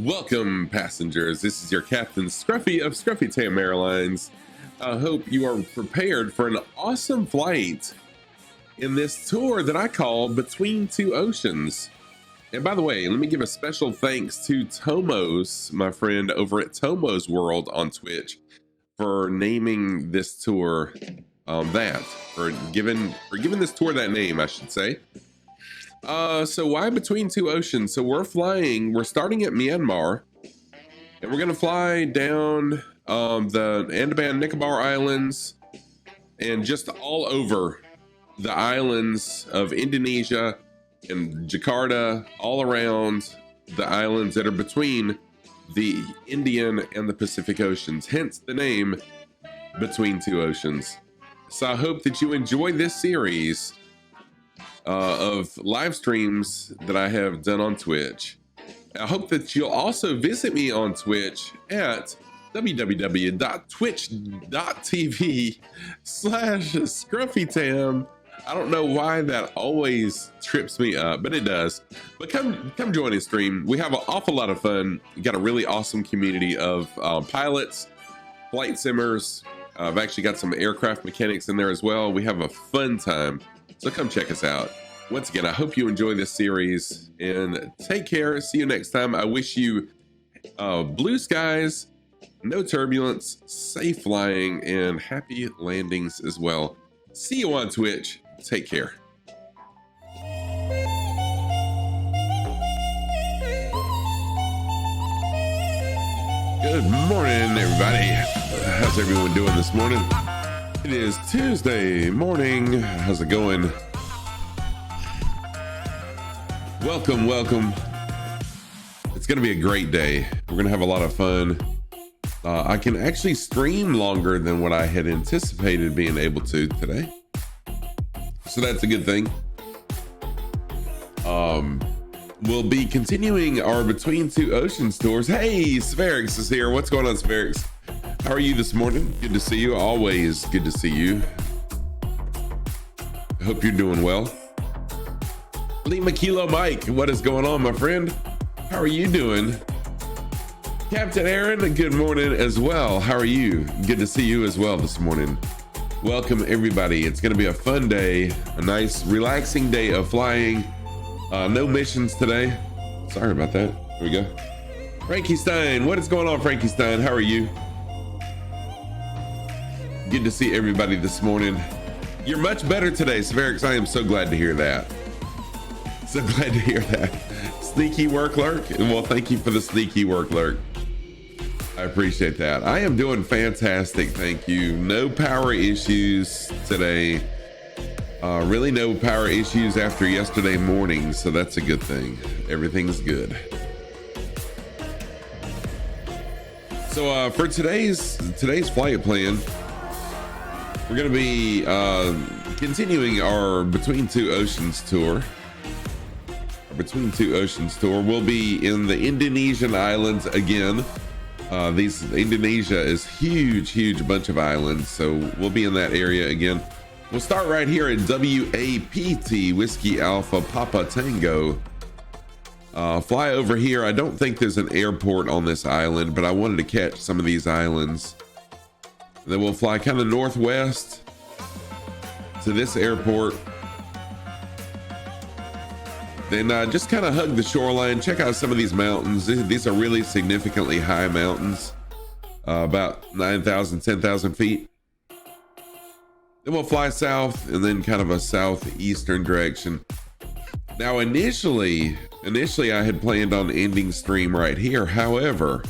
Welcome, passengers. This is your Captain Scruffy of Scruffy Tam Airlines. I hope you are prepared for an awesome flight in this tour that I call Between Two Oceans. And by the way, let me give a special thanks to Tomos, my friend over at Tomos World on Twitch, for naming this tour for giving this tour that name, I should say. So why Between Two Oceans? So we're starting at Myanmar, and we're gonna fly down the Andaman Nicobar Islands and just all over the islands of Indonesia and Jakarta, all around the islands that are between the Indian and the Pacific Oceans, hence the name Between Two Oceans. So I hope that you enjoy this series of live streams that I have done on Twitch. I hope that you'll also visit me on Twitch at www.twitch.tv/ScruffyTam. I don't know why that always trips me up, but it does. But come join the stream. We have an awful lot of fun. We got a really awesome community of pilots, flight simmers. I've actually got some aircraft mechanics in there as well. We have a fun time. So come check us out. Once again, I hope you enjoy this series and take care. See you next time. I wish you blue skies, no turbulence, safe flying, and happy landings as well. See you on Twitch. Take care. Good morning, everybody. How's everyone doing this morning? It is Tuesday morning. How's it going? Welcome. It's gonna be a great day. We're gonna have a lot of fun. I can actually stream longer than what I had anticipated being able to today. So that's a good thing. We'll be continuing our Between Two Oceans tours. Hey, Sverix is here. What's going on, Sverix? How are you this morning? Good to see you. Always good to see you. I hope you're doing well. Lima Kilo Mike, what is going on, my friend? How are you doing? Captain Aaron, good morning as well. How are you? Good to see you as well this morning. Welcome, everybody. It's going to be a fun day, a nice, relaxing day of flying. No missions today. Sorry about that. Here we go. Frankie Stein, what is going on, Frankie Stein? How are you? Good to see everybody this morning. You're much better today, Sverix. I am so glad to hear that. So glad to hear that. Sneaky work lurk. Well, thank you for the sneaky work lurk. I appreciate that. I am doing fantastic. Thank you. No power issues today. Really no power issues after yesterday morning. So that's a good thing. Everything's good. So for today's flight plan, we're going to be continuing our Between Two Oceans tour. Our Between Two Oceans tour. We'll be in the Indonesian Islands again. Indonesia is huge bunch of islands, so we'll be in that area again. We'll start right here at WAPT, Whiskey Alpha Papa Tango. Fly over here. I don't think there's an airport on this island, but I wanted to catch some of these islands. Then we'll fly kind of northwest to this airport. Then just kind of hug the shoreline. Check out some of these mountains. These are really significantly high mountains, about 9,000, 10,000 feet. Then we'll fly south and then kind of a southeastern direction. Now, initially I had planned on ending stream right here. However,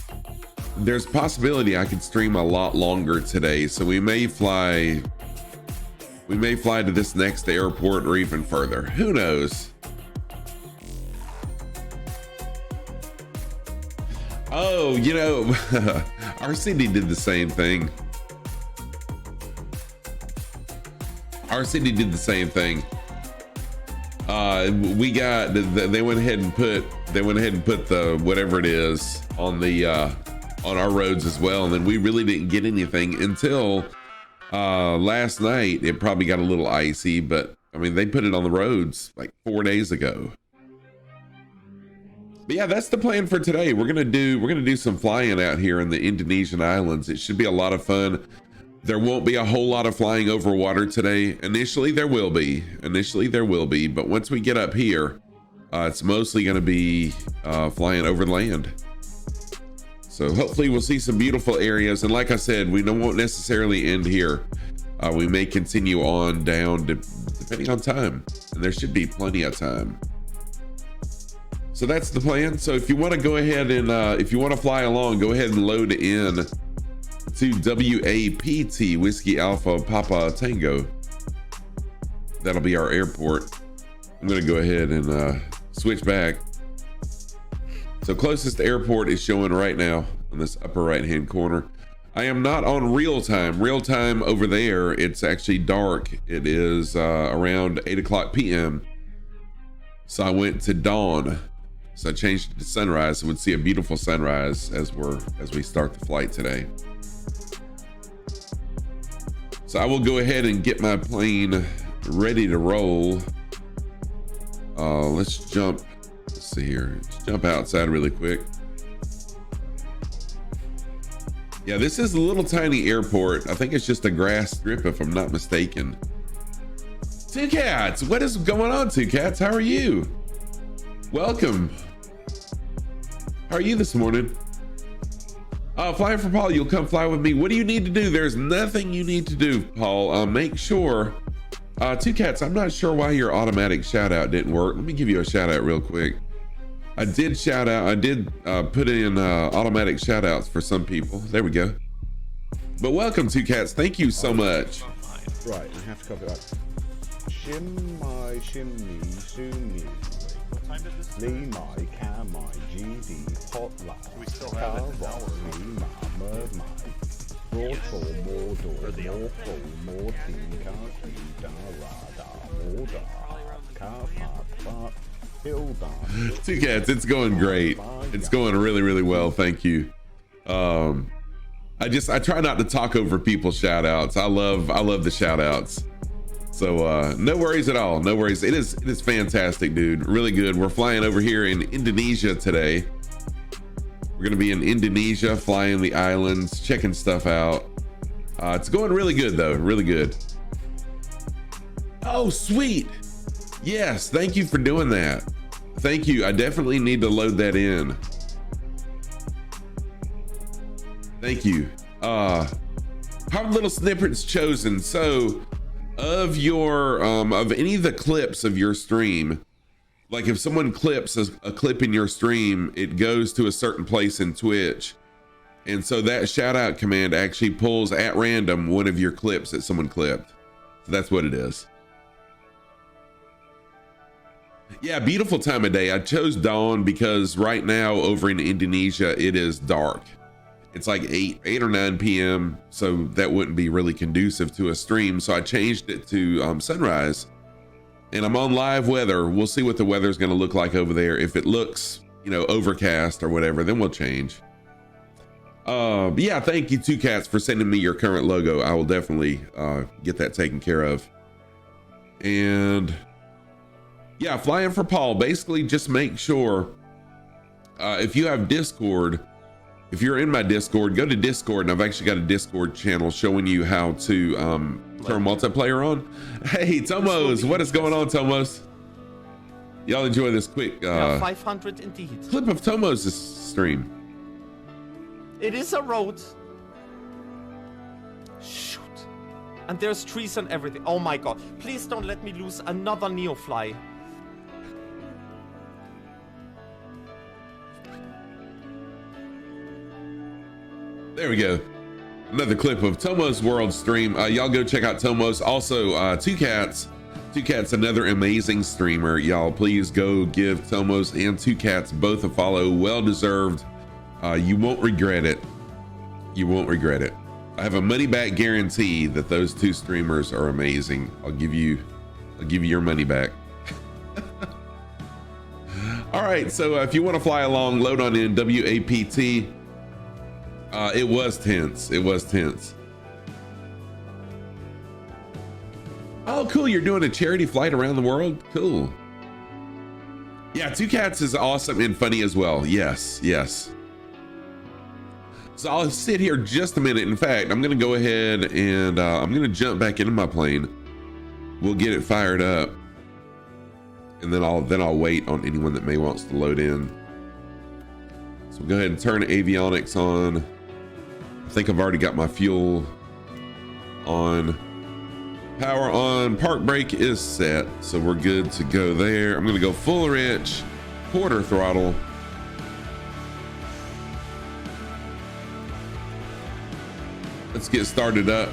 there's a possibility I could stream a lot longer today. So we may fly to this next airport or even further. Who knows? Oh, you know, RCD did the same thing. RCD did the same thing. They went ahead and put the whatever it is on our roads as well, and then we really didn't get anything until last night. It probably got a little icy, but I mean, they put it on the roads like 4 days ago. But yeah, that's the plan for today. We're gonna do some flying out here in the Indonesian Islands. It should be a lot of fun. There won't be a whole lot of flying over water today. Initially there will be, but once we get up here, it's mostly gonna be flying over land. So hopefully we'll see some beautiful areas. And like I said, we won't necessarily end here. We may continue on down depending on time, and there should be plenty of time. So that's the plan. So if you want to go ahead and if you want to fly along, go ahead and load in to WAPT, Whiskey Alpha Papa Tango. That'll be our airport. I'm going to go ahead and switch back. So closest airport is showing right now in this upper right hand corner. I am not on real time. Real time over there, it's actually dark. It is around 8 o'clock p.m. So I went to dawn. So I changed it to sunrise, so we'd see a beautiful sunrise as we start the flight today. So I will go ahead and get my plane ready to roll. Let's see here. Let's jump outside really quick. Yeah, this is a little tiny airport. I think it's just a grass strip if I'm not mistaken. Two Cats, what is going on, Two Cats? How are you? Welcome. How are you this morning? Flying for Paul, you'll come fly with me. What do you need to do? There's nothing you need to do, Paul. Make sure. Two Cats, I'm not sure why your automatic shout out didn't work. Let me give you a shout out real quick. I did put in automatic shout outs for some people. There we go. But welcome, Two Cats. Thank you so much. Right, I have to cover that. Shimmy, shimmy, shimmy. What time is this? Lee my car, my GD, hotline. We still have an hour. Me, my, murd, my. Broadfall, more door, more full, more team, car, clean, da, more da, car, park, hill, da. Two Cats, it's going great. It's going really, really well. Thank you. I try not to talk over people's shout outs. I love the shout outs. So no worries at all. No worries. It is fantastic, dude. Really good. We're flying over here in Indonesia today. We're gonna be in Indonesia, flying the islands, checking stuff out. It's going really good though, really good. Oh, sweet. Yes, thank you for doing that. Thank you. I definitely need to load that in. Thank you. How little snippets chosen. So of your of any of the clips of your stream, like if someone clips a clip in your stream, it goes to a certain place in Twitch, and so that shout out command actually pulls at random one of your clips that someone clipped. So that's what it is. Yeah, beautiful time of day. I chose dawn because right now over in Indonesia it is dark. It's like 8 or 9 p.m. so that wouldn't be really conducive to a stream. So I changed it to sunrise, and I'm on live weather. We'll see what the weather's going to look like over there. If it looks, overcast or whatever, then we'll change. Yeah, thank you, Two Cats, for sending me your current logo. I will definitely get that taken care of. And yeah, flying for Paul. Basically, just make sure if you have Discord. If you're in my Discord, go to Discord, and I've actually got a Discord channel showing you how to turn multiplayer on. Hey, Tomos, what is going on, Tomos? Y'all enjoy this quick 500 indeed. clip of Tomos' stream. It is a road. Shoot. And there's trees and everything. Oh my god. Please don't let me lose another Neofly. There we go. Another clip of Tomos World stream. Y'all go check out Tomos. Also, Two Cats. Two Cats, another amazing streamer. Y'all please go give Tomos and Two Cats both a follow. Well deserved. You won't regret it. You won't regret it. I have a money back guarantee that those two streamers are amazing. I'll give you your money back. All right, so if you want to fly along, load on in WAPT. It was tense. It was tense. Oh, cool. You're doing a charity flight around the world? Cool. Yeah, Two Cats is awesome and funny as well. Yes, yes. So I'll sit here just a minute. In fact, I'm gonna go ahead and I'm gonna jump back into my plane. We'll get it fired up, and then I'll wait on anyone that may wants to load in. So we'll go ahead and turn avionics on. I think I've already got my fuel on. Power on. Park brake is set, so we're good to go there. I'm gonna go full rich, quarter throttle. Let's get started up.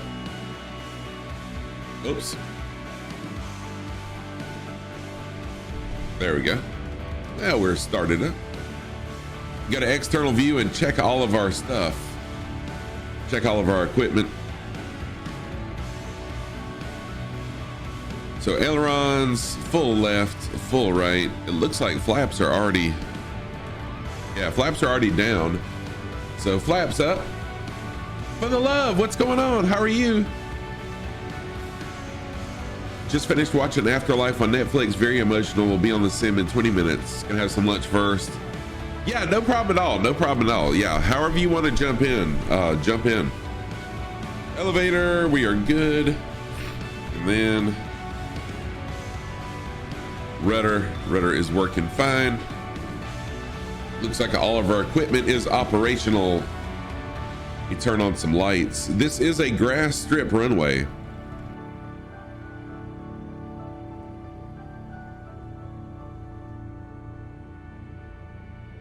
Oops. There we go. Now we're started up. Got an external view and check all of our stuff. Check all of our equipment. So ailerons, full left, full right. It looks like flaps are already, yeah, flaps are already down. So flaps up. For the love, what's going on? How are you? Just finished watching Afterlife on Netflix. Very emotional. We'll be on the sim in 20 minutes. Gonna have some lunch first. Yeah, no problem at all. No problem at all. Yeah, however you want to jump in, jump in. Elevator, we are good. And then rudder is working fine. Looks like all of our equipment is operational. We turn on some lights. This is a grass strip runway.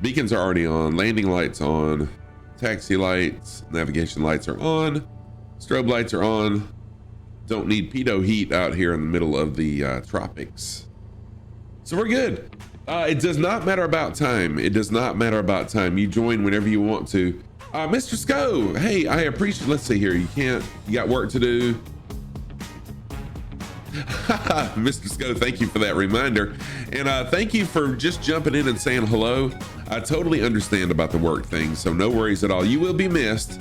Beacons are already on, landing lights on, taxi lights, navigation lights are on, strobe lights are on. Don't need pedo heat out here in the middle of the tropics. So we're good. It does not matter about time. It does not matter about time. You join whenever you want to. Mr. Sco, hey, I appreciate, let's see here. You got work to do. Mr. Sco, thank you for that reminder. And thank you for just jumping in and saying hello. I totally understand about the work thing, so no worries at all. You will be missed,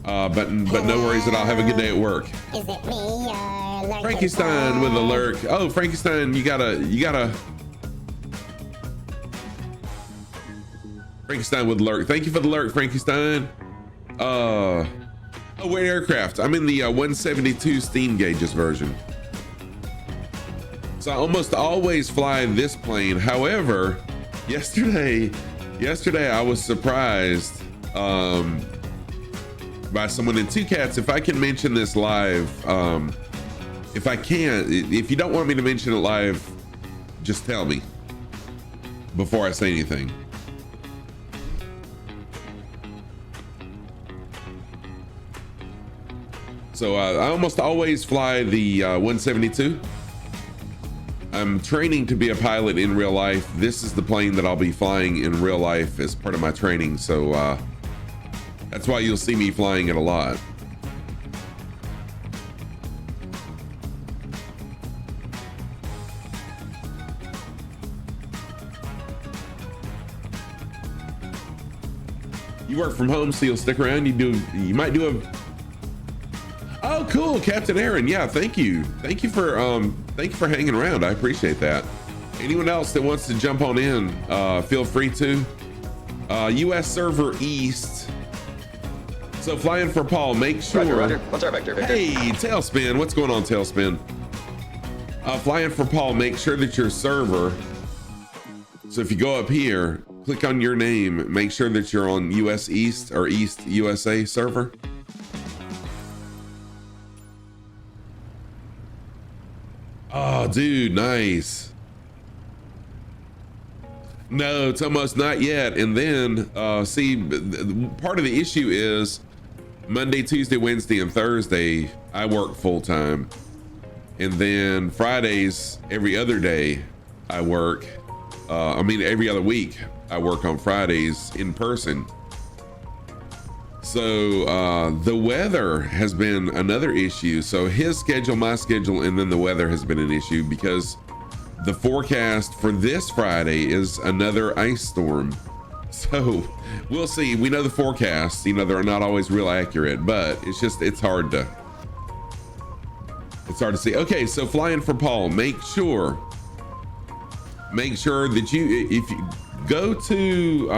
but no worries at all. Have a good day at work. Is it me? Frankie Stein with a lurk. Oh, Frankie Stein, you gotta. Frankie Stein with lurk. Thank you for the lurk, Frankie Stein. Oh, what aircraft? I'm in the 172 steam gauges version. So I almost always fly this plane. However, yesterday I was surprised by someone in Two Cats. If I can mention this live, if I can't, if you don't want me to mention it live, just tell me before I say anything. So I almost always fly the 172. I'm training to be a pilot in real life. This is the plane that I'll be flying in real life as part of my training. So that's why you'll see me flying it a lot. You work from home, so you'll stick around. You might do a. Oh, cool, Captain Aaron. Yeah, thank you for hanging around. I appreciate that. Anyone else that wants to jump on in, feel free to. U.S. server east. So flying for Paul, make sure. Roger. What's our vector? Hey, Tailspin, what's going on, Tailspin? Flying for Paul, make sure that your server. So if you go up here, click on your name, make sure that you're on U.S. East or East USA server. Oh, dude, nice. No, it's almost not yet. And then, see, part of the issue is Monday, Tuesday, Wednesday, and Thursday, I work full time. And then Fridays, every other day, I work. Every other week, I work on Fridays in person. So the weather has been another issue. So his schedule, my schedule, and then the weather has been an issue because the forecast for this Friday is another ice storm. So we'll see. We know the forecasts, they're not always real accurate, but it's hard to see. Okay, so flying for Paul, make sure make sure that if you go to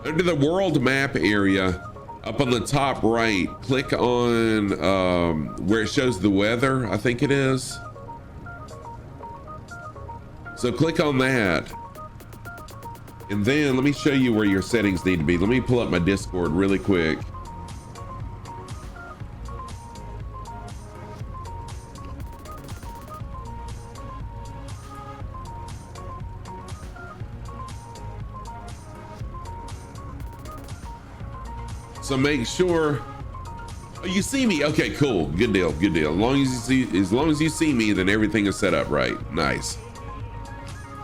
under the world map area up on the top right, click on where it shows the weather, I think it is. So click on that. And then let me show you where your settings need to be. Let me pull up my Discord really quick. So make sure, oh, you see me. Okay, cool. Good deal. Good deal. As long as you see me, then everything is set up right. Nice.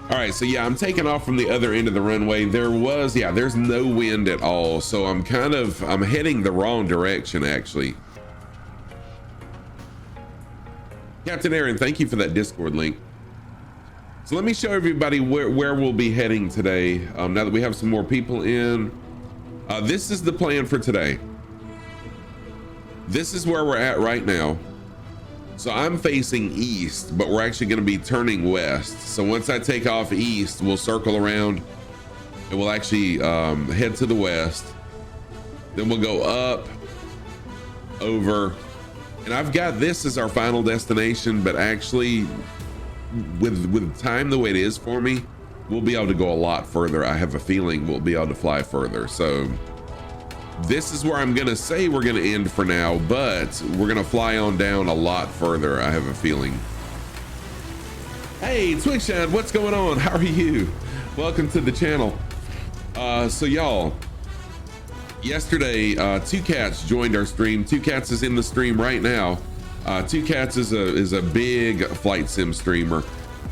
All right, so yeah, I'm taking off from the other end of the runway. There's no wind at all. So I'm heading the wrong direction, actually. Captain Aaron, thank you for that Discord link. So let me show everybody where we'll be heading today. Now that we have some more people in, this is the plan for today. This is where we're at right now. So I'm facing east, but we're actually going to be turning west. So once I take off east, we'll circle around and we'll actually head to the west. Then we'll go up, over, and I've got this as our final destination, but actually with time the way it is for me, we'll be able to go a lot further. I have a feeling we'll be able to fly further. So this is where I'm gonna say we're gonna end for now, but we're gonna fly on down a lot further, I have a feeling. Hey, Twigshad, what's going on? How are you? Welcome to the channel. So y'all, yesterday, Two Cats joined our stream. Two Cats is in the stream right now. Two Cats is a big flight sim streamer,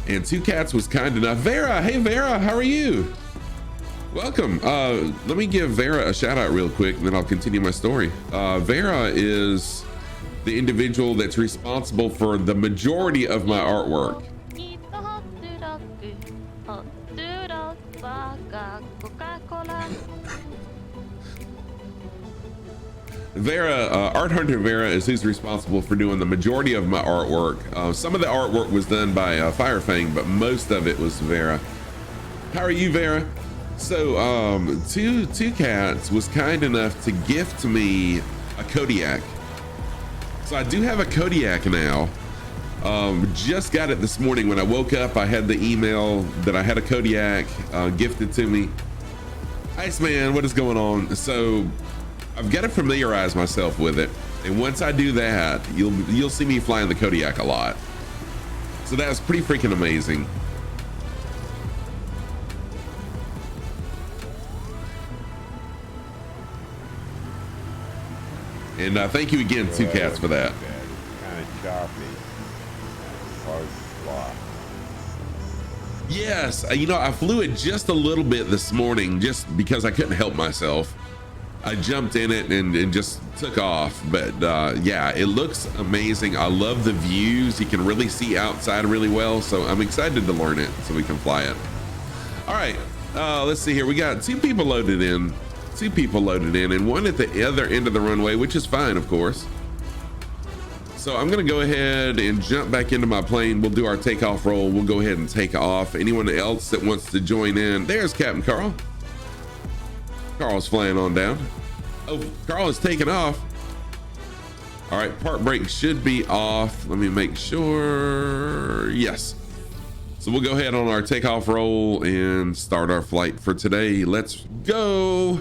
and Two Cats was kind enough. Vera, hey Vera, how are you? Welcome. Let me give Vera a shout out real quick and then I'll continue my story. Vera is the individual that's responsible for the majority of my artwork. Vera, Art Hunter Vera is who's responsible for doing the majority of my artwork. Some of the artwork was done by Firefang, but most of it was Vera. How are you, Vera? So Two Cats was kind enough to gift me a Kodiak. So I do have a Kodiak now. Just got it this morning when I woke up. I had the email that I had a Kodiak gifted to me. Iceman, what is going on? So I've got to familiarize myself with it, and once I do that, you'll see me flying the Kodiak a lot. So that's pretty freaking amazing. And thank you again, Two Cats, for that. Kind of choppy. Yes, you know, I flew it just a little bit this morning just because I couldn't help myself. I jumped in it and just took off, but yeah, it looks amazing. I love the views. You can really see outside really well, so I'm excited to learn it so we can fly it. All right, let's see here. We got two people loaded in, and one at the other end of the runway, which is fine, of course. So I'm gonna go ahead and jump back into my plane. We'll do our takeoff roll. We'll go ahead and take off. Anyone else that wants to join in, there's Captain Carl. Carl's flying on down. Oh, Carl is taking off. All right, park brake should be off. Let me make sure. Yes. So we'll go ahead on our takeoff roll and start our flight for today. Let's go.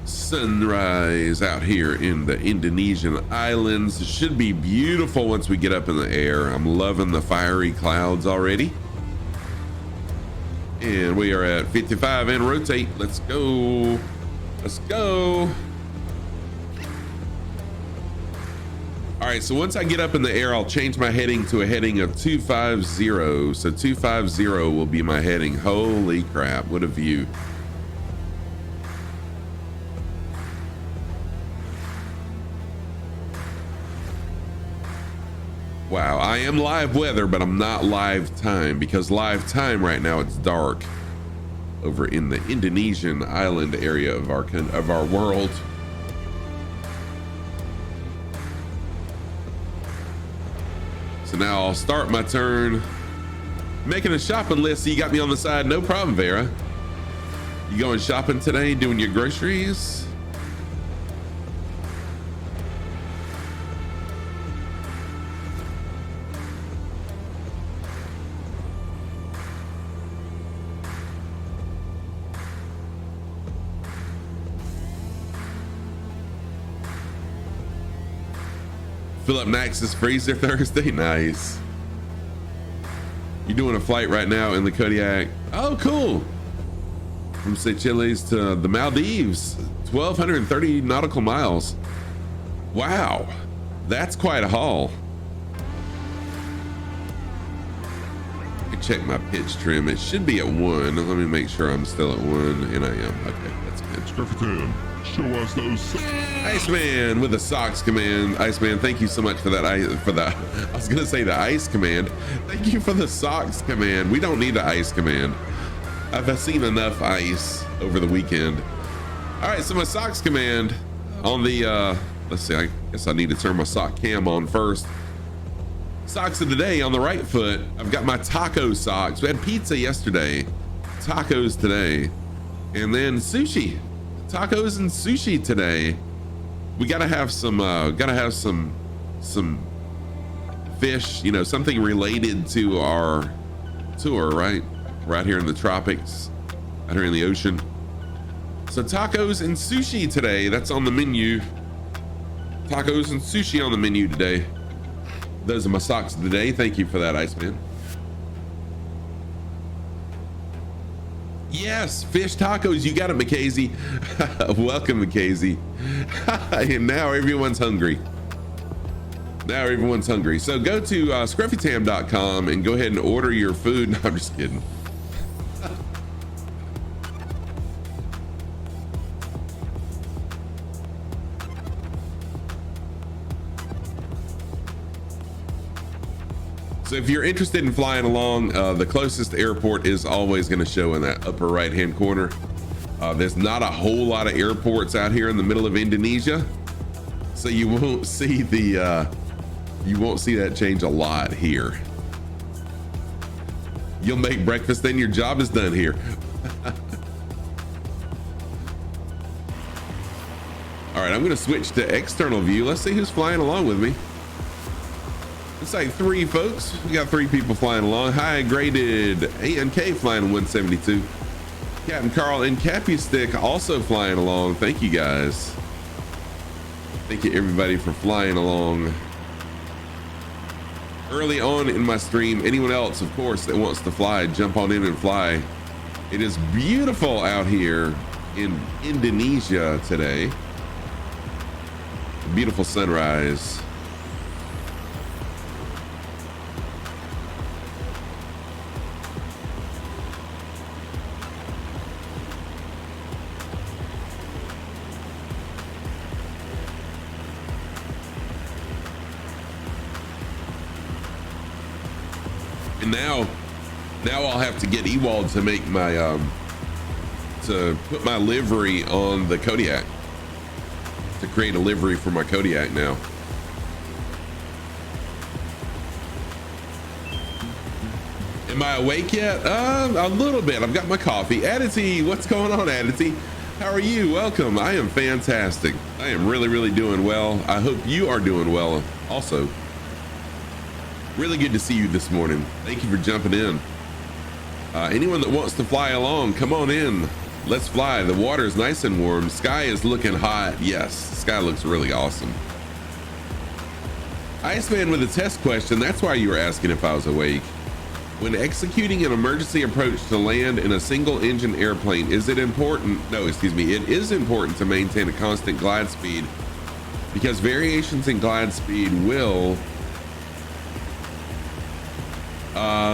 Sunrise out here in the Indonesian Islands. It should be beautiful once we get up in the air. I'm loving the fiery clouds already. And we are at 55 and rotate. Let's go. Let's go. All right, so once I get up in the air, I'll change my heading to a heading of 250. So 250 will be my heading. Holy crap, what a view. Wow, I am live weather, but I'm not live time because live time right now it's dark. over in the Indonesian island area of our world. So now I'll start my turn making a shopping list. So you got me on the side, no problem, Vera. You going shopping today, doing your groceries? Fill up Max's freezer Thursday. Nice. You doing a flight right now in the Kodiak? Oh, cool. From Seychelles to the Maldives, 1,230 nautical miles. Wow, that's quite a haul. I can check my pitch trim. It should be at 1. Let me make sure I'm still at 1, and I am. Okay, that's good. Scruffy, show us those. Iceman with the socks command. Iceman, thank you so much for that. I was gonna say the ice command. Thank you for the socks command. We don't need the ice command. I've seen enough ice over the weekend. All right, so my socks command on the, let's see, I guess I need to turn my sock cam on first. Socks of the day on the right foot. I've got my taco socks. We had pizza yesterday, tacos today, and then sushi. Tacos and sushi today. We gotta have some fish, you know, something related to our tour, right? Right here in the tropics, out here in the ocean. So tacos and sushi today, that's on the menu. Tacos and sushi on the menu today. Those are my socks of the day. Thank you for that, Iceman. Yes, fish tacos. You got it, Mackenzie. Welcome, Mackenzie. And now everyone's hungry. Now everyone's hungry. So go to scruffytam.com and go ahead and order your food. No, I'm just kidding. So if you're interested in flying along, the closest airport is always going to show in that upper right hand corner. There's not a whole lot of airports out here in the middle of Indonesia, so you won't see that change a lot here. You'll make breakfast, then your job is done here. All right, I'm going to switch to external view. Let's see who's flying along with me. It's like 3 folks. We got 3 people flying along. High graded A&K flying 172. Captain Carl and Cappy Stick also flying along. Thank you guys. Thank you everybody for flying along early on in my stream. Anyone else, of course, that wants to fly, jump on in and fly. It is beautiful out here in Indonesia today. Beautiful sunrise. And now I'll have to get Ewald to make my to put my livery on the Kodiak, to create a livery for my Kodiak now. Am I awake yet? A little bit. I've got my coffee. Adity, what's going on, Adity? How are you? Welcome. I am fantastic. I am really doing well. I hope you are doing well also. Really good to see you this morning. Thank you for jumping in. Anyone that wants to fly along, come on in. Let's fly. The water is nice and warm. Sky is looking hot. Yes, the sky looks really awesome. Iceman with a test question. That's why you were asking if I was awake. When executing an emergency approach to land in a single engine airplane, is it important? No, excuse me. It is important to maintain a constant glide speed, because variations in glide speed will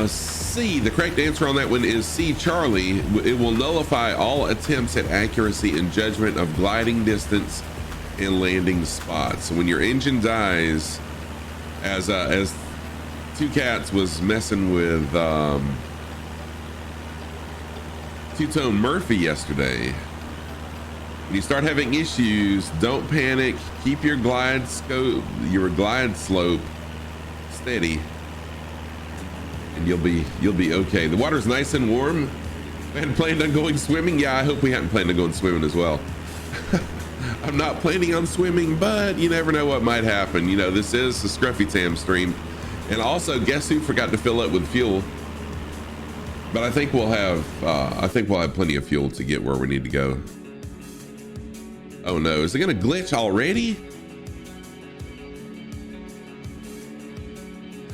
C. The correct answer on that one is C, Charlie. It will nullify all attempts at accuracy and judgment of gliding distance and landing spots. So when your engine dies, as Two Cats was messing with Two-Tone Murphy yesterday. When you start having issues, don't panic. Keep your glide slope steady, and you'll be okay. The water's nice and warm. We hadn't planned on going swimming. Yeah, I hope we hadn't planned on going swimming as well. I'm not planning on swimming, but you never know what might happen. You know, this is the Scruffy Tam stream. And also, guess who forgot to fill up with fuel? But I think we'll have plenty of fuel to get where we need to go. Oh no, is it gonna glitch already?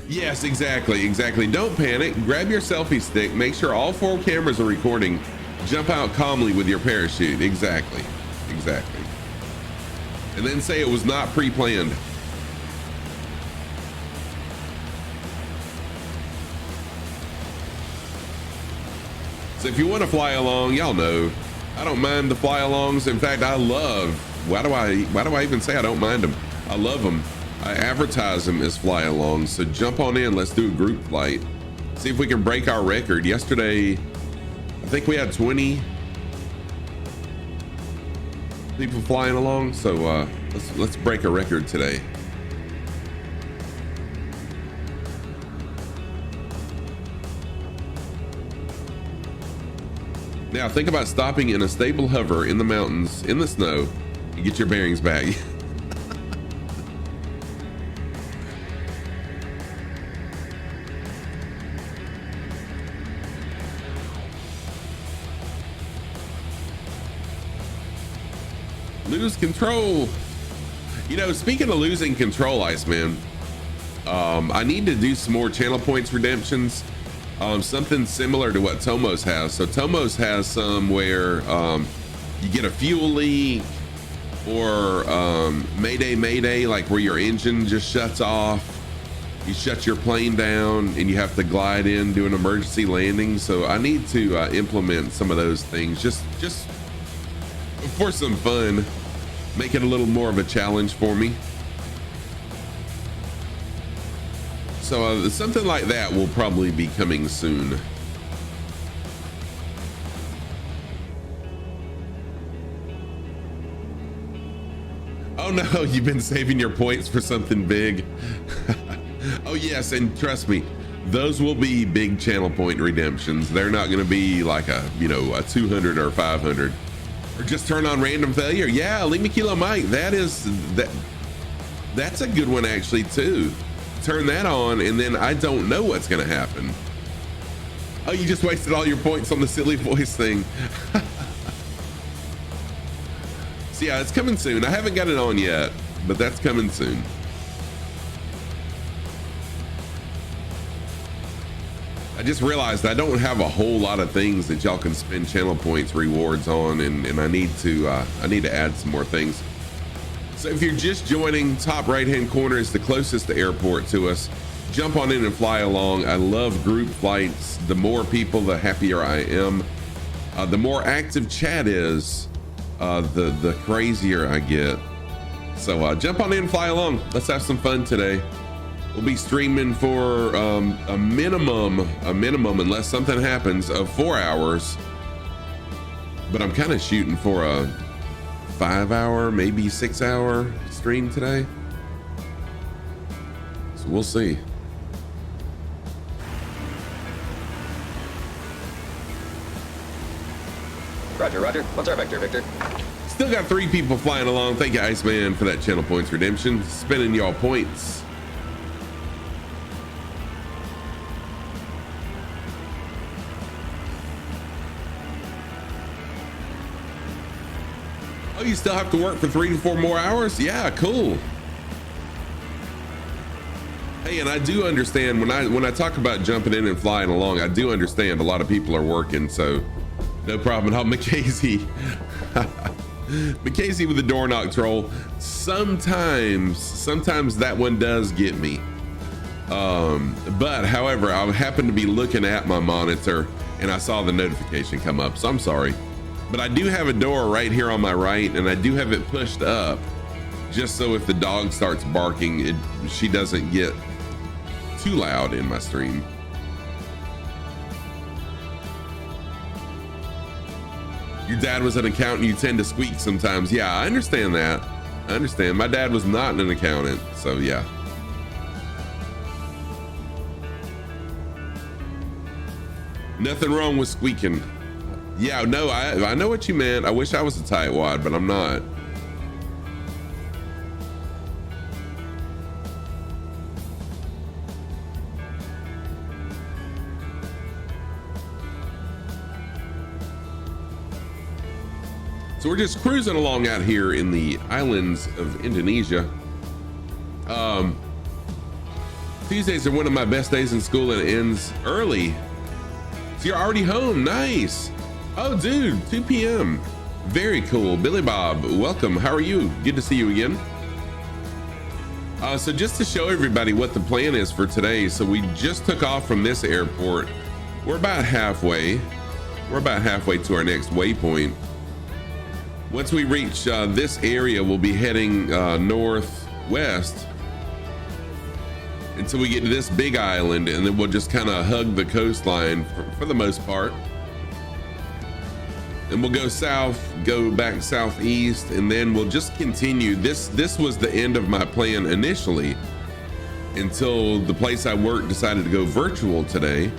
Yes, exactly. Don't panic. Grab your selfie stick. Make sure all 4 cameras are recording. Jump out calmly with your parachute. Exactly. And then say it was not pre-planned. So if you want to fly along, y'all know I don't mind the fly-alongs. In fact, I love. Why do I even say I don't mind them? I love them. I advertise them as fly-alongs. So jump on in. Let's do a group flight. See if we can break our record. Yesterday, I think we had 20 people flying along. So let's break a record today. Now think about stopping in a stable hover in the mountains, in the snow, and get your bearings back. Lose control. You know, speaking of losing control, Iceman, I need to do some more channel points redemptions. Something similar to what Tomos has. So Tomos has some where you get a fuel leak, or mayday, like where your engine just shuts off. You shut your plane down and you have to glide in, do an emergency landing. So I need to implement some of those things just for some fun, make it a little more of a challenge for me. So something like that will probably be coming soon. Oh no, you've been saving your points for something big. Oh yes, and trust me, those will be big channel point redemptions. They're not going to be like a 200 or 500. Or just turn on random failure. Yeah, Lima Kilo Mike, that's a good one actually too. Turn that on and then I don't know what's gonna happen. Oh, you just wasted all your points on the silly voice thing. So yeah, it's coming soon. I haven't got it on yet, but that's coming soon. I just realized I don't have a whole lot of things that y'all can spend channel points rewards on, and I need to add some more things. So if you're just joining, top right hand corner is the closest airport to us. Jump on in and fly along. I love group flights. The more people, the happier I am. The more active chat is, the crazier I get. So jump on in and fly along. Let's have some fun today. We'll be streaming for a minimum, unless something happens, of 4 hours. But I'm kind of shooting for a 5-hour, maybe 6-hour stream today. So we'll see. Roger. What's our vector, Victor? Still got 3 people flying along. Thank you, Iceman, for that channel points redemption. Spending y'all points. Oh, you still have to work for 3 to 4 more hours? Yeah, cool. Hey, and I do understand when I talk about jumping in and flying along, I do understand a lot of people are working, so no problem at all. McCasey. McCasey with the door knock troll. Sometimes that one does get me. But however, I happened to be looking at my monitor and I saw the notification come up, so I'm sorry. But I do have a door right here on my right, and I do have it pushed up just so if the dog starts barking, she doesn't get too loud in my stream. Your dad was an accountant, you tend to squeak sometimes. Yeah, I understand that. I understand. My dad was not an accountant, so yeah. Nothing wrong with squeaking. Yeah, no, I know what you meant. I wish I was a tightwad, but I'm not. So we're just cruising along out here in the islands of Indonesia. Tuesdays are one of my best days in school and it ends early. So you're already home, nice. Oh dude, 2 p.m. Very cool. Billy Bob, welcome, how are you? Good to see you again. So just to show everybody what the plan is for today. So we just took off from this airport. We're about halfway. We're about halfway to our next waypoint. Once we reach this area, we'll be heading northwest until we get to this big island, and then we'll just kind of hug the coastline for the most part. And we'll go south, go back southeast, and then we'll just continue. This was the end of my plan initially until the place I work decided to go virtual today.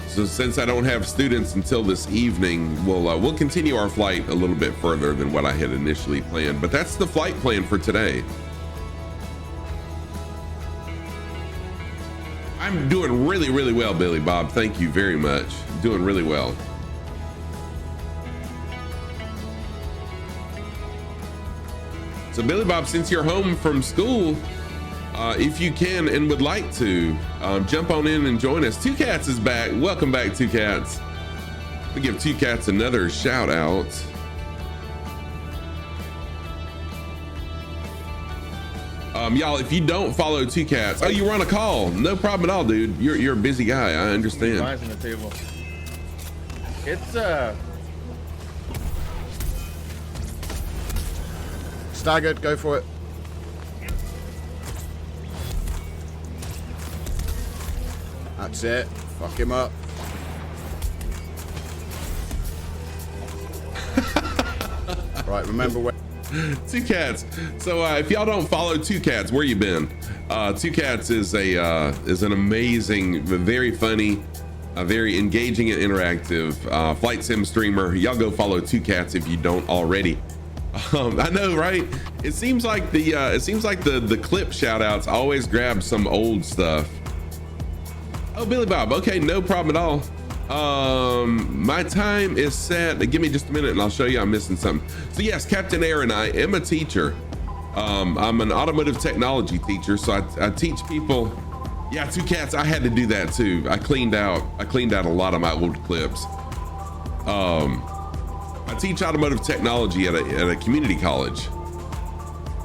So since I don't have students until this evening, we'll continue our flight a little bit further than what I had initially planned. But that's the flight plan for today. I'm doing really, really well, Billy Bob. Thank you very much. Doing really well. So Billy Bob, since you're home from school, if you can and would like to, jump on in and join us. Two Cats is back. Welcome back, Two Cats. We give Two Cats another shout out. Y'all, if you don't follow Two Cats, oh, you were on a call. No problem at all, dude. You're a busy guy. I understand. Mine's on the table. It's Staggered, go for it. That's it. Fuck him up. Right, remember where. Two Cats. So if y'all don't follow Two Cats, where you been? Two Cats is an amazing, very funny, very engaging and interactive flight sim streamer. Y'all go follow Two Cats if you don't already. I know, right? It seems like the clip shout outs always grab some old stuff. Oh, Billy Bob. Okay, no problem at all. My time is set. Give me just a minute and I'll show you I'm missing something. So yes, Captain Air and I am a teacher. I'm an automotive technology teacher, so I teach people. Yeah, Two Cats, I had to do that too. I cleaned out a lot of my old clips. I teach automotive technology at a community college.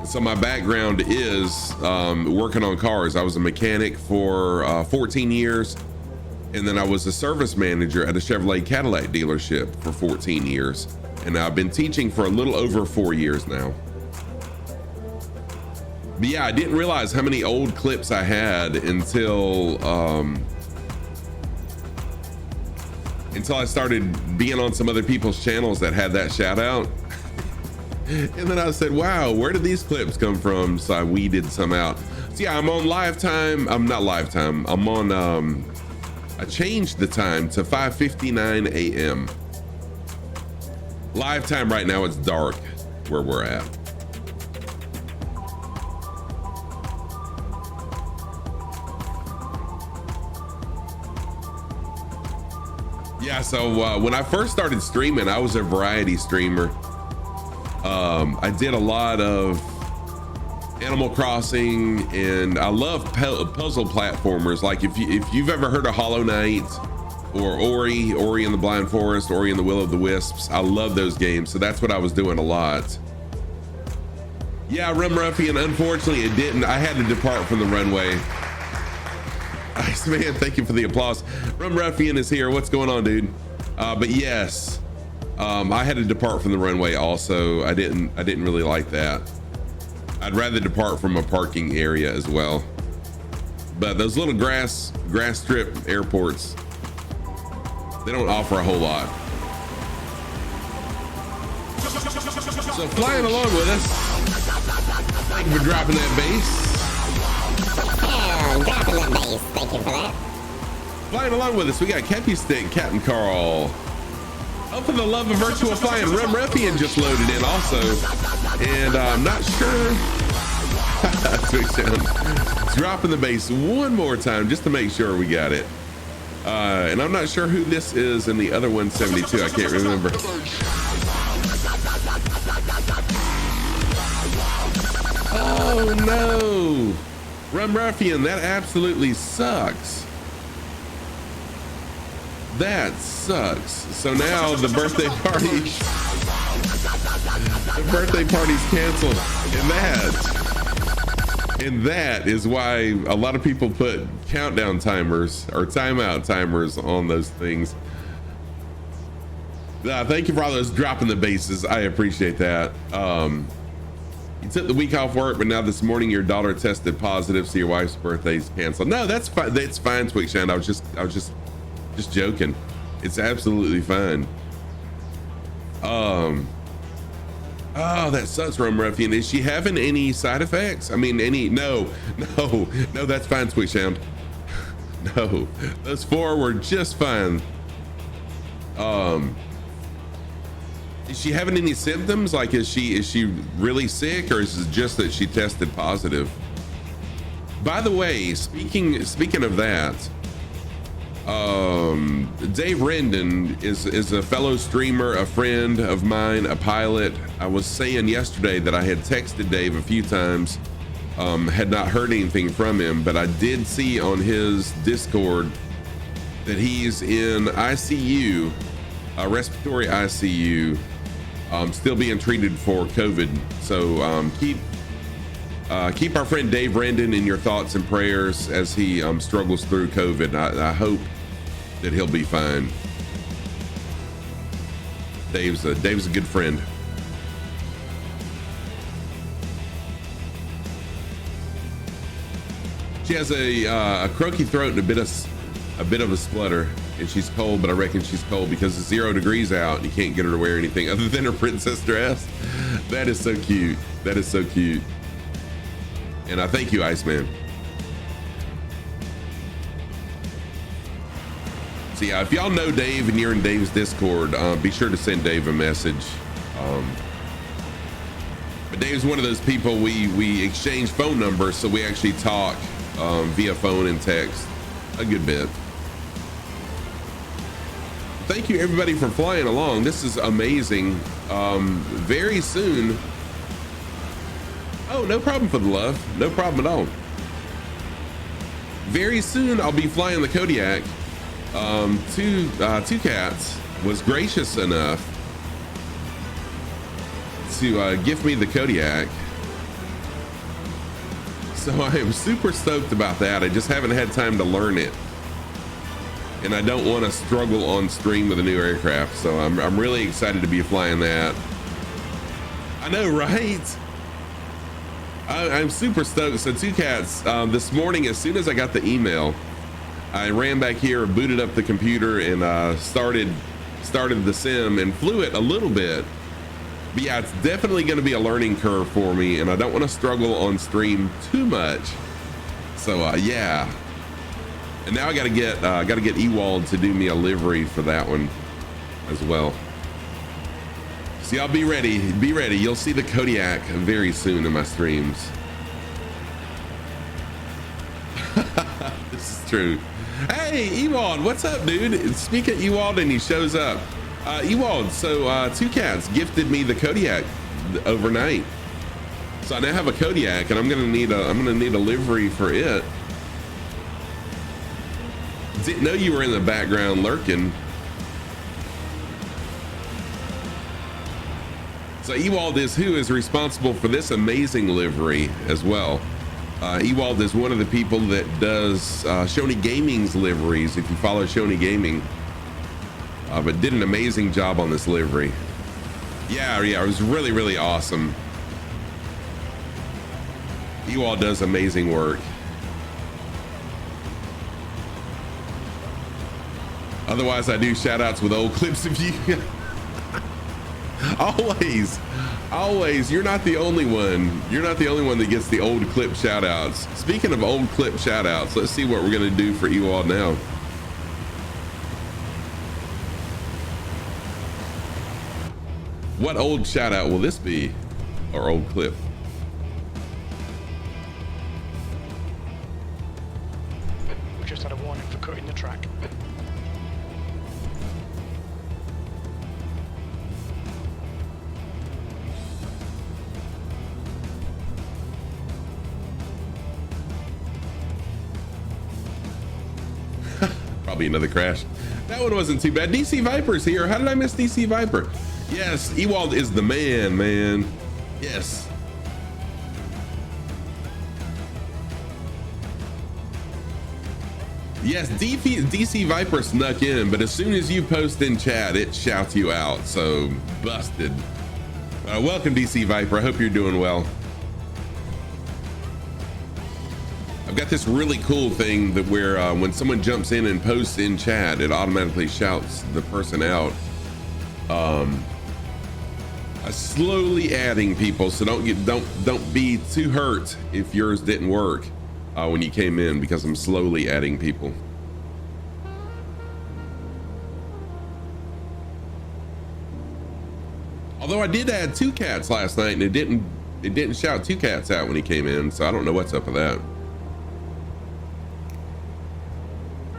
So my background is working on cars. I was a mechanic for 14 years. And then I was a service manager at a Chevrolet Cadillac dealership for 14 years. And I've been teaching for a little over 4 years now. But yeah, I didn't realize how many old clips I had until I started being on some other people's channels that had that shout out. And then I said, wow, where did these clips come from? So I weeded some out. So yeah, I'm on Lifetime. I'm not Lifetime. I'm on, I changed the time to 5:59 a.m. Live time right now, it's dark where we're at. Yeah, so when I first started streaming, I was a variety streamer. I did a lot of Animal Crossing, and I love puzzle platformers. Like if you've ever heard of Hollow Knight or Ori and the Blind Forest, Ori and the Will of the Wisps, I love those games. So that's what I was doing a lot. Yeah, Rum Ruffian, unfortunately it didn't. I had to depart from the runway. Nice, man, thank you for the applause. Rum Ruffian is here. What's going on, dude? But yes, I had to depart from the runway also. I didn't really like that. I'd rather depart from a parking area as well. But those little grass strip airports, they don't offer a whole lot. So flying along with us. Thank you for dropping that bass. Oh, dropping that bass. Thank you for that. Flying along with us, we got Cappy Stick, Captain Carl. Oh, for the love of virtual flying, Rum Ruffian just loaded in also. And I'm not sure. Dropping the bass one more time just to make sure we got it. And I'm not sure who this is in the other 172. I can't remember. Oh no, Rum Ruffian, that absolutely sucks. That sucks. So now the birthday party's canceled, and that is why a lot of people put countdown timers or timeout timers on those things. Thank you for all those dropping the bases. I appreciate that. You took the week off work, but now this morning your daughter tested positive, so your wife's birthday's canceled. No, that's fine. That's fine, Twixhound. I was just joking. It's absolutely fine. Oh, that sucks, Rum Ruffian. Is she having any side effects? I mean, no, that's fine, Twixhound. No, those 4 were just fine. Is she having any symptoms? Like, is she really sick, or is it just that she tested positive? By the way, speaking of that, Dave Rendon is a fellow streamer, a friend of mine, a pilot. I was saying yesterday that I had texted Dave a few times, had not heard anything from him, but I did see on his Discord that he's in ICU, respiratory ICU, still being treated for COVID. So keep our friend Dave Rendon in your thoughts and prayers as he struggles through COVID. I hope that he'll be fine. Dave's a good friend. She has a croaky throat and a bit of a splutter, and she's cold, but I reckon she's cold because it's 0 degrees out and you can't get her to wear anything other than her princess dress. That is so cute. That is so cute. And I thank you, Iceman. So yeah, if y'all know Dave and you're in Dave's Discord, be sure to send Dave a message. But Dave's one of those people we exchange phone numbers, so we actually talk via phone and text a good bit. Thank you everybody for flying along. This is amazing. Very soon. Oh, no problem for the love. No problem at all. Very soon I'll be flying the Kodiak. Two Cats was gracious enough to gift me the Kodiak. So I am super stoked about that. I just haven't had time to learn it. And I don't want to struggle on stream with a new aircraft. So I'm really excited to be flying that. I know, right? I'm super stoked. So Two Cats, this morning, as soon as I got the email, I ran back here, booted up the computer, and started the sim and flew it a little bit. But yeah, it's definitely going to be a learning curve for me, and I don't want to struggle on stream too much. So yeah. And now I got to get Ewald to do me a livery for that one as well. So y'all be ready. You'll see the Kodiak very soon in my streams. This is true. Hey, Ewald, what's up, dude? Speak at Ewald and he shows up. Ewald, so Two Cats gifted me the Kodiak overnight. So I now have a Kodiak, and I'm gonna need a livery for it. Didn't know you were in the background lurking. So Ewald is who is responsible for this amazing livery as well. Ewald is one of the people that does Shoney Gaming's liveries, if you follow Shoney Gaming. But did an amazing job on this livery. Yeah, it was really, really awesome. Ewald does amazing work. Otherwise, I do shout outs with old clips of you. Always. You're not the only one. You're not the only one that gets the old clip shout outs. Speaking of old clip shout outs, let's see what we're going to do for Ewald now. What old shout out will this be? Or old clip? We just had a warning for cutting the track. Probably another crash. That one wasn't too bad. DC Viper's here. How did I miss DC Viper? Yes, Ewald is the man. Yes. Yes, DC Viper snuck in, but as soon as you post in chat, it shouts you out. So busted. Welcome, DC Viper. I hope you're doing well. I've got this really cool thing that where when someone jumps in and posts in chat, it automatically shouts the person out. I'm slowly adding people, so don't be too hurt if yours didn't work when you came in, because I'm slowly adding people. Although I did add 2 cats last night, and it didn't shout 2 cats out when he came in, so I don't know what's up with that.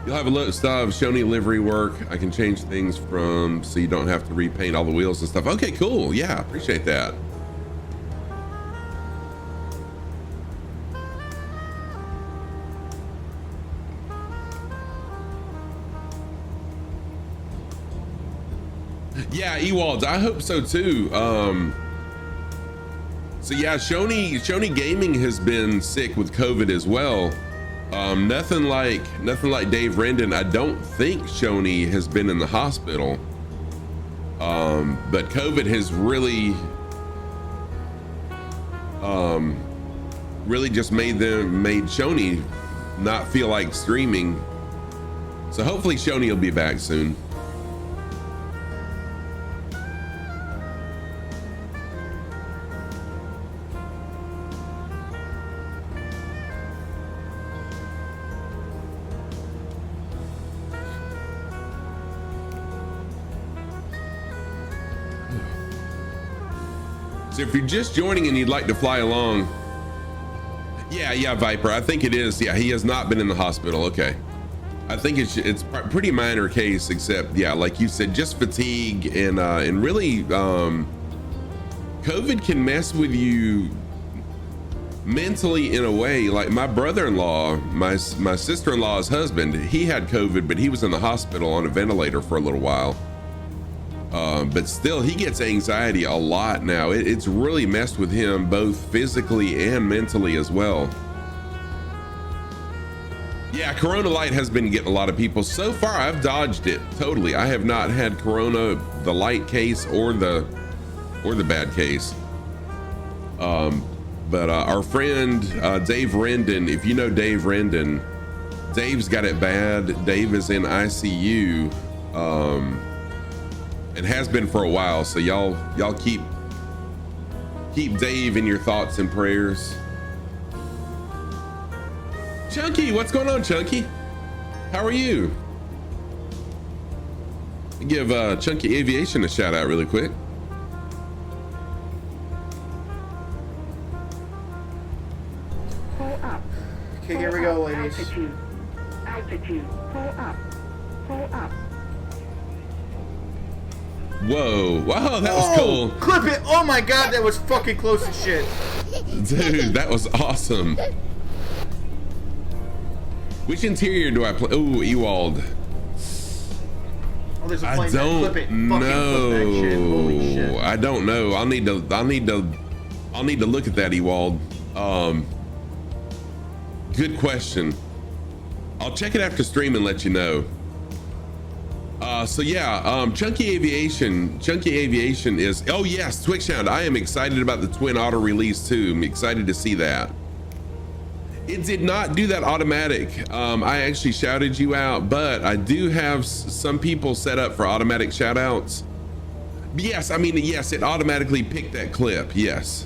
You'll have a look style of Shoney livery work. I can change things from so you don't have to repaint all the wheels and stuff. Okay, cool. Yeah, appreciate that. Yeah, Ewald, I hope so too. So yeah, Shoney Gaming has been sick with COVID as well. Nothing like Dave Rendon. I don't think Shoney has been in the hospital. But COVID has really just made Shoney not feel like streaming. So hopefully Shoney will be back soon. So if you're just joining and you'd like to fly along, yeah, Viper, I think it is. Yeah, he has not been in the hospital. Okay, I think it's pretty minor case, except yeah, like you said, just fatigue and really, COVID can mess with you mentally in a way. Like my brother-in-law, my sister-in-law's husband, he had COVID, but he was in the hospital on a ventilator for a little while. But still, he gets anxiety a lot now. It's really messed with him both physically and mentally as well. Yeah, Corona Light has been getting a lot of people. So far, I've dodged it totally. I have not had Corona, the light case or the bad case. But our friend Dave Rendon, if you know Dave Rendon, Dave's got it bad. Dave is in ICU. It has been for a while, so y'all keep Dave in your thoughts and prayers. Chunky, what's going on, Chunky? How are you? Give Chunky Aviation a shout out really quick. Pull up. Okay, here we go, ladies. Altitude. Pull up. Pull up. Whoa, wow, that was cool. Clip it! Oh my god, that was fucking close as shit. Dude, that was awesome. Which interior do I play? Oh, Ewald. Oh, there's a I plane there. don't Clip it. Fucking clip that shit. Holy shit. know. I don't know. I'll need to look at that, Ewald. Good question. I'll check it after stream and let you know. So yeah, Chunky Aviation is, oh yes, Twixhound. I am excited about the Twin Auto release too. I'm excited to see that. It did not do that automatic. I actually shouted you out, but I do have some people set up for automatic shout outs. Yes, I mean, yes, it automatically picked that clip. Yes.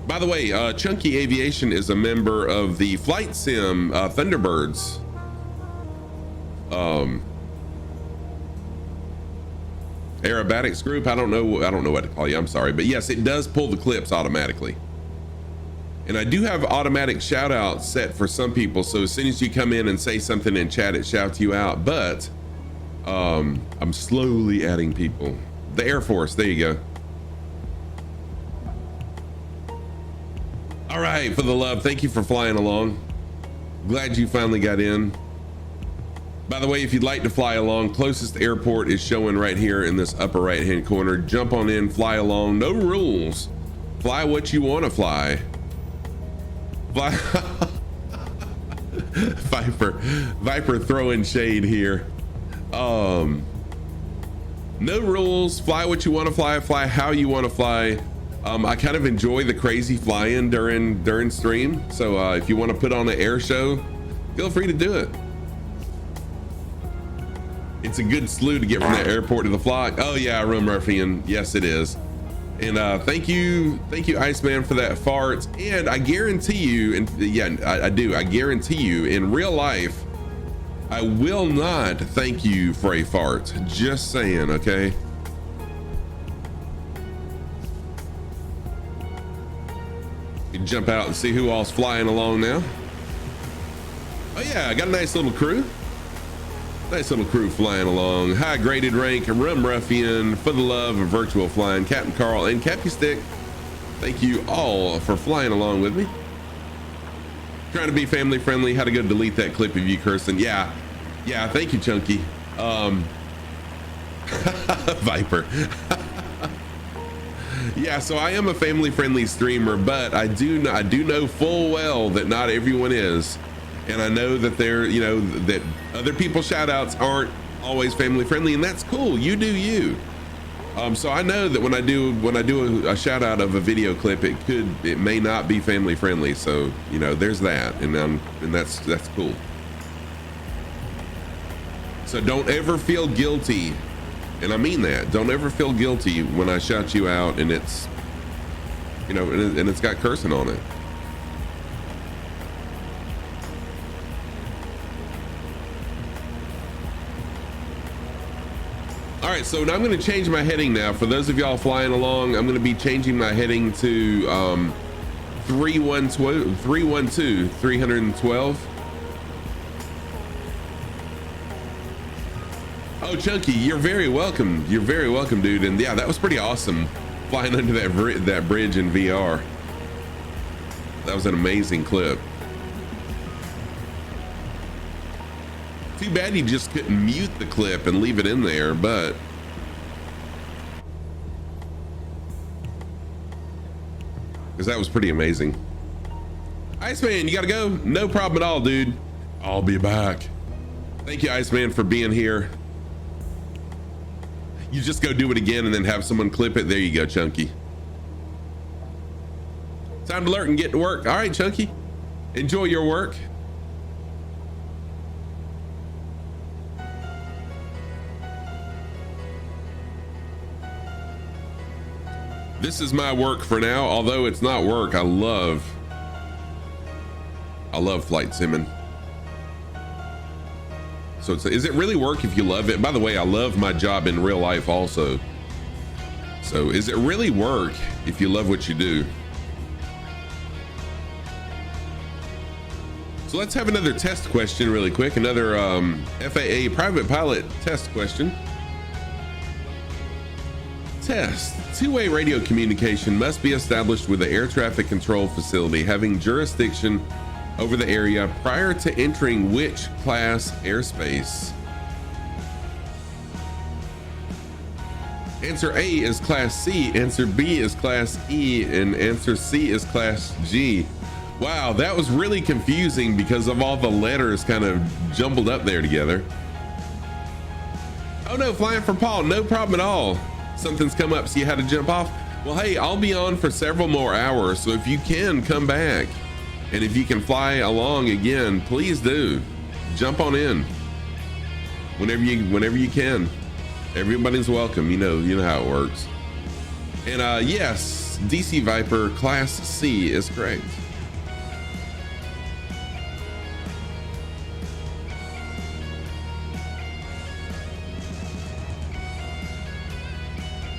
By the way, Chunky Aviation is a member of the flight sim Thunderbirds. Aerobatics group. I don't know what to call you. I'm sorry, but yes, it does pull the clips automatically. And I do have automatic shout outs set for some people. So as soon as you come in and say something in chat, it shouts you out. But I'm slowly adding people. The Air Force, there you go. All right, for the love, thank you for flying along. Glad you finally got in. By the way, if you'd like to fly along, closest airport is showing right here in this upper right hand corner. Jump on in, fly along, no rules. Fly what you want to fly. Fly. Viper throwing shade here. No rules, fly what you want to fly how you want to fly. I kind of enjoy the crazy flying during stream. So if you want to put on an air show, feel free to do it. It's a good slew to get from the airport to the flock. Oh yeah, Rum Ruffian. Yes, it is. And thank you, Iceman, for that fart. And I guarantee you, and yeah, I do. I guarantee you, in real life, I will not thank you for a fart. Just saying, okay? You jump out and see who all's flying along now. Oh yeah, I got a nice little crew. Nice little crew flying along. High graded rank, Rum Ruffian, for the love of virtual flying, Captain Carl and Cappy Stick. Thank you all for flying along with me. Trying to be family friendly. How to go delete that clip of you cursing. Yeah, thank you, Chunky. Viper. Yeah, so I am a family friendly streamer, but I do know full well that not everyone is. And I know that that other people's shout outs aren't always family friendly, and that's cool. You do you. So I know that when I do a shout out of a video clip, it may not be family friendly. So there's that, and that's cool. So don't ever feel guilty, and I mean that. Don't ever feel guilty when I shout you out, and it's and it's got cursing on it. All right, so now I'm going to change my heading now. For those of y'all flying along, I'm going to be changing my heading to 312. Oh, Chunky, you're very welcome. You're very welcome, dude. And yeah, that was pretty awesome, flying under that bridge in VR. That was an amazing clip. Too bad you just couldn't mute the clip and leave it in there, but because that was pretty amazing. Iceman, you gotta go? No problem at all, dude. I'll be back. Thank you, Iceman, for being here. You just go do it again and then have someone clip it. There you go, Chunky. Time to alert and get to work. All right, Chunky, enjoy your work. This is my work for now, although it's not work. I love flight simming. So is it really work if you love it? By the way, I love my job in real life also. So is it really work if you love what you do? So let's have another test question really quick. Another FAA private pilot test question. Test. Two-way radio communication must be established with the air traffic control facility having jurisdiction over the area prior to entering which class airspace? Answer A is Class C, answer B is Class E, and answer C is Class G. Wow, that was really confusing because of all the letters kind of jumbled up there together. Oh no, flying for Paul, no problem at all. Something's come up, so you had to jump off. Well, hey, I'll be on for several more hours, so if you can, come back. And if you can fly along again, please do. Jump on in whenever you can. Everybody's welcome. You know how it works. And yes, DC Viper Class C is correct.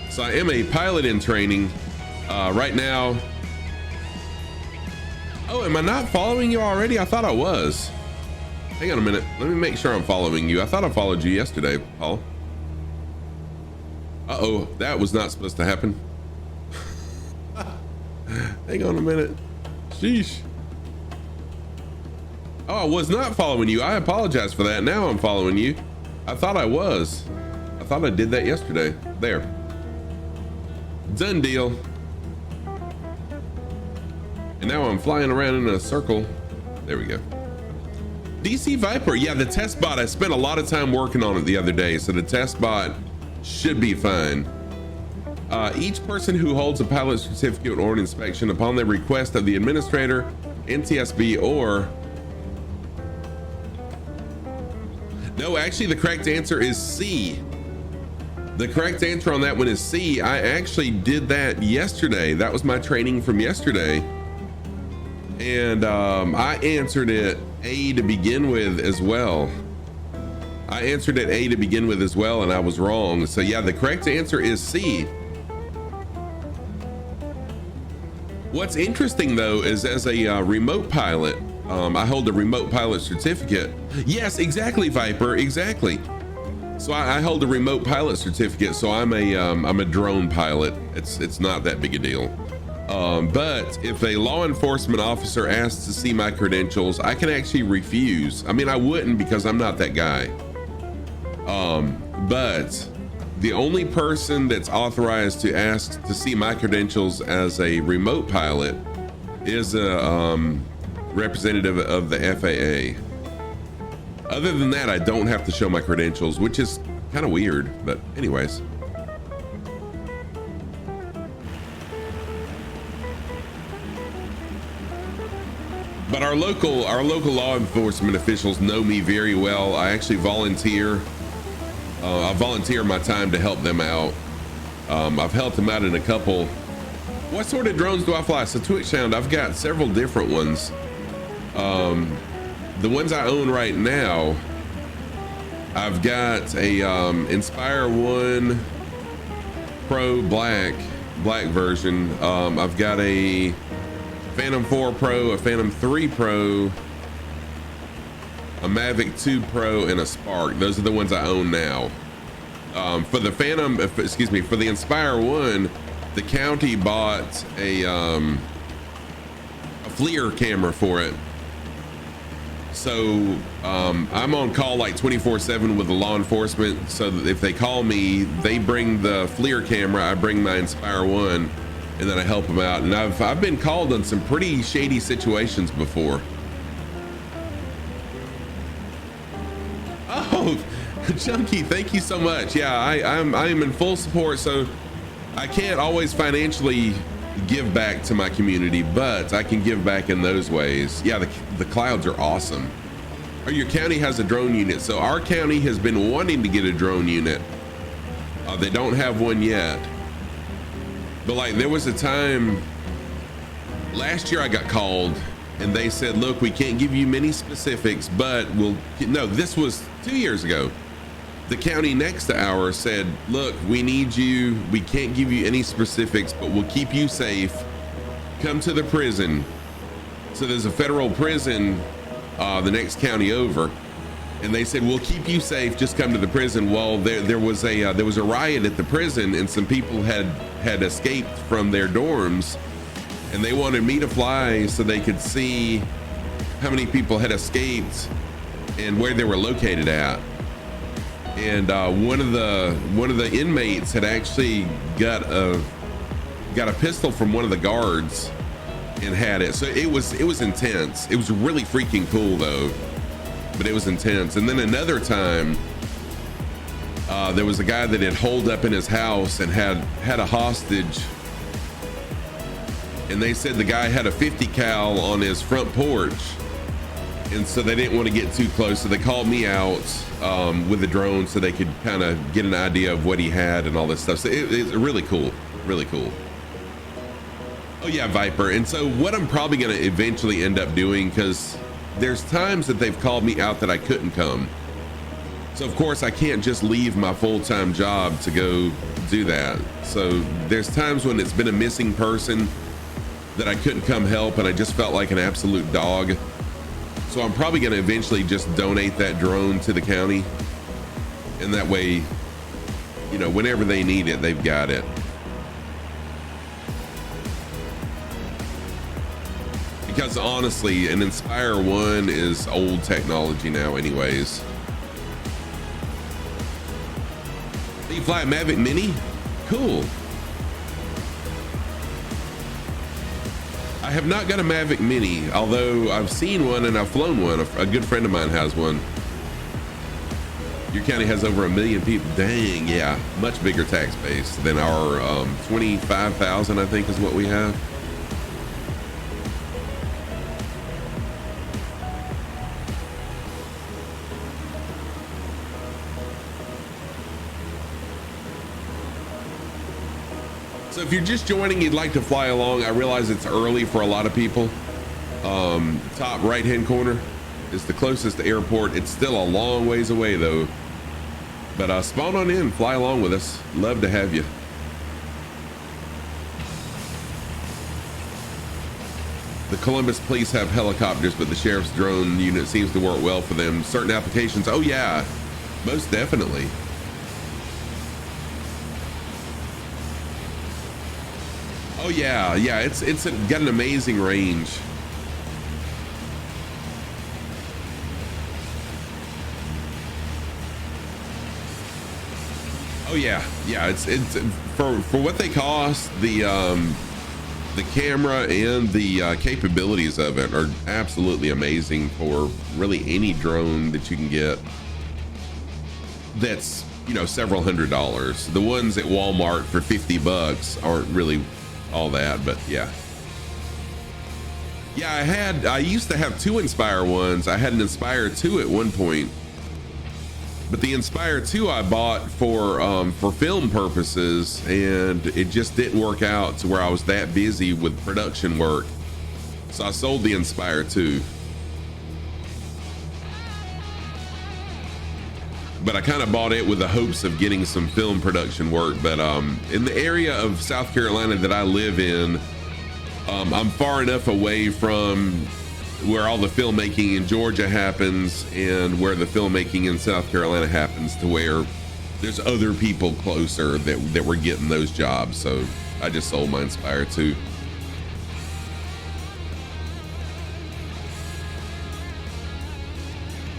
So I am a pilot in training right now. Oh, am I not following you already? I thought I was. Hang on a minute. Let me make sure I'm following you. I thought I followed you yesterday, Paul. Uh-oh, that was not supposed to happen. Hang on a minute. Sheesh. Oh, I was not following you. I apologize for that. Now I'm following you. I thought I was. I thought I did that yesterday. There. Done deal. And now I'm flying around in a circle. There we go. DC Viper. Yeah, the test bot. I spent a lot of time working on it the other day. So the test bot should be fine. Each person who holds a pilot certificate or an inspection upon the request of the administrator, NTSB, or... No, actually the correct answer is C. The correct answer on that one is C. I actually did that yesterday. That was my training from yesterday. And I answered it A to begin with as well. I answered it A to begin with as well, and I was wrong. So yeah, the correct answer is C. What's interesting though is as a remote pilot, I hold a remote pilot certificate. Yes, exactly, Viper, exactly. So I hold a remote pilot certificate, so I'm a drone pilot. It's not that big a deal. But if a law enforcement officer asks to see my credentials, I can actually refuse. I mean, I wouldn't because I'm not that guy. But the only person that's authorized to ask to see my credentials as a remote pilot is a representative of the FAA. Other than that, I don't have to show my credentials, which is kind of weird, but anyways. But our local law enforcement officials know me very well. I actually volunteer. I volunteer my time to help them out. I've helped them out in a couple. What sort of drones do I fly? So Twitch Sound, I've got several different ones. The ones I own right now, I've got a Inspire 1 Pro Black version. I've got a Phantom 4 Pro, a Phantom 3 Pro, a Mavic 2 Pro, and a Spark. Those are the ones I own now. For the Phantom, for the Inspire 1, the county bought a FLIR camera for it. So I'm on call like 24/7 with the law enforcement. So that if they call me, they bring the FLIR camera, I bring my Inspire 1, and then I help them out. And I've been called on some pretty shady situations before. Oh, Chunky, thank you so much. Yeah, I am in full support. So I can't always financially give back to my community, but I can give back in those ways. Yeah, the clouds are awesome. Oh, your county has a drone unit. So our county has been wanting to get a drone unit. They don't have one yet. But like there was a time last year I got called and they said, look, we can't give you many specifics, but this was 2 years ago. The county next to ours said, look, we need you. We can't give you any specifics, but we'll keep you safe. Come to the prison. So there's a federal prison, the next county over. And they said, we'll keep you safe. Just come to the prison. Well, there was a riot at the prison and some people had escaped from their dorms and they wanted me to fly so they could see how many people had escaped and where they were located at. And one of the inmates had actually got a pistol from one of the guards and had it. So it was intense. It was really freaking cool though, but it was intense. And then another time, there was a guy that had holed up in his house and had a hostage. And they said the guy had a 50 cal on his front porch. And so they didn't want to get too close. So they called me out with the drone so they could kind of get an idea of what he had and all this stuff. So it's really cool, really cool. Oh yeah, Viper. And so what I'm probably going to eventually end up doing, because there's times that they've called me out that I couldn't come. So of course I can't just leave my full-time job to go do that. So there's times when it's been a missing person that I couldn't come help and I just felt like an absolute dog. So I'm probably going to eventually just donate that drone to the county. And that way, you know, whenever they need it, they've got it. Because honestly, an Inspire 1 is old technology now anyways. You fly a Mavic Mini? Cool. I have not got a Mavic Mini, although I've seen one and I've flown one. A good friend of mine has one. Your county has over 1 million people. Dang, yeah. Much bigger tax base than our 25,000, I think is what we have. So if you're just joining, you'd like to fly along, I realize it's early for a lot of people. Top right-hand corner is the closest airport. It's still a long ways away though. But spawn on in, fly along with us. Love to have you. The Columbus police have helicopters, but the sheriff's drone unit seems to work well for them. Certain applications, oh yeah, most definitely. Oh yeah, yeah, it's got an amazing range. Oh yeah, yeah, it's for what they cost, the camera and the capabilities of it are absolutely amazing for really any drone that you can get. That's, you know, several $100s. The ones at Walmart for $50 aren't really all that, but yeah. Yeah, I used to have 2 Inspire 1s. I had an Inspire 2 at one point, but the Inspire 2 I bought for film purposes, and it just didn't work out to where I was that busy with production work. So I sold the Inspire 2. But I kind of bought it with the hopes of getting some film production work. But in the area of South Carolina that I live in, I'm far enough away from where all the filmmaking in Georgia happens and where the filmmaking in South Carolina happens to where there's other people closer that were getting those jobs. So I just sold my Inspire 2.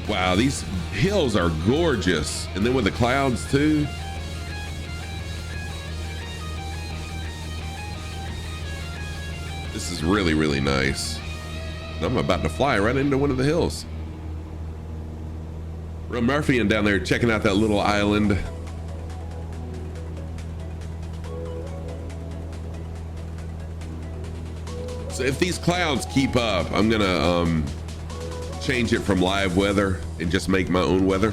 Wow, these hills are gorgeous. And then with the clouds too. This is really, really nice. And I'm about to fly right into one of the hills. Real Murphy and down there checking out that little island. So if these clouds keep up, I'm gonna change it from live weather and just make my own weather,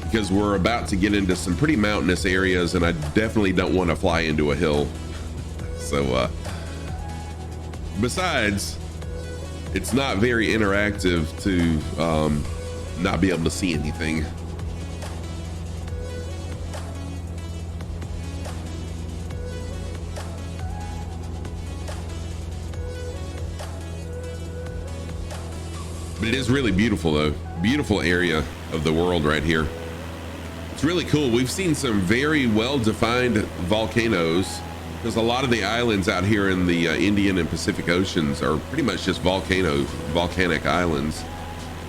because we're about to get into some pretty mountainous areas and I definitely don't want to fly into a hill. So besides, it's not very interactive to not be able to see anything. But it is really beautiful though. Beautiful area of the world right here. It's really cool. We've seen some very well-defined volcanoes, because a lot of the islands out here in the Indian and Pacific Oceans are pretty much just volcanic islands.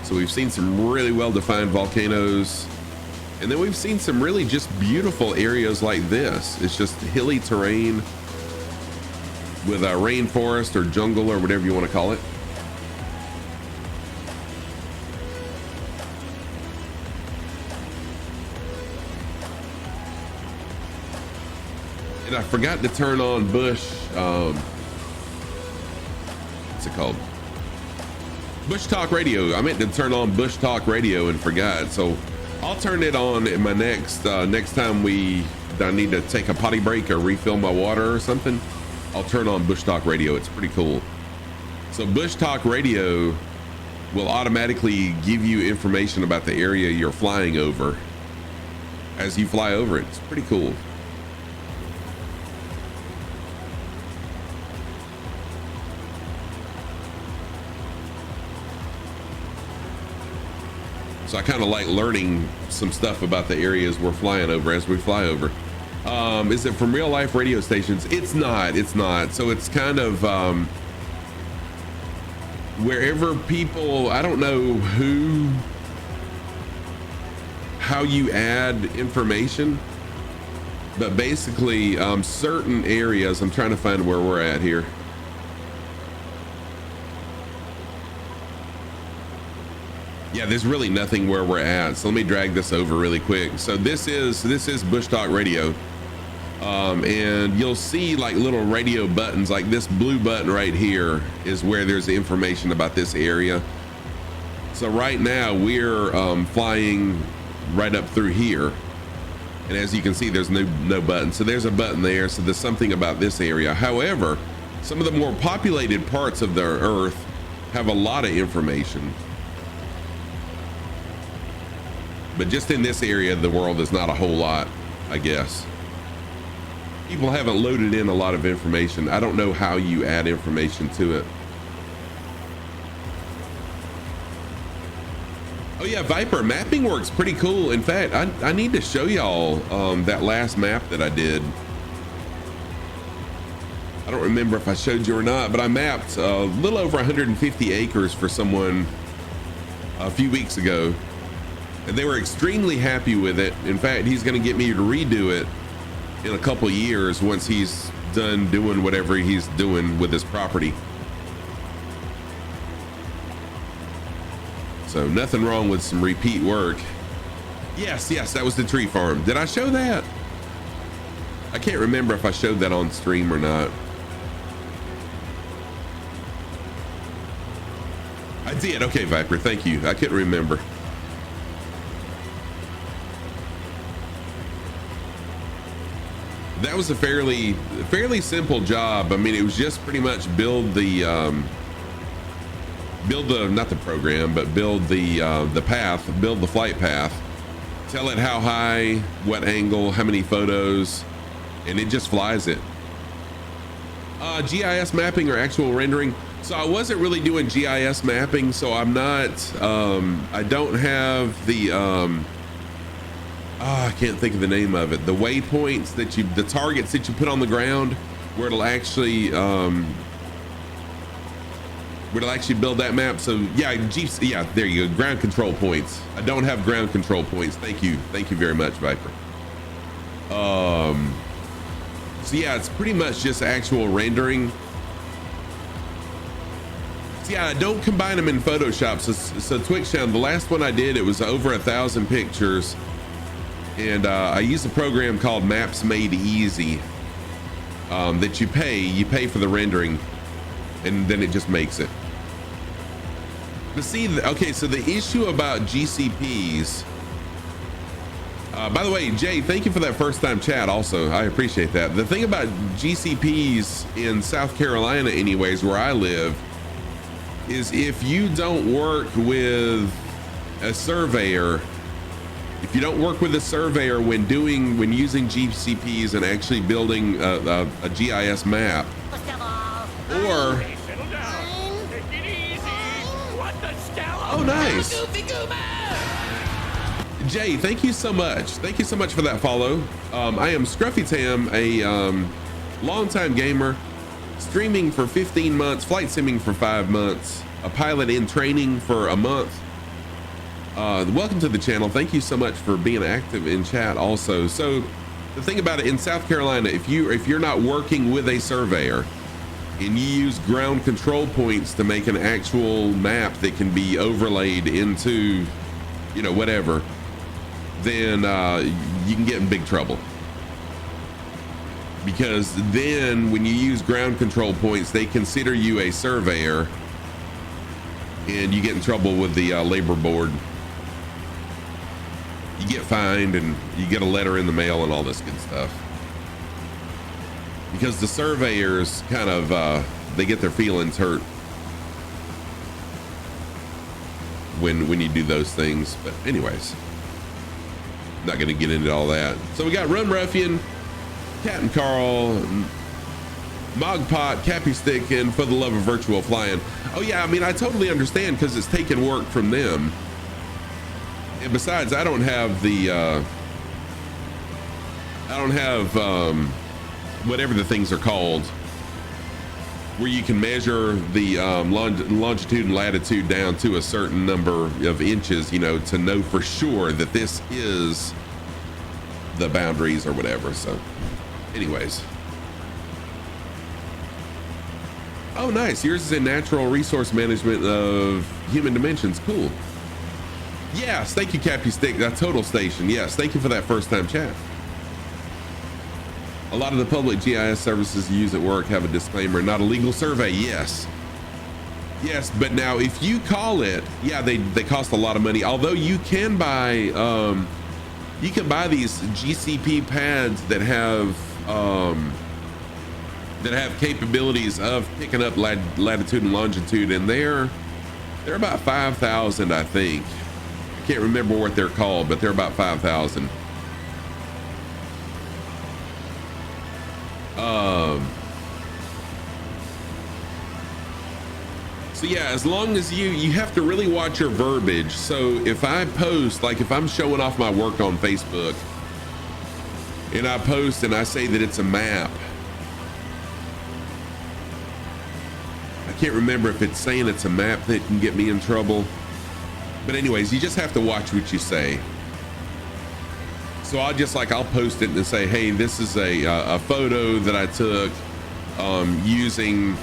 So we've seen some really well-defined volcanoes. And then we've seen some really just beautiful areas like this. It's just hilly terrain with a rainforest or jungle or whatever you want to call it. And I forgot to turn on bush, what's it called? Bush Talk Radio. I meant to turn on Bush Talk Radio and forgot. So I'll turn it on in my next time I need to take a potty break or refill my water or something. I'll turn on Bush Talk Radio. It's pretty cool. So Bush Talk Radio will automatically give you information about the area you're flying over as you fly over it. It's pretty cool. So I kind of like learning some stuff about the areas we're flying over as we fly over. Is it from real life radio stations? It's not. So it's kind of wherever people, I don't know how you add information, but basically certain areas, I'm trying to find where we're at here. Yeah, there's really nothing where we're at. So let me drag this over really quick. So this is Bush Talk Radio. And you'll see like little radio buttons, like this blue button right here is where there's information about this area. So right now we're flying right up through here. And as you can see, there's no button. So there's a button there. So there's something about this area. However, some of the more populated parts of the Earth have a lot of information. But just in this area of the world, there's not a whole lot, I guess. People haven't loaded in a lot of information. I don't know how you add information to it. Oh yeah, Viper, mapping works pretty cool. In fact, I need to show y'all that last map that I did. I don't remember if I showed you or not, but I mapped a little over 150 acres for someone a few weeks ago. And they were extremely happy with it. In fact, he's going to get me to redo it in a couple years once he's done doing whatever he's doing with his property. So nothing wrong with some repeat work. Yes, that was the tree farm. Did I show that? I can't remember if I showed that on stream or not. I did. Okay, Viper, thank you. I couldn't remember. That was a fairly simple job. I mean, it was just pretty much build the not the program, but build the path, build the flight path, tell it how high, what angle, how many photos, and it just flies it. GIS mapping or actual rendering. So I wasn't really doing GIS mapping, so I'm not, I don't have the, I can't think of the name of it. The waypoints that the targets that you put on the ground, where it'll actually build that map. So yeah, there you go. Ground control points. I don't have ground control points. Thank you very much, Viper. So yeah, it's pretty much just actual rendering. So yeah, I don't combine them in Photoshop. So Twitch Town, the last one I did, it was over 1,000 pictures. And I use a program called Maps Made Easy that you pay for the rendering, and then it just makes it. But see, okay, so the issue about GCPs, by the way, Jay, thank you for that first time chat also. I appreciate that. The thing about GCPs in South Carolina anyways, where I live, is if you don't work with a surveyor, if you don't work with a surveyor when using GCPs and actually building a GIS map, or oh nice, Jay, thank you so much. Thank you so much for that follow. I am Scruffy Tam, a longtime gamer, streaming for 15 months, flight simming for 5 months, a pilot in training for a month. Welcome to the channel. Thank you so much for being active in chat also. So the thing about it, in South Carolina, if you're not working with a surveyor and you use ground control points to make an actual map that can be overlaid into, whatever, then you can get in big trouble. Because then when you use ground control points, they consider you a surveyor. and you get in trouble with the labor board. You get fined and you get a letter in the mail and all this good stuff. Because the surveyors kind of, they get their feelings hurt when you do those things. But anyways, not going to get into all that. So we got Run Ruffian, Captain Carl, Mogpot, Cappy Stick, and For the Love of Virtual Flying. Oh yeah, I mean, I totally understand because it's taking work from them. And besides, I don't have the, whatever the things are called, where you can measure the longitude and latitude down to a certain number of inches, you know, to know for sure that this is the boundaries or whatever. So anyways. Oh, nice. Yours is in natural resource management of human dimensions. Cool. Yes. Thank you, Cappy Stick. That total station. Yes. Thank you for that first time chat. A lot of the public GIS services you use at work have a disclaimer, not a legal survey. Yes. Yes, but now if you call it, yeah, they cost a lot of money. Although you can buy these GCP pads that have capabilities of picking up latitude and longitude, and they're about 5,000, I think. I can't remember what they're called, but they're about 5,000. So yeah, as long as you have to really watch your verbiage. So if I post, like if I'm showing off my work on Facebook and I post and I say that it's a map, I can't remember if it's saying it's a map that can get me in trouble. But anyways, you just have to watch what you say. So I'll post it and say, hey, this is a photo that I took using,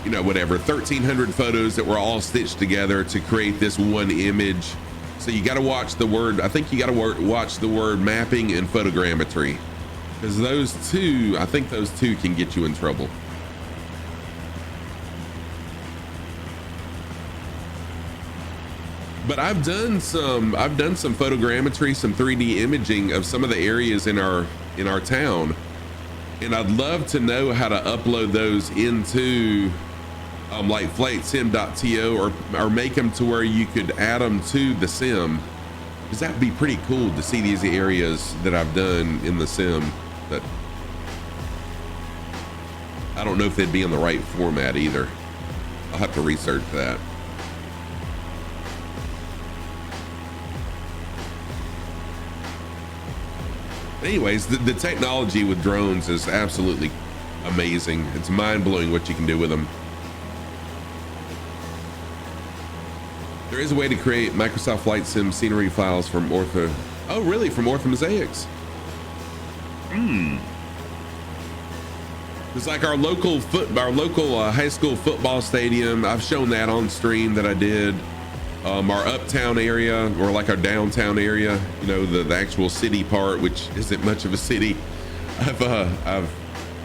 you know, whatever, 1,300 photos that were all stitched together to create this one image. So you got to watch the word, I think you got to watch the word mapping and photogrammetry, because those two, I think those two can get you in trouble. But I've done some photogrammetry, some 3D imaging of some of the areas in our town, and I'd love to know how to upload those into like flightsim.to or make them to where you could add them to the sim, because that'd be pretty cool to see these areas that I've done in the sim. That I don't know if they'd be in the right format either. I'll have to research that. Anyways, the technology with drones is absolutely amazing. It's mind-blowing what you can do with them. There is a way to create Microsoft Flight Sim scenery files from Ortho. Oh, really? From Orthomosaics? It's like our local high school football stadium. I've shown that on stream that I did. Our uptown area, or like our downtown area, you know, the actual city part, which isn't much of a city. I've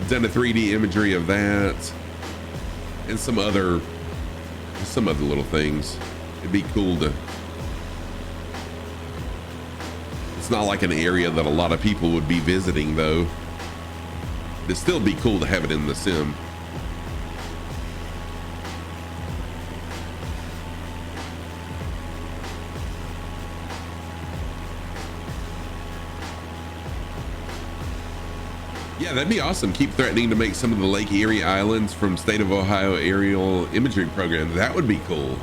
done a 3D imagery of that and some other little things. It'd be cool to, it's not like an area that a lot of people would be visiting though. It'd still be cool to have it in the sim. Yeah, that'd be awesome. Keep threatening to make some of the Lake Erie Islands from State of Ohio aerial imagery program. That would be cool.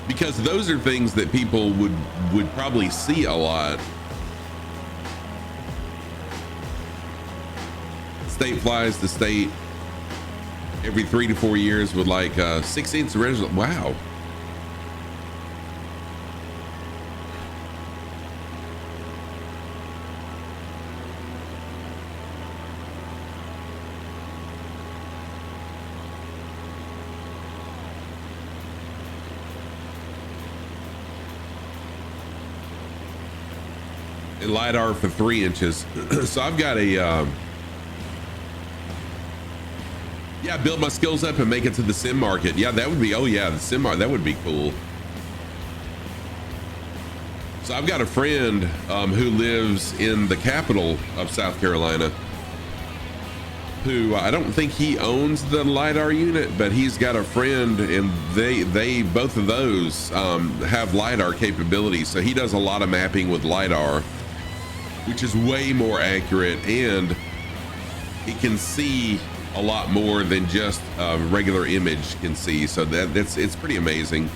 Because those are things that people would probably see a lot. State flies to state every 3 to 4 years with like 16th original. Wow. LiDAR for 3 inches. So I've got a yeah, Yeah, build my skills up and make it to the sim market. Yeah, that would be, oh yeah, the sim market, that would be cool. So I've got a friend who lives in the capital of South Carolina, who I don't think he owns the LiDAR unit, but he's got a friend, and they both of those have LiDAR capabilities. So he does a lot of mapping with LiDAR, which is way more accurate, and it can see a lot more than just a regular image can see. So it's pretty amazing.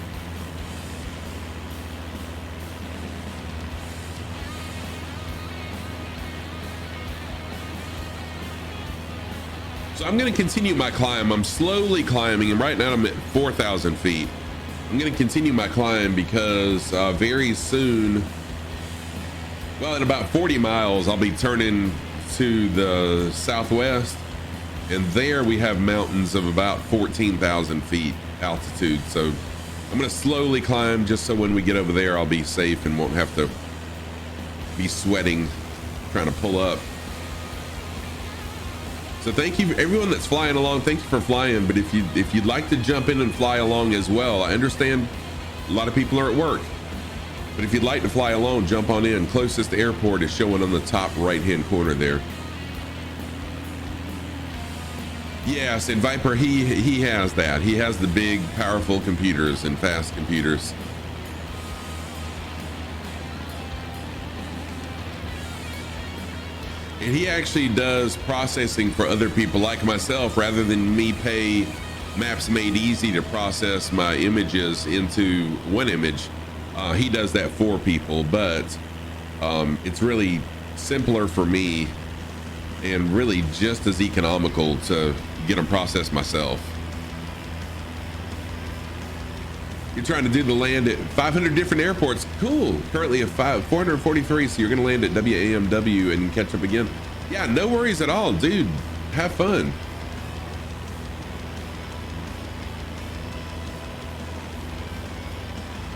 So I'm going to continue my climb. I'm slowly climbing, and right now I'm at 4,000 feet. I'm going to continue my climb because very soon, well, in about 40 miles, I'll be turning to the southwest, and there we have mountains of about 14,000 feet altitude. So I'm going to slowly climb just so when we get over there, I'll be safe and won't have to be sweating trying to pull up. So thank you everyone that's flying along. Thank you for flying. But if you'd like to jump in and fly along as well, I understand a lot of people are at work, but if you'd like to fly along, jump on in. Closest airport is showing on the top right hand corner there. Yes, and Viper, he has that. He has the big powerful computers and fast computers. And he actually does processing for other people like myself, rather than me pay Maps Made Easy to process my images into one image. He does that for people, but it's really simpler for me and really just as economical to get them processed myself. You're trying to do the land at 500 different airports. Cool. Currently at 443. So you're going to land at WAMW and catch up again. Yeah, no worries at all, dude. Have fun.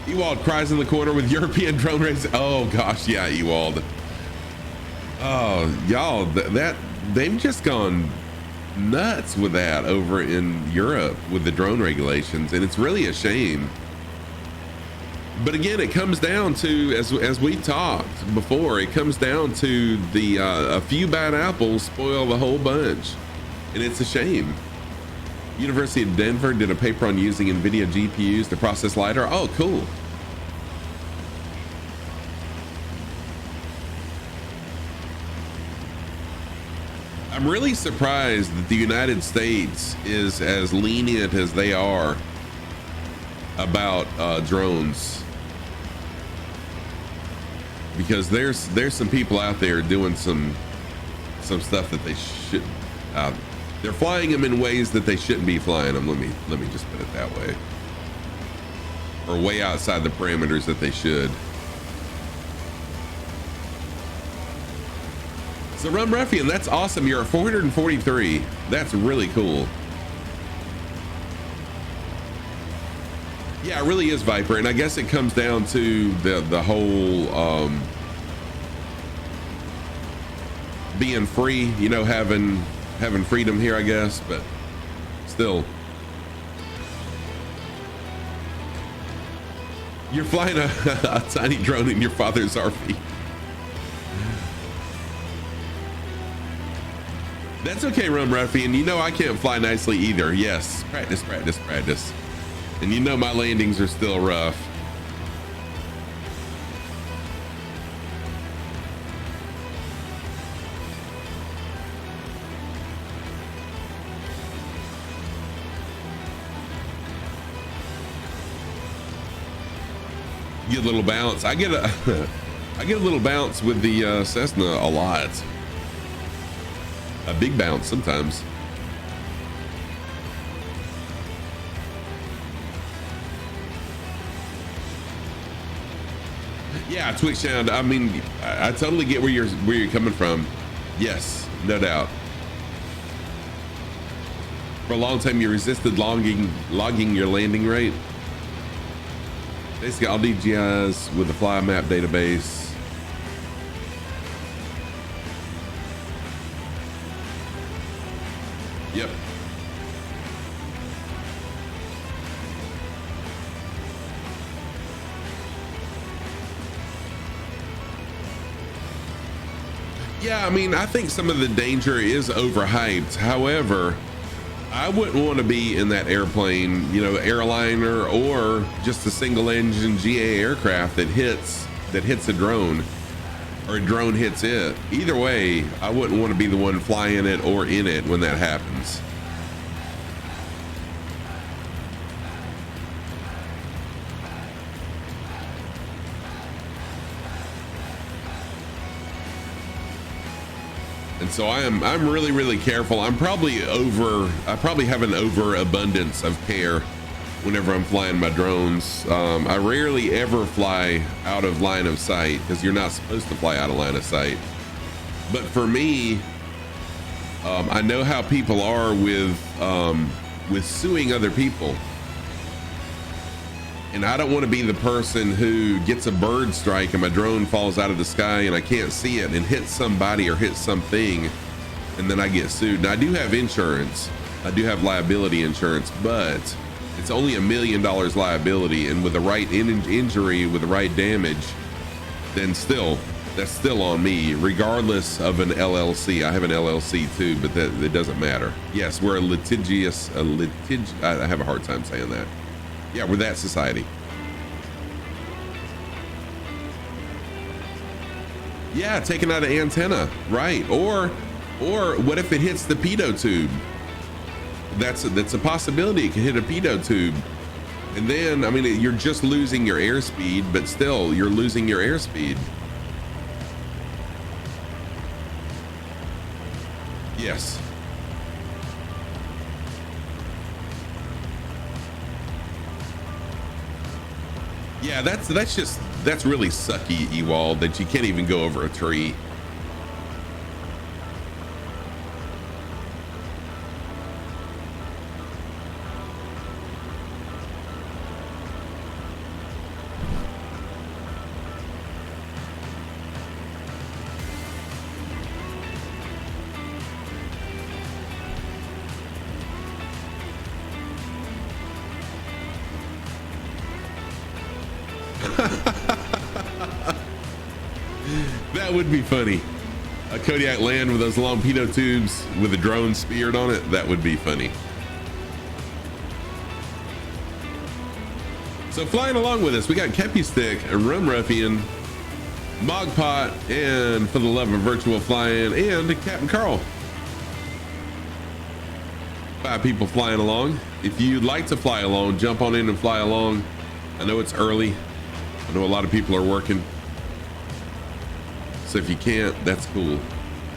Ewald cries in the corner with European drone race. Oh gosh, yeah, Ewald. Oh, y'all, they've just gone nuts with that over in Europe with the drone regulations, and it's really a shame. But again, it comes down to, as we talked before, it comes down to the a few bad apples spoil the whole bunch, and it's a shame. University of Denver did a paper on using NVIDIA GPUs to process LiDAR. Oh, cool. I'm really surprised that the United States is as lenient as they are about drones, because there's some people out there doing some stuff that they should. They're flying them in ways that they shouldn't be flying them. Let me just put it that way, or way outside the parameters that they should. So Rum Ruffian, that's awesome. You're at 443. That's really cool. Yeah, it really is, Viper. And I guess it comes down to the whole being free, you know, having freedom here, I guess, but still. You're flying a tiny drone in your father's RV. That's okay, Rum Ruffian. You know I can't fly nicely either. Yes, practice, practice, practice. And you know my landings are still rough. You get a little bounce. I get a little bounce with the Cessna a lot. A big bounce sometimes. Yeah, Twitch sound. I mean, I totally get where you're coming from. Yes, no doubt. For a long time, you resisted logging your landing rate. Basically, all DJIs with the fly map database. Yep. Yeah, I mean, I think some of the danger is overhyped. However, I wouldn't want to be in that airplane, you know, airliner or just a single engine GA aircraft that hits a drone, or a drone hits it. Either way, I wouldn't want to be the one flying it or in it when that happens. And so I'm really, really careful. I probably have an overabundance of care whenever I'm flying my drones. I rarely ever fly out of line of sight, because you're not supposed to fly out of line of sight. But for me, I know how people are with suing other people. And I don't want to be the person who gets a bird strike and my drone falls out of the sky and I can't see it and hits somebody or hits something, and then I get sued. Now, I do have insurance. I do have liability insurance, but it's only $1 million liability. And with the right injury, with the right damage, then that's still on me, regardless of an LLC. I have an LLC too, but that doesn't matter. Yes, we're I have a hard time saying that. Yeah, we're that society. Yeah, taking out an antenna, right? Or what if it hits the pitot tube? That's a possibility. It could hit a pitot tube, and then, I mean, you're just losing your airspeed, but still, you're losing your airspeed. Yes. Yeah, that's really sucky, Ewald, that you can't even go over a tree. That would be funny. A Kodiak land with those long pitot tubes with a drone speared on it. That would be funny. So flying along with us, we got Kepi Stick, a Rum Ruffian, Mogpot, and For the Love of Virtual Flying, and Captain Carl. 5 people flying along. If you'd like to fly along, jump on in and fly along. I know it's early. I know a lot of people are working. So if you can't, that's cool.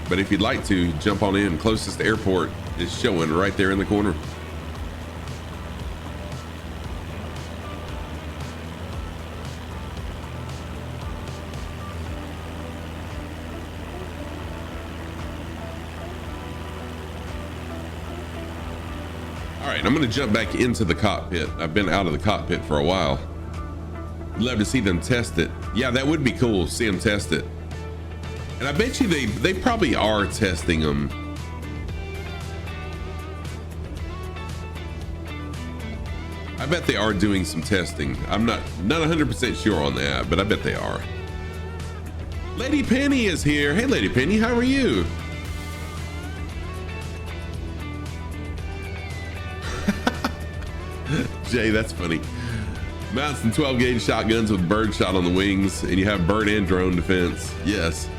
But if you'd like to, jump on in. Closest airport is showing right there in the corner. All right, I'm gonna jump back into the cockpit. I've been out of the cockpit for a while. Love to see them test it. Yeah, that would be cool, see them test it. And I bet you they probably are testing them. I bet they are doing some testing. I'm not 100% sure on that, but I bet they are. Lady Penny is here. Hey, Lady Penny, how are you? Jay, that's funny. Mounts and 12 gauge shotguns with bird shot on the wings, and you have bird and drone defense. Yes.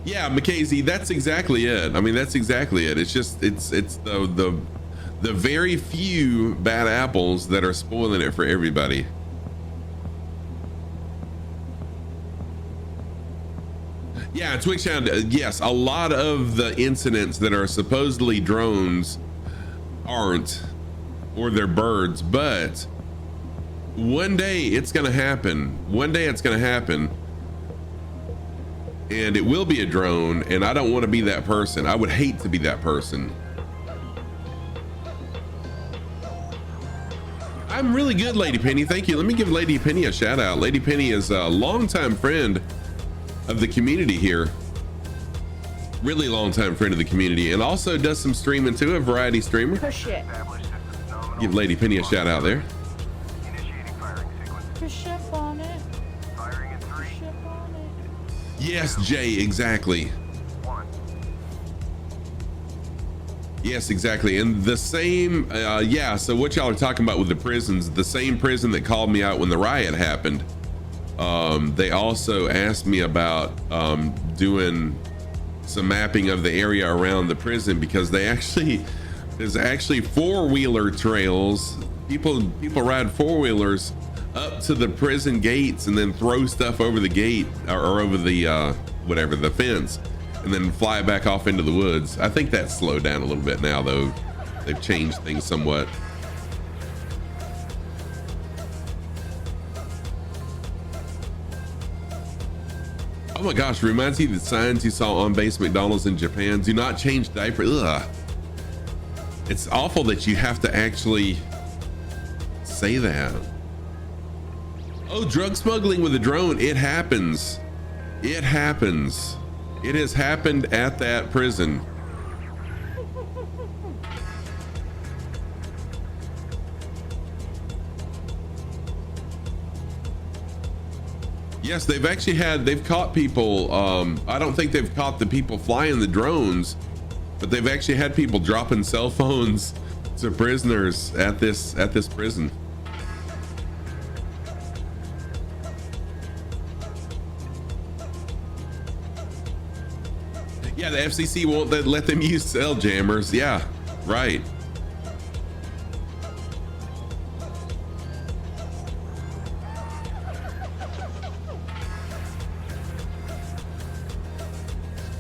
Yeah, Mackenzie, that's exactly it. I mean, that's exactly it. It's just it's the very few bad apples that are spoiling it for everybody. Yeah, Twixhound, yes, a lot of the incidents that are supposedly drones aren't, or they're birds, but one day it's gonna happen. One day it's gonna happen. And it will be a drone, and I don't want to be that person. I would hate to be that person. I'm really good, Lady Penny. Thank you. Let me give Lady Penny a shout out. Lady Penny is a longtime friend of the community here. Really longtime friend of the community, and also does some streaming too, a variety streamer. Push it. Give Lady Penny a shout out there. Push it on it. Yes, Jay, exactly. Yes, exactly. And the same, yeah, so what y'all are talking about with the prisons, the same prison that called me out when the riot happened, they also asked me about doing some mapping of the area around the prison, because there's actually four-wheeler trails. People ride four-wheelers up to the prison gates and then throw stuff over the gate or over the whatever, the fence, and then fly back off into the woods. I think that's slowed down a little bit now, though. They've changed things somewhat. Oh my gosh, reminds you of the signs you saw on base McDonald's in Japan. Do not change diaper. Ugh. It's awful that you have to actually say that. Oh, drug smuggling with a drone. It happens. It happens. It has happened at that prison. Yes, they've caught people. I don't think they've caught the people flying the drones, but they've actually had people dropping cell phones to prisoners at this prison. Yeah, the FCC won't let them use cell jammers. Yeah, right.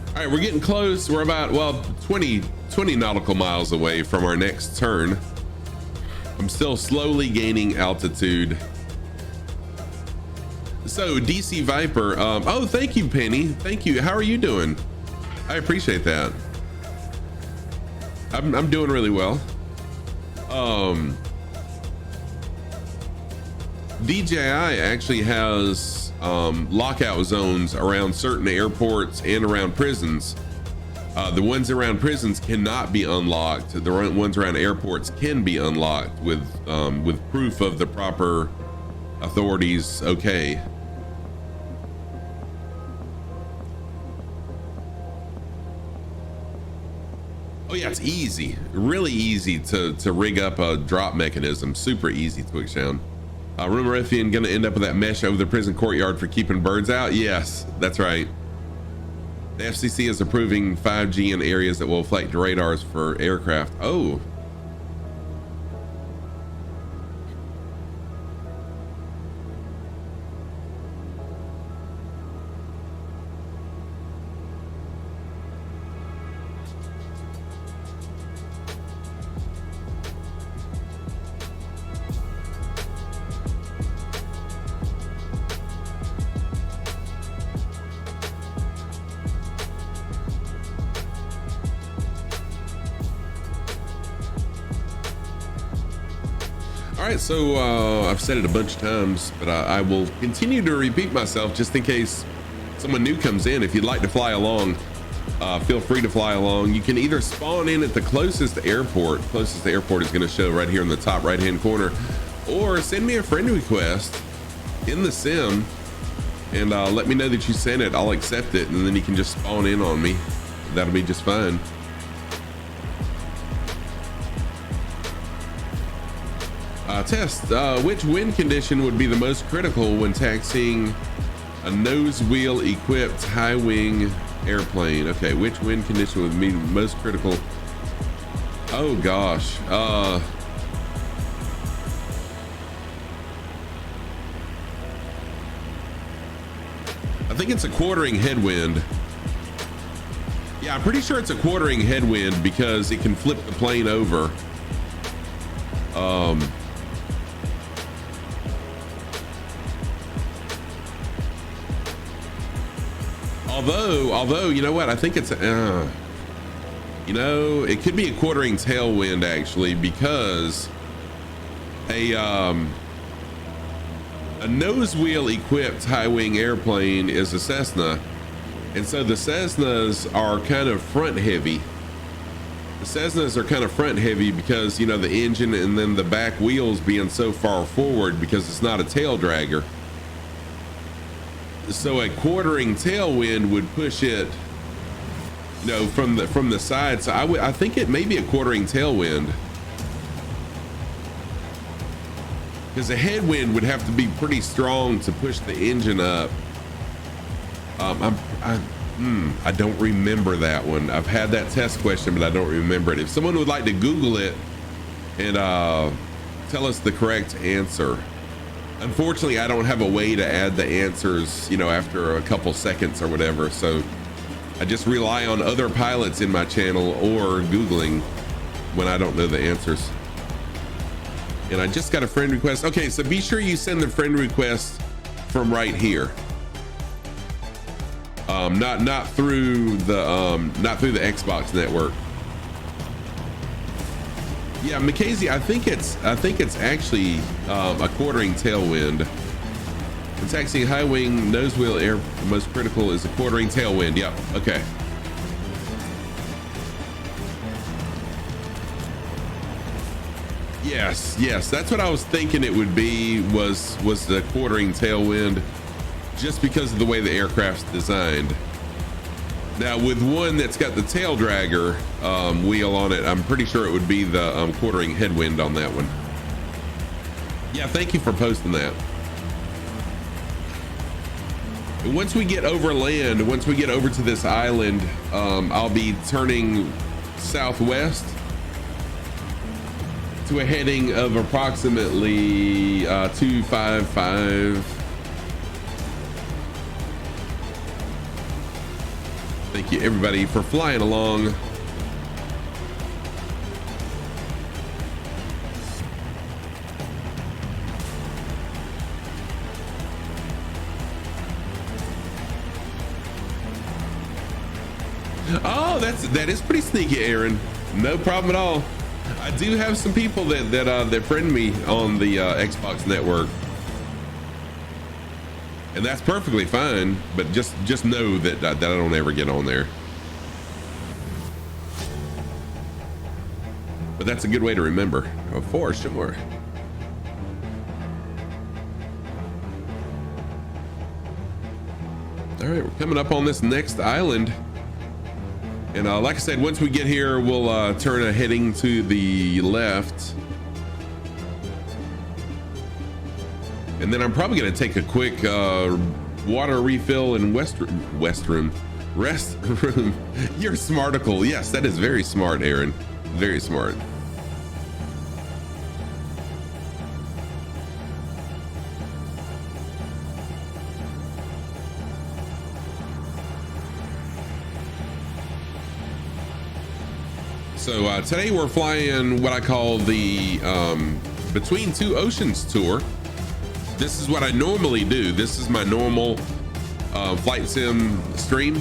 All right, we're getting close. We're about, well, 20 nautical miles away from our next turn. I'm still slowly gaining altitude. So DC Viper, oh, thank you, Penny. Thank you. How are you doing? I appreciate that. I'm doing really well. DJI actually has lockout zones around certain airports and around prisons. The ones around prisons cannot be unlocked. The ones around airports can be unlocked with proof of the proper authorities. Okay. Oh yeah, it's easy, really easy to rig up a drop mechanism. Super easy, Twixdown. Rumorethian gonna end up with that mesh over the prison courtyard for keeping birds out. Yes, that's right. The FCC is approving 5G in areas that will flight radars for aircraft. Oh. All right, so I've said it a bunch of times, but I will continue to repeat myself just in case someone new comes in. If you'd like to fly along, feel free to fly along. You can either spawn in at the closest airport. Closest airport is going to show right here in the top right hand corner, or send me a friend request in the sim and let me know that you sent it. I'll accept it, and then you can just spawn in on me. That'll be just fine. Test, which wind condition would be the most critical when taxiing a nose wheel equipped high wing airplane? Okay, which wind condition would be most critical? Oh gosh. I think it's a quartering headwind. Yeah, I'm pretty sure it's a quartering headwind because it can flip the plane over. Although, you know what? I think it's, you know, it could be a quartering tailwind actually, because a nose wheel equipped high wing airplane is a Cessna. And so the Cessnas are kind of front heavy. The Cessnas are kind of front heavy because, you know, the engine and then the back wheels being so far forward because it's not a tail dragger. So a quartering tailwind would push it, you know, from the side. So I think it may be a quartering tailwind, because a headwind would have to be pretty strong to push the engine up. I don't remember that one. I've had that test question, but I don't remember it. If someone would like to Google it and tell us the correct answer. Unfortunately, I don't have a way to add the answers, you know, after a couple seconds or whatever. So I just rely on other pilots in my channel or Googling when I don't know the answers. And I just got a friend request. Okay, so be sure you send the friend request from right here. Not through the Xbox network. Yeah, Mackenzie, I think it's actually a quartering tailwind. In taxiing high wing nose wheel air, the most critical is a quartering tailwind. Yep. Okay. Yes, that's what I was thinking it would be, was the quartering tailwind, just because of the way the aircraft's designed. Now with one that's got the tail dragger wheel on it, I'm pretty sure it would be the quartering headwind on that one. Yeah, thank you for posting that. Once we get over land, once we get over to this island, I'll be turning southwest to a heading of approximately 255. Thank you everybody for flying along. Oh, that is pretty sneaky, Aaron. No problem at all. I do have some people that friend me on the Xbox network, and that's perfectly fine. But just know that I don't ever get on there. But that's a good way to remember, for sure. All right, we're coming up on this next island. And like I said, once we get here, we'll turn a heading to the left. And then I'm probably going to take a quick water refill and restroom. You're smarticle. Yes, that is very smart, Aaron. Very smart. So today we're flying what I call the Between Two Oceans tour. This is what I normally do. This is my normal flight sim stream,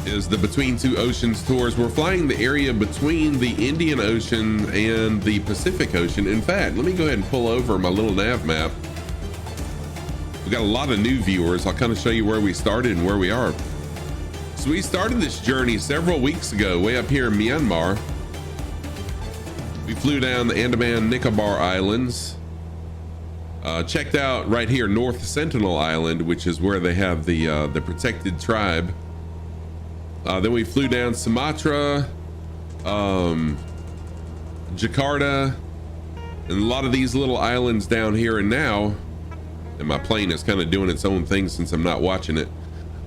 is the Between Two Oceans tours. We're flying the area between the Indian Ocean and the Pacific Ocean. In fact, let me go ahead and pull over my little nav map. We've got a lot of new viewers. I'll kind of show you where we started and where we are. So we started this journey several weeks ago, way up here in Myanmar. We flew down the Andaman Nicobar Islands, checked out right here North Sentinel Island, which is where they have the protected tribe. Then we flew down Sumatra, Jakarta, and a lot of these little islands down here. And now, and my plane is kind of doing its own thing since I'm not watching it.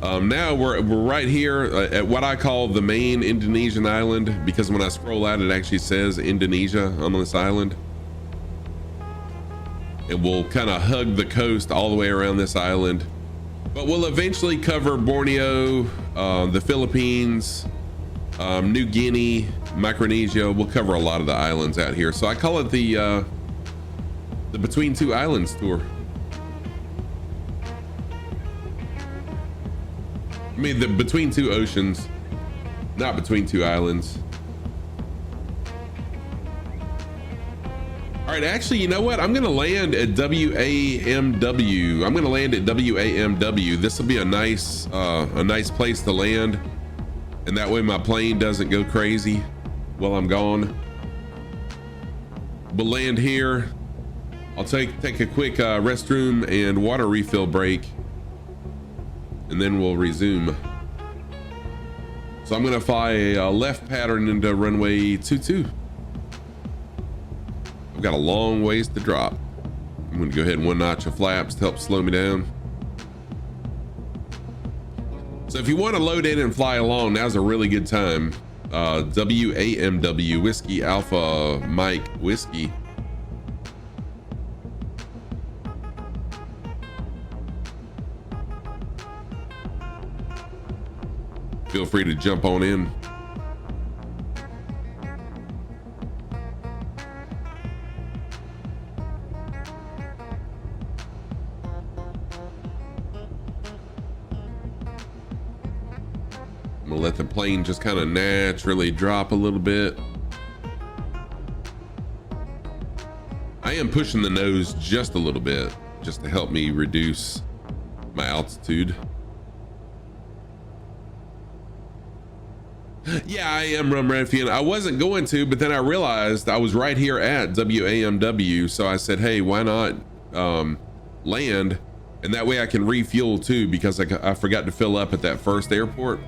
Now we're right here at what I call the main Indonesian island, because when I scroll out, it actually says Indonesia on this island. And we'll kind of hug the coast all the way around this island. But we'll eventually cover Borneo, the Philippines, New Guinea, Micronesia. We'll cover a lot of the islands out here. So I call it the Between Two Islands tour. I mean, the Between Two Oceans, not Between Two Islands. All right, actually, you know what? I'm gonna land at WAMW. I'm gonna land at WAMW. This will be a nice place to land, and that way my plane doesn't go crazy while I'm gone. We'll land here. I'll take a quick restroom and water refill break, and then we'll resume. So I'm gonna fly a left pattern into runway 22. I've got a long ways to drop. I'm gonna go ahead and one notch of flaps to help slow me down. So if you want to load in and fly along, now's a really good time. WAMW Whiskey Alpha Mike Whiskey. Feel free to jump on in. I'm gonna let the plane just kind of naturally drop a little bit. I am pushing the nose just a little bit, just to help me reduce my altitude. Yeah, I am Rum Raffian. I wasn't going to, but then I realized I was right here at WAMW, so I said, hey, why not land? And that way I can refuel too, because I forgot to fill up at that first airport.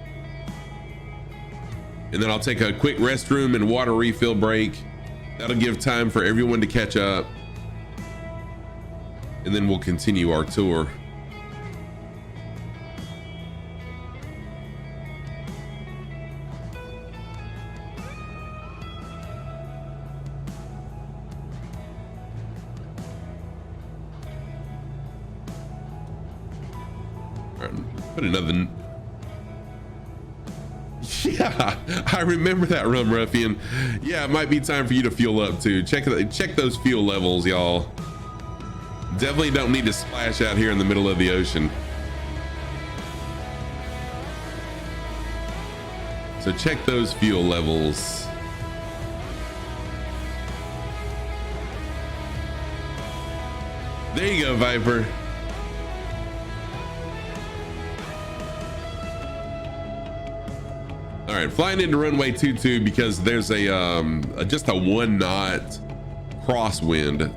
And then I'll take a quick restroom and water refill break. That'll give time for everyone to catch up. And then we'll continue our tour. Put another. Yeah, I remember that, Rum Ruffian. Yeah, it might be time for you to fuel up too. Check those fuel levels, y'all. Definitely don't need to splash out here in the middle of the ocean. So check those fuel levels. There you go, Viper. All right, flying into runway 22 because there's a just a 1 knot crosswind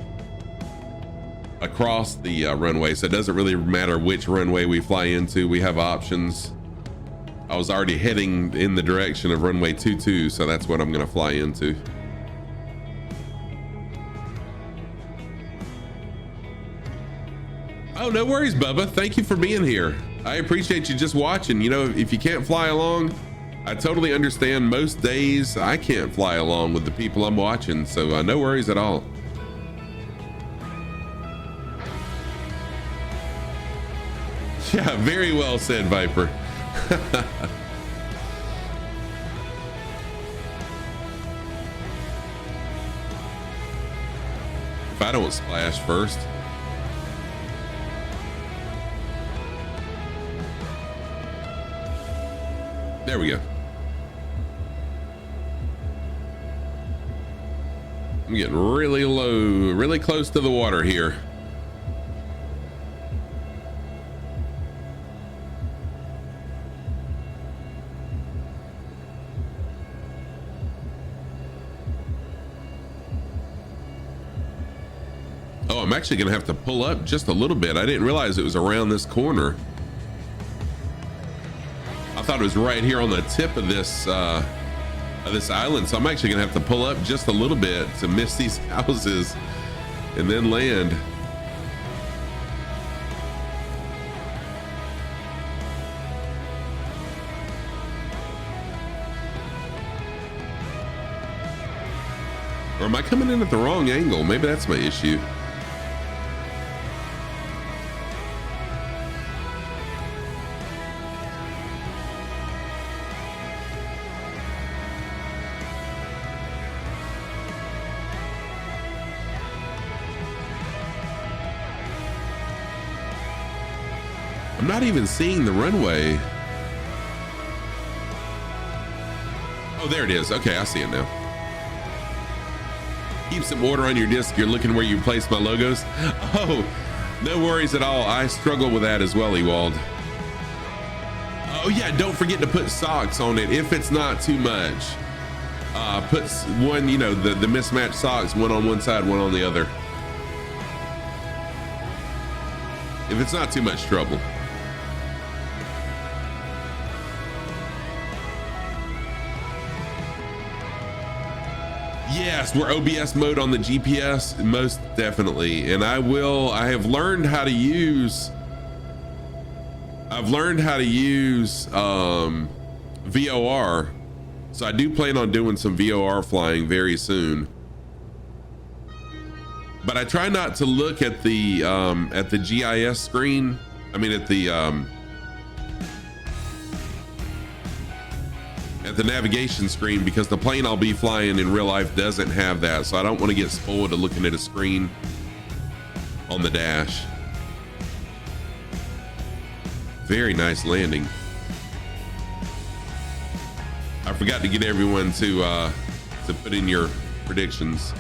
across the runway, so it doesn't really matter which runway we fly into. We have options. I was already heading in the direction of runway 22, so that's what I'm gonna fly into. Oh, no worries, Bubba. Thank you for being here. I appreciate you just watching. You know, if you can't fly along, I totally understand. Most days I can't fly along with the people I'm watching, so no worries at all. Yeah, very well said, Viper. If I don't splash first. There we go. I'm getting really low, really close to the water here. Oh, I'm actually gonna have to pull up just a little bit. I didn't realize it was around this corner. I thought it was right here on the tip of this island, so I'm actually gonna have to pull up just a little bit to miss these houses and then land. Or am I coming in at the wrong angle? Maybe that's my issue. I'm not even seeing the runway. Oh, there it is. Okay, I see it now. Keep some order on your disc. You're looking where you place my logos. Oh, no worries at all. I struggle with that as well, Ewald. Oh yeah, don't forget to put socks on it if it's not too much. Put one, you know, the mismatched socks, one on one side, one on the other. If it's not too much trouble. Yes, we're OBS mode on the GPS, most definitely. And I have learned how to use, VOR. So I do plan on doing some VOR flying very soon. But I try not to look at the GIS screen. I mean, at the navigation screen, because the plane I'll be flying in real life doesn't have that. So I don't want to get spoiled to looking at a screen on the dash. Very nice landing. I forgot to get everyone to put in your predictions.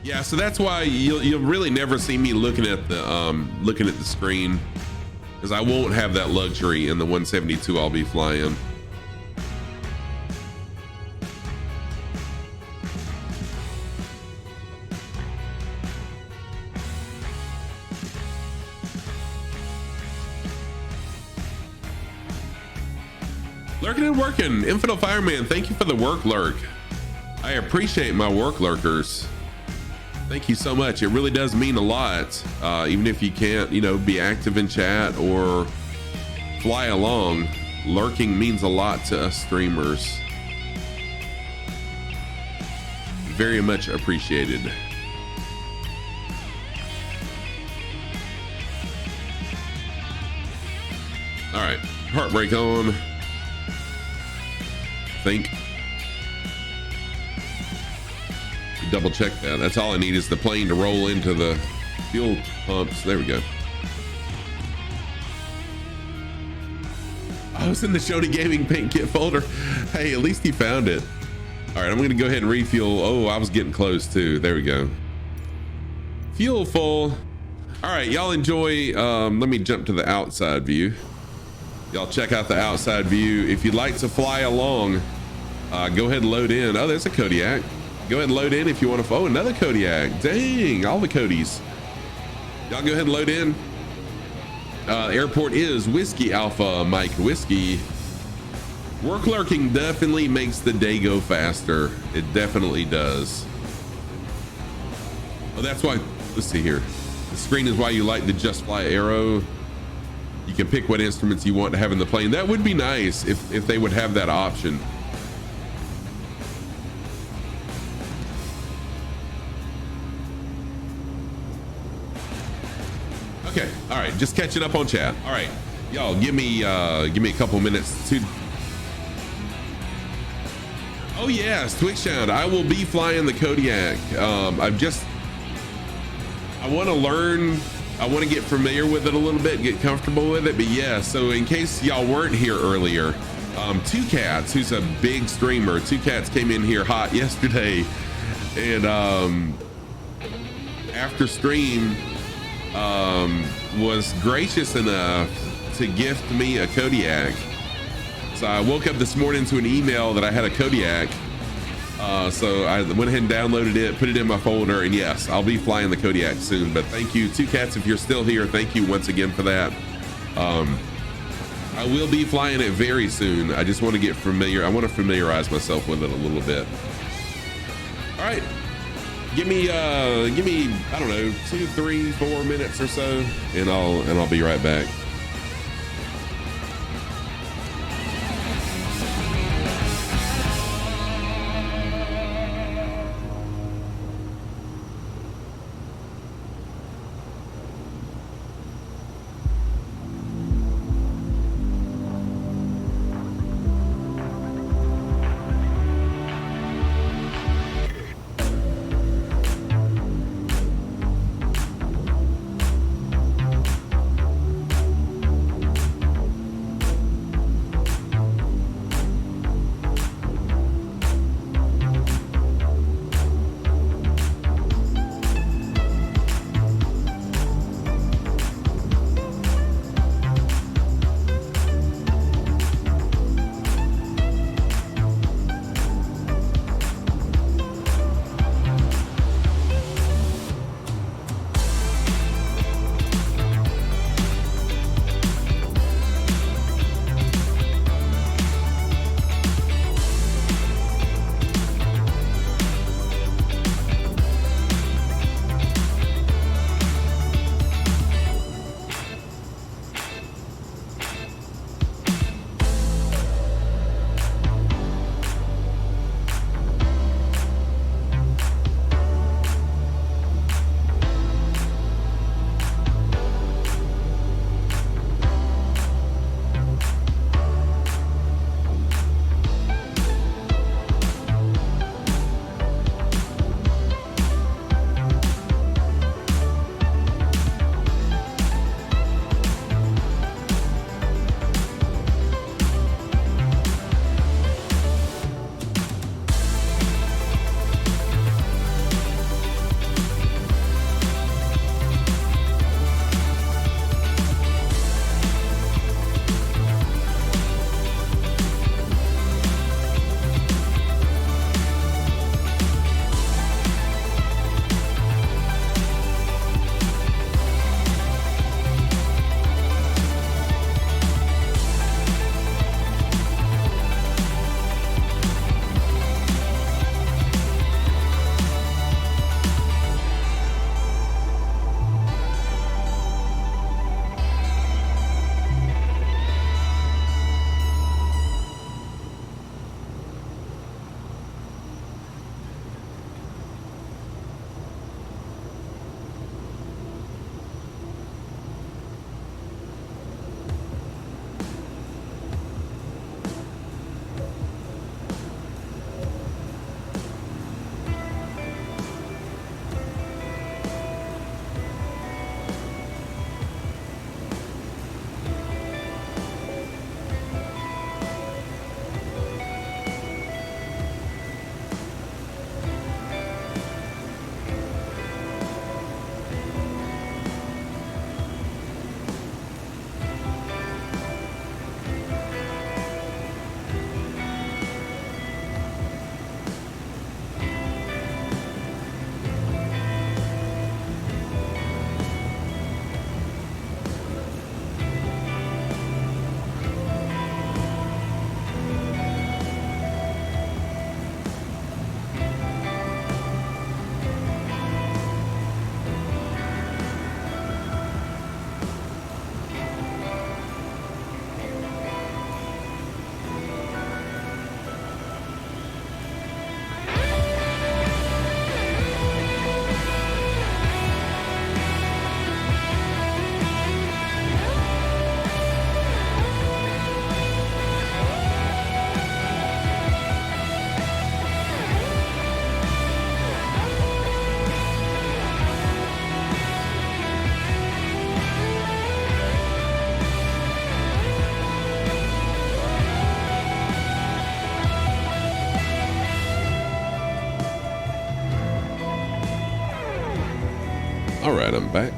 Yeah, so that's why you'll really never see me looking at the screen, because I won't have that luxury in the 172 I'll be flying. Lurking and working, Infidel Fireman, thank you for the work lurk. I appreciate my work lurkers. Thank you so much. It really does mean a lot. Even if you can't, be active in chat or fly along, lurking means a lot to us streamers. Very much appreciated. All right, heartbreak on. Think. Double check that. That's all I need is the plane to roll into the fuel pumps. There we go. I was in the Shoney Gaming paint kit folder. Hey, at least he found it. All right, I'm gonna go ahead and refuel. Oh, I was getting close too. There we go. Fuel full. All right, y'all enjoy. Let me jump to the outside view. Y'all check out the outside view. If you'd like to fly along, go ahead and load in. Oh, there's a Kodiak. Go ahead and load in if you want to. Oh, another Kodiak. Dang, all the Codys. Y'all go ahead and load in. Airport is Whiskey Alpha Mike Whiskey. Work lurking definitely makes the day go faster. It definitely does. Oh, that's why. Let's see here. The screen is why you like the Just Fly Arrow. You can pick what instruments you want to have in the plane. That would be nice if they would have that option. Okay, all right, just catching up on chat. All right, y'all, give me a couple minutes to. Oh yes, Twixhound, I will be flying the Kodiak. I want to learn. I want to get familiar with it a little bit, get comfortable with it. But yeah, so in case y'all weren't here earlier, Two Cats, who's a big streamer, Two Cats came in here hot yesterday, and after stream. Was gracious enough to gift me a Kodiak. So I woke up this morning to an email that I had a Kodiak. So I went ahead and downloaded it, put it in my folder, and yes, I'll be flying the Kodiak soon. But thank you, Two Cats, if you're still here. Thank you once again for that. I will be flying it very soon. I just want to get familiar. I want to familiarize myself with it a little bit. All right. Give me, I don't know, 2, 3, 4 minutes or so, and I'll be right back. All right, I'm back.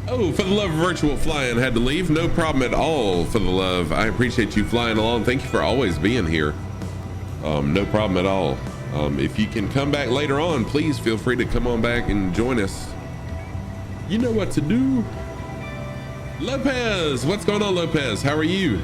Oh, for the love of virtual flying, had to leave. No problem at all, for the love. I appreciate you flying along. Thank you for always being here. No problem at all. If you can come back later on, please feel free to come on back and join us. You know what to do. Lopez, what's going on, Lopez? How are you?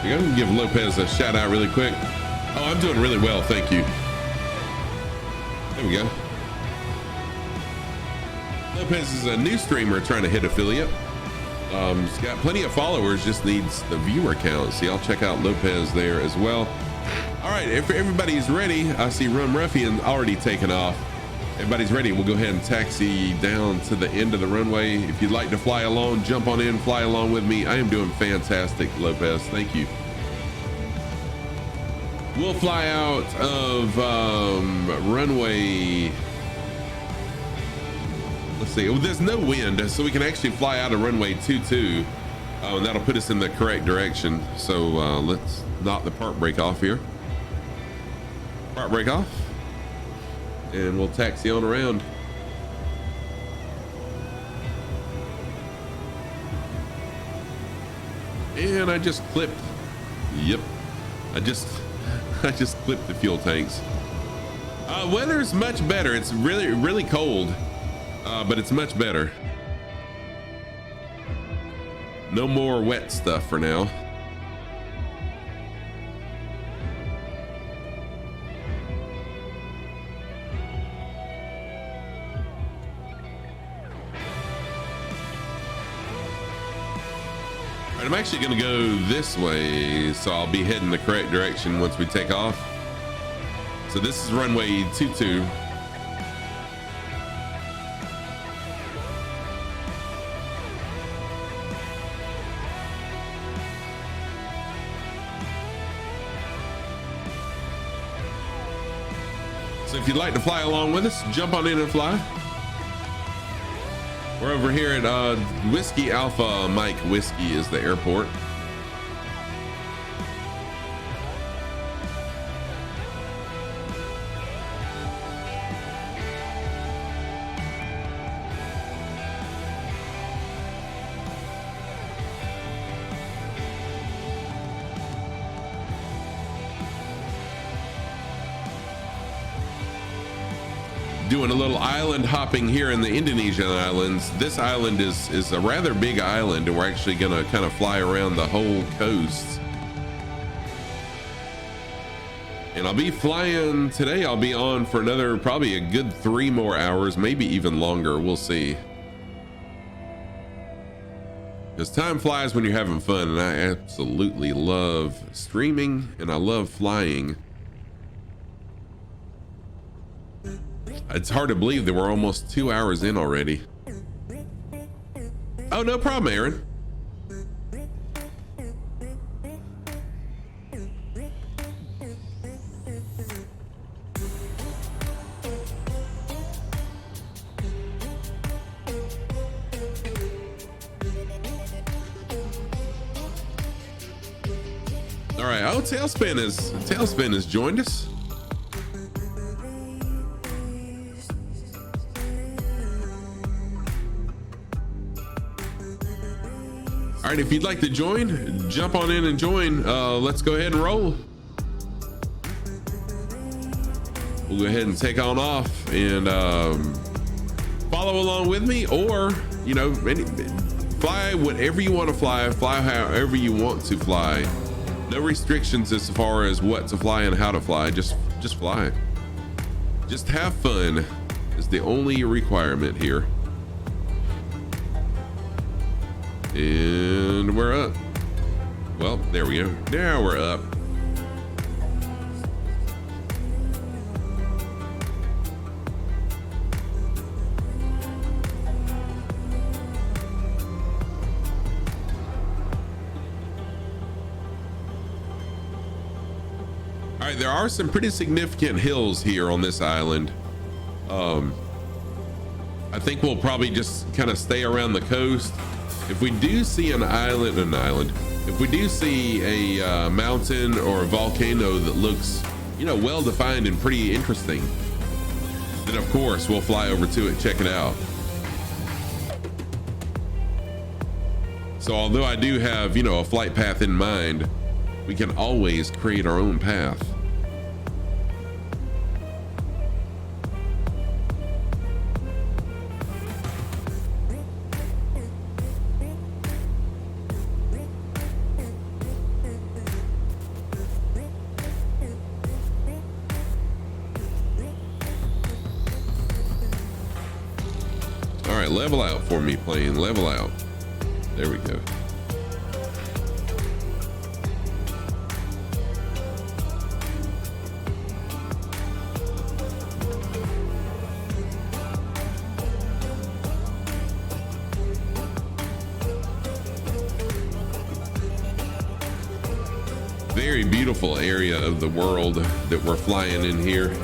I'm gonna give Lopez a shout out really quick. Oh, I'm doing really well, thank you. There we go. Lopez is a new streamer trying to hit affiliate. He's got plenty of followers, just needs the viewer count. So y'all check out Lopez there as well. All right, if everybody's ready, I see Rum Ruffian already taken off. Everybody's ready. We'll go ahead and taxi down to the end of the runway. If you'd like to fly along, jump on in, fly along with me. I am doing fantastic, Lopez. Thank you. We'll fly out of runway. Let's see. Oh, there's no wind, so we can actually fly out of runway 22. And that'll put us in the correct direction. So let's knock the park brake off here. Park brake off. And we'll taxi on around. And I just clipped. Yep. I just clipped the fuel tanks. Weather's much better. It's really cold, but it's much better. No more wet stuff for now. I'm actually going to go this way, so I'll be heading the correct direction once we take off. So this is runway 22. So if you'd like to fly along with us, jump on in and fly. We're over here at Whiskey Alpha Mike Whiskey is the airport. Doing a little island hopping here in the Indonesian Islands. This island is a rather big island, and we're actually gonna kind of fly around the whole coast. And I'll be flying today. I'll be on for another, probably a good 3 more hours, maybe even longer. We'll see. Because time flies when you're having fun, and I absolutely love streaming and I love flying. It's hard to believe that we're almost 2 hours in already. Oh, no problem, Aaron. All right. Oh, Tailspin has joined us. All right, if you'd like to join, jump on in and join. Let's go ahead and roll. We'll go ahead and take on off and follow along with me, or, you know, fly whatever you want to fly however you want to fly. No restrictions as far as what to fly and how to fly. Just fly. Just have fun is the only requirement here. And we're up. Well, there we go. Now we're up. All right, there are some pretty significant hills here on this island. I think we'll probably just kind of stay around the coast. If we do see an island, if we do see a mountain or a volcano that looks, you know, well defined and pretty interesting, then of course we'll fly over to it, check it out. So although I do have, you know, a flight path in mind, we can always create our own path. All right, level out for me, plane, level out. There we go. Very beautiful area of the world that we're flying in here.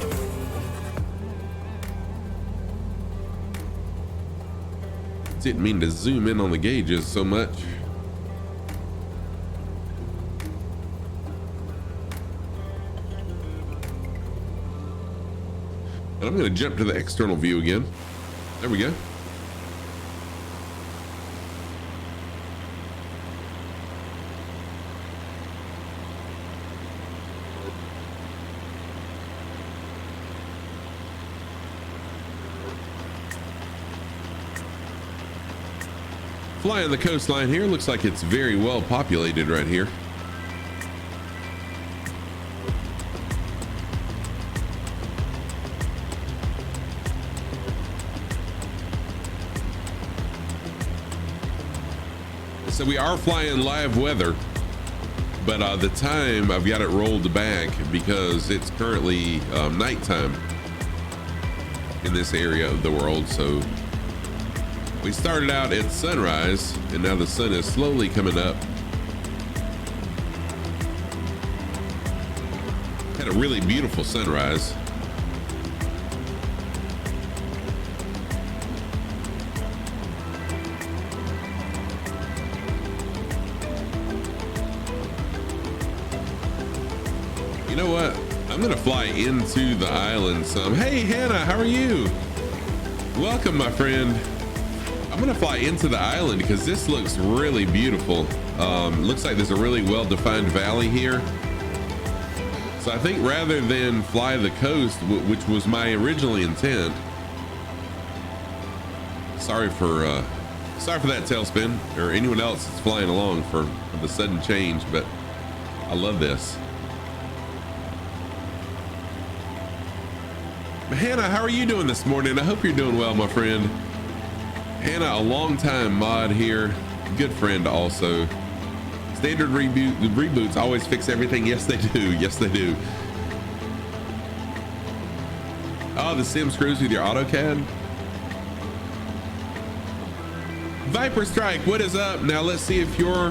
Didn't mean to zoom in on the gauges so much. And I'm going to jump to the external view again. There we go. Flying the coastline here, looks like it's very well populated right here. So we are flying live weather, but the time I've got it rolled back because it's currently nighttime in this area of the world. So we started out at sunrise and now the sun is slowly coming up. Had a really beautiful sunrise. You know what? I'm gonna fly into the island some. Hey Hannah, how are you? Welcome, my friend. I'm gonna fly into the island because this looks really beautiful. Looks like there's a really well-defined valley here. So I think rather than fly the coast, which was my original intent. Sorry for that tailspin, or anyone else that's flying along for the sudden change, but I love this. Hannah, how are you doing this morning? I hope you're doing well, my friend. Hannah, a long-time mod here, good friend also. Standard reboots always fix everything. Yes, they do. Yes, they do. Oh, the sim screws with your AutoCAD. Viper Strike, what is up? Now let's see if you're.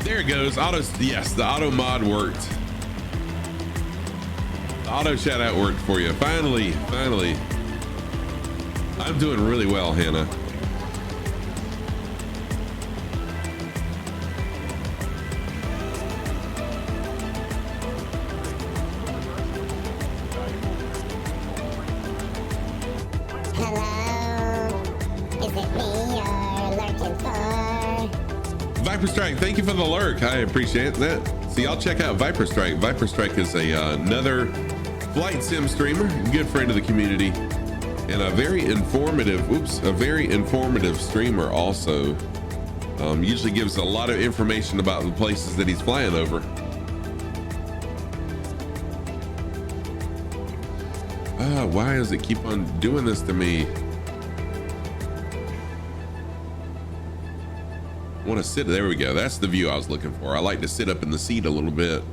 There it goes. Yes, the auto mod worked. The auto shout out worked for you. Finally. I'm doing really well, Hannah. Hello? Is it me you're lurking for? Viper Strike, thank you for the lurk. I appreciate that. See, I'll check out Viper Strike. Viper Strike is another flight sim streamer, good friend of the community. And a very informative streamer also. Usually gives a lot of information about the places that he's flying over. Why does it keep on doing this to me? I want to sit, there we go. That's the view I was looking for. I like to sit up in the seat a little bit.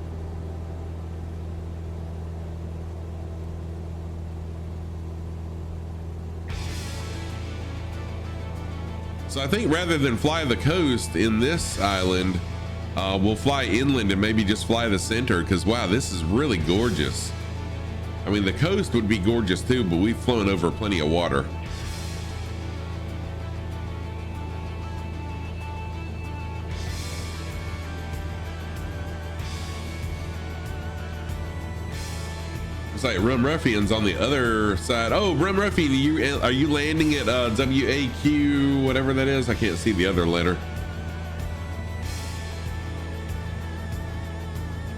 So I think rather than fly the coast in this island, we'll fly inland and maybe just fly the center, because wow, this is really gorgeous. I mean, the coast would be gorgeous too, but we've flown over plenty of water. It's like Rum Ruffian's on the other side. Oh, Rum Ruffian, are you landing at WAQ, whatever that is? I can't see the other letter.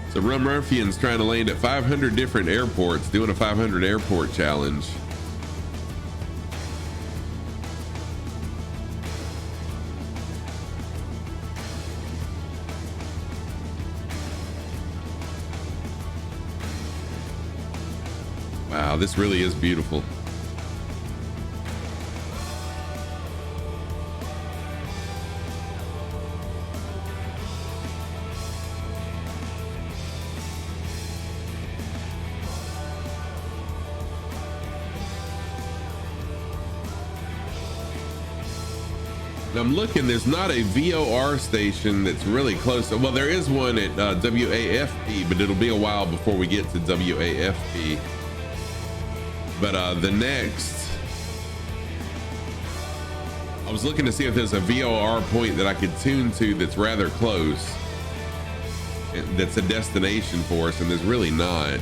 So Rum Ruffian's trying to land at 500 different airports, doing a 500 airport challenge. Wow, this really is beautiful. I'm looking, there's not a VOR station that's really close. Well, there is one at WAFP, but it'll be a while before we get to WAFP. But the next, I was looking to see if there's a VOR point that I could tune to that's rather close, that's a destination for us, and there's really not.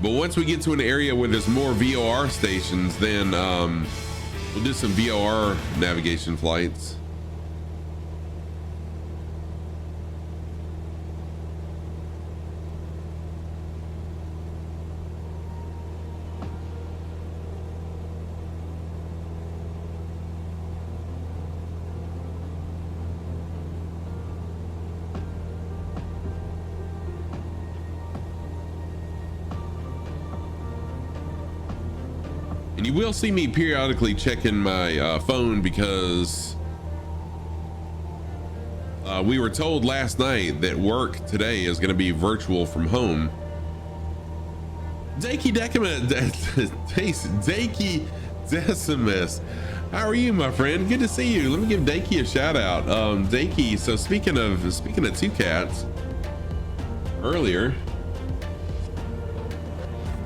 But once we get to an area where there's more VOR stations, then we'll do some VOR navigation flights. You will see me periodically checking my phone because we were told last night that work today is going to be virtual from home. Dakey Decimus, how are you, my friend? Good to see you. Let me give Dakey a shout out. Dakey, so speaking of two cats, earlier,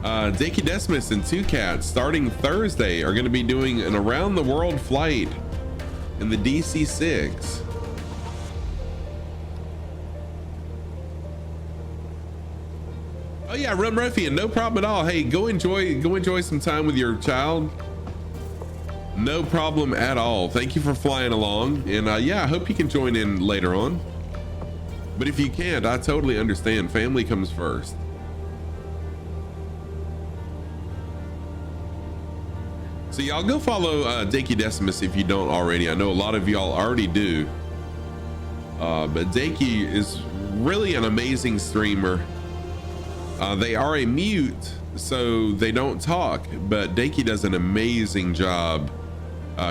Dakey Decimus and Two Cats starting Thursday are going to be doing an around the world flight in the DC-6. Oh yeah, Rum Ruffian, no problem at all. Hey, go enjoy some time with your child. No problem at all. Thank you for flying along, and yeah, I hope you can join in later on. But if you can't, I totally understand. Family comes first. So y'all go follow Dakey Decimus if you don't already. I know a lot of y'all already do. But Dakey is really an amazing streamer. They are a mute, so they don't talk, but Dakey does an amazing job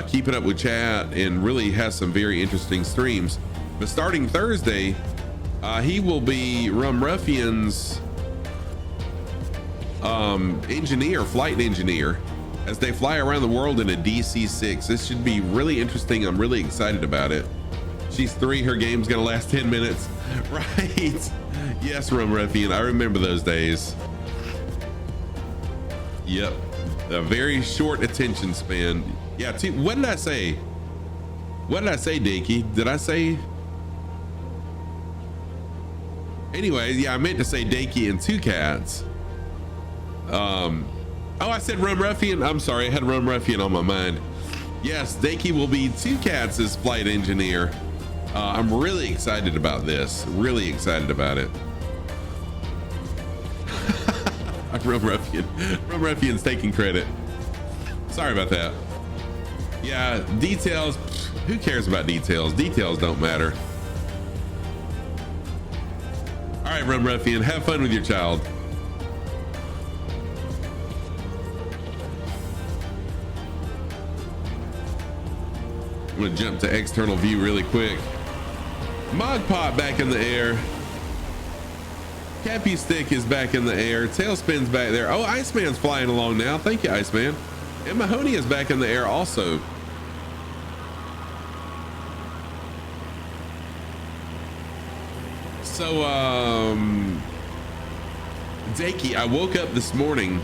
keeping up with chat and really has some very interesting streams. But starting Thursday, he will be Rum Ruffian's flight engineer, as they fly around the world in a DC-6. This should be really interesting. I'm really excited about it. She's 3, her game's gonna last 10 minutes. Right. Yes, Rum Ruffian, I remember those days. Yep, a very short attention span. Yeah, what did I say? What did I say, Dakey? Did I say? Anyway, yeah, I meant to say Dakey and Two Cats. Oh, I said Rum Ruffian. I'm sorry, I had Rum Ruffian on my mind. Yes, Dakey will be Two Cats' flight engineer. I'm really excited about this. Really excited about it. Rum Ruffian. Rum Ruffian's taking credit. Sorry about that. Yeah, details. Who cares about details? Details don't matter. All right, Rum Ruffian, have fun with your child. I'm gonna jump to external view really quick. Mogpot back in the air. Cappy Stick is back in the air. Tailspin's back there. Oh, Iceman's flying along now. Thank you, Iceman. And Mahoney is back in the air also. So, Dakey, I woke up this morning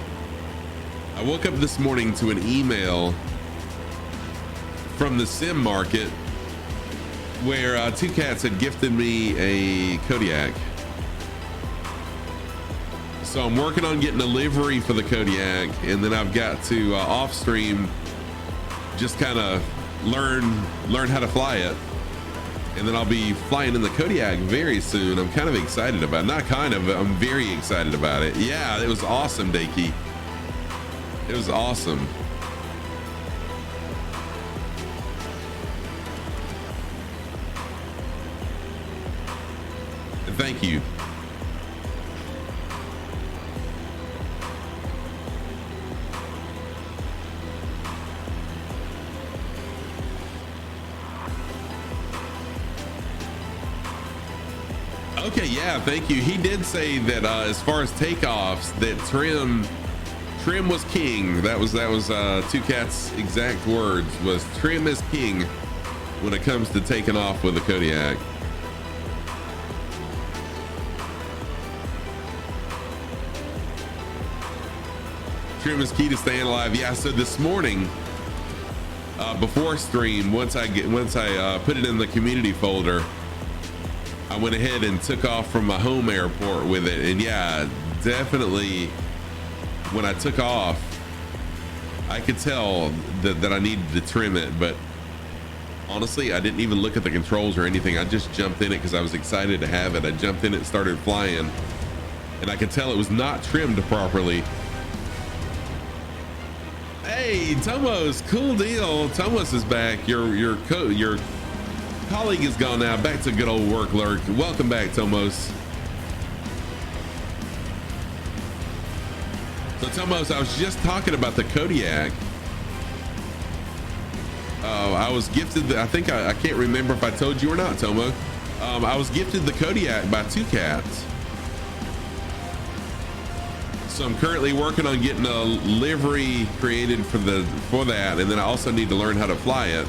to an email from the sim market where Two Cats had gifted me a Kodiak. So I'm working on getting a livery for the Kodiak, and then I've got to off stream just kind of learn how to fly it, and then I'll be flying in the Kodiak very soon. I'm kind of excited about it. Not kind of, I'm very excited about it. Yeah, it was awesome, Dakey. It was awesome. Thank you. Okay, yeah, thank you. He did say that as far as takeoffs, that trim was king. That was Two Cats' exact words, was trim is king when it comes to taking off with a Kodiak. Trim is key to staying alive. Yeah, so this morning before stream, once I put it in the community folder, I went ahead and took off from my home airport with it. And yeah, definitely when I took off, I could tell that I needed to trim it, but honestly, I didn't even look at the controls or anything. I just jumped in it because I was excited to have it. I jumped in it, started flying, and I could tell it was not trimmed properly. Hey, Tomos, cool deal. Tomos is back. Your colleague is gone now. Back to good old work lurk. Welcome back, Tomos. So Tomos, I was just talking about the Kodiak. I was gifted, I think I can't remember if I told you or not, Tomo. I was gifted the Kodiak by Two Cats. So I'm currently working on getting a livery created for that, and then I also need to learn how to fly it.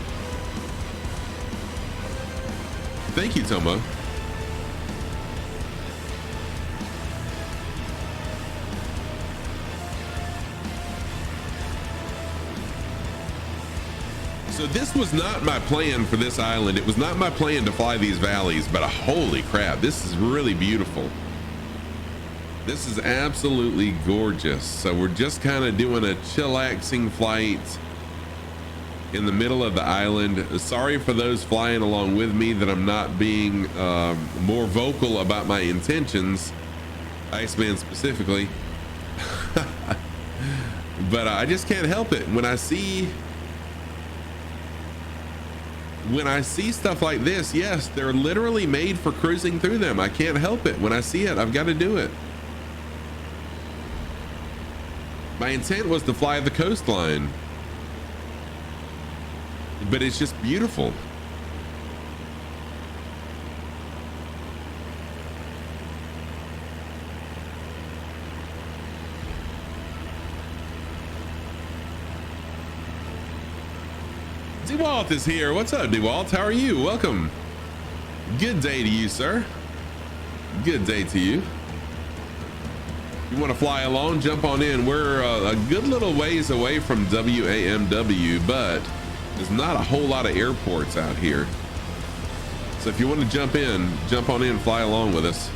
Thank you, Tomo. So this was not my plan for this island. It was not my plan to fly these valleys, but holy crap, this is really beautiful. This is absolutely gorgeous. So we're just kind of doing a chillaxing flight in the middle of the island. Sorry for those flying along with me that I'm not being more vocal about my intentions, Iceman specifically. But I just can't help it. When I see stuff like this, yes, they're literally made for cruising through them. I can't help it. When I see it, I've got to do it. My intent was to fly the coastline, but it's just beautiful. DeWalt is here. What's up, DeWalt? How are you? Welcome. Good day to you, sir. Good day to you. You want to fly along, jump on in. We're a good little ways away from WAMW, but there's not a whole lot of airports out here. So if you want to jump on in, fly along with us.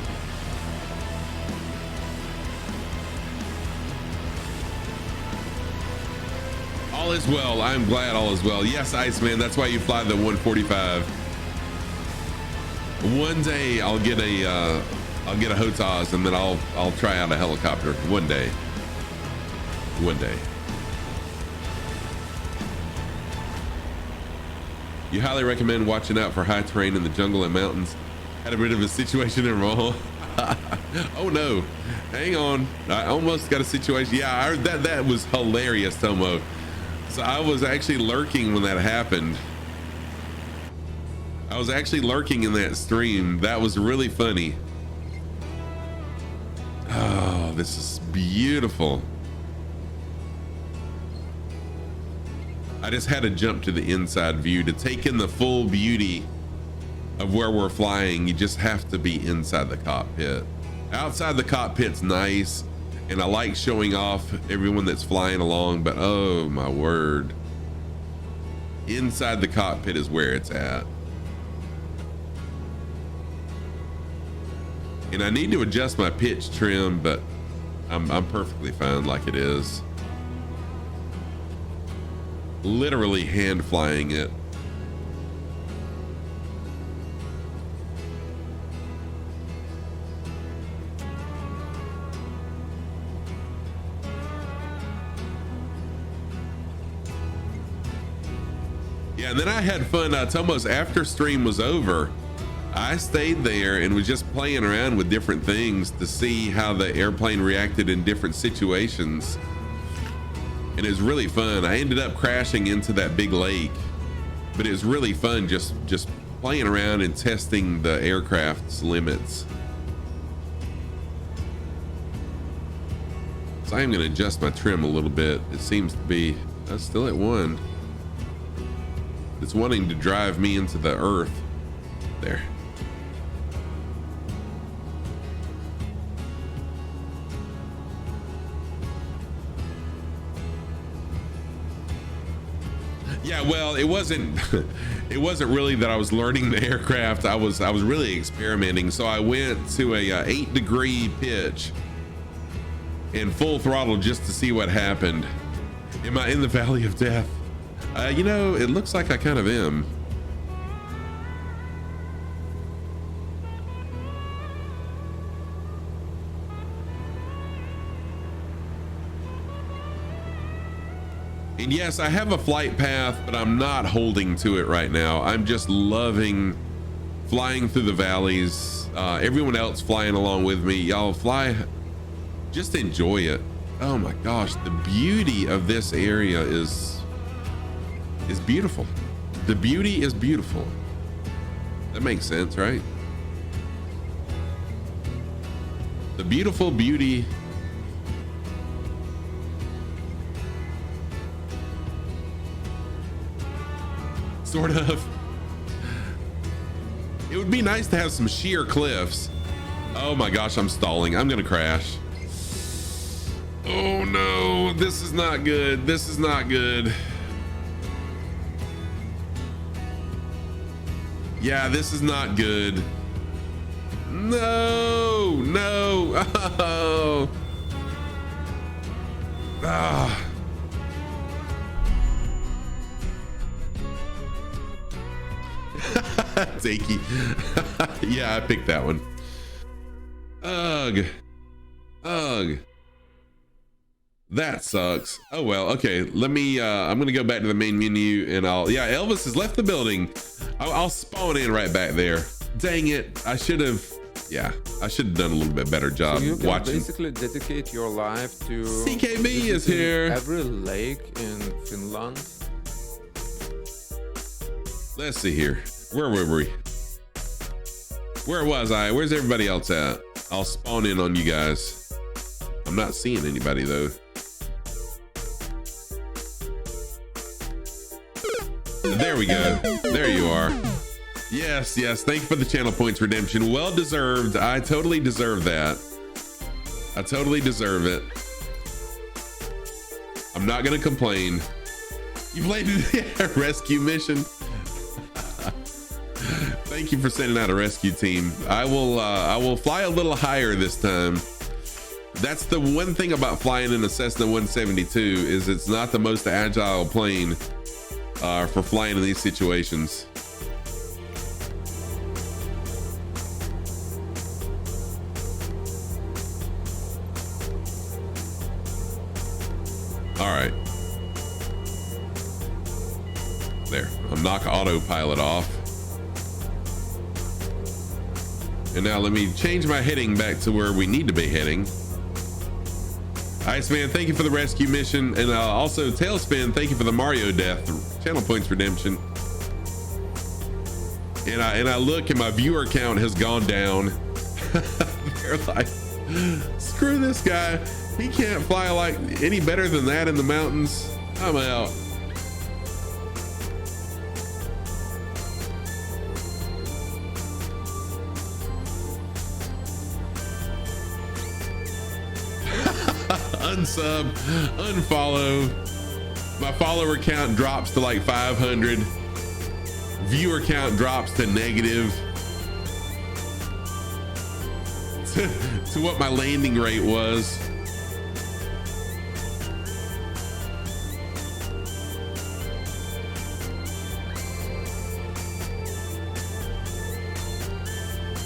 All is well. I'm glad all is well. Yes, Iceman, that's why you fly the 145. One day I'll get a HOTAS, and then I'll try out a helicopter one day. One day. You highly recommend watching out for high terrain in the jungle and mountains. Had a bit of a situation in Raw. Oh no, hang on. I almost got a situation. Yeah, that was hilarious, Tomo. So I was actually lurking when that happened. I was actually lurking in that stream. That was really funny. Oh, this is beautiful. I just had to jump to the inside view to take in the full beauty of where we're flying. You just have to be inside the cockpit. Outside the cockpit's nice, and I like showing off everyone that's flying along, but oh my word. Inside the cockpit is where it's at. And I need to adjust my pitch trim, but I'm perfectly fine like it is. Literally hand flying it. Yeah, and then I had fun. It's almost after stream was over, I stayed there and was just playing around with different things to see how the airplane reacted in different situations. And it was really fun. I ended up crashing into that big lake, but it was really fun just playing around and testing the aircraft's limits. So I am going to adjust my trim a little bit. It seems to be still at 1. It's wanting to drive me into the earth. There. Yeah, well, it wasn't really that I was learning the aircraft. I was really experimenting. So I went to a 8-degree pitch and full throttle just to see what happened. Am I in the valley of death? You know, it looks like I kind of am. And yes, I have a flight path, but I'm not holding to it right now. I'm just loving flying through the valleys. Everyone else flying along with me. Y'all fly, just enjoy it. Oh my gosh, the beauty of this area is beautiful. The beauty is beautiful. That makes sense, right? The beautiful beauty. Sort of. It would be nice to have some sheer cliffs. Oh my gosh, I'm stalling. I'm gonna crash. Oh no, this is not good. This is not good. Yeah, this is not good. No, no. Oh. Ah. Takey. Yeah, I picked that one. Ugh. Ugh. That sucks. Oh well, okay. Let me I'm gonna go back to the main menu and yeah, Elvis has left the building. I'll spawn in right back there. Dang it. I should have done a little bit better job so you can watching. Basically dedicate your life to CKB is here. Every lake in Finland. Let's see here. Where were we? Where was I? Where's everybody else at? I'll spawn in on you guys. I'm not seeing anybody though. There we go. There you are. Yes, yes. Thank you for the channel points redemption. Well deserved. I totally deserve that. I totally deserve it. I'm not gonna complain. You've landed a rescue mission. Thank you for sending out a rescue team. I will fly a little higher this time. That's the one thing about flying in a Cessna 172 is it's not the most agile plane for flying in these situations. All right. There, I'll knock autopilot off. And now let me change my heading back to where we need to be heading. Iceman, thank you for the rescue mission. And also Tailspin, thank you for the Mario death, channel points redemption. And I look and my viewer count has gone down. They're like, screw this guy. He can't fly like any better than that in the mountains. I'm out. unsub, unfollow. My follower count drops to like 500. Viewer count drops to negative. To what my landing rate was.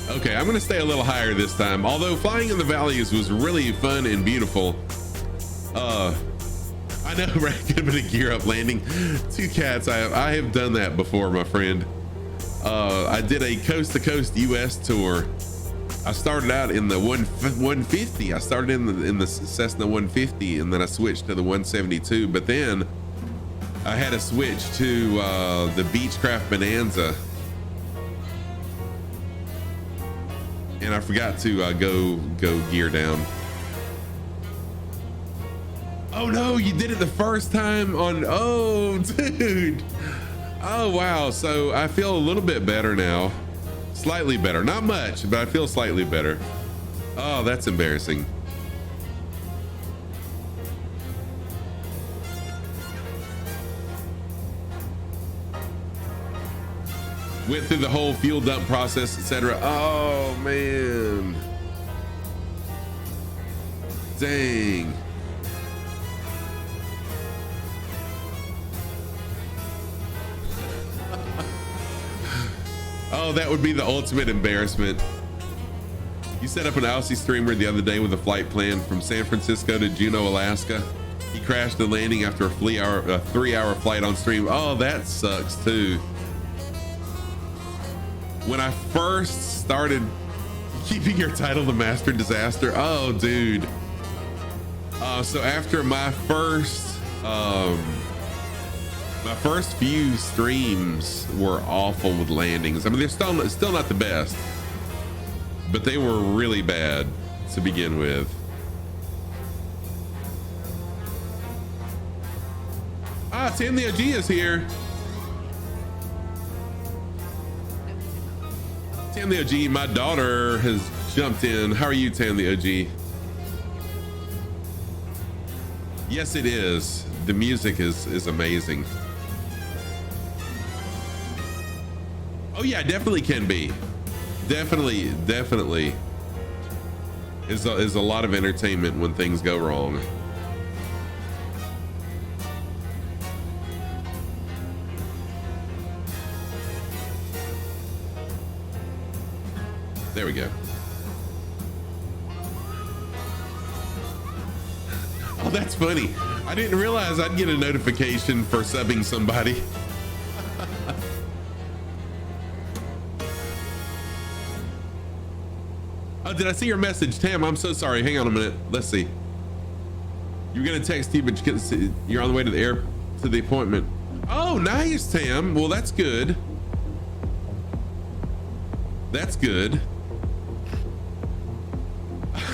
Okay, I'm gonna stay a little higher this time. Although flying in the valleys was really fun and beautiful. I know, right? Could have been a gear up landing. Two cats, I have done that before, my friend. I did a coast to coast US tour. I started out in the 150. I started in the Cessna 150, and then I switched to the 172. But then I had to switch to the Beechcraft Bonanza, and I forgot to go gear down. Oh no, you did it the first time on. Oh, dude. Oh wow. So I feel a little bit better now. Slightly better, not much, but I feel slightly better. Oh, that's embarrassing. Went through the whole fuel dump process, etc. Oh man. Dang. Oh, that would be the ultimate embarrassment. You set up an Aussie streamer the other day with a flight plan from San Francisco to Juneau, Alaska. He crashed the landing after a 3-hour flight on stream. Oh, that sucks too. When I first started keeping your title, The Master Disaster. Oh, dude. So after my first few streams were awful with landings. I mean, they're still not the best, but they were really bad to begin with. Ah, Tim the OG is here. Tam the OG, my daughter has jumped in. How are you, Tam the OG? Yes, it is. The music is amazing. Oh yeah, definitely can be. Definitely is a lot of entertainment when things go wrong. There we go. Oh, that's funny. I didn't realize I'd get a notification for subbing somebody. Oh, did I see your message, Tam? I'm so sorry. Hang on a minute. Let's see. You were gonna text you, but you're on the way to the appointment. Oh, nice, Tam. Well, that's good. That's good.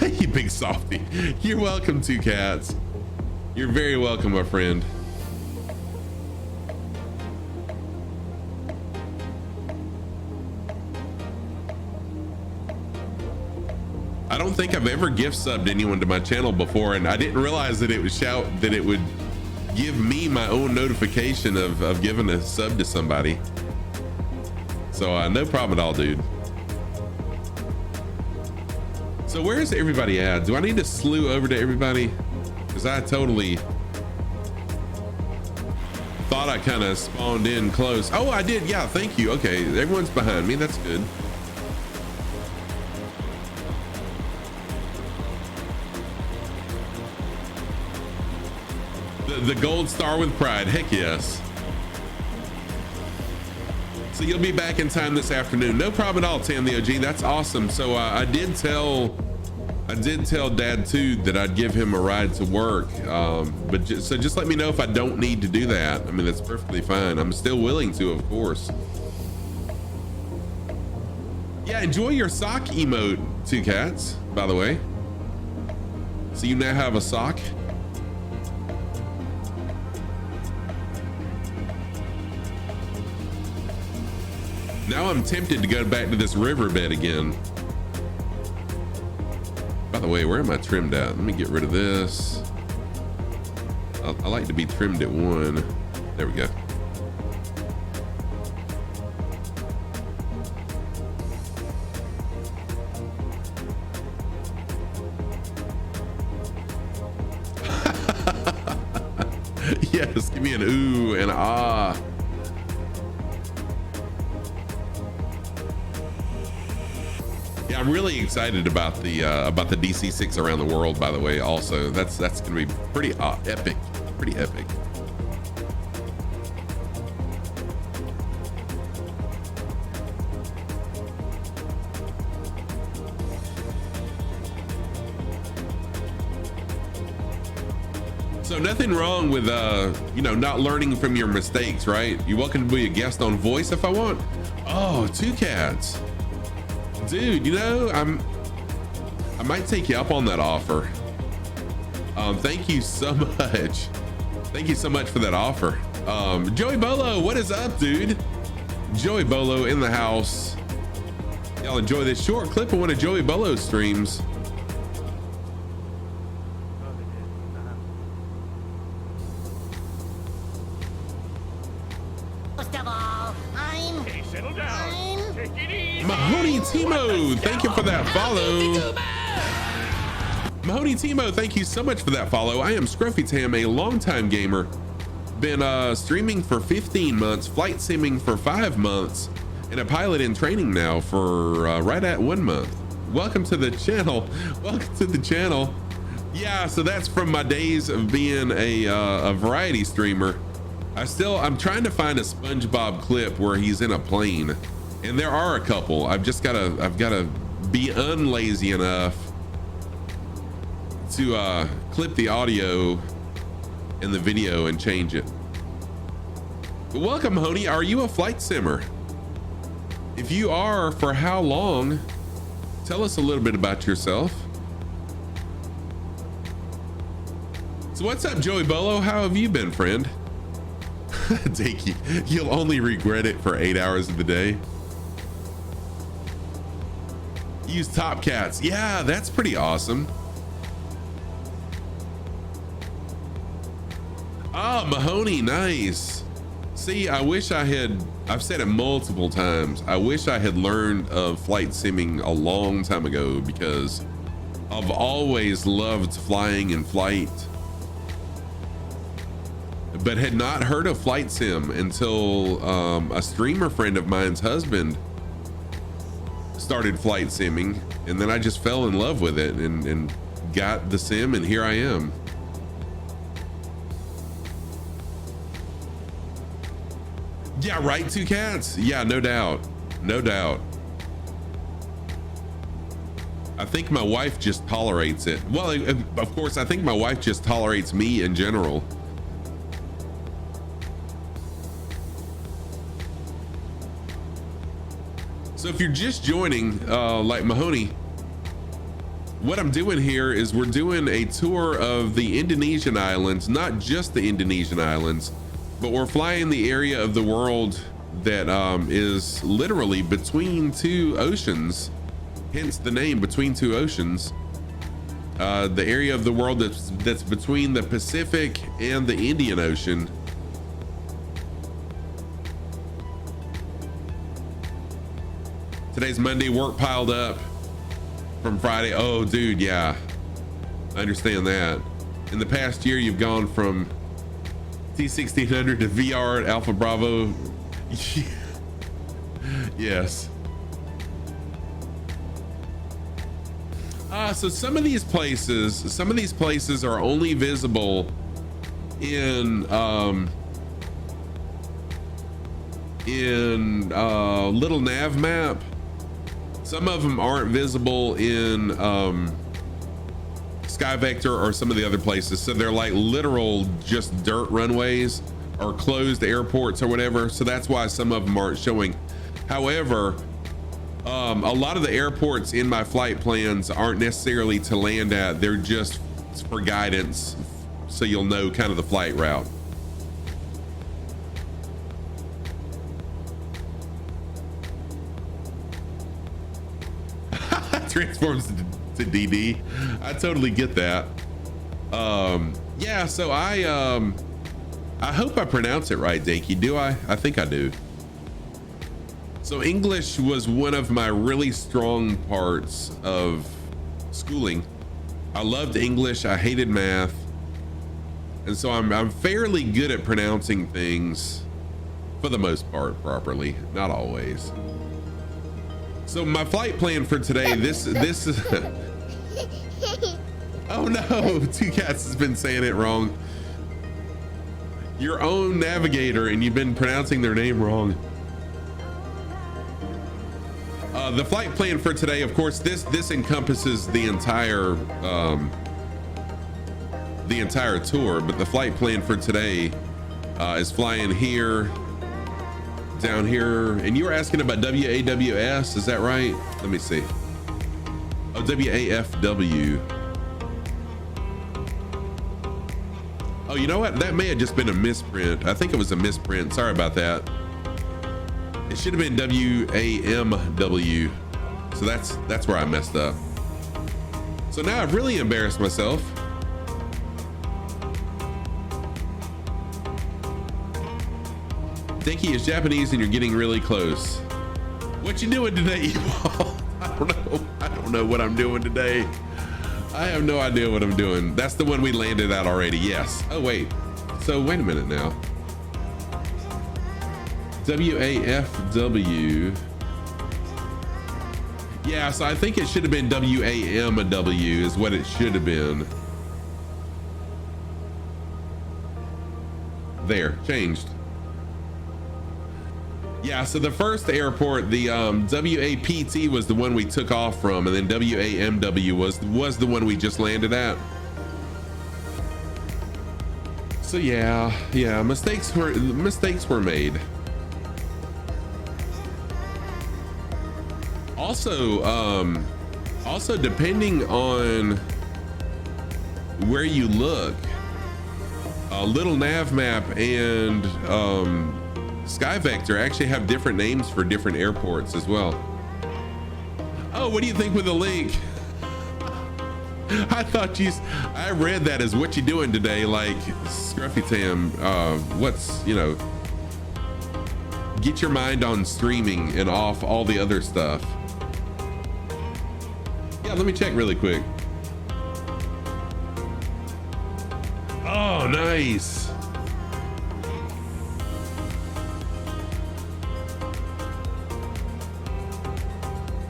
You big softy. You're welcome, Two Cats. You're very welcome, my friend. I don't think I've ever gift subbed anyone to my channel before, and I didn't realize that it would give me my own notification of giving a sub to somebody. So no problem at all, dude. So where's everybody at? Do I need to slew over to everybody? Because I totally thought I kind of spawned in close. Oh, I did. Yeah, thank you. Okay, everyone's behind me. That's good. The gold star with pride. Heck yes. So you'll be back in time this afternoon. No problem at all, Tam the OG. That's awesome. So I did tell Dad too that I'd give him a ride to work. But just let me know if I don't need to do that. I mean, that's perfectly fine. I'm still willing to, of course. Yeah, enjoy your sock emote, Two Cats, by the way. So you now have a sock. Now I'm tempted to go back to this riverbed again. By By the way, where am I trimmed at? Let me get rid of this. I like to be trimmed at 1. There we go. Yes, give me an ooh and ah. Yeah, I'm really excited about the DC6 around the world. By the way, also that's gonna be pretty epic, pretty epic. So nothing wrong with you know, not learning from your mistakes, right? You're welcome to be a guest on Voice if I want. Oh, 2 cats. Dude, you know, I might take you up on that offer. Thank you so much. Thank you so much for that offer. Joey Bolo, what is up, dude? Joey Bolo in the house. Y'all enjoy this short clip of one of Joey Bolo's streams. First of all, I'm... Okay, settle down. Take it easy. Mahoney Timo, thank you for that follow. Mahoney Timo, thank you so much for that follow. I am Scruffy Tam, a longtime gamer. Been streaming for 15 months, flight simming for 5 months, and a pilot in training now for right at 1 month. Welcome to the channel. Welcome to the channel. Yeah, so that's from my days of being a variety streamer. I'm trying to find a SpongeBob clip where he's in a plane, and there are a couple. I've gotta be unlazy enough to clip the audio and the video and change it. But welcome, Honey. Are you a flight simmer? If you are, for how long? Tell us a little bit about yourself. So what's up, Joey Bolo? How have you been, friend? Dakey, you'll only regret it for 8 hours of the day. Use Top Cats. Yeah, that's pretty awesome. Oh, Mahoney, nice. See, I wish I've said it multiple times. I wish I had learned of flight simming a long time ago, because I've always loved flying and flight, but had not heard of flight sim until a streamer friend of mine's husband started flight simming, and then I just fell in love with it and got the sim, and here I am. Yeah, right, 2 cats. Yeah, no doubt, no doubt. I think my wife just tolerates it. Well, of course, I think my wife just tolerates me in general. So if you're just joining, like Mahoney, what I'm doing here is we're doing a tour of the Indonesian Islands, not just the Indonesian Islands, but we're flying the area of the world that is literally between 2 oceans, hence the name Between Two Oceans. The area of the world that's between the Pacific and the Indian Ocean. Today's Monday, work piled up from Friday. Oh, dude, yeah, I understand that. In the past year, you've gone from T1600 to VR at Alpha Bravo. Yes. So some of these places are only visible in little nav map. Some of them aren't visible in Sky Vector or some of the other places, so they're like literal just dirt runways or closed airports or whatever, so that's why some of them aren't showing. However, a lot of the airports in my flight plans aren't necessarily to land at, they're just for guidance, so you'll know kind of the flight route. Transforms to to DD. I totally get that. Yeah, so I hope I pronounce it right, Dinky. Do I? I think I do. So English was one of my really strong parts of schooling. I loved English. I hated math. And so I'm fairly good at pronouncing things for the most part properly, not always. So my flight plan for today, this is oh no, Two Cats has been saying it wrong. Your own navigator, and you've been pronouncing their name wrong. The flight plan for today, of course, this encompasses the entire tour, but the flight plan for today is flying here, down here, and you were asking about WAWS, is that right? Let me see. Oh, WAFW. Oh, you know what? That may have just been a misprint. I think it was a misprint. Sorry about that. It should have been WAMW. So that's where I messed up. So now I've really embarrassed myself. Dinky is Japanese and you're getting really close. What you doing today, Ewald? I don't know what I'm doing today. I have no idea what I'm doing. That's the one we landed at already. Yes. Oh wait. So wait a minute now. WAFW. Yeah, so I think it should have been WAMW is what it should have been. There, changed. Yeah, so the first airport, the WAPT was the one we took off from, and then WAMW was the one we just landed at. So yeah, mistakes were made. Also depending on where you look, Little Nav Map and SkyVector actually have different names for different airports as well. Oh, what do you think with the link? I read that as what you doing today, like Scruffy Tam, what's, you know, get your mind on streaming and off all the other stuff. Yeah, let me check really quick. Oh, nice.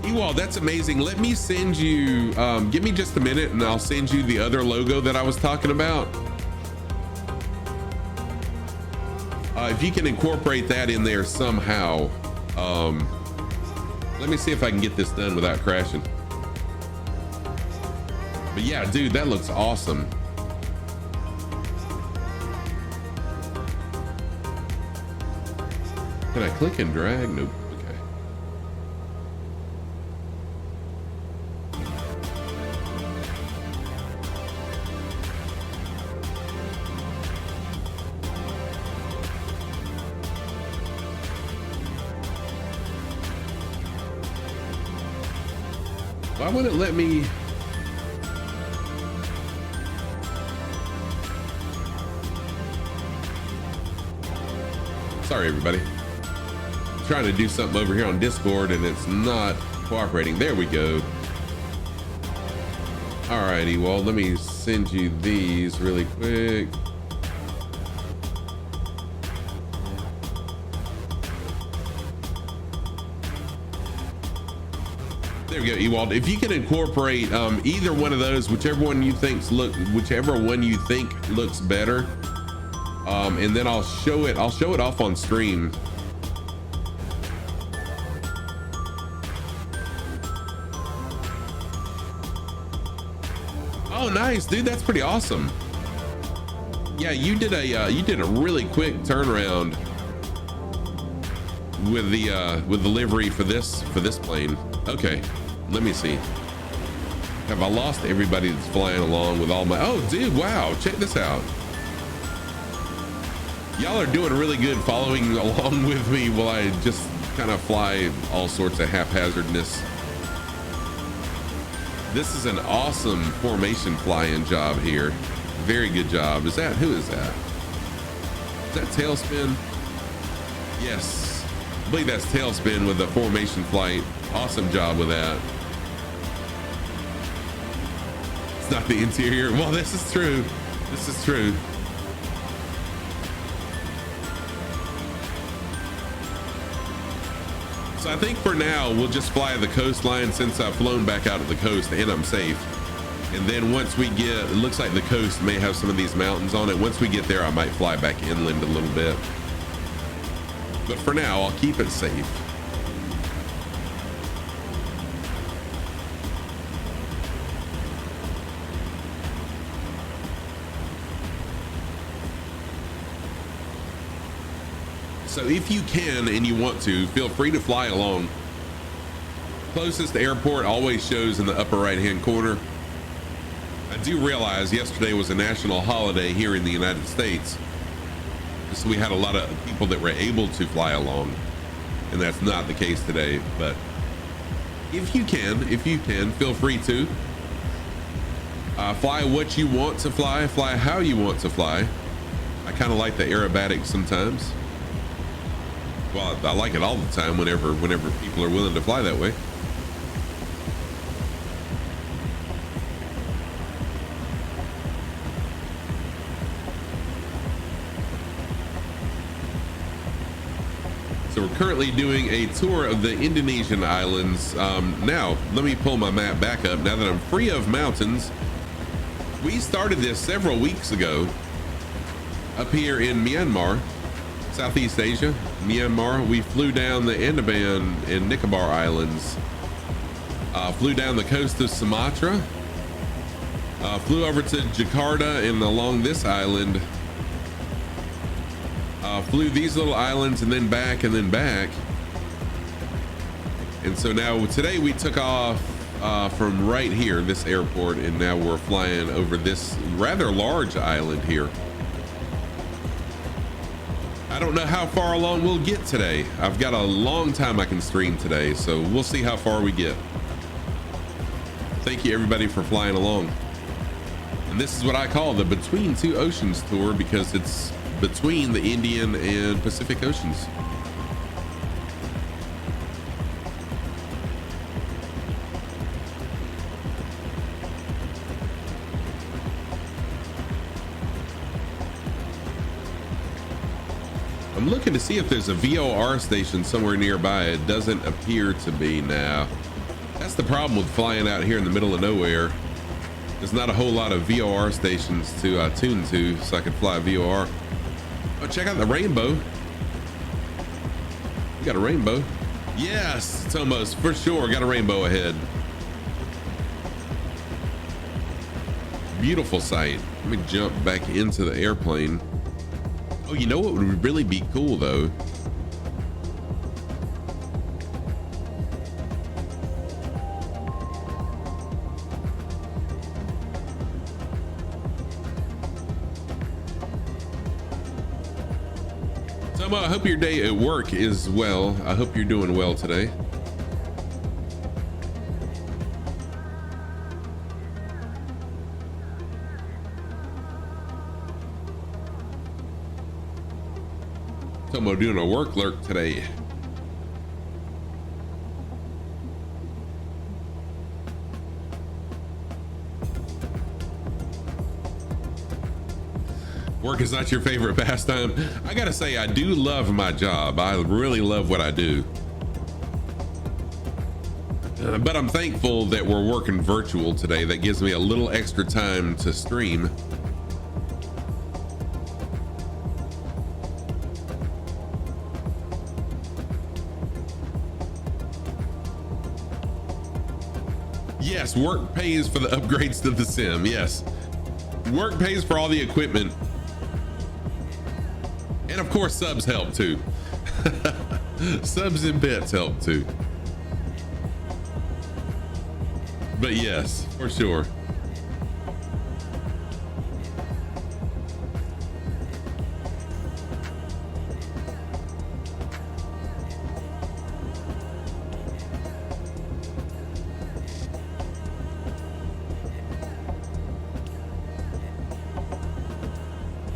Ewald, that's amazing. Let me send you, give me just a minute and I'll send you the other logo that I was talking about. If you can incorporate that in there somehow. Let me see if I can get this done without crashing. But yeah, dude, that looks awesome. Can I click and drag? Nope. Okay. Why wouldn't it let me? Sorry, everybody. I'm trying to do something over here on Discord and it's not cooperating. There we go. Alrighty, well, let me send you these really quick. There we go, Ewald. If you can incorporate either one of those, whichever one you think looks better. And then I'll show it off on stream. Oh, nice, dude. That's pretty awesome. Yeah, you did a really quick turnaround with the livery for this plane. Okay, let me see. Have I lost everybody that's flying along with all my? Oh, dude, wow! Check this out. Y'all are doing really good following along with me while I just kind of fly all sorts of haphazardness. This is an awesome formation flying job here. Very good job. Is that, who is that? Is that Tailspin? Yes. I believe that's Tailspin with the formation flight. Awesome job with that. It's not the interior. Well, this is true. This is true. So I think for now, we'll just fly the coastline since I've flown back out of the coast and I'm safe. And then once we get, it looks like the coast may have some of these mountains on it. Once we get there, I might fly back inland a little bit. But for now, I'll keep it safe. So if you can and you want to, feel free to fly along. Closest airport always shows in the upper right-hand corner. I do realize yesterday was a national holiday here in the United States. So we had a lot of people that were able to fly along, and that's not the case today. But if you can, feel free to. Fly what you want to fly how you want to fly. I kind of like the aerobatic sometimes. Well, I like it all the time whenever people are willing to fly that way. So we're currently doing a tour of the Indonesian Islands. Now, let me pull my map back up. Now that I'm free of mountains, we started this several weeks ago up here in Myanmar. Southeast Asia, Myanmar. We flew down the Andaman and Nicobar Islands, flew down the coast of Sumatra, flew over to Jakarta and along this island, flew these little islands and then back and then back. And so now today we took off from right here, this airport, and now we're flying over this rather large island here. I don't know how far along we'll get today. I've got a long time I can stream today, so we'll see how far we get. Thank you everybody for flying along. And this is what I call the Between Two Oceans tour, because it's between the Indian and Pacific Oceans. I'm looking to see if there's a VOR station somewhere nearby. It doesn't appear to be now. That's the problem with flying out here in the middle of nowhere. There's not a whole lot of VOR stations to tune to, so I could fly VOR. Oh, check out the rainbow. We got a rainbow. Yes, it's almost for sure got a rainbow ahead. Beautiful sight. Let me jump back into the airplane. Oh, you know what would really be cool though? Tomo, I hope your day at work is well. I hope you're doing well today. Tomo doing a work lurk today. Work is not your favorite pastime. I gotta say, I do love my job. I really love what I do. But I'm thankful that we're working virtual today. That gives me a little extra time to stream. Yes, work pays for the upgrades to the sim. Yes, work pays for all the equipment. And of course, subs help too. Subs and bits help too. But yes, for sure.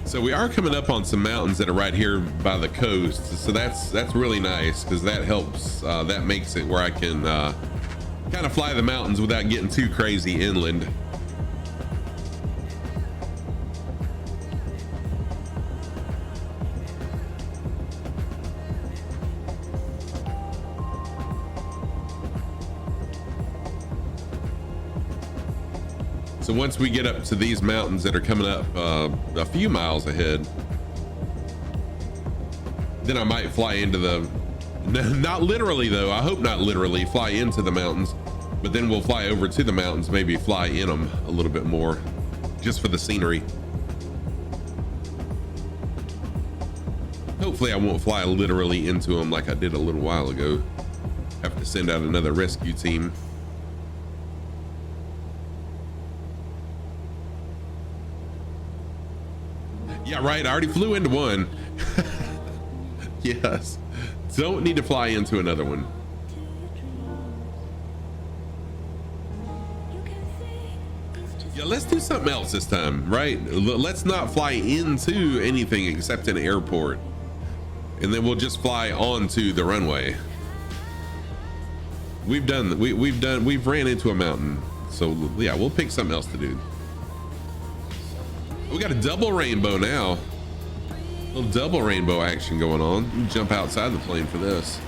So we are coming up on some mountains that are right here by the coast. So that's really nice because that helps. That makes it where I can kind of fly the mountains without getting too crazy inland. So once we get up to these mountains that are coming up a few miles ahead, then I might fly into the, not literally though, I hope not literally fly into the mountains, but then we'll fly over to the mountains, maybe fly in them a little bit more just for the scenery. Hopefully I won't fly literally into them like I did a little while ago. Have to send out another rescue team. Yeah, right. I already flew into one. Yes. Don't need to fly into another one. Yeah, let's do something else this time, right? Let's not fly into anything except an airport. And then we'll just fly onto the runway. We've ran into a mountain. So yeah, we'll pick something else to do. We got a double rainbow now. A little double rainbow action going on. We jump outside the plane for this.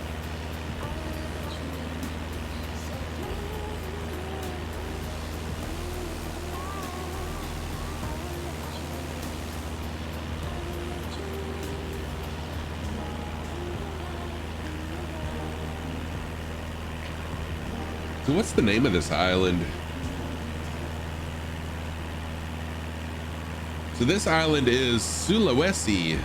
So what's the name of this island? So this island is Sulawesi,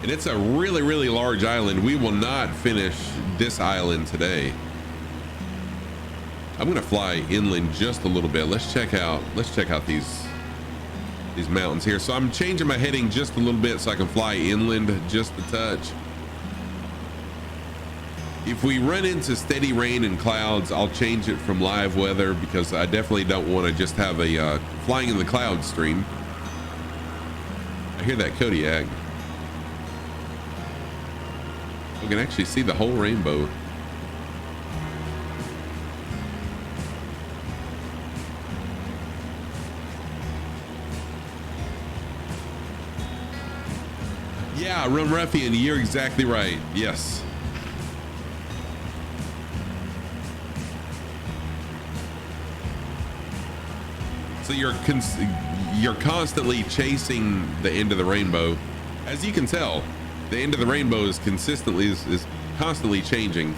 and it's a really, really large island. We will not finish this island today. I'm gonna fly inland just a little bit. Let's check out these mountains here. So I'm changing my heading just a little bit so I can fly inland just a touch. If we run into steady rain and clouds, I'll change it from live weather because I definitely don't want to just have a flying in the cloud stream. I hear that Kodiak. We can actually see the whole rainbow. Yeah, Rum Ruffian, you're exactly right. Yes. So you're constantly chasing the end of the rainbow. As you can tell, the end of the rainbow is constantly changing.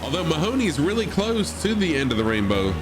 Although Mahoney's really close to the end of the rainbow.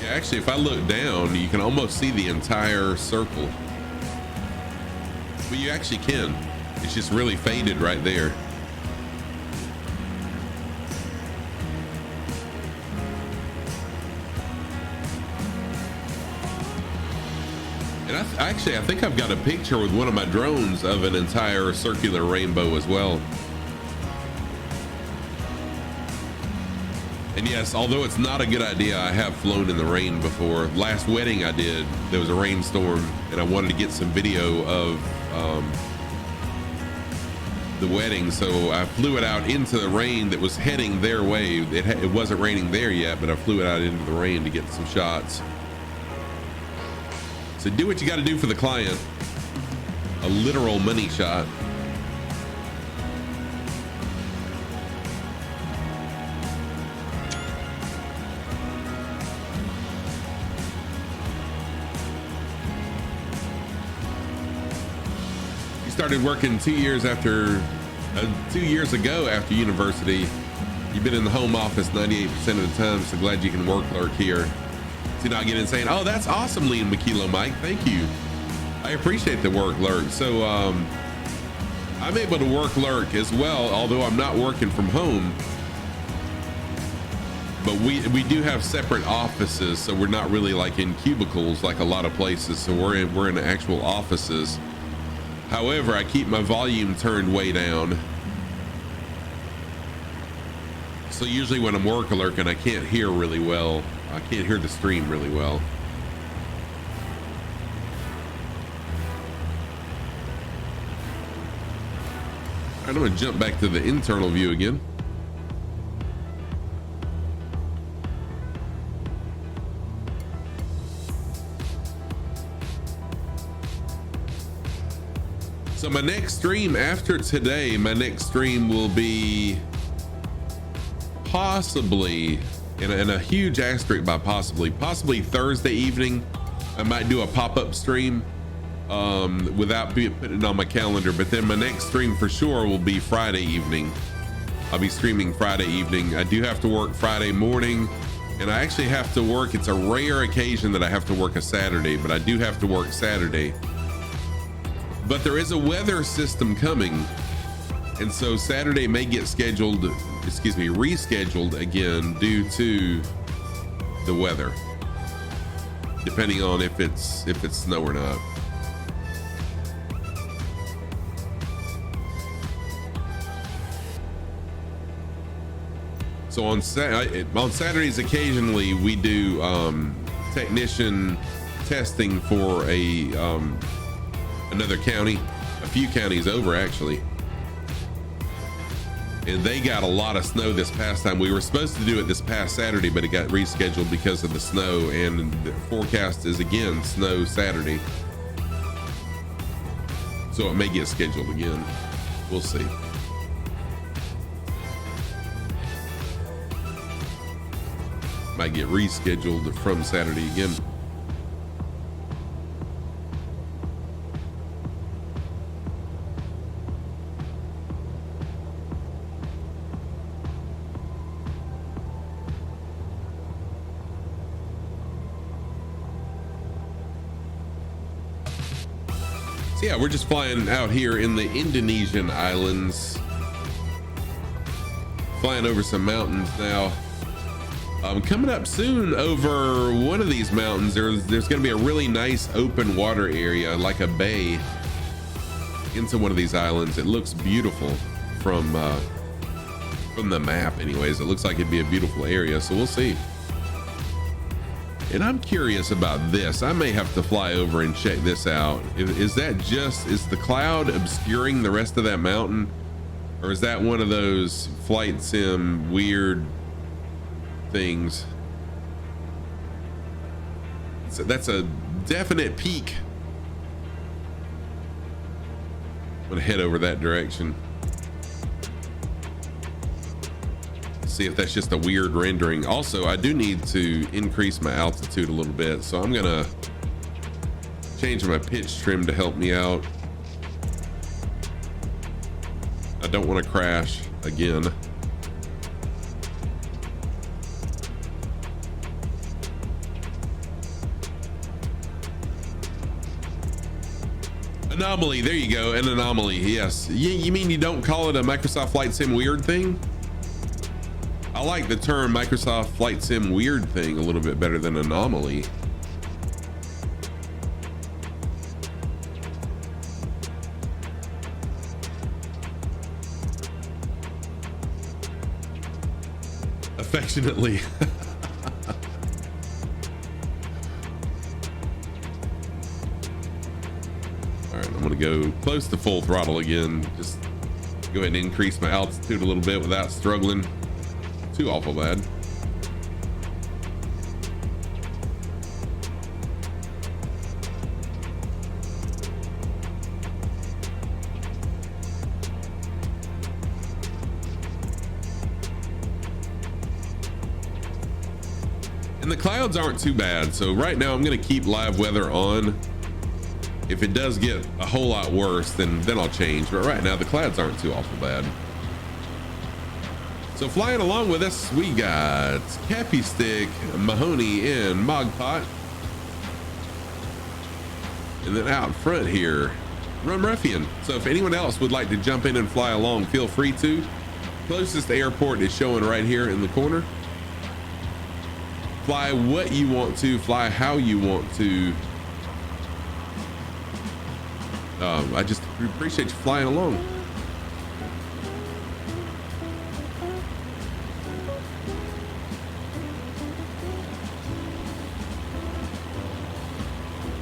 Actually, if I look down, you can almost see the entire circle. But you actually can. It's just really faded right there. And I think I've got a picture with one of my drones of an entire circular rainbow as well. And yes, although it's not a good idea, I have flown in the rain before. Last wedding I did, there was a rainstorm and I wanted to get some video of the wedding. So I flew it out into the rain that was heading their way. It wasn't raining there yet, but I flew it out into the rain to get some shots. So do what you got to do for the client. A literal money shot. Started working 2 years ago after university. You've been in the home office 98% of the time, so glad you can work lurk here. Do not get insane. Oh, that's awesome, Liam Makilo Mike. Thank you. I appreciate the work lurk. So I'm able to work lurk as well, although I'm not working from home. But we do have separate offices, so we're not really like in cubicles like a lot of places. So we're in actual offices. However, I keep my volume turned way down. So usually when I'm work lurking, I can't hear really well. I can't hear the stream really well. All right, I'm gonna jump back to the internal view again. So my next stream after today, my next stream will be possibly, and a huge asterisk by possibly Thursday evening. I might do a pop-up stream without putting it on my calendar, but then my next stream for sure will be Friday evening. I'll be streaming Friday evening. I do have to work Friday morning, and I actually have to work. It's a rare occasion that I have to work a Saturday, but I do have to work Saturday. But there is a weather system coming, and so Saturday may get rescheduled again due to the weather, depending on if it's snow or not. So on Saturdays, occasionally we do technician testing for another county, a few counties over actually. And they got a lot of snow this past time. We were supposed to do it this past Saturday, but it got rescheduled because of the snow, and the forecast is again snow Saturday. So it may get scheduled again. We'll see. Might get rescheduled from Saturday again. So yeah, we're just flying out here in the Indonesian Islands. Flying over some mountains now. Coming up soon over one of these mountains, there's going to be a really nice open water area, like a bay, into one of these islands. It looks beautiful from the map anyways. It looks like it'd be a beautiful area, so we'll see. And I'm curious about this. I may have to fly over and check this out. Is the cloud obscuring the rest of that mountain? Or is that one of those flight sim weird things? So that's a definite peak. I'm gonna head over that direction. See if that's just a weird rendering. Also, I do need to increase my altitude a little bit, so I'm gonna change my pitch trim to help me out. I don't want to crash again. Anomaly, there you go, an anomaly, yes. You mean you don't call it a Microsoft Flight Sim weird thing? I like the term Microsoft Flight Sim weird thing a little bit better than anomaly. Affectionately. All right, I'm gonna go close to full throttle again. Just go ahead and increase my altitude a little bit without struggling too awful bad. And the clouds aren't too bad. So right now I'm going to keep live weather on. If it does get a whole lot worse, then I'll change. But right now the clouds aren't too awful bad. So flying along with us, we got Cappy Stick, Mahoney, and Mogpot. And then out front here, Rum Ruffian. So if anyone else would like to jump in and fly along, feel free to. Closest airport is showing right here in the corner. Fly what you want to, fly how you want to. I just appreciate you flying along.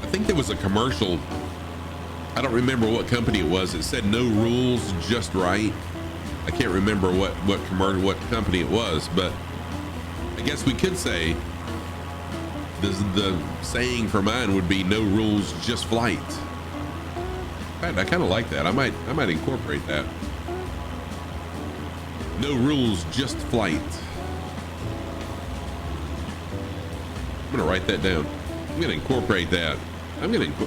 I think there was a commercial. I don't remember what company it was. It said no rules, just right. I can't remember what company it was, but I guess we could say the saying for mine would be no rules, just flight. In fact, I kind of like that. I might incorporate that. No rules, just flight. I'm gonna write that down. I'm gonna incorporate that.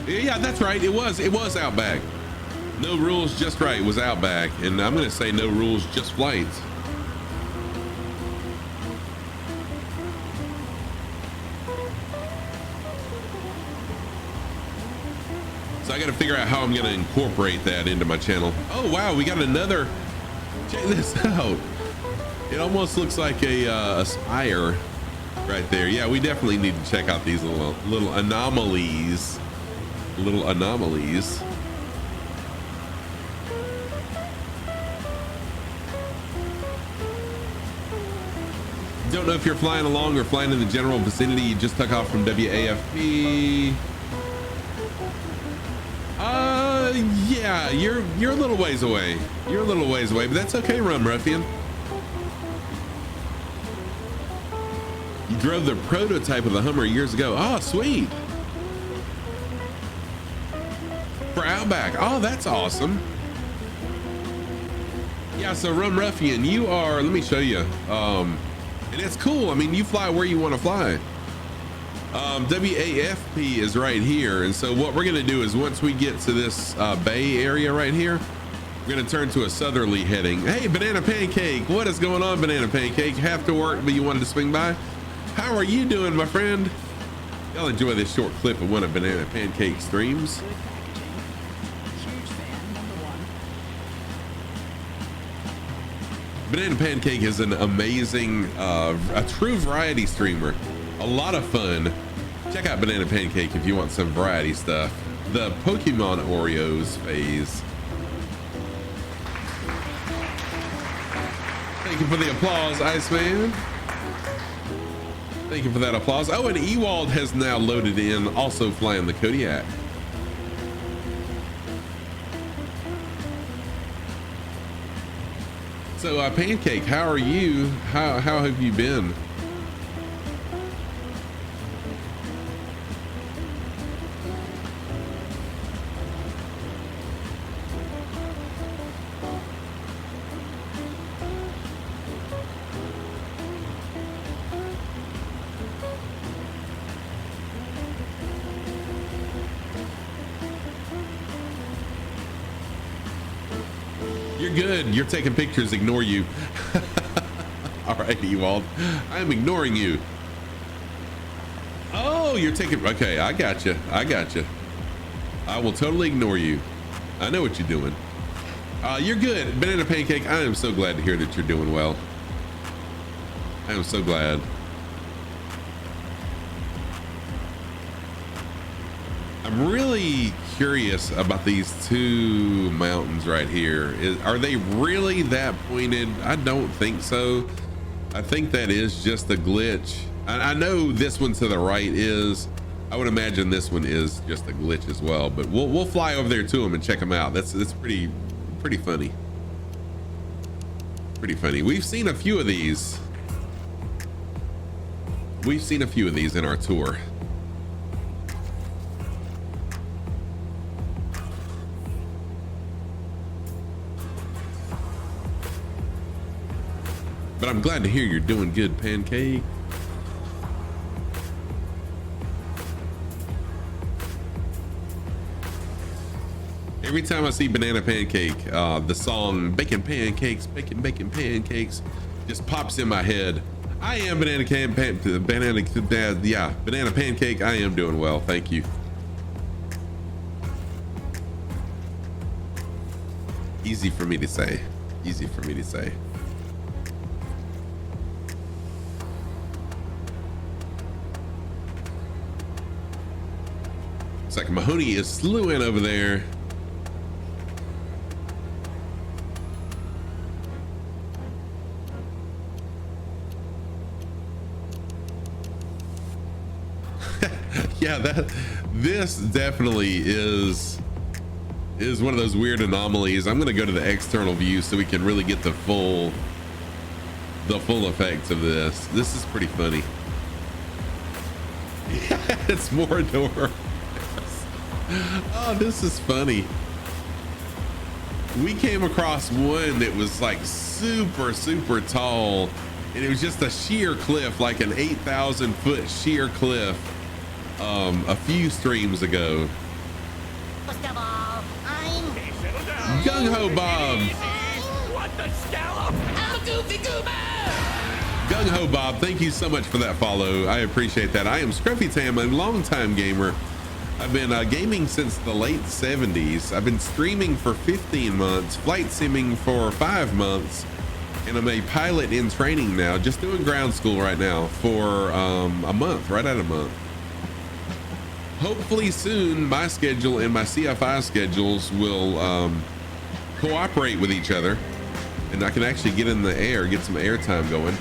Yeah, that's right. It was Outback. No rules, just right was Outback, and I'm gonna say no rules, just flight. So I got to figure out how I'm going to incorporate that into my channel. Oh wow, we got another. Check this out. It almost looks like a spire right there. Yeah, we definitely need to check out these little anomalies. Little anomalies. Don't know if you're flying along or flying in the general vicinity. You just took off from WAFP. Yeah, you're a little ways away. You're a little ways away, but that's okay, Rum Ruffian. You drove the prototype of the Hummer years ago. Oh, sweet. For Outback. Oh, that's awesome. Yeah, so Rum Ruffian, you are, let me show you. And it's cool. I mean, you fly where you want to fly. WAFP is right here, and so what we're going to do is once we get to this bay area right here, we're going to turn to a southerly heading. Hey, Banana Pancake, what is going on, Banana Pancake? Have to work, but you wanted to swing by. How are you doing, my friend? Y'all enjoy this short clip of one of Banana Pancake's streams. Banana Pancake is an amazing, a true variety streamer. A lot of fun. Check out Banana Pancake if you want some variety stuff. The Pokemon Oreos phase. Thank you for the applause, Iceman. Thank you for that applause. Oh, and Ewald has now loaded in, also flying the Kodiak. So, Pancake, how are you? How have you been? Good. You're taking pictures. Ignore you. All right, Ewald. I'm ignoring you. Oh, you're taking. Okay, I got you. I got you. I will totally ignore you. I know what you're doing. You're good, Banana Pancake. I am so glad to hear that you're doing well. I am so glad. I'm really curious about these two mountains right here. Are they really that pointed? I don't think so. I think that is just a glitch. I know this one to the right is. I would imagine this one is just a glitch as well. But we'll fly over there to them and check them out. That's pretty funny. Pretty funny. We've seen a few of these. We've seen a few of these in our tour. But I'm glad to hear you're doing good, Pancake. Every time I see Banana Pancake, the song Bacon Pancakes, Bacon, Bacon Pancakes just pops in my head. I am banana pancake. I am doing well, thank you. Easy for me to say. Easy for me to say. It's like Mahoney is slewing over there. Yeah, this definitely is one of those weird anomalies. I'm gonna go to the external view so we can really get the full effects of this. This is pretty funny. Yeah, it's more door. Oh, this is funny. We came across one that was like super tall, and it was just a sheer cliff, like an 8,000 foot sheer cliff, a few streams ago. First of all, I'm Gung Ho Bob. What the scallop? a goofy goober. Gung Ho Bob, thank you so much for that follow. I appreciate that. I am Scruffy Tam, a longtime gamer. I've been gaming since the late 70s. I've been streaming for 15 months, flight simming for 5 months, and I'm a pilot in training now, just doing ground school right now for a month, right at a month. Hopefully soon, my schedule and my CFI schedules will cooperate with each other, and I can actually get in the air, get some airtime going.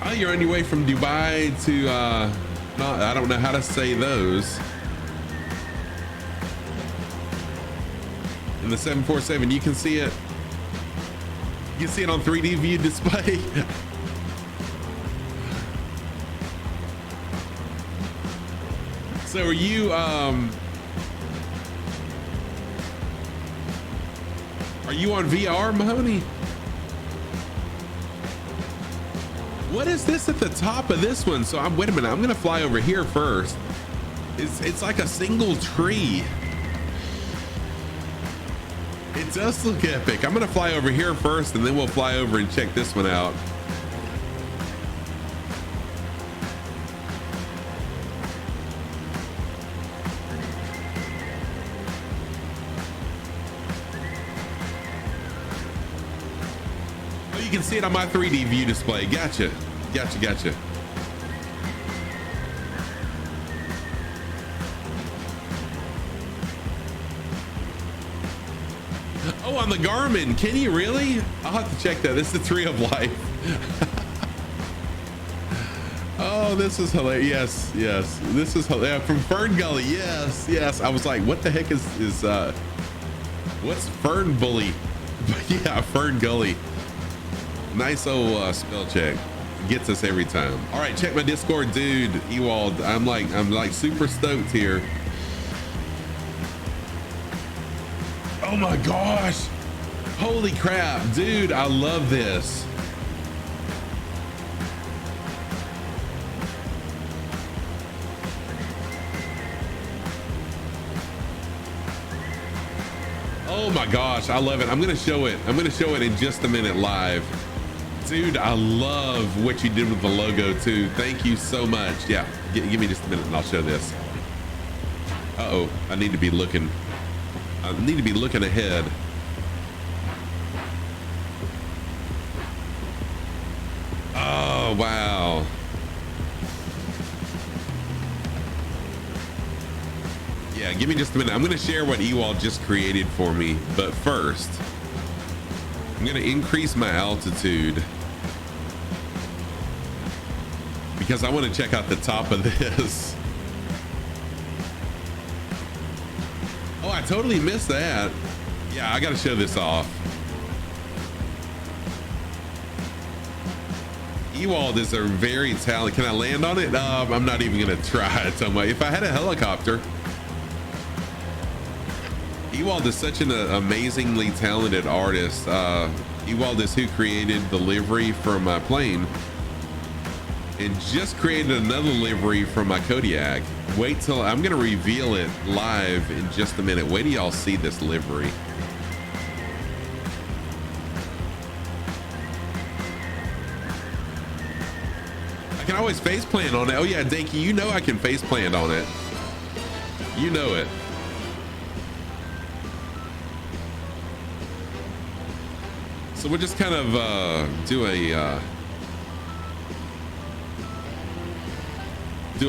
Oh, you're on your way from Dubai to, I don't know how to say those. In the 747, you can see it. You can see it on 3D view display. So are you on VR, Mahoney? What is this at the top of this one? So wait a minute, I'm gonna fly over here first. It's like a single tree. It does look epic. I'm gonna fly over here first, and then we'll fly over and check this one out. You can see it on my 3D view display. Gotcha. Oh, on the Garmin. Can you really? I'll have to check that. This is the Tree of Life. Oh, this is hilarious. Yes. This is hilarious. From Fern Gully. Yes. I was like, what the heck is what's Fern Bully? Yeah, Fern Gully. Nice old spell check. Gets us every time. All right, check my Discord, dude. Ewald, I'm like super stoked here. Oh my gosh. Holy crap, dude, I love this. Oh my gosh, I love it. I'm gonna show it in just a minute live. Dude, I love what you did with the logo too. Thank you so much. Yeah, give me just a minute and I'll show this. Uh-oh, I need to be looking ahead. Oh, wow. Yeah, give me just a minute. I'm gonna share what Ewald just created for me, but first, I'm gonna increase my altitude because I want to check out the top of this. Oh, I totally missed that. Yeah, I gotta show this off. Ewald is a very talented. Can I land on it? I'm not even gonna try it so much. If I had a helicopter. Ewald is such an amazingly talented artist. Ewald is who created the livery for my plane and just created another livery for my Kodiak. Wait till I'm gonna reveal it live in just a minute. Wait till y'all see this livery. I can always face plant on it. Oh yeah, Dinky, you know I can face plant on it. You know it. So we'll just kind of do a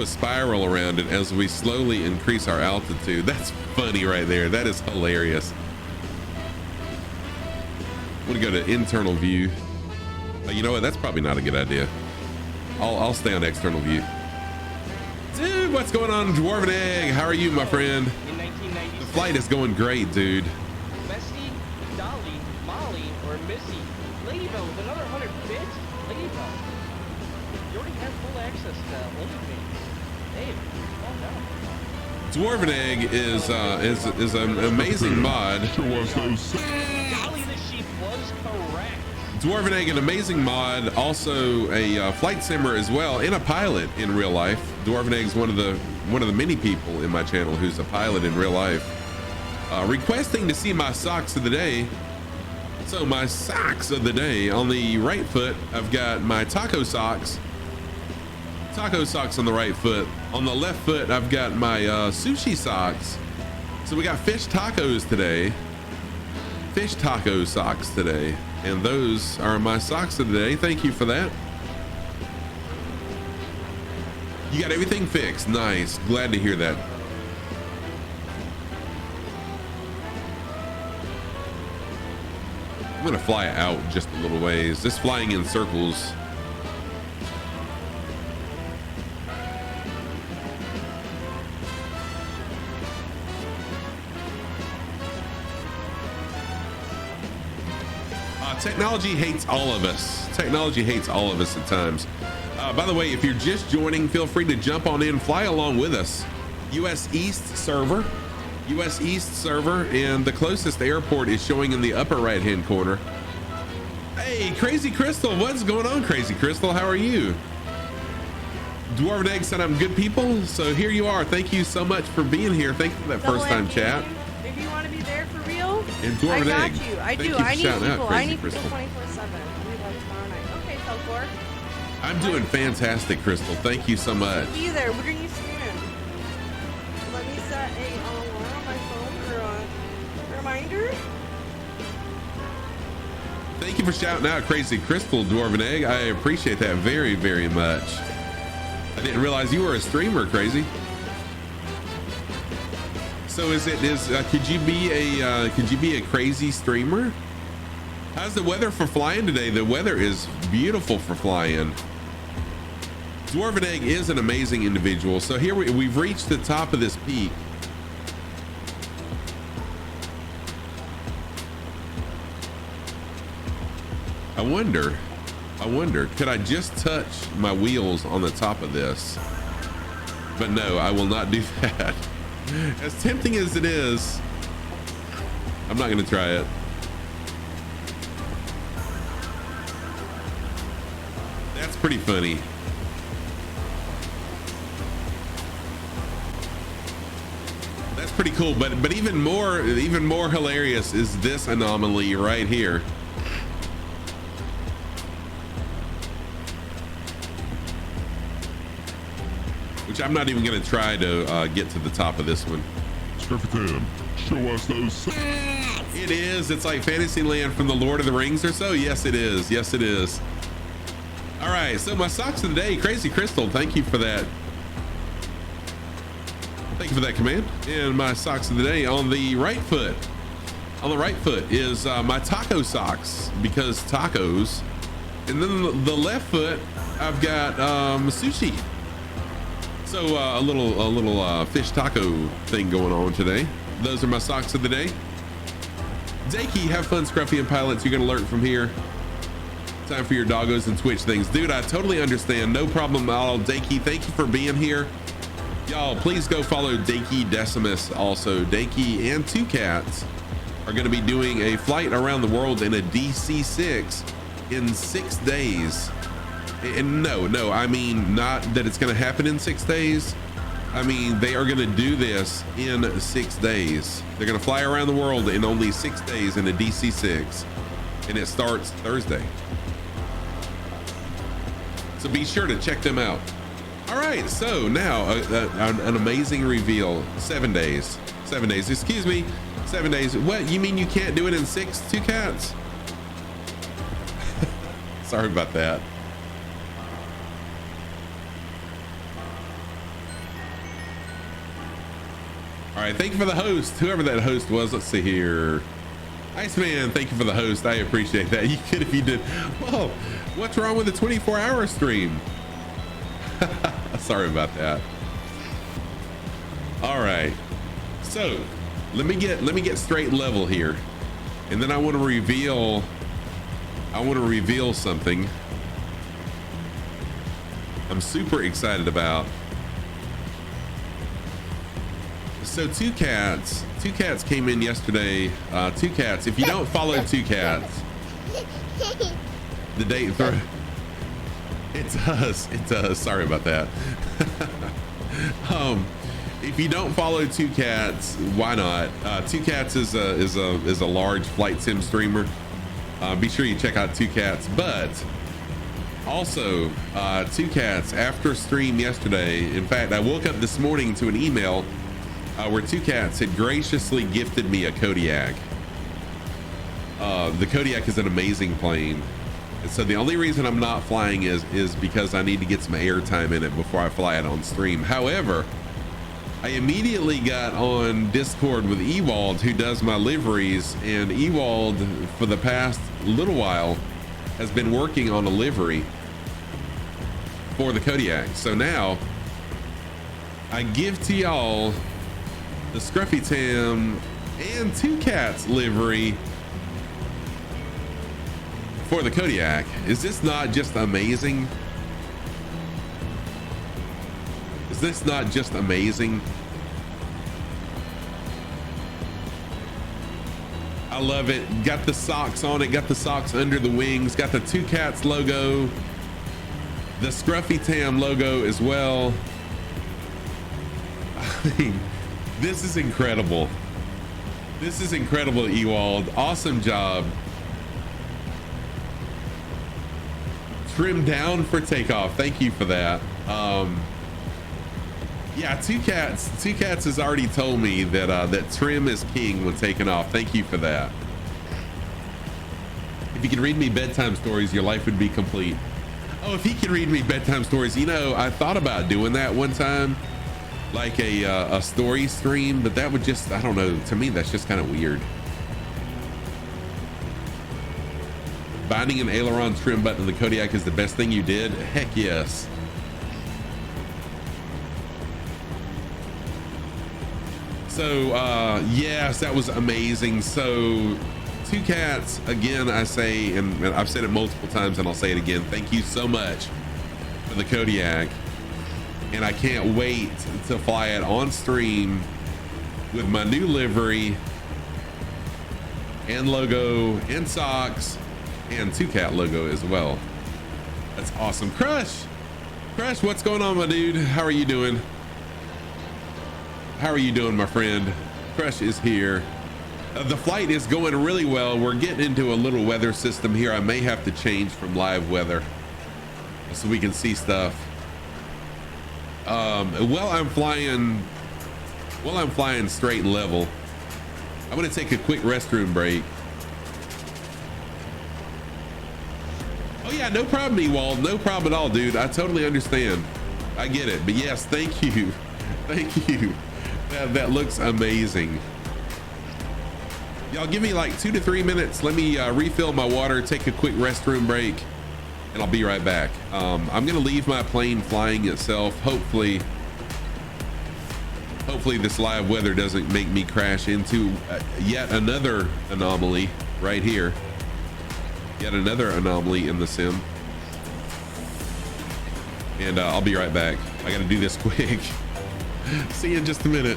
spiral around it as we slowly increase our altitude. That's funny right there. That is hilarious. I'm gonna go to internal view. You know what? That's probably not a good idea. I'll stay on external view. Dude, what's going on, Dwarven Egg? How are you, my friend? The flight is going great, dude. Messi, Dolly, Molly, or Missy. Ladybell with another 100 bits? Ladybell. You already have full access to OnlyFans. Hey, calm down. Dwarven Egg is an amazing mod. Dolly the sheep was correct. Dwarven Egg, an amazing mod, also a flight simmer as well, and a pilot in real life. Dwarven Egg's one of the many people in my channel who's a pilot in real life. Requesting to see my socks of the day. So my socks of the day, on the right foot, I've got my taco socks. Taco socks on the right foot. On the left foot, I've got my sushi socks. So we got fish tacos today. Fish taco socks today. And those are my socks of the day. Thank you for that. You got everything fixed. Nice. Glad to hear that. I'm gonna fly out just a little ways. Just flying in circles. Technology hates all of us. Technology hates all of us at times. By the way, if you're just joining, feel free to jump on in, fly along with us. US East server, and the closest airport is showing in the upper right-hand corner. Hey, Crazy Crystal, what's going on, Crazy Crystal? How are you? Dwarven Egg said I'm good people, so here you are. Thank you so much for being here. Thank you for that first-time chat. If you want to be there for real, and Dwarven I got Egg. you. I do. I need people. I need people 24/7. I'll be like tomorrow night. Okay, Felcor. I'm doing fantastic, Crystal. Thank you so much. Be there. What are you soon? Let me set a alarm on my phone for a reminder. Thank you for shouting out Crazy Crystal, Dwarven Egg. I appreciate that very, very much. I didn't realize you were a streamer, Crazy. So could you be a crazy streamer? How's the weather for flying today? The weather is beautiful for flying. Dwarven Egg is an amazing individual. So here we've reached the top of this peak. I wonder, could I just touch my wheels on the top of this? But no, I will not do that. As tempting as it is, I'm not gonna try it. That's pretty funny. That's pretty cool, but even more hilarious is this anomaly right here. Which I'm not even going to try to get to the top of this one. Scruffy, show us those. It is. It's like Fantasyland from the Lord of the Rings or so. Yes, it is. Yes, it is. All right. So my socks of the day, Crazy Crystal. Thank you for that. Thank you for that command. And my socks of the day on the right foot. On the right foot is my taco socks because tacos. And then the left foot, I've got sushi. So a little fish taco thing going on today. Those are my socks of the day. Dakey, have fun, Scruffy and pilots. You're gonna learn from here. Time for your doggos and Twitch things, dude. I totally understand. No problem at all, Dakey. Thank you for being here, y'all. Please go follow Dakey Decimus. Also, Dakey and Two Cats are gonna be doing a flight around the world in a DC-6 in 6 days. And no, I mean not that it's going to happen in 6 days. I mean, they are going to do this in 6 days. They're going to fly around the world in only 6 days in a DC-6, and it starts Thursday. So be sure to check them out. All right, so now an amazing reveal. 7 days. 7 days. Excuse me. 7 days. What? You mean you can't do it in 6? 2 cats? Sorry about that. All right, thank you for the host, whoever that host was. Let's see here. Iceman, thank you for the host. I appreciate that. You could if you did. Whoa, what's wrong with the 24-hour stream? Sorry about that. All right, so let me get straight level here, and then I want to reveal something I'm super excited about. So two cats came in yesterday. Two cats. If you don't follow Two Cats, the date for it's us. Sorry about that. If you don't follow Two Cats, why not? Two Cats is a large flight sim streamer. Be sure you check out Two Cats. But also, Two Cats after stream yesterday. In fact, I woke up this morning to an email where Two Cats had graciously gifted me a Kodiak. The Kodiak is an amazing plane. And so the only reason I'm not flying is because I need to get some airtime in it before I fly it on stream. However, I immediately got on Discord with Ewald, who does my liveries, and Ewald for the past little while has been working on a livery for the Kodiak. So now I give to y'all the Scruffy Tam and Two Cats livery for the Kodiak. Is this not just amazing? Is this not just amazing? I love it. Got the socks on it, got the socks under the wings, got the Two Cats logo, the Scruffy Tam logo as well. I mean, this is incredible. This is incredible, Ewald. Awesome job. Trim down for takeoff. Thank you for that. Yeah, Two Cats has already told me that that trim is king when taking off. Thank you for that. If you could read me bedtime stories, your life would be complete. Oh, if he can read me bedtime stories, you know, I thought about doing that one time, like a story stream, but that would just, I don't know, to me that's just kind of weird. Binding an aileron trim button on the Kodiak is the best thing you did? Heck yes. So yes, that was amazing. So Two Cats, again, I say, and I've said it multiple times and I'll say it again, thank you so much for the Kodiak. And I can't wait to fly it on stream with my new livery and logo and socks and Two Cat logo as well. That's awesome. Crush, what's going on, my dude? How are you doing? How are you doing, my friend? Crush is here. The flight is going really well. We're getting into a little weather system here. I may have to change from live weather so we can see stuff. While I'm flying straight and level, I'm gonna take a quick restroom break. Oh yeah, no problem, Ewald. No problem at all, dude. I totally understand. I get it. But yes, thank you. Thank you. That looks amazing. Y'all give me like 2 to 3 minutes. Let me refill my water, take a quick restroom break, and I'll be right back. I'm gonna leave my plane flying itself. Hopefully this live weather doesn't make me crash into yet another anomaly right here. Yet another anomaly in the sim. And I'll be right back. I gotta do this quick. See you in just a minute.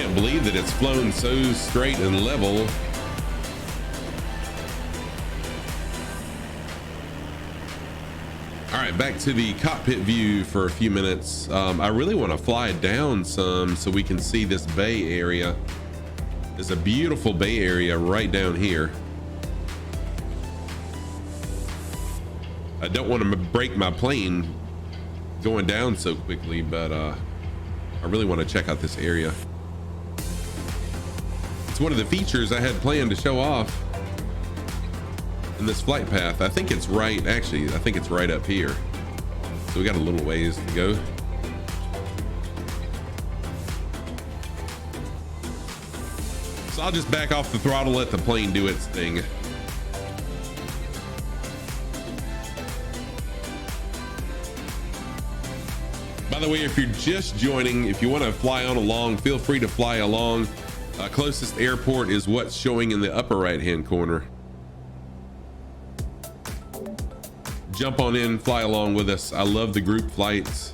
can't believe that it's flown so straight and level. All right, back to the cockpit view for a few minutes. I really want to fly down some so we can see this bay area. There's a beautiful bay area right down here. I don't want to break my plane going down so quickly, but I really want to check out this area. It's one of the features I had planned to show off in this flight path. I think it's right, actually, I think it's right up here. So we got a little ways to go. So I'll just back off the throttle, let the plane do its thing. By the way, if you're just joining, if you want to fly on along, feel free to fly along. Closest airport is what's showing in the upper right hand corner. Jump on in, fly along with us. I love the group flights.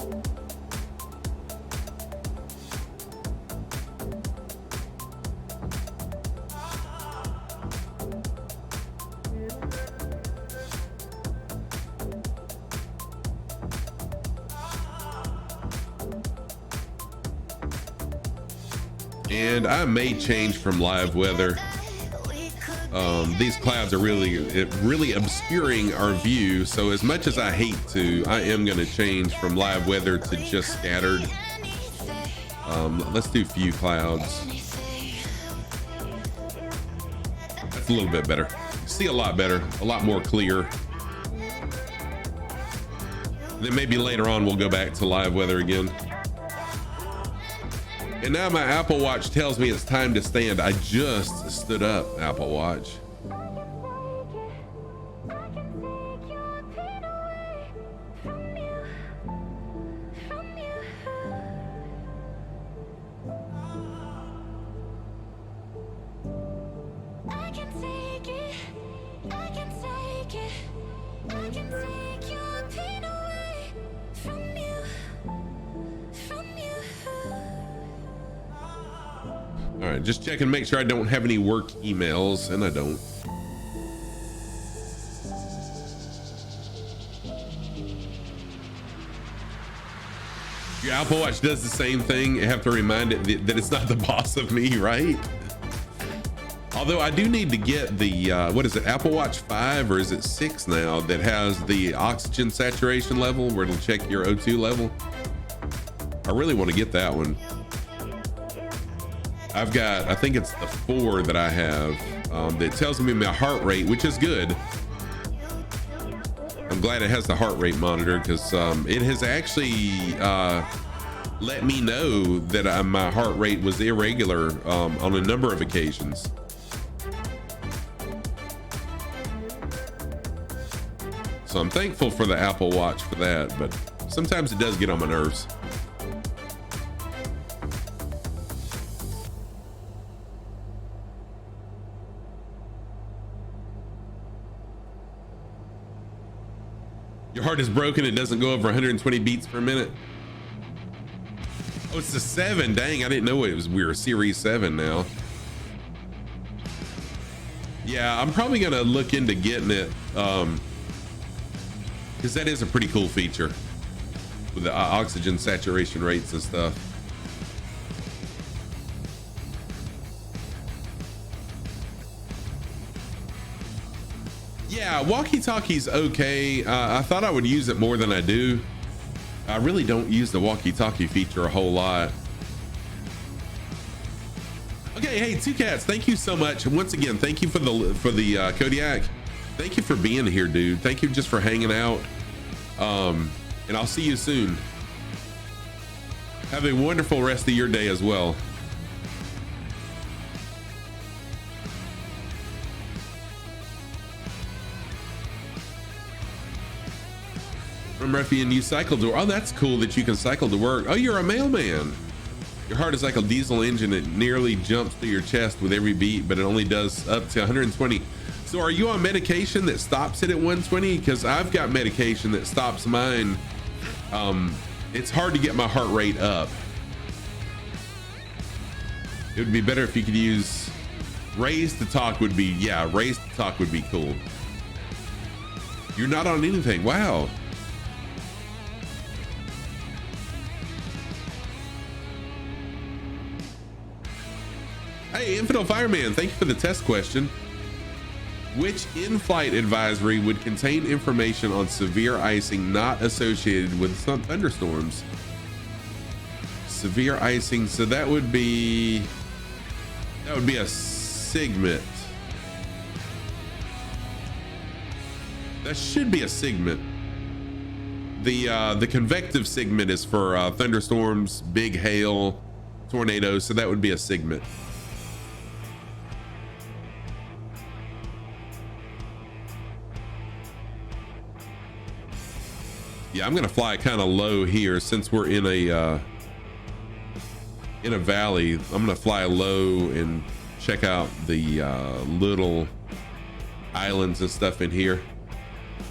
And I may change from live weather. These clouds are really obscuring our view. So as much as I hate to, I am going to change from live weather to just scattered. Let's do few clouds. That's a little bit better. See a lot better, a lot more clear. Then maybe later on we'll go back to live weather again. And now my Apple Watch tells me it's time to stand. I just stood up, Apple Watch. All right, just check and make sure I don't have any work emails, and I don't. Your Apple Watch does the same thing. You have to remind it that it's not the boss of me, right? Although I do need to get the, what is it, Apple Watch 5 or is it 6 now that has the oxygen saturation level where it'll check your O2 level? I really want to get that one. I've got, I think it's the 4 that I have that tells me my heart rate, which is good. I'm glad it has the heart rate monitor because it has actually let me know that my heart rate was irregular on a number of occasions. So I'm thankful for the Apple Watch for that, but sometimes it does get on my nerves. Your heart is broken. It doesn't go over 120 beats per minute. Oh, it's the 7. Dang, I didn't know it was. We were Series 7 now. Yeah, I'm probably gonna look into getting it because that is a pretty cool feature with the oxygen saturation rates and stuff. Yeah, walkie-talkie's okay. I thought I would use it more than I do. I really don't use the walkie-talkie feature a whole lot. Okay, hey, Two Cats, thank you so much. And once again, thank you for the Kodiak. Thank you for being here, dude. Thank you just for hanging out. And I'll see you soon. Have a wonderful rest of your day as well. From Ruffian, you cycle to work. Oh, that's cool that you can cycle to work. Oh, you're a mailman. Your heart is like a diesel engine. It nearly jumps through your chest with every beat, but it only does up to 120. So are you on medication that stops it at 120? Because I've got medication that stops mine. It's hard to get my heart rate up. It would be better if you could use raise to talk would be, yeah, raise to talk would be cool. You're not on anything. Wow. Hey, Infidel Fireman, thank you for the test question. Which in-flight advisory would contain information on severe icing not associated with some thunderstorms? Severe icing, so that would be a segment. That should be a segment. The convective segment is for thunderstorms, big hail, tornadoes, so that would be a segment. Yeah, I'm gonna fly kind of low here since we're in a valley. I'm gonna fly low and check out the little islands and stuff in here.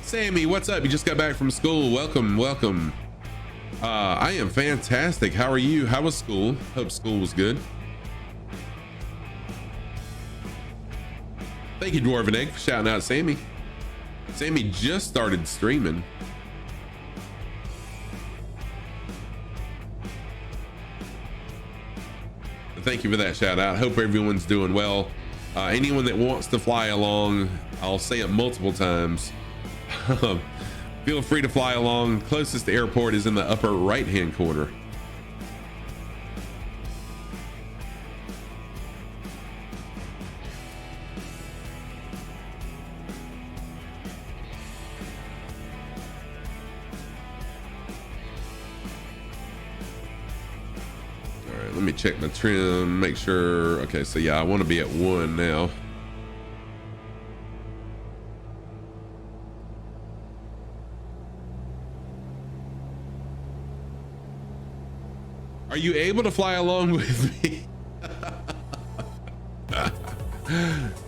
Sammy, what's up? You just got back from school. Welcome, welcome. I am fantastic. How are you? How was school? Hope school was good. Thank you, Dwarven Egg, for shouting out Sammy. Sammy just started streaming. Thank you for that shout out. Hope everyone's doing well. Anyone that wants to fly along, I'll say it multiple times. Feel free to fly along. Closest airport is in the upper right hand corner. Let me check my trim, make sure. Okay, so yeah, I want to be at 1 now. Are you able to fly along with me?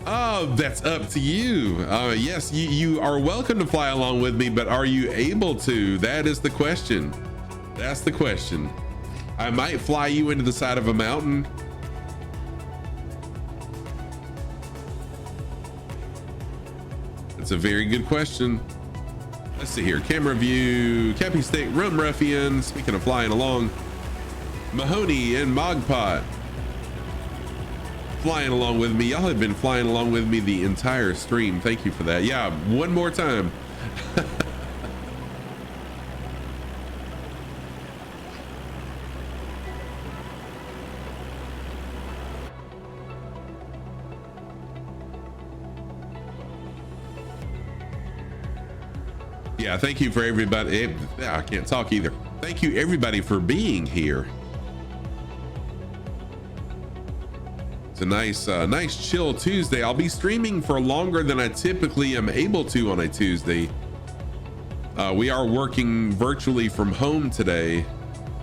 Oh, that's up to you. Yes, you are welcome to fly along with me, but are you able to? That is the question. That's the question. I might fly you into the side of a mountain. It's a very good question. Let's see here. Camera view, Cappy Stick, Rum Ruffian. Speaking of flying along, Mahoney and Mogpot flying along with me. Y'all have been flying along with me the entire stream. Thank you for that. Yeah, one more time. Yeah, thank you for everybody. I can't talk either. Thank you everybody for being here. It's a nice chill Tuesday. I'll be streaming for longer than I typically am able to on a Tuesday. We are working virtually from home today,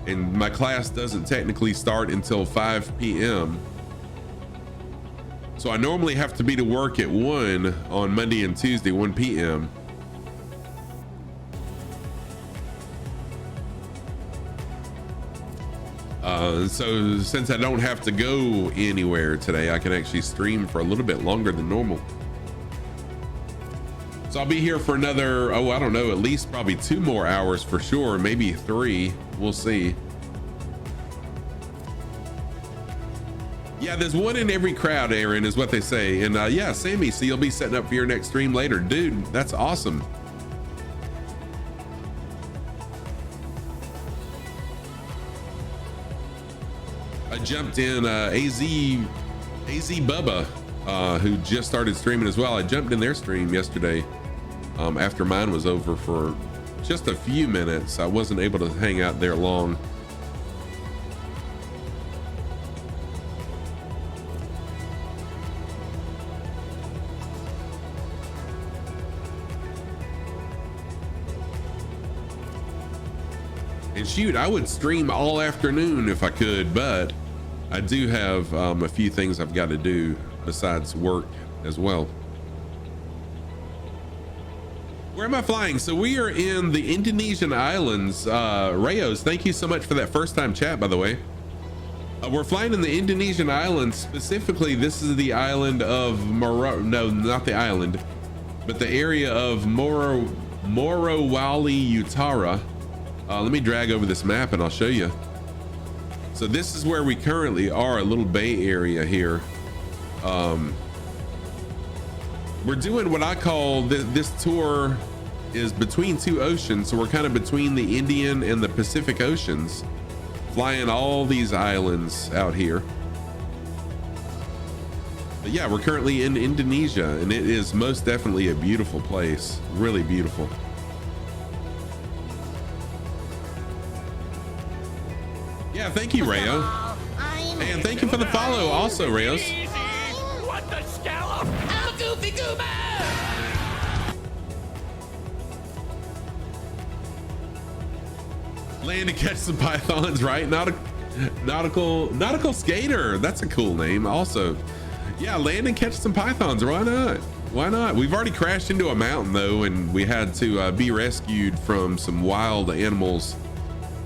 and my class doesn't technically start until 5 p.m. So I normally have to be to work at 1 on Monday and Tuesday, 1 p.m. So since I don't have to go anywhere today, I can actually stream for a little bit longer than normal. So I'll be here for another, I don't know, at least probably 2 more hours for sure, maybe 3. We'll see. Yeah, there's one in every crowd, Aaron, is what they say. And yeah, Sammy, so you'll be setting up for your next stream later. Dude, that's awesome. I jumped in AZ Bubba, who just started streaming as well. I jumped in their stream yesterday after mine was over for just a few minutes. I wasn't able to hang out there long. And shoot, I would stream all afternoon if I could, but I do have a few things I've got to do besides work as well. Where am I flying? So we are in the Indonesian Islands. Rayos, thank you so much for that first time chat, by the way. We're flying in the Indonesian Islands. Specifically, this is the island of no, not the island, but the area of Morowali Utara. Let me drag over this map and I'll show you. So this is where we currently are, a little bay area here. We're doing what I call this tour is between two oceans. So we're kind of between the Indian and the Pacific Oceans, flying all these islands out here. But yeah, we're currently in Indonesia and it is most definitely a beautiful place. Really beautiful. Yeah, thank you, Rayo. And thank you for the follow also, Rayos. What the scallop? I'm a goofy goober! Land to catch some pythons, right? Nautical skater. That's a cool name. Also, yeah, land and catch some pythons. Why not? Why not? We've already crashed into a mountain though, and we had to be rescued from some wild animals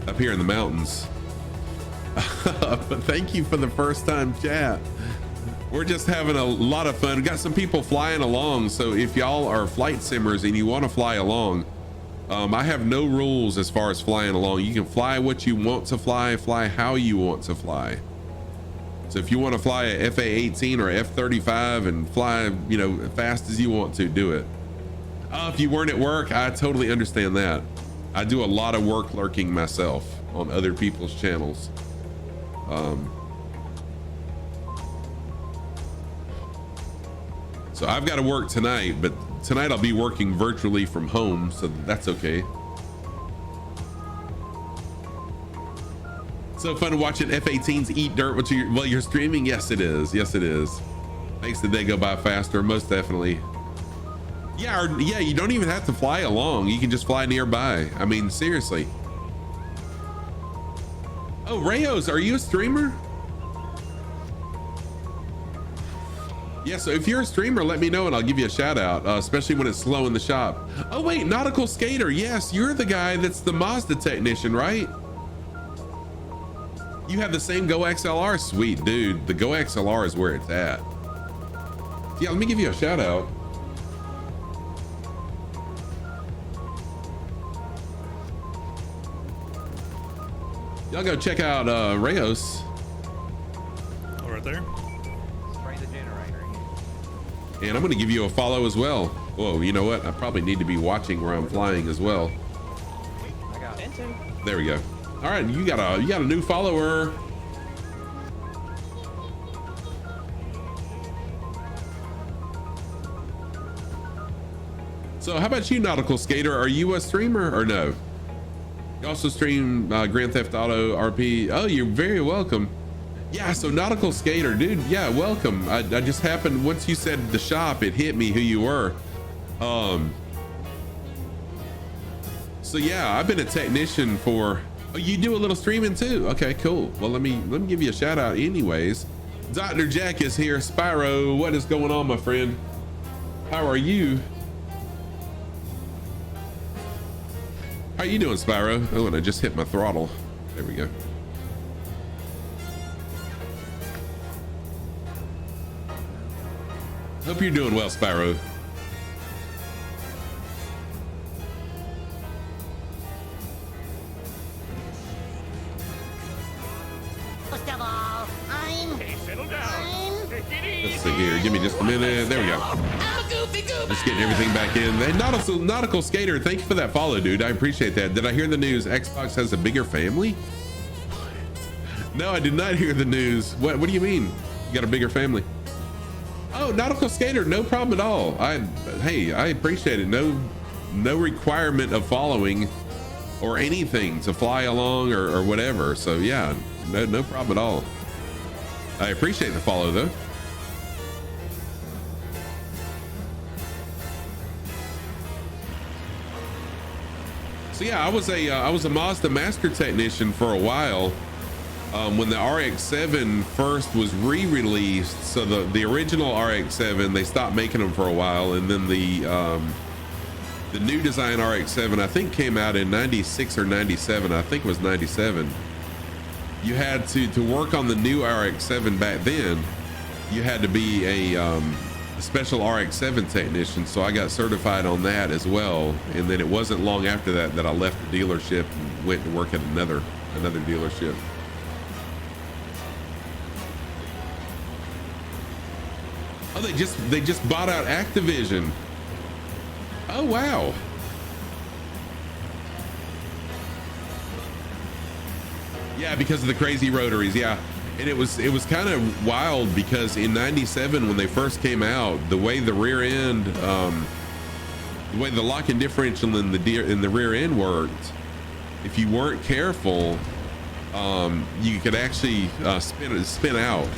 up here in the mountains. But thank you for the first time chat. We're just having a lot of fun. We've got some people flying along, so if y'all are flight simmers and you want to fly along, I have no rules as far as flying along. You can fly what you want to fly how you want to fly. So if you want to fly a FA-18 or F-35 and fly, you know, fast as you want to, do it. If you weren't at work, I totally understand that. I do a lot of work lurking myself on other people's channels. So I've got to work tonight, but tonight I'll be working virtually from home, so that's okay. So fun watching F-18s eat dirt while you're streaming. Yes, it is. Yes, it is. Makes the day go by faster, most definitely. Yeah, you don't even have to fly along. You can just fly nearby. I mean, seriously. Oh, Rayos, are you a streamer? Yeah, so if you're a streamer, let me know and I'll give you a shout out, especially when it's slow in the shop. Oh wait, Nautical Skater. Yes, you're the guy that's the Mazda technician, right? You have the same Go XLR. Sweet, dude. The Go XLR is where it's at. Yeah, let me give you a shout out. Y'all go check out Rayos. Oh, right there. And I'm going to give you a follow as well. Whoa, you know what? I probably need to be watching where I'm flying as well. There we go. All right, you got a new follower. So how about you, Nautical Skater? Are you a streamer or no? You also stream Grand Theft Auto RP. Oh, you're very welcome. Yeah, so Nautical Skater, dude, yeah, welcome. I just happened, once you said the shop, it hit me who you were. So yeah, I've been a technician for, oh, you do a little streaming too? Okay, cool. Well, let me give you a shout out anyways. Dr. Jack is here. Spyro, what is going on, my friend? How are you? How you doing, Spyro? Oh, and I just hit my throttle. There we go. Hope you're doing well, Spyro. First of all, Hey, settle down. Take it easy. Let's see here. Give me just a minute. There we go. Just getting everything back in. Hey, Nautical Skater, thank you for that follow, dude. I appreciate that. Did I hear the news? Xbox has a bigger family? No, I did not hear the news. What do you mean? You got a bigger family? Oh, Nautical Skater, no problem at all. Hey, I appreciate it. No requirement of following or anything to fly along or whatever. So yeah, no problem at all. I appreciate the follow though. So yeah, I was a Mazda master technician for a while. When the RX-7 first was re-released, so the original RX-7, they stopped making them for a while, and then the new design RX-7 I think came out in 96 or 97. I think it was 97. you had to work on the new RX-7 back then. You had to be a special RX-7 technician, so I got certified on that as well. And then it wasn't long after that that I left the dealership and went to work at another dealership. Oh, they just bought out Activision. Oh wow. Yeah, because of the crazy rotaries. Yeah. And it was kind of wild because in '97 when they first came out, the way the rear end, the way the locking differential in the rear end worked, if you weren't careful, you could actually spin out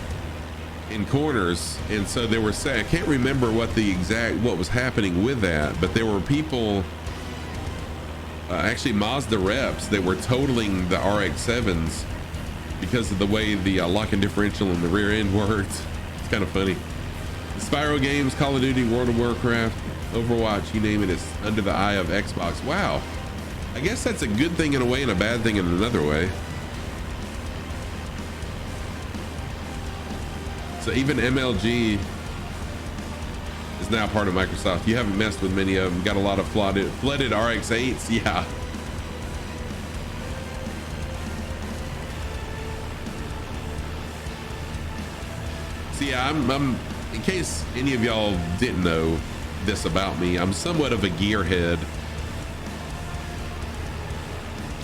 in corners. And so they were saying, I can't remember what was happening with that, but there were people, actually Mazda reps, that were totaling the RX-7s because of the way the locking differential in the rear end worked. It's kind of funny. The Spyro games, Call of Duty, World of Warcraft, Overwatch, you name it, it's under the eye of Xbox. Wow. I guess that's a good thing in a way and a bad thing in another way. So even MLG is now part of Microsoft. You haven't messed with many of them. Got a lot of flooded RX-8s. Yeah. Yeah, I'm in case any of y'all didn't know this about me, I'm somewhat of a gearhead.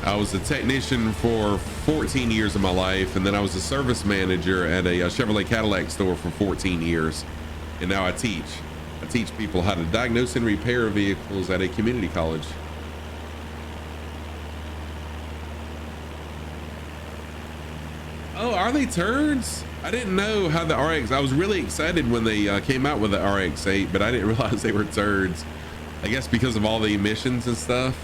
I was a technician for 14 years of my life, and then I was a service manager at a Chevrolet Cadillac store for 14 years. And now I teach people how to diagnose and repair vehicles at a community college. Oh, are they turds? I didn't know how the RX, I was really excited when they came out with the RX-8, but I didn't realize they were turds. I guess because of all the emissions and stuff.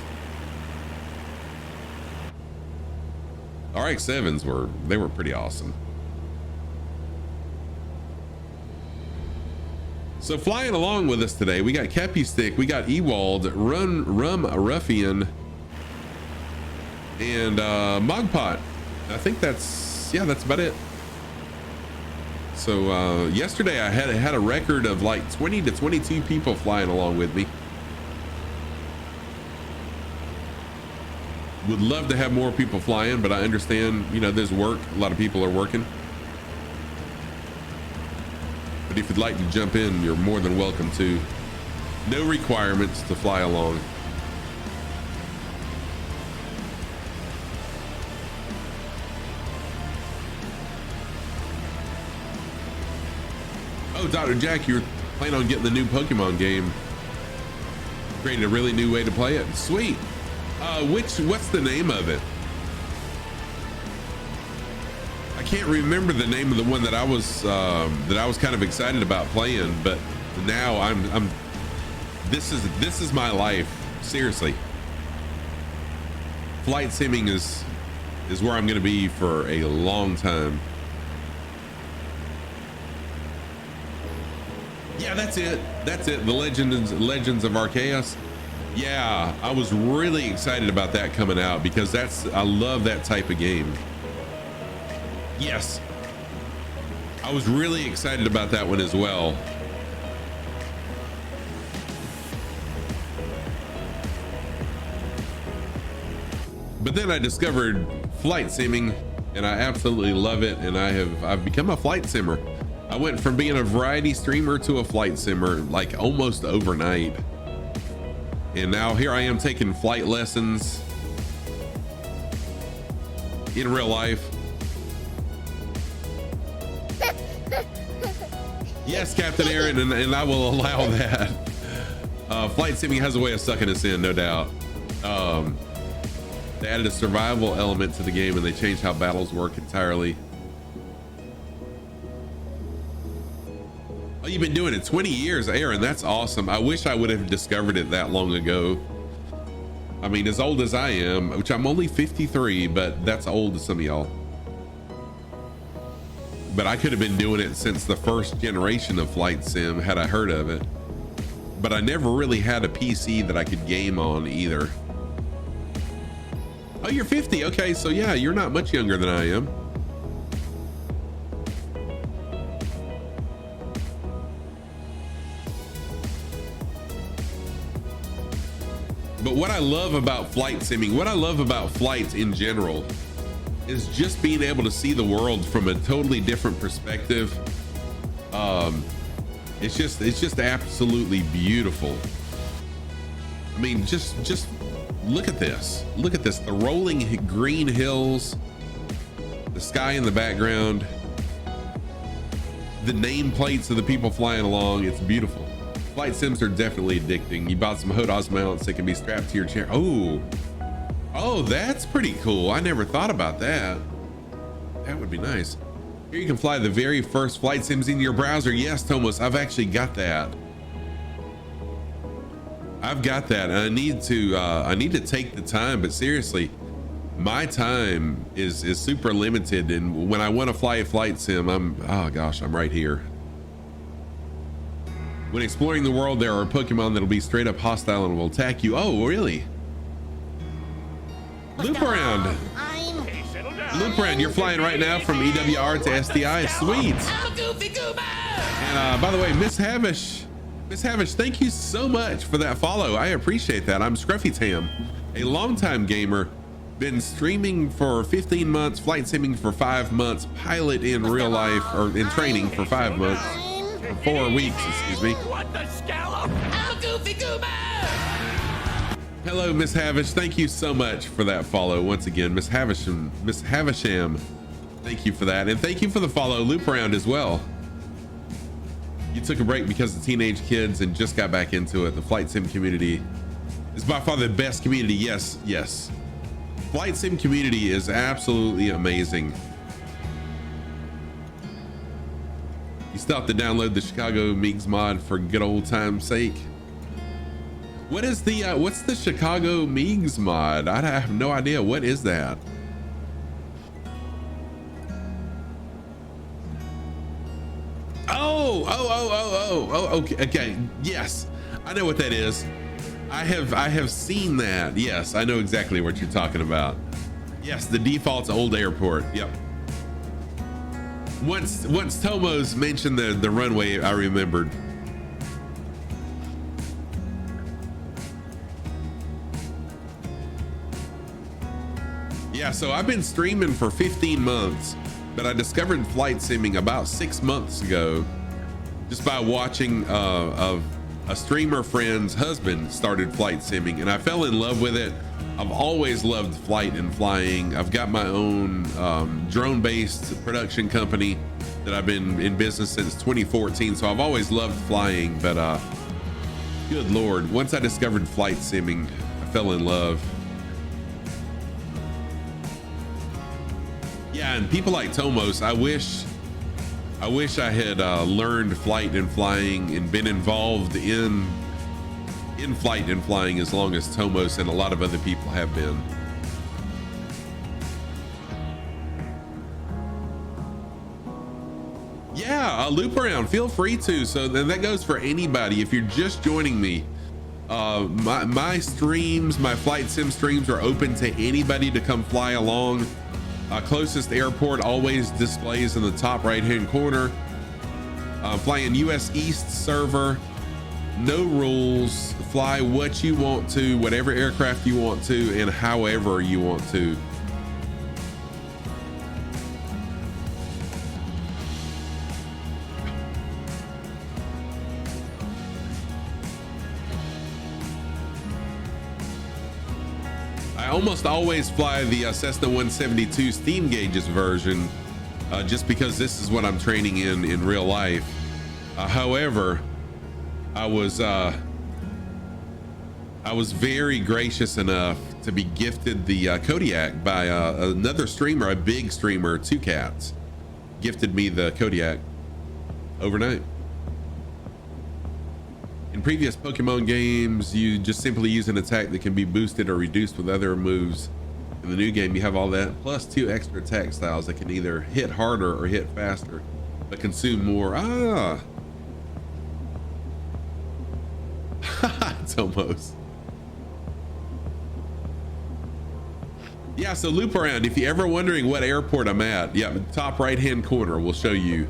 RX-7s were pretty awesome. So flying along with us today, we got Kepi Stick, we got Ewald, Rum Ruffian, and Mogpot. I think that's about it. So yesterday I had a record of like 20 to 22 people flying along with me. Would love to have more people flying, but I understand, you know, there's work. A lot of people are working. But if you'd like to jump in, you're more than welcome to. No requirements to fly along. Oh, Dr. Jack, you're planning on getting the new Pokemon game. Created a really new way to play it. Sweet. What's the name of it? I can't remember the name of the one that I was kind of excited about playing, but now I'm this is my life. Seriously. Flight simming is where I'm going to be for a long time. Yeah, that's it. The Legends of Arceus. Yeah, I was really excited about that coming out because I love that type of game. Yes. I was really excited about that one as well. But then I discovered flight simming and I absolutely love it, and I've become a flight simmer. I went from being a variety streamer to a flight simmer like almost overnight. And now here I am taking flight lessons in real life. Yes, Captain Aaron, and I will allow that. Flight simming has a way of sucking us in, no doubt. They added a survival element to the game and they changed how battles work entirely. Oh, you've been doing it 20 years, Aaron. That's awesome. I wish I would have discovered it that long ago. I mean, as old as I am, which I'm only 53, but that's old to some of y'all. But I could have been doing it since the first generation of flight sim had I heard of it. But I never really had a PC that I could game on either. Oh, you're 50. Okay, so yeah, you're not much younger than I am. But what I love about flight simming, what I love about flights in general, is just being able to see the world from a totally different perspective. It's just absolutely beautiful. I mean, just look at this. Look at this. The rolling green hills, the sky in the background, the nameplates of the people flying along. It's beautiful. Flight sims are definitely addicting. You bought some HOTAS mounts that can be strapped to your chair. Oh, that's pretty cool. I never thought about that. That would be nice. Here you can fly the very first flight sims in your browser. Yes, Tomos, I've actually got that. I've got that, and I need to take the time, but seriously, my time is super limited, and when I want to fly a flight sim, I'm right here. When exploring the world, there are Pokemon that'll be straight up hostile and will attack you. Oh, really? Loop around. Loop around. You're flying right now from EWR to SDI. Sweet. And by the way, Miss Havish, thank you so much for that follow. I appreciate that. I'm Scruffy Tam, a longtime gamer, been streaming for 15 months, flight simming for 5 months, pilot in real life, or in training for 5 months, or 4 weeks, excuse me. What the scallop? I'm Goofy Goober! Hello, Miss Havish. Thank you so much for that follow. Once again, Miss Havisham, thank you for that. And thank you for the follow, Loop Around, as well. You took a break because of teenage kids and just got back into it. The flight sim community is by far the best community. Yes. Flight sim community is absolutely amazing. You still have to download the Chicago Meigs mod for good old time's sake. What is the what's the Chicago Meigs mod? I have no idea. What is that? Oh, okay. Yes, I know what that is. I have seen that. Yes, I know exactly what you're talking about. Yes, the default's old airport. Yep. Once Tomos mentioned the runway, I remembered. Yeah, so I've been streaming for 15 months, but I discovered flight simming about 6 months ago, just by watching a streamer friend's husband started flight simming, and I fell in love with it. I've always loved flight and flying. I've got my own drone-based production company that I've been in business since 2014, so I've always loved flying, but good Lord, once I discovered flight simming, I fell in love. Yeah, and people like Tomos, I wish I had learned flight and flying and been involved in flight and flying as long as Tomos and a lot of other people have been. Yeah, loop around, feel free to. So then that goes for anybody. If you're just joining me, my streams, my flight sim streams are open to anybody to come fly along. Closest airport always displays in the top right hand corner. Flying US East server, no rules, fly what you want to, whatever aircraft you want to, and however you want to. I almost always fly the Cessna 172 steam gauges version, just because this is what I'm training in real life. However, I was very gracious enough to be gifted the Kodiak by another streamer, a big streamer, Two Cats, gifted me the Kodiak overnight. In previous Pokemon games, you just simply use an attack that can be boosted or reduced with other moves. In the new game, you have all that, plus 2 extra attack styles that can either hit harder or hit faster, but consume more. It's almost. Yeah, so loop around. If you're ever wondering what airport I'm at, yeah, top right-hand corner will show you.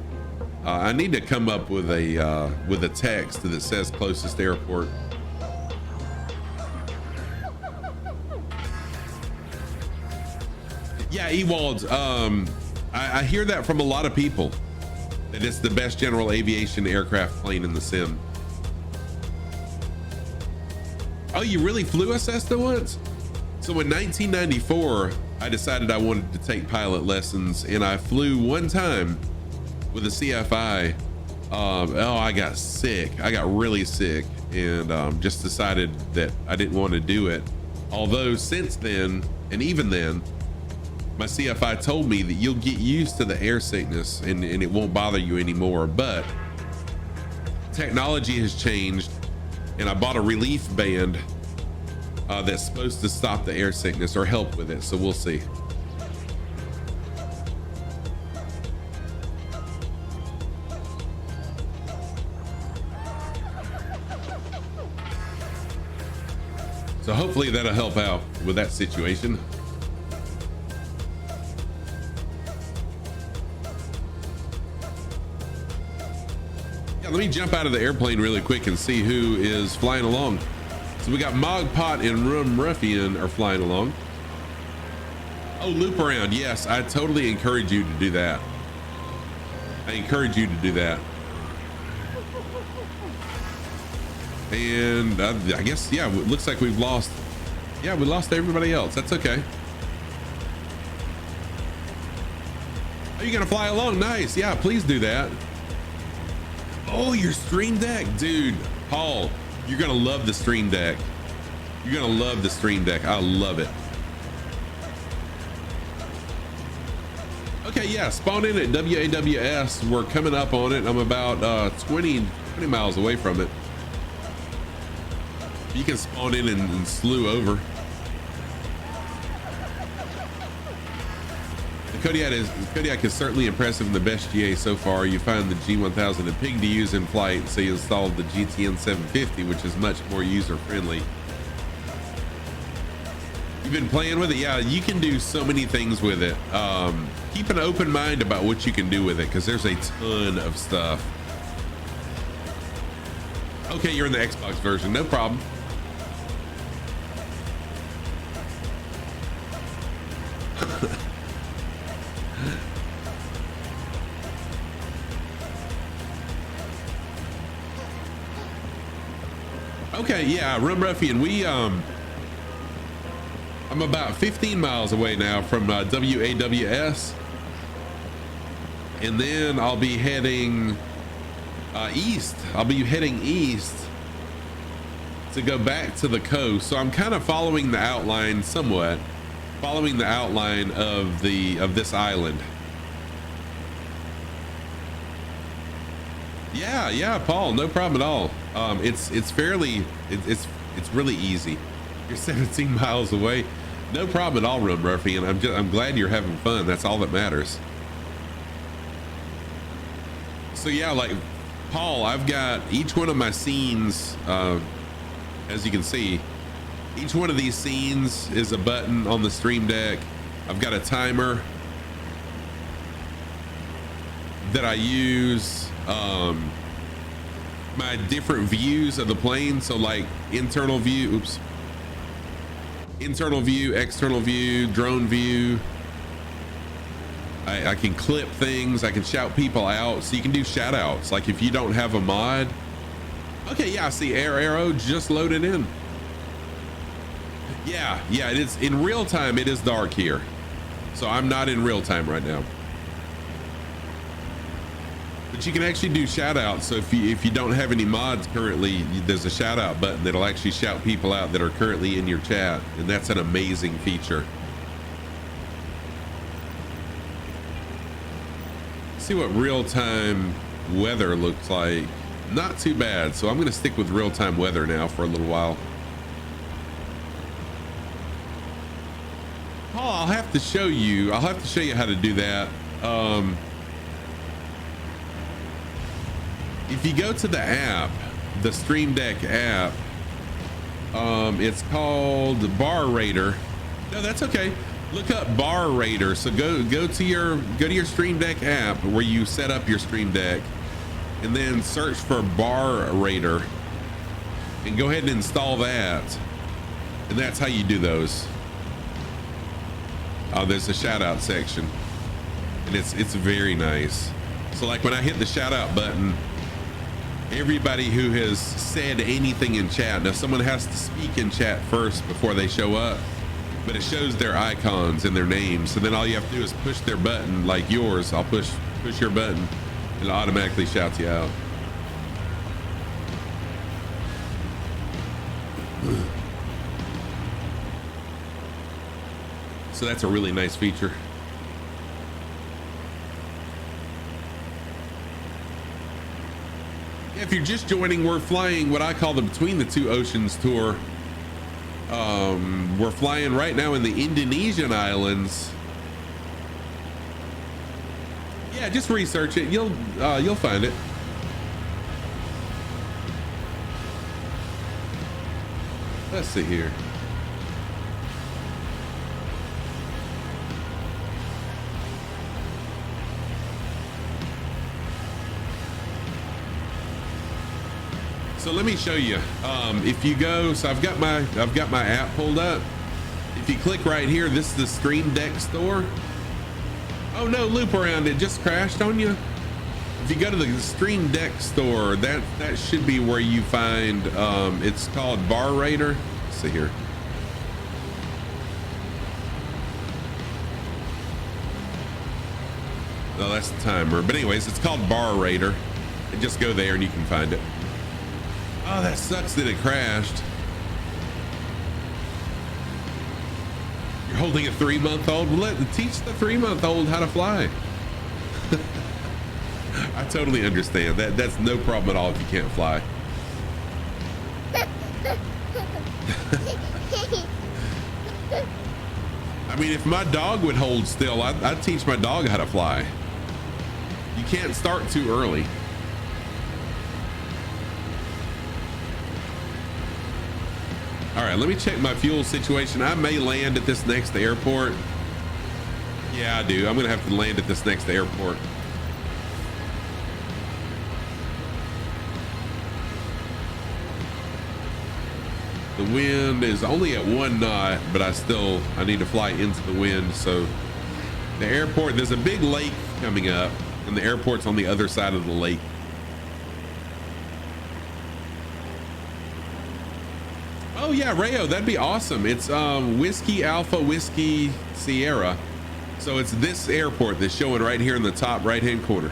I need to come up with a text that says closest airport. Yeah, Ewald, I hear that from a lot of people, that it's the best general aviation aircraft plane in the sim. Oh, you really flew a Cessna once? So in 1994, I decided I wanted to take pilot lessons, and I flew one time with a CFI. I got sick. I got really sick, and just decided that I didn't want to do it. Although since then, and even then, my CFI told me that you'll get used to the air sickness and it won't bother you anymore. But technology has changed, and I bought a relief band that's supposed to stop the air sickness or help with it. So we'll see. So hopefully that'll help out with that situation. Yeah, let me jump out of the airplane really quick and see who is flying along. So we got Mogpot and Rum Ruffian are flying along. Oh, loop around. Yes, I totally encourage you to do that. I encourage you to do that. And I guess, yeah, it looks like we've lost. Yeah, we lost everybody else. That's okay. Are you gonna fly along? Nice. Yeah, please do that. Oh, your stream deck, dude. Paul, you're gonna love the stream deck. You're gonna love the stream deck. I love it. Okay, yeah, spawn in at WAWS. We're coming up on it. I'm about 20 miles away from it. You can spawn in and slew over. The Kodiak is certainly impressive and the best GA so far. You find the G1000 a pig to use in flight, so you installed the GTN 750, which is much more user friendly. You've been playing with it? Yeah, you can do so many things with it. Keep an open mind about what you can do with it, because there's a ton of stuff. Okay, you're in the Xbox version, no problem. Okay, yeah, Rum Ruffian, I'm about 15 miles away now from WAWS, and then I'll be heading east. I'll be heading east to go back to the coast. So I'm kind of following the outline somewhat, following the outline of this island. Yeah, Paul, no problem at all. It's really easy. You're 17 miles away. No problem at all, Rum Ruffian. I'm glad you're having fun. That's all that matters. So yeah, like Paul, I've got each one of my scenes, as you can see, each one of these scenes is a button on the stream deck. I've got a timer that I use, my different views of the plane. So like internal view, external view, drone view. I can clip things. I can shout people out. So you can do shout outs. Like if you don't have a mod. Okay, yeah, I see Air Arrow just loaded in. Yeah, it is in real time. It is dark here. So I'm not in real time right now. But you can actually do shout outs. So if you don't have any mods currently, there's a shout out button that'll actually shout people out that are currently in your chat. And that's an amazing feature. See what real-time weather looks like. Not too bad. So I'm going to stick with real-time weather now for a little while. Oh, I'll have to show you how to do that. If you go to the app, the Stream Deck app, it's called Bar Raider. No, that's okay. Look up Bar Raider. So go to your Stream Deck app where you set up your Stream Deck, and then search for Bar Raider, and go ahead and install that. And that's how you do those. There's a shout out section, and it's very nice. So like when I hit the shout out button, everybody who has said anything in chat, now someone has to speak in chat first before they show up, but it shows their icons and their names. So then all you have to do is push their button, like yours. I'll push your button and it automatically shouts you out. So that's a really nice feature. If you're just joining, we're flying what I call the Between the Two Oceans tour. We're flying right now in the Indonesian Islands. Yeah, just research it. You'll find it. Let's see here. So let me show you. If you go, so I've got my app pulled up. If you click right here, this is the Stream Deck store. Oh no, loop around, it just crashed on you. If you go to the Stream Deck store, that should be where you find, it's called Bar Raider. Let's see here. No, that's the timer. But anyways, it's called Bar Raider. And just go there and you can find it. Oh, that sucks that it crashed. You're holding a 3-month-old? Well, teach the 3-month-old how to fly. I totally understand that. That's no problem at all if you can't fly. I mean, if my dog would hold still, I'd teach my dog how to fly. You can't start too early. All right, let me check my fuel situation. I may land at this next airport. Yeah, I do. I'm gonna have to land at this next airport. The wind is only at 1 knot, but I need to fly into the wind. So the airport, there's a big lake coming up and the airport's on the other side of the lake. Oh yeah, Rayo, that'd be awesome. It's Whiskey Alpha Whiskey Sierra. So it's this airport that's showing right here in the top right-hand corner.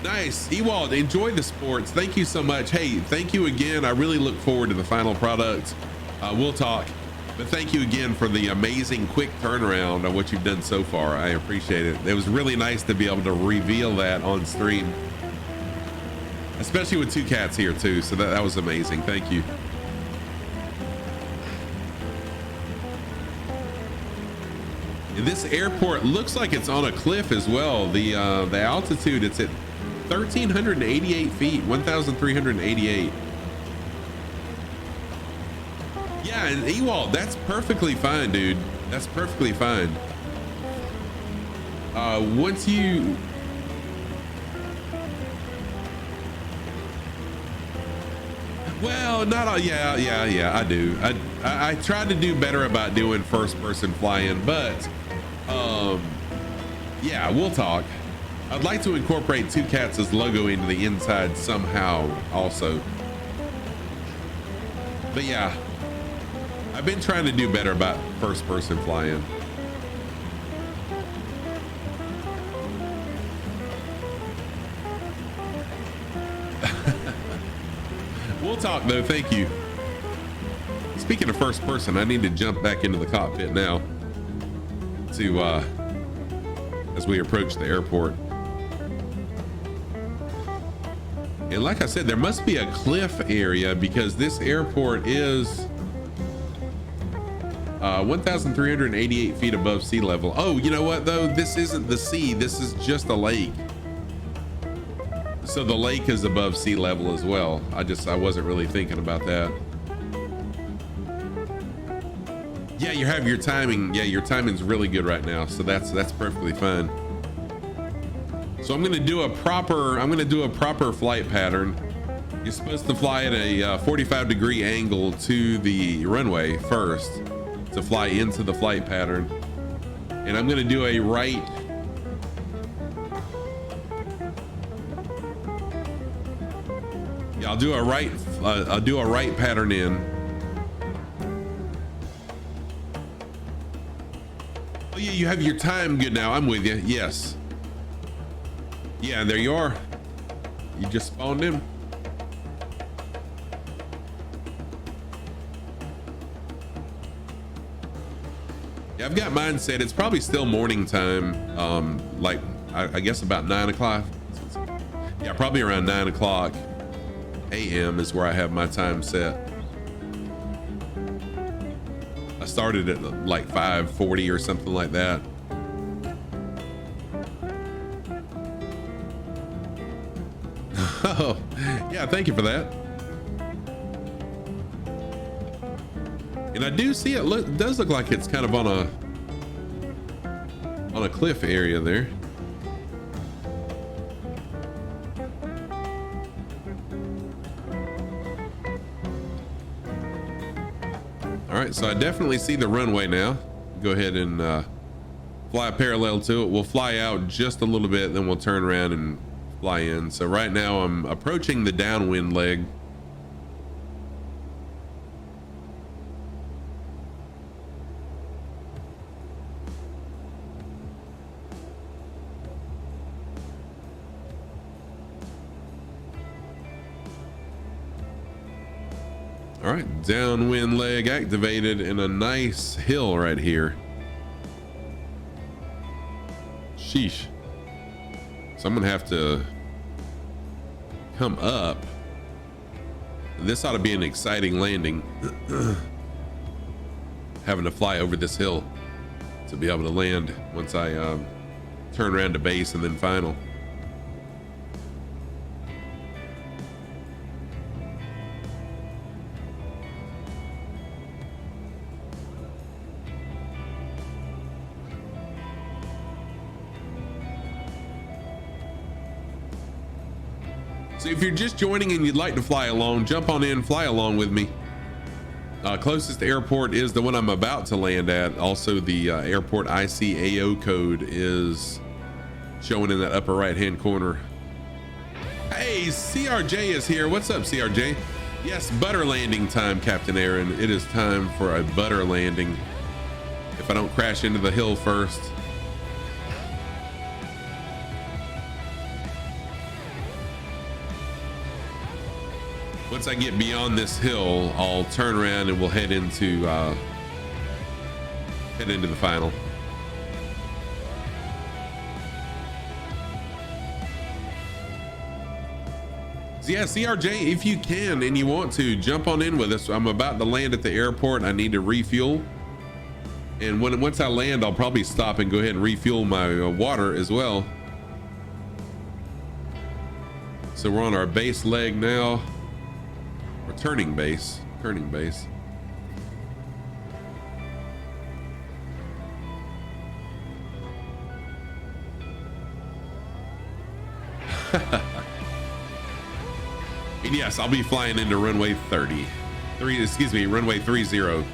Nice, Ewald, enjoy the sports. Thank you so much. Hey, thank you again. I really look forward to the final product. We'll talk, but thank you again for the amazing quick turnaround on what you've done so far. I appreciate it. It was really nice to be able to reveal that on stream. Especially with 2 cats here too, so that was amazing. Thank you. And this airport looks like it's on a cliff as well. The altitude, it's at 1,388 feet, 1,388. Yeah, and Ewald, that's perfectly fine, dude. That's perfectly fine. Once you... Well, not all. Yeah, I do. I try to do better about doing first person flying, but yeah, we'll talk. I'd like to incorporate 2 Cats' logo into the inside somehow also. But yeah, I've been trying to do better about first person flying. We'll talk though, thank you. Speaking of first person, I need to jump back into the cockpit now to as we approach the airport. And like I said, there must be a cliff area because this airport is 1,388 feet above sea level. Oh, you know what though? This isn't the sea, this is just a lake. So the lake is above sea level as well. I wasn't really thinking about that. Yeah, you have your timing. Yeah, your timing's really good right now. So that's perfectly fine. So I'm gonna do a proper flight pattern. You're supposed to fly at a 45-degree angle to the runway first. to fly into the flight pattern. And I'm gonna do a right. Yeah, I'll do a right pattern in. Oh yeah, you have your time good now. I'm with you. Yes. Yeah, there you are. You just spawned in. Yeah, I've got mine set. It's probably still morning time. Like I guess about 9 o'clock. Yeah, probably around 9 o'clock a.m. is where I have my time set. I started at like 5:40 or something like that. Oh, yeah, thank you for that. And I do see it does look like it's kind of on a cliff area there. All right, so I definitely see the runway now. Go ahead and fly parallel to it. We'll fly out just a little bit, then we'll turn around and fly in. So right now I'm approaching the downwind leg. All right, downwind leg activated in a nice hill right here. Sheesh. So I'm gonna have to come up. This ought to be an exciting landing. Having to fly over this hill to be able to land once I turn around to base and then final. So if you're just joining and you'd like to fly along, jump on in, fly along with me. Closest airport is the one I'm about to land at. Also, the airport ICAO code is showing in that upper right hand corner. Hey, CRJ is here. What's up, CRJ? Yes, butter landing time, Captain Aaron. It is time for a butter landing. If I don't crash into the hill first. Once I get beyond this hill, I'll turn around and we'll head into the final. So yeah, CRJ, if you can and you want to, jump on in with us. I'm about to land at the airport. I need to refuel. And once I land, I'll probably stop and go ahead and refuel my water as well. So we're on our base leg now. Turning base. And yes, I'll be flying into runway runway 30.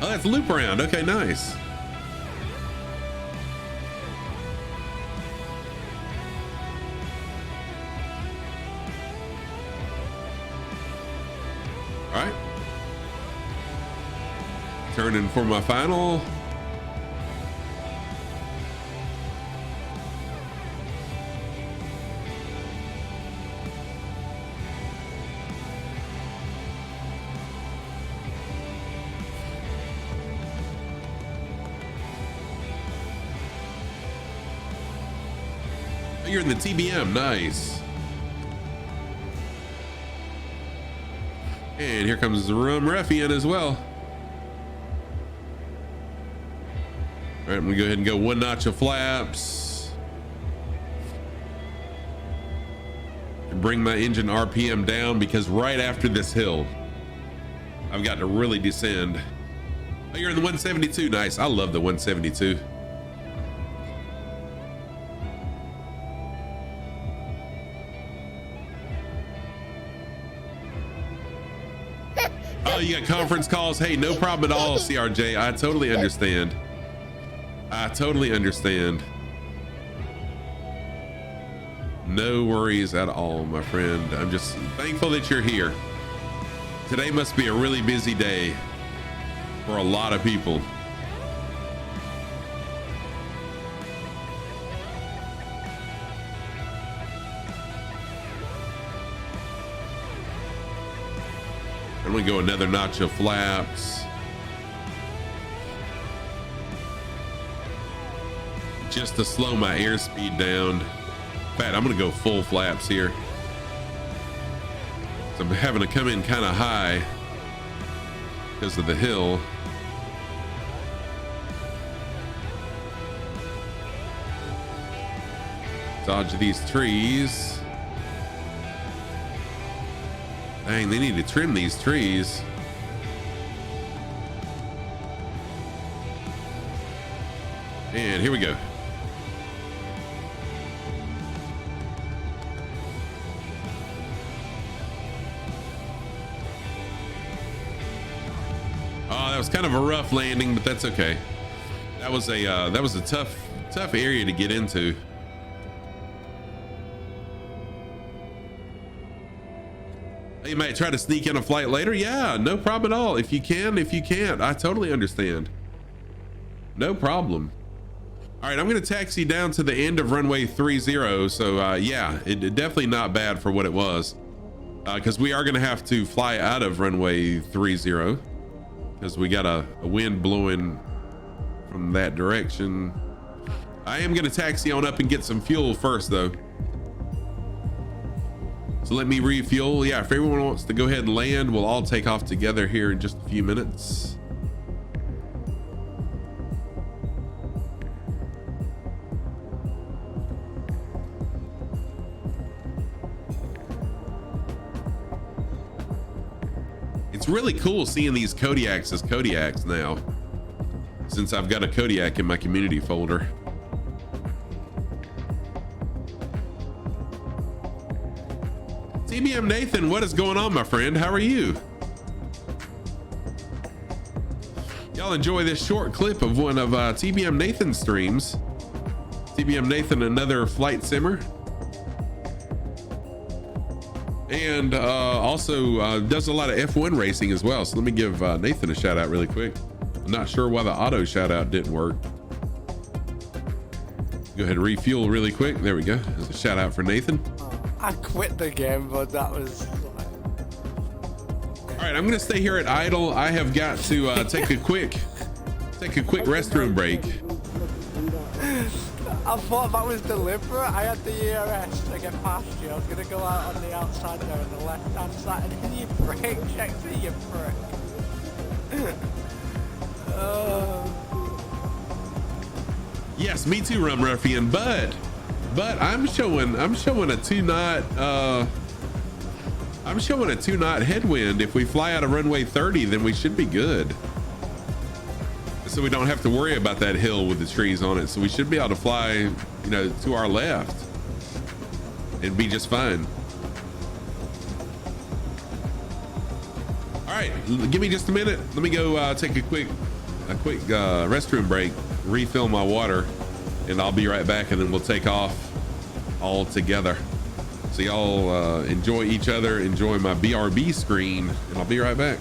Oh, that's loop around. Okay, nice. All right. Turning for my final. Oh, you're in the TBM, nice. And here comes the Rum Ruffian as well. All right, I'm gonna go ahead and go one notch of flaps. And bring my engine RPM down because right after this hill, I've got to really descend. Oh, you're in the 172, nice. I love the 172. you got conference calls. Hey, no problem at all, CRJ. I totally understand. I totally understand. No worries at all, my friend. I'm just thankful that you're here. Today must be a really busy day for a lot of people. I'm gonna go another notch of flaps. Just to slow my airspeed down. In fact, I'm gonna go full flaps here. So I'm having to come in kind of high because of the hill. Dodge these trees. Dang, they need to trim these trees. And here we go. Oh, that was kind of a rough landing, but that's okay. That was a tough area to get into. You might try to sneak in a flight later. Yeah, no problem at all. If you can, if you can't, I totally understand. No problem. All right, I'm going to taxi down to the end of runway 30. So yeah, it definitely not bad for what it was. Because we are going to have to fly out of runway 30 because we got a wind blowing from that direction. I am going to taxi on up and get some fuel first though. So let me refuel. Yeah, if everyone wants to go ahead and land, we'll all take off together here in just a few minutes. It's really cool seeing these Kodiaks as Kodiaks now, since I've got a Kodiak in my community folder. TBM Nathan, what is going on, my friend? How are you? Y'all enjoy this short clip of one of TBM Nathan's streams. TBM Nathan, another flight simmer. And also does a lot of F1 racing as well. So let me give Nathan a shout out really quick. I'm not sure why the auto shout out didn't work. Go ahead and refuel really quick. There we go. There's a shout out for Nathan. I quit the game, but that was... All right, I'm gonna stay here at idle. I have got to take a quick restroom break. I thought that was deliberate. I had the ERS to get past you. I was gonna go out on the outside there on the left hand side, and then you brake checked me, you prick. Yes, me too, Rum Ruffian, but I'm showing a 2 knot I'm showing a 2 knot headwind. If we fly out of runway 30, then we should be good. So we don't have to worry about that hill with the trees on it. So we should be able to fly, you know, to our left and be just fine. All right, give me just a minute. Let me go take a quick restroom break, refill my water, and I'll be right back, and then we'll take off all together. So y'all enjoy each other, enjoy my BRB screen, and I'll be right back.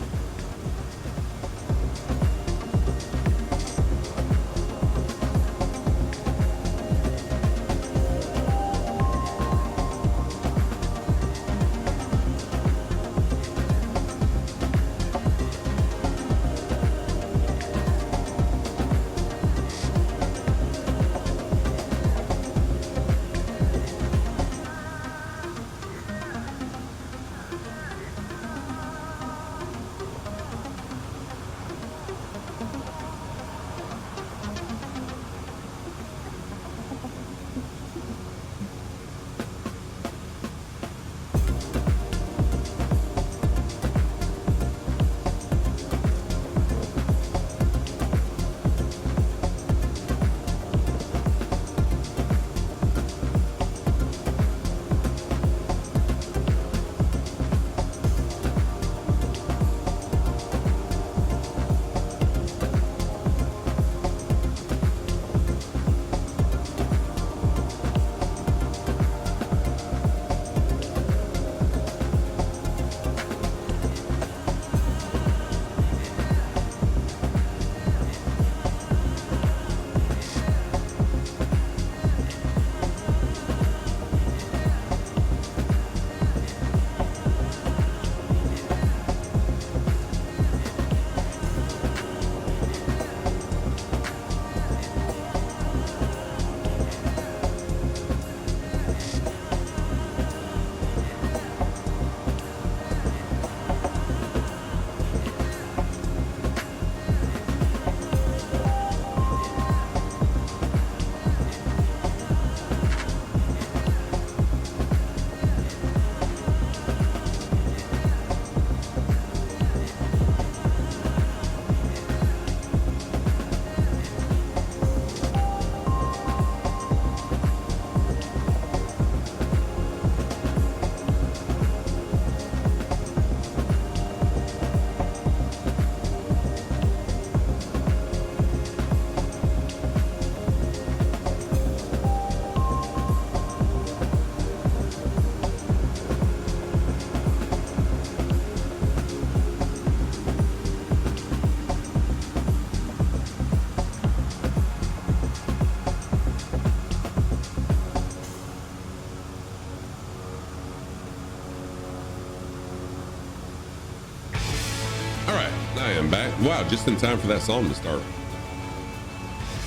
I am back. Wow, just in time for that song to start.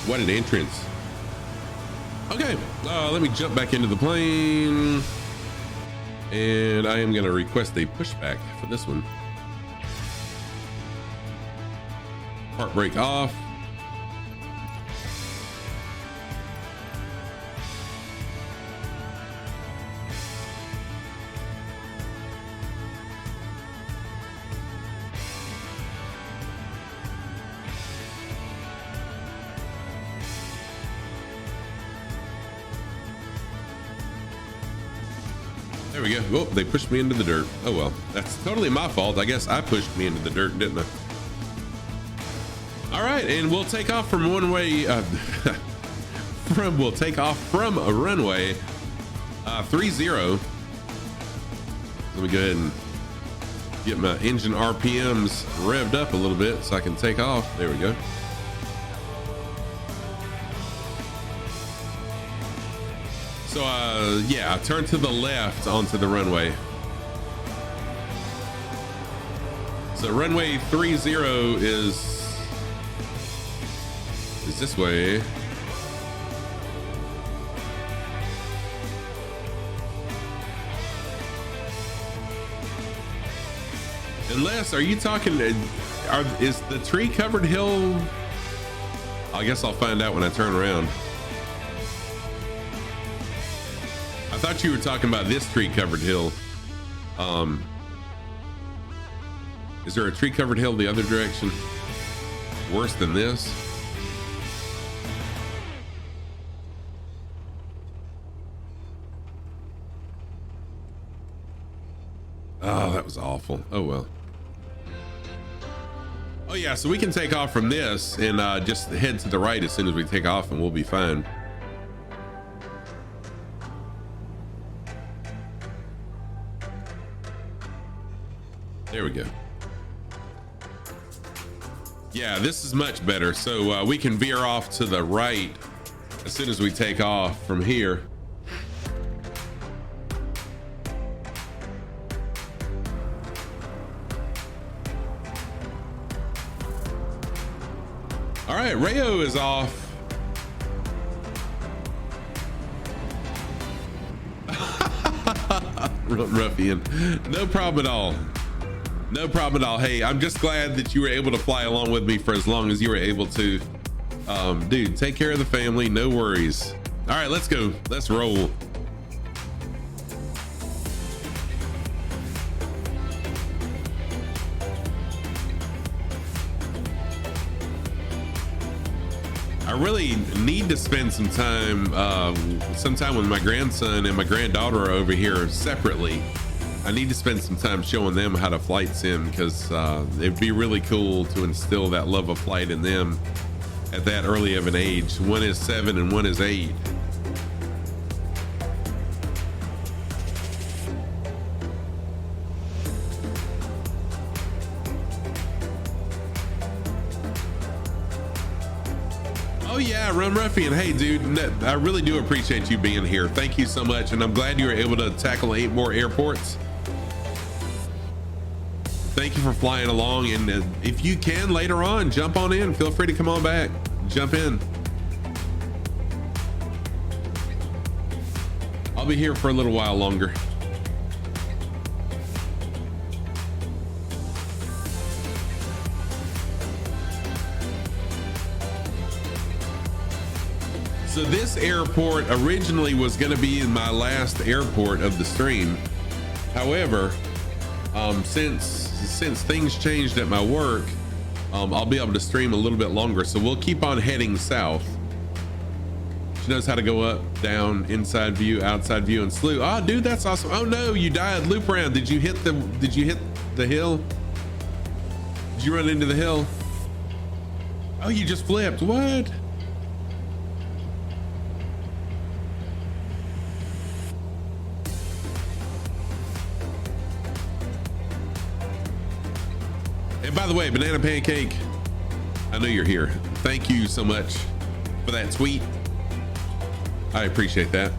What an entrance. Okay, let me jump back into the plane. And I am going to request a pushback for this one. Park brake off. There we go. Oh, they pushed me into the dirt. Oh well, that's totally my fault. I guess I pushed me into the dirt, didn't I? All right, and we'll take off from one way. We'll take off from a runway 30. Let me go ahead and get my engine RPMs revved up a little bit so I can take off. There we go. So, yeah, turn to the left onto the runway. So runway 30 is this way. Unless, are you talking, is the tree covered hill? I guess I'll find out when I turn around. I thought you were talking about this tree covered hill. Is there a tree covered hill the other direction? Worse than this? Oh, that was awful. Oh well. Oh yeah, so we can take off from this and just head to the right as soon as we take off and we'll be fine. There we go. Yeah, this is much better. So we can veer off to the right as soon as we take off from here. All right, Rayo is off. Ruffian, no problem at all. No problem at all. Hey, I'm just glad that you were able to fly along with me for as long as you were able to. Dude, take care of the family. No worries. All right, let's go. Let's roll. I really need to spend some time with my grandson and my granddaughter over here separately. I need to spend some time showing them how to flight sim because it'd be really cool to instill that love of flight in them at that early of an age. One is 7 and one is 8. Oh yeah, Run Ruffian. Hey dude, I really do appreciate you being here. Thank you so much. And I'm glad you were able to tackle 8 more airports. Thank you for flying along. And if you can later on, jump on in. Feel free to come on back. Jump in. I'll be here for a little while longer. So this airport originally was going to be in my last airport of the stream. However, since things changed at my work, I'll be able to stream a little bit longer. So we'll keep on heading south. She knows how to go up, down, inside view, outside view, and slew. Oh, dude, that's awesome. Oh no, you died. Loop around. Did you hit the hill? Did you run into the hill? Oh, you just flipped. What? And by the way, Banana Pancake, I know you're here. Thank you so much for that tweet. I appreciate that.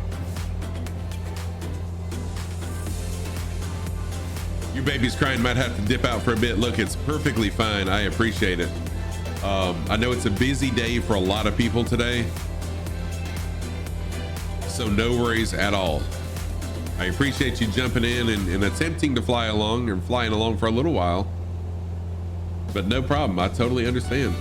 Your baby's crying, might have to dip out for a bit. Look, it's perfectly fine. I appreciate it. I know it's a busy day for a lot of people today, so no worries at all. I appreciate you jumping in and attempting to fly along or flying along for a little while, but no problem. I totally understand.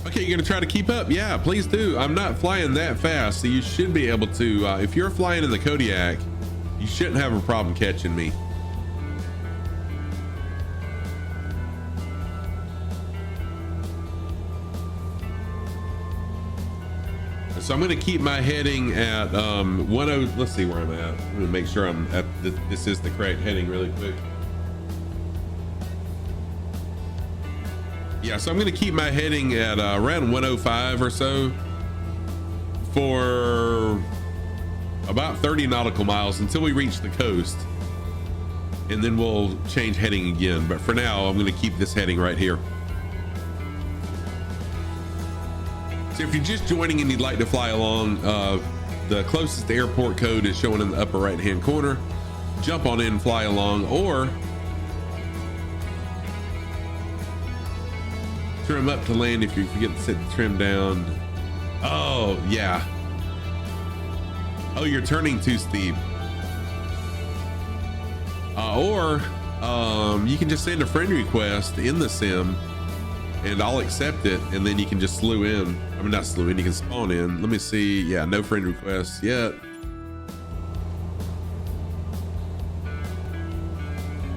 Okay, you're gonna try to keep up? Yeah, please do. I'm not flying that fast, so you should be able to, if you're flying in the Kodiak, you shouldn't have a problem catching me. So I'm gonna keep my heading at 10, let's see where I'm at. I'm gonna make sure I'm at, this is the correct heading really quick. Yeah, so I'm going to keep my heading at around 105 or so for about 30 nautical miles until we reach the coast, and then we'll change heading again. But for now, I'm going to keep this heading right here. So if you're just joining and you'd like to fly along, the closest airport code is showing in the upper right hand corner. Jump on in, fly along, or trim up to land if you forget to set the trim down. Oh yeah. Oh, you're turning too steep. Or you can just send a friend request in the sim and I'll accept it, and then you can just slew in. I mean, not slew in, you can spawn in. Let me see. Yeah, no friend requests yet.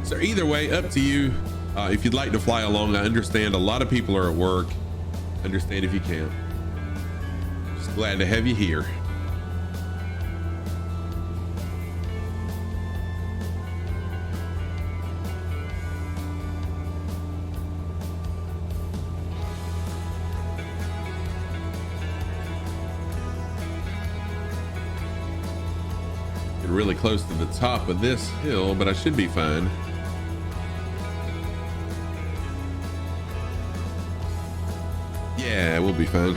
So either way, up to you. If you'd like to fly along, I understand a lot of people are at work. Understand if you can't. Just glad to have you here. Getting really close to the top of this hill, but I should be fine. Yeah, we'll be fine.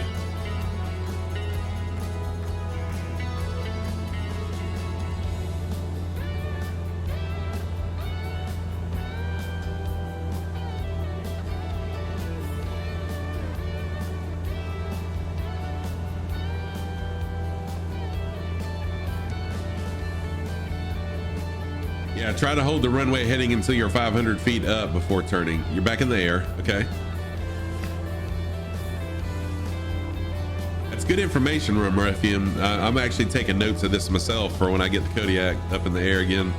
Yeah, try to hold the runway heading until you're 500 feet up before turning. You're back in the air, okay? Good information, Rumreffian. I'm actually taking notes of this myself for when I get the Kodiak up in the air again.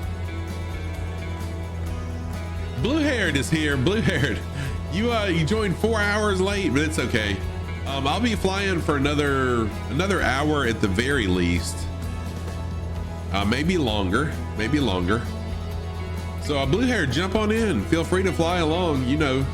Blue-haired is here. Blue-haired, you joined 4 hours late, but it's okay. I'll be flying for another hour at the very least. Maybe longer. So Blue-haired, jump on in. Feel free to fly along. You know.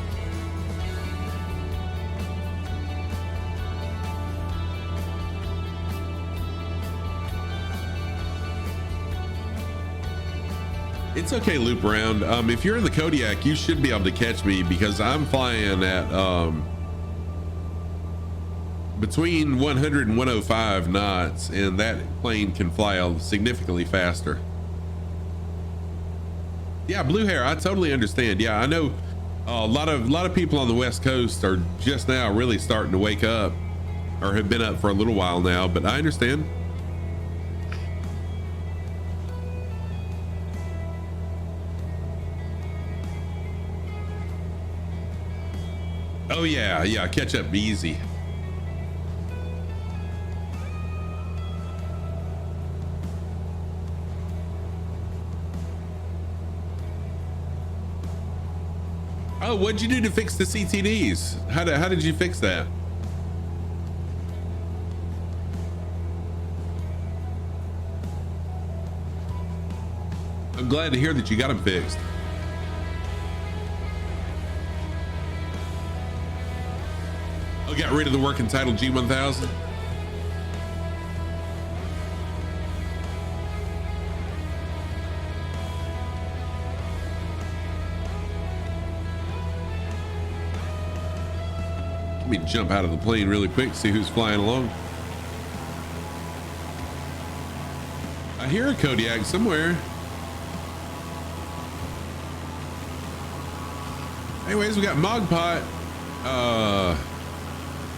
It's okay, loop around. If you're in the Kodiak, you should be able to catch me because I'm flying at between 100 and 105 knots, and that plane can fly significantly faster. Yeah, blue hair, I totally understand. Yeah, I know a lot of people on the West Coast are just now really starting to wake up, or have been up for a little while now, but I understand. Oh yeah, catch up easy. Oh, what'd you do to fix the CTDs? How did you fix that? I'm glad to hear that you got them fixed. Oh, got rid of the work entitled G1000? Let me jump out of the plane really quick, see who's flying along. I hear a Kodiak somewhere. Anyways, we got Mogpot,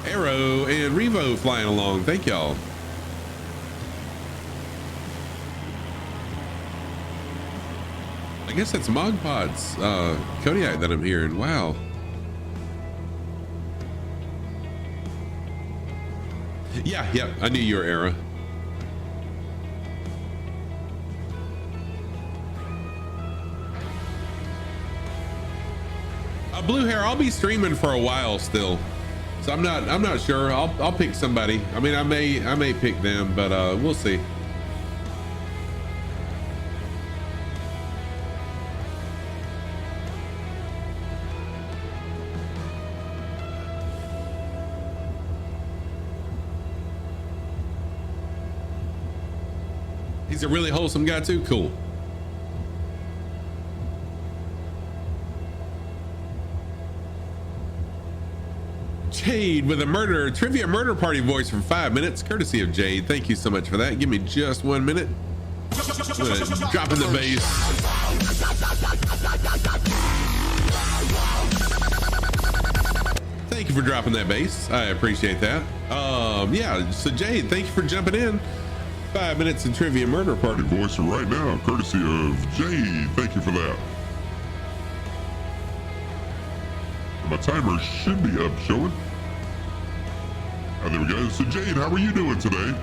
Arrow, and Revo flying along. Thank y'all. I guess that's Mogpot's Kodiak that I'm hearing. Wow. Yeah, I knew you were Arrow. Blue Hair, I'll be streaming for a while still, so I'm not sure. I'll pick somebody. I mean, I may pick them, but we'll see. He's a really wholesome guy too. Cool. Jade with a trivia murder party voice for 5 minutes, courtesy of Jade. Thank you so much for that. Give me just 1 minute. Dropping the bass. Thank you for dropping that bass. I appreciate that. Yeah, so Jade, thank you for jumping in. 5 minutes in trivia murder party voice right now, courtesy of Jade. Thank you for that. My timer should be up showing. Oh, there we go. So Jade, how are you doing today?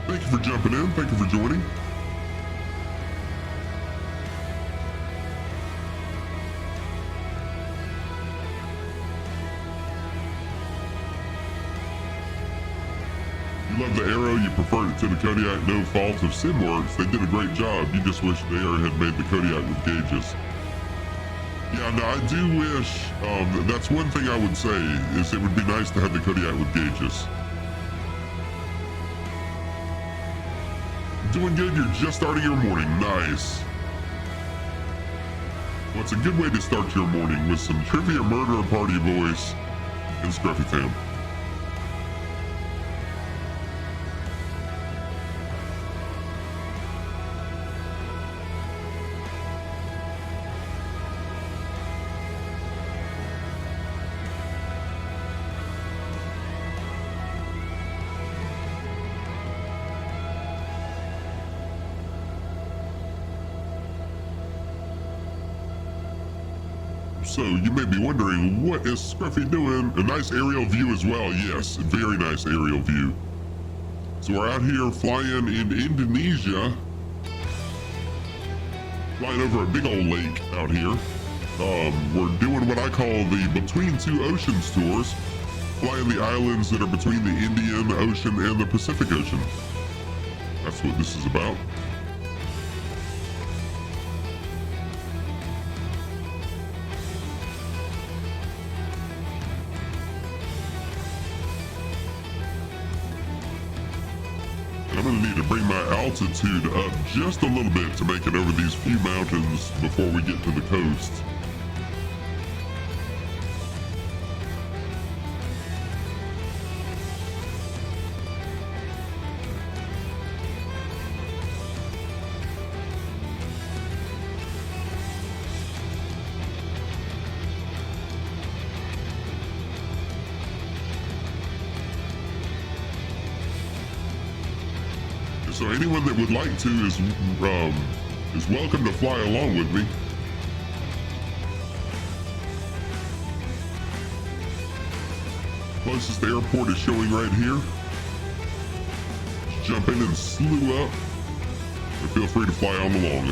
Thank you for jumping in. Thank you for joining. You love the Arrow, you preferred it to the Kodiak, no fault of Simworks. They did a great job. You just wish the Arrow had made the Kodiak with gauges. Yeah, no, I do wish, that's one thing I would say, is it would be nice to have the Kodiak with gauges. Doing good, you're just starting your morning, nice. Well, it's a good way to start your morning with some trivia murder party voice in Scruffy Town. So you may be wondering, what is Scruffy doing? A nice aerial view as well. Yes, very nice aerial view. So we're out here flying in Indonesia. Flying over a big old lake out here. We're doing what I call the Between Two Oceans tours. Flying the islands that are between the Indian Ocean and the Pacific Ocean. That's what this is about. I'm going to need to bring my altitude up just a little bit to make it over these few mountains before we get to the coast. So anyone that would like to is welcome to fly along with me. Closest airport is showing right here. Just jump in and slew up, and feel free to fly on along.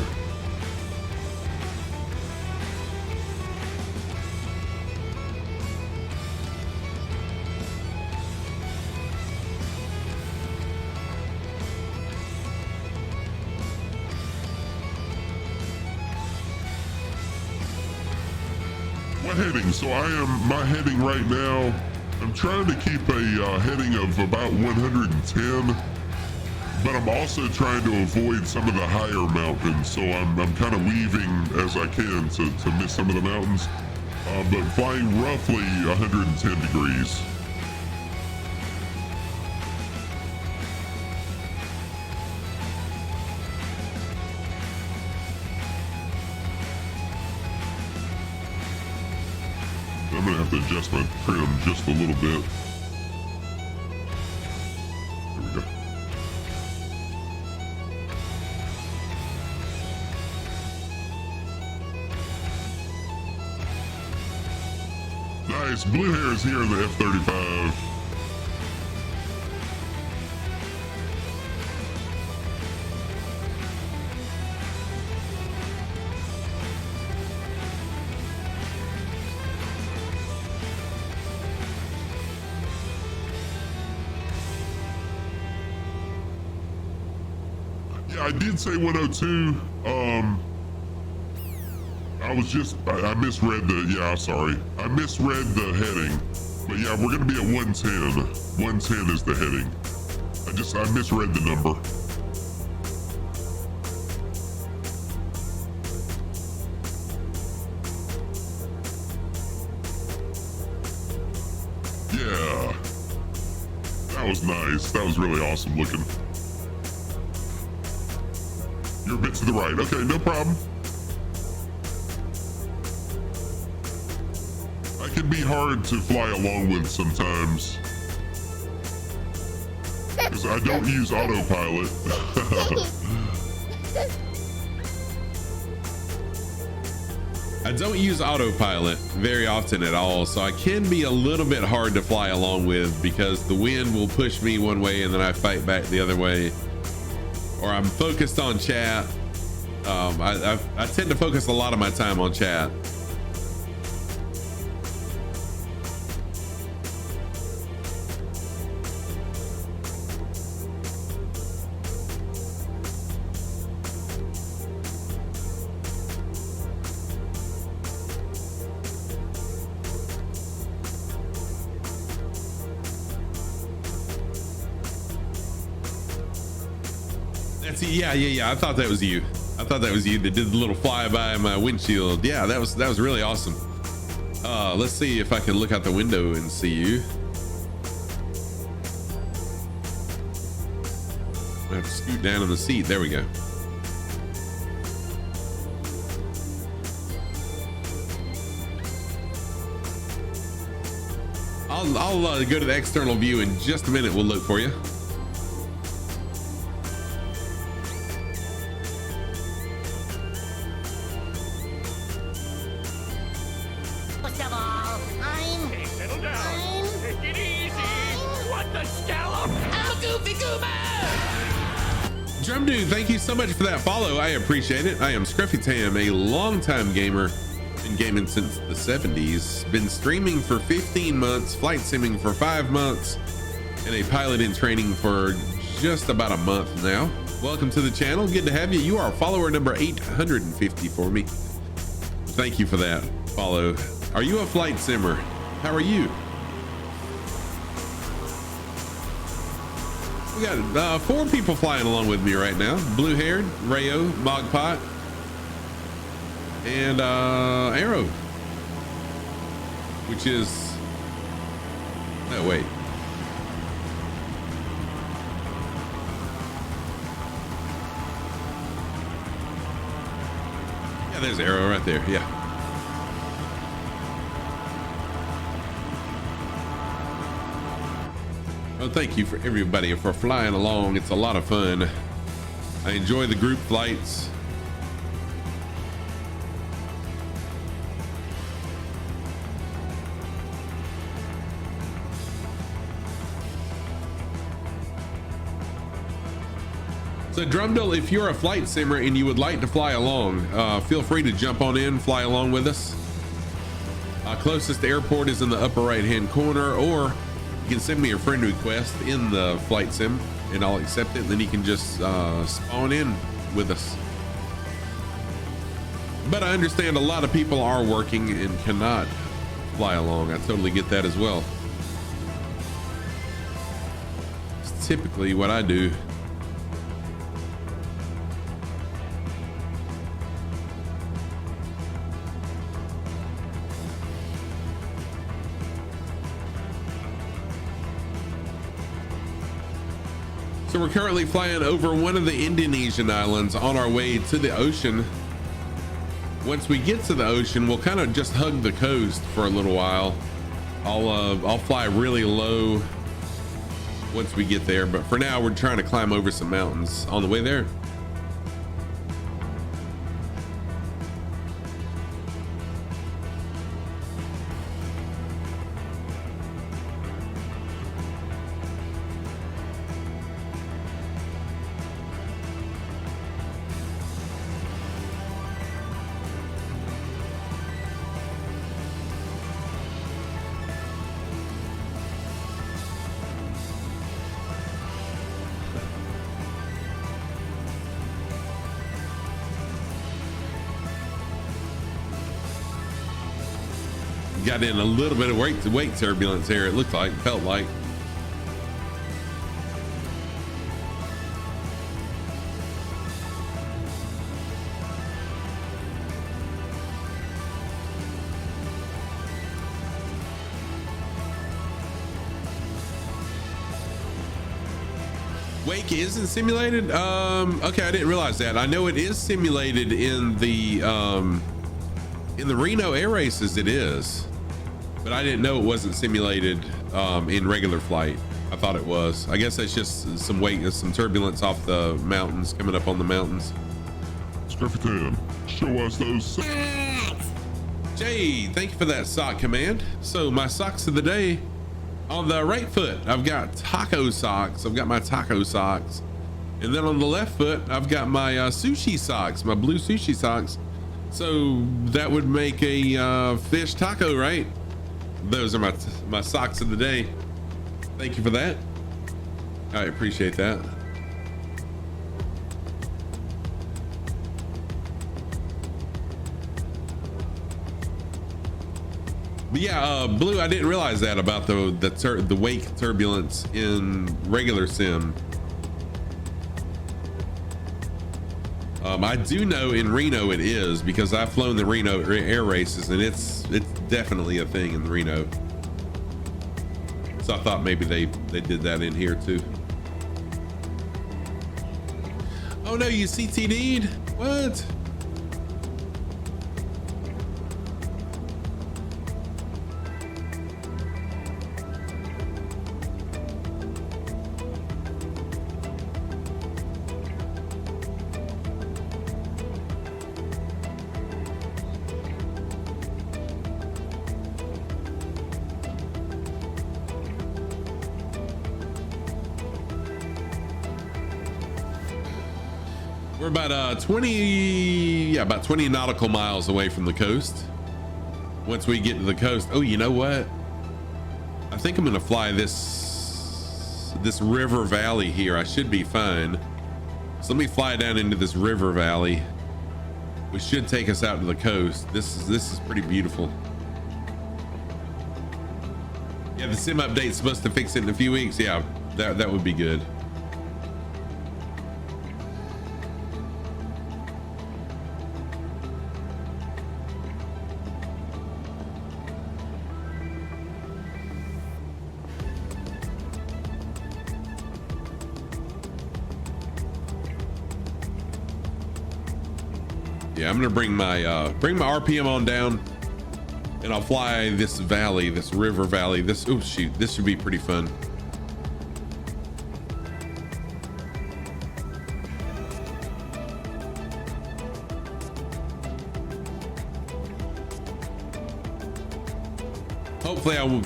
Heading. So my heading right now, I'm trying to keep a heading of about 110, but I'm also trying to avoid some of the higher mountains. So I'm kind of weaving as I can to miss some of the mountains, but flying roughly 110 degrees. I'm gonna have to adjust my trim just a little bit. There we go. Nice, blue hair is here in the F-35. Yeah, I did say 102. I misread sorry. I misread the heading. But yeah, we're gonna be at 110. 110 is the heading. I misread the number. Yeah. That was nice. That was really awesome looking. You're a bit to the right. Okay, no problem. I can be hard to fly along with sometimes. Because I don't use autopilot. I don't use autopilot very often at all, so I can be a little bit hard to fly along with because the wind will push me one way and then I fight back the other way. Or I'm focused on chat. I tend to focus a lot of my time on chat. Yeah. I thought that was you. I thought that was you that did the little flyby in my windshield. Yeah, that was really awesome. Let's see if I can look out the window and see you. I have to scoot down on the seat. There we go. I'll go to the external view in just a minute. We'll look for you. Thank you so much for that follow. I appreciate it. I am Scruffy Tam, a longtime gamer. Been gaming since the 70s. Been streaming for 15 months, flight simming for 5 months, and a pilot in training for just about a month now. Welcome to the channel. Good to have you. You are follower number 850 for me. Thank you for that follow. Are you a flight simmer? How are you? We got 4 people flying along with me right now. Blue haired, Rayo, Mogpot, and Arrow, which is, no, wait. Yeah, there's Arrow right there. Yeah. Well, thank you for everybody for flying along. It's a lot of fun. I enjoy the group flights. So Drumdle, if you're a flight simmer and you would like to fly along, feel free to jump on in, fly along with us. Closest airport is in the upper right hand corner, or you can send me a friend request in the flight sim and I'll accept it, and then you can just spawn in with us. But I understand a lot of people are working and cannot fly along. I totally get that as well. It's typically what I do. So we're currently flying over one of the Indonesian islands on our way to the ocean. once we get to the ocean, we'll kind of just hug the coast for a little while. I'll fly really low once we get there, but for now we're trying to climb over some mountains on the way there. Got in a little bit of weight turbulence here. It looked like, felt like. Wake isn't simulated. Okay, I didn't realize that. I know it is simulated in the Reno air races. It is. But I didn't know it wasn't simulated in regular flight. I thought it was. I guess that's just some weight, some turbulence off the mountains, coming up on the mountains. Scruffy Tam, show us those socks. Jay, thank you for that sock command. So my socks of the day, on the right foot, I've got taco socks. I've got my taco socks. And then on the left foot, I've got my sushi socks, my blue sushi socks. So that would make a fish taco, right? Those are my socks of the day. Thank you for that. I appreciate that. But yeah, Blue, I didn't realize that about the wake turbulence in regular sim. I do know in Reno it is, because I've flown the Reno air races, and it's definitely a thing in Reno. So I thought maybe they did that in here too. Oh no, you CTD'd? What? We're about 20 nautical miles away from the coast. Once we get to the coast, oh, you know what? I think I'm gonna fly this river valley here. I should be fine. So let me fly down into this river valley, which should take us out to the coast. This is pretty beautiful. Yeah, the sim update's supposed to fix it in a few weeks. Yeah, that would be good. Yeah, I'm gonna bring my RPM on down, and I'll fly this valley, this river valley. Oh shoot, this should be pretty fun. Hopefully I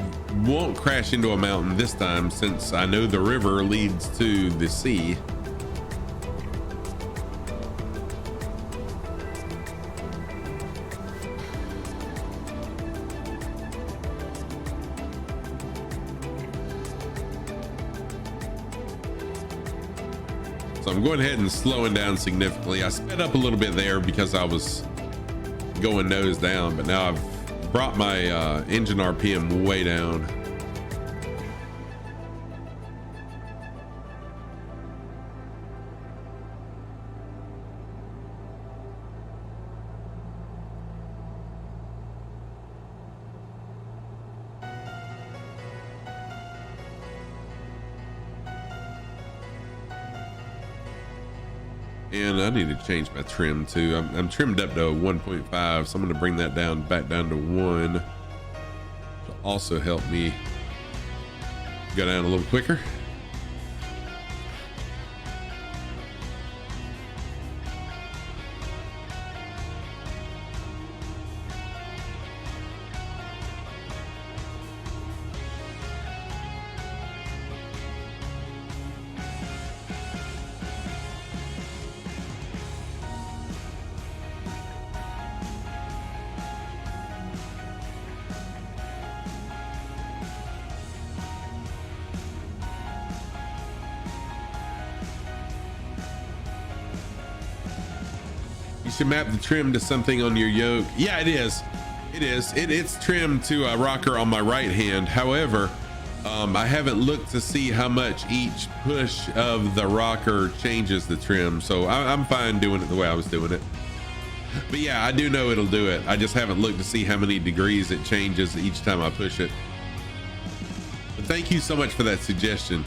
won't crash into a mountain this time, since I know the river leads to the sea. So I'm going ahead and slowing down significantly. I sped up a little bit there because I was going nose down, but now I've brought my engine RPM way down. And I need to change my trim too. I'm trimmed up to 1.5, so I'm gonna bring that down back down to 1. It'll also help me go down a little quicker. You should map the trim to something on your yoke. Yeah, it is. It's trimmed to a rocker on my right hand. However, I haven't looked to see how much each push of the rocker changes the trim. So I'm fine doing it the way I was doing it. But yeah, I do know it'll do it. I just haven't looked to see how many degrees it changes each time I push it. But thank you so much for that suggestion.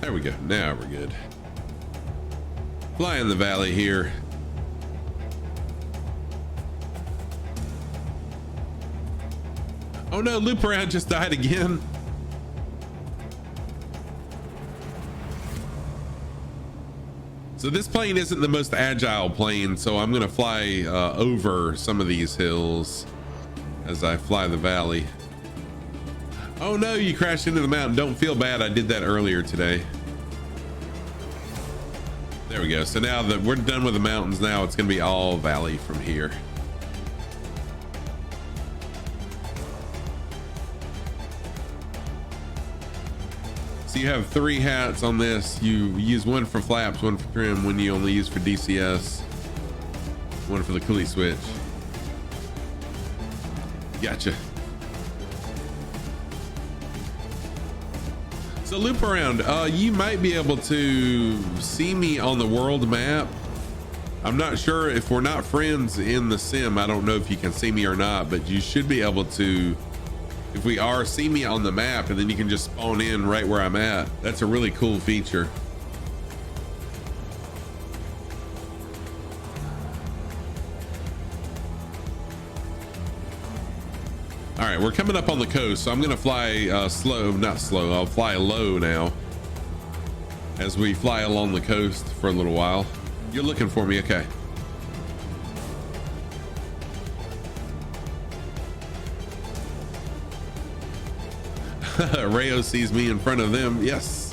There we go. Now we're good. Fly in the valley here. Oh no, loop around just died again. So this plane isn't the most agile plane, so I'm gonna fly over some of these hills as I fly the valley. Oh no, you crashed into the mountain. Don't feel bad. I did that earlier today. There we go. So now that we're done with the mountains, now it's going to be all valley from here. So you have 3 hats on this. You use one for flaps, one for trim, one you only use for DCS, one for the coolie switch. Gotcha. So loop around. You might be able to see me on the world map. I'm not sure if we're not friends in the sim. I don't know if you can see me or not, but you should be able to, if we are, see me on the map, and then you can just spawn in right where I'm at. That's a really cool feature. All right, we're coming up on the coast, so I'm gonna fly not slow, I'll fly low now as we fly along the coast for a little while. You're looking for me, okay. Rayo sees me in front of them, yes.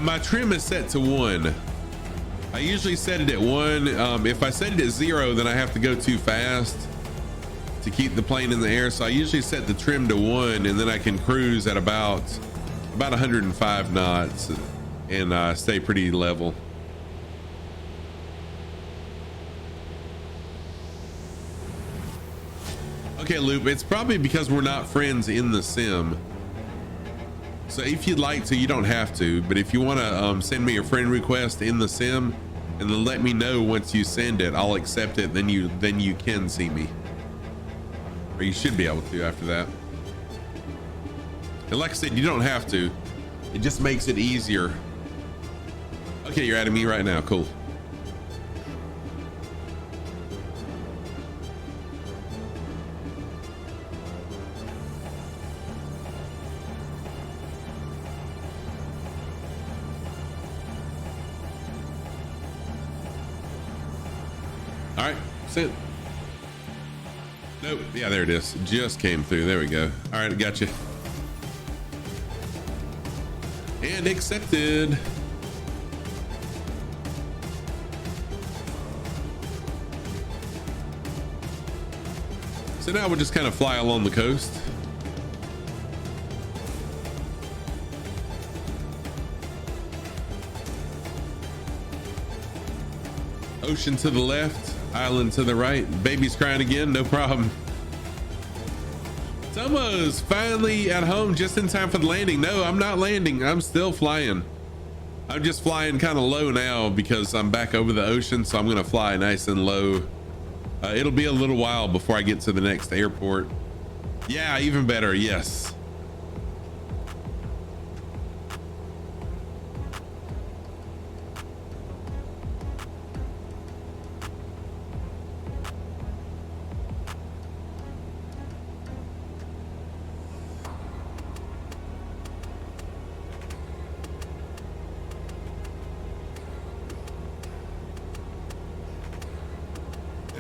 My trim is set to 1. I usually set it at 1. If I set it at 0, then I have to go too fast to keep the plane in the air. So I usually set the trim to 1, and then I can cruise at about 105 knots and stay pretty level. Okay, Loop, it's probably because we're not friends in the sim. So if you'd like to, you don't have to, but if you want to send me a friend request in the sim and then let me know once you send it, I'll accept it. Then you can see me, or you should be able to after that. And like I said, you don't have to. It just makes it easier. Okay, you're adding me right now. Cool. All right, sent. Nope. Yeah, there it is. Just came through. There we go. All right, got you. And accepted. So now we'll just kind of fly along the coast. Ocean to the left, island to the right. Baby's crying again, no problem. Tomo's finally at home just in time for the landing. No, I'm not landing. I'm still flying. I'm just flying kind of low now because I'm back over the ocean. So I'm going to fly nice and low. It'll be a little while before I get to the next airport. Yeah, even better. Yes.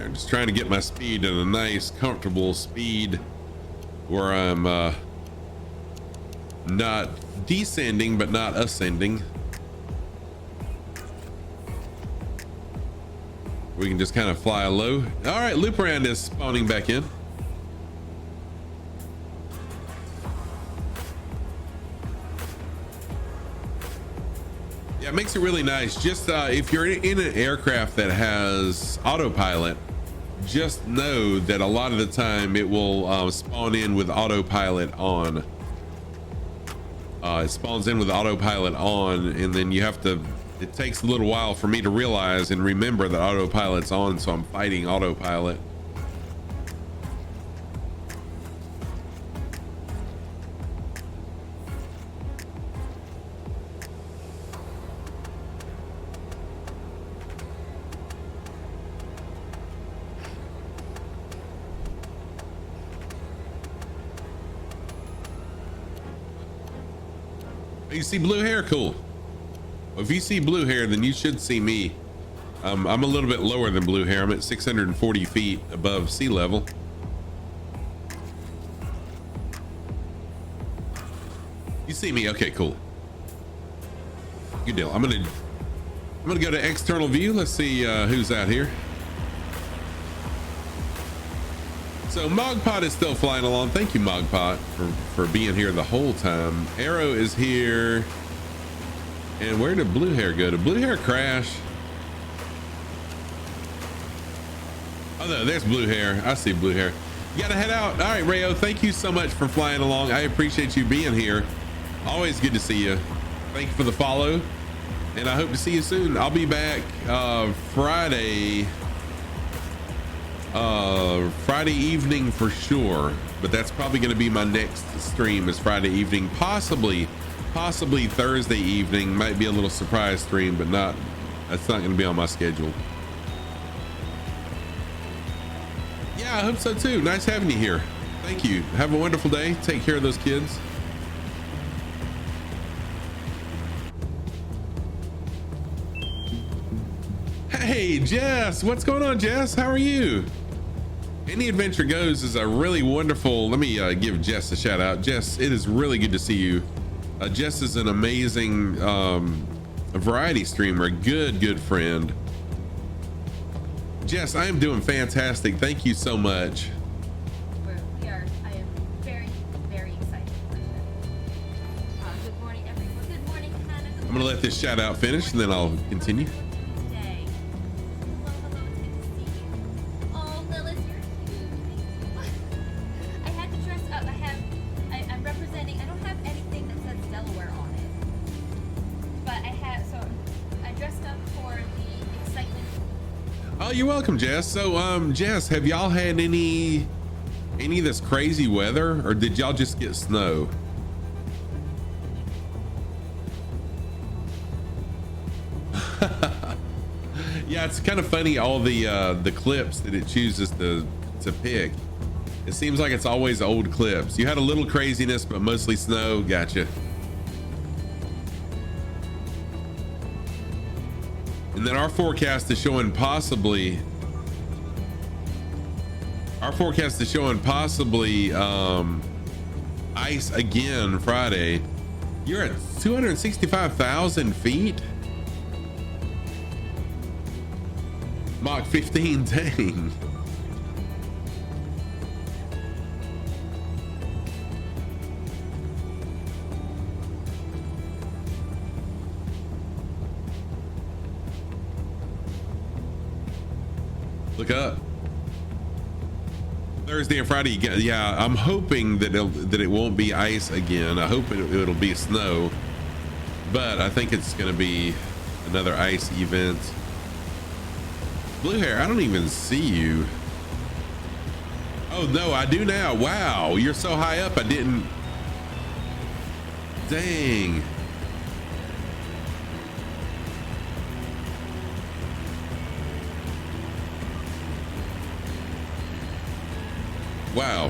I'm just trying to get my speed at a nice, comfortable speed where I'm not descending, but not ascending. We can just kind of fly low. All right, loop around is spawning back in. Yeah, it makes it really nice. Just if you're in an aircraft that has autopilot, just know that a lot of the time it will spawn in with autopilot on. It spawns in with autopilot on, and then you have to, it takes a little while for me to realize and remember that autopilot's on, so I'm fighting autopilot. You see blue hair? Cool. Well, if you see blue hair, then you should see me. I'm a little bit lower than blue hair. I'm at 640 feet above sea level. You see me? Okay, cool. Good deal. I'm gonna go to external view. Let's see who's out here. So Mogpot is still flying along. Thank you, Mogpot, for being here the whole time. Arrow is here. And where did blue hair go? Did blue hair crash? Oh no, there's blue hair. I see blue hair. You gotta head out. All right, Rayo, thank you so much for flying along. I appreciate you being here. Always good to see you. Thank you for the follow. And I hope to see you soon. I'll be back Friday evening for sure, but that's probably going to be my next stream is Friday evening, possibly Thursday evening. Might be a little surprise stream, but that's not going to be on my schedule. Yeah, I hope so too. Nice having you here. Thank you. Have a wonderful day. Take care of those kids. Hey Jess, what's going on, Jess? How are you? Any Adventure Goes is a really wonderful, let me give Jess a shout out. Jess, it is really good to see you. Jess is an amazing variety streamer, good friend. Jess, I am doing fantastic. Thank you so much. I am very excited. Good morning, everyone. Good morning, Hannah. I'm gonna let this shout out finish and then I'll continue. Oh, you're welcome, Jess. So, Jess, have y'all had any of this crazy weather, or did y'all just get snow? Yeah, it's kind of funny, all the clips that it chooses to pick. It seems like it's always old clips. You had a little craziness, but mostly snow. Gotcha. And then our forecast is showing possibly ice again Friday. You're at 265,000 feet? Mach 15, dang. Look up. Thursday and Friday, yeah. I'm hoping that it won't be ice again. I hope it'll be snow, but I think it's going to be another ice event. Blue hair, I don't even see you. Oh no, I do now. Wow, you're so high up. I didn't. Dang. Wow.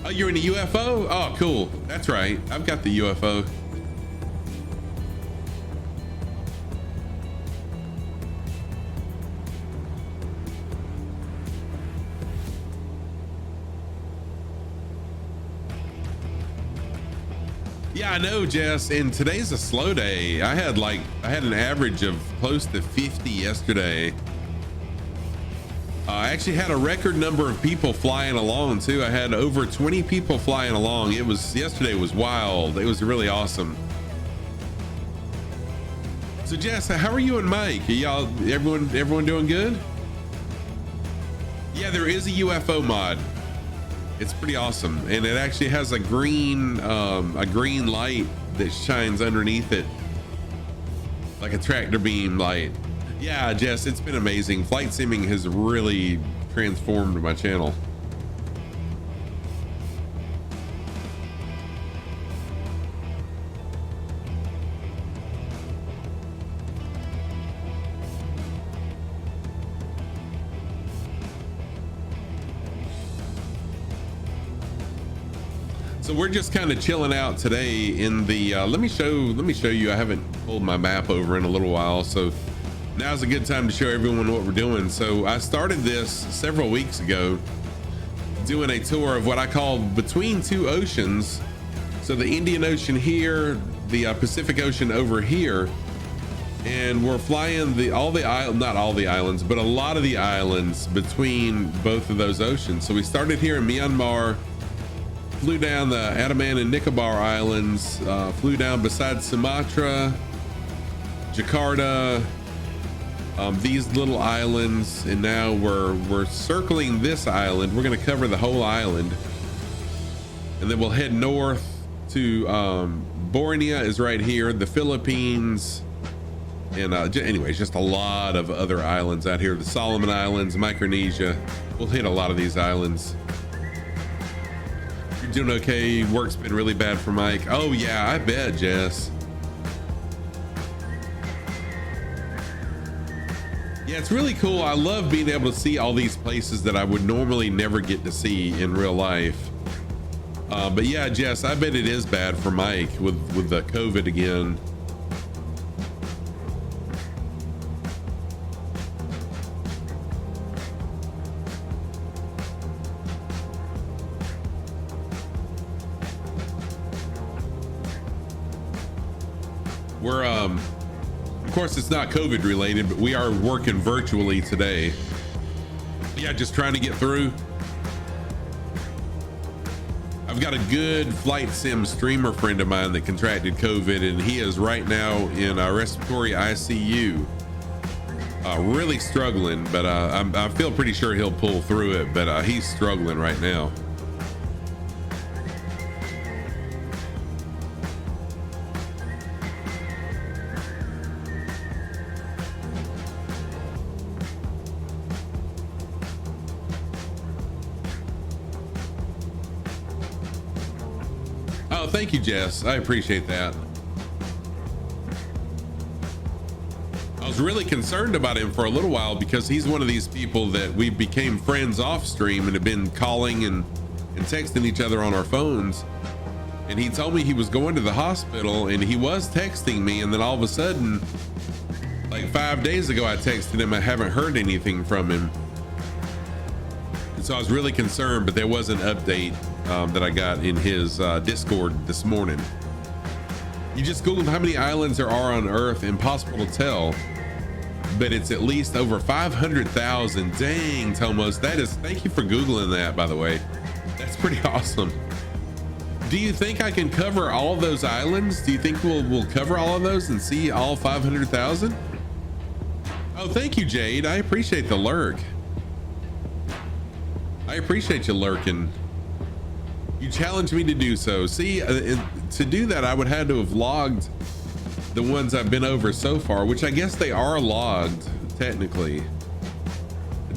Oh, you're in a UFO? Oh, cool. That's right. I've got the UFO. Yeah, I know, Jess, and today's a slow day. I had an average of close to 50 yesterday. I actually had a record number of people flying along too. I had over 20 people flying along. Yesterday was wild. It was really awesome. So Jess, how are you and Mike? Are y'all, everyone doing good? Yeah, there is a UFO mod. It's pretty awesome, and it actually has a green light that shines underneath it, like a tractor beam light. Yeah, Jess, it's been amazing. Flight simming has really transformed my channel. So we're just kind of chilling out today in the let me show you. I haven't pulled my map over in a little while, so now's a good time to show everyone what we're doing. So I started this several weeks ago, doing a tour of what I call between two oceans. So the Indian Ocean here, the Pacific Ocean over here, and we're flying not all the islands, but a lot of the islands between both of those oceans. So we started here in Myanmar, flew down the Andaman and Nicobar Islands, flew down beside Sumatra, Jakarta, these little islands, and now we're circling this island. We're going to cover the whole island, and then we'll head north to Bornea is right here, the Philippines, and anyways, just a lot of other islands out here, the Solomon Islands, Micronesia. We'll hit a lot of these islands. You're doing okay? Work's been really bad for Mike. Oh yeah, I bet, Jess. Yeah, it's really cool. I love being able to see all these places that I would normally never get to see in real life. But yeah, Jess, I bet it is bad for Mike with the COVID again. We're of course it's not COVID related, but we are working virtually today. Yeah, just trying to get through. I've got a good flight sim streamer friend of mine that contracted COVID, and he is right now in respiratory ICU, really struggling, but I feel pretty sure he'll pull through it, but he's struggling right now. Oh, thank you, Jess. I appreciate that. I was really concerned about him for a little while because he's one of these people that we became friends off stream and have been calling and texting each other on our phones. and he told me he was going to the hospital, and he was texting me, and then all of a sudden, like 5 days ago, I texted him. I haven't heard anything from him. And so I was really concerned, but there was an update that I got in his Discord this morning. You just Googled how many islands there are on Earth. Impossible to tell, but it's at least over 500,000. Dang, Tomos, that is, thank you for Googling that, by the way. That's pretty awesome. Do you think I can cover all of those islands? Do you think we'll cover all of those and see all 500,000? Oh, thank you, Jade. I appreciate the lurk. I appreciate you lurking. You challenged me to do so. See, to do that, I would have to have logged the ones I've been over so far, which I guess they are logged technically.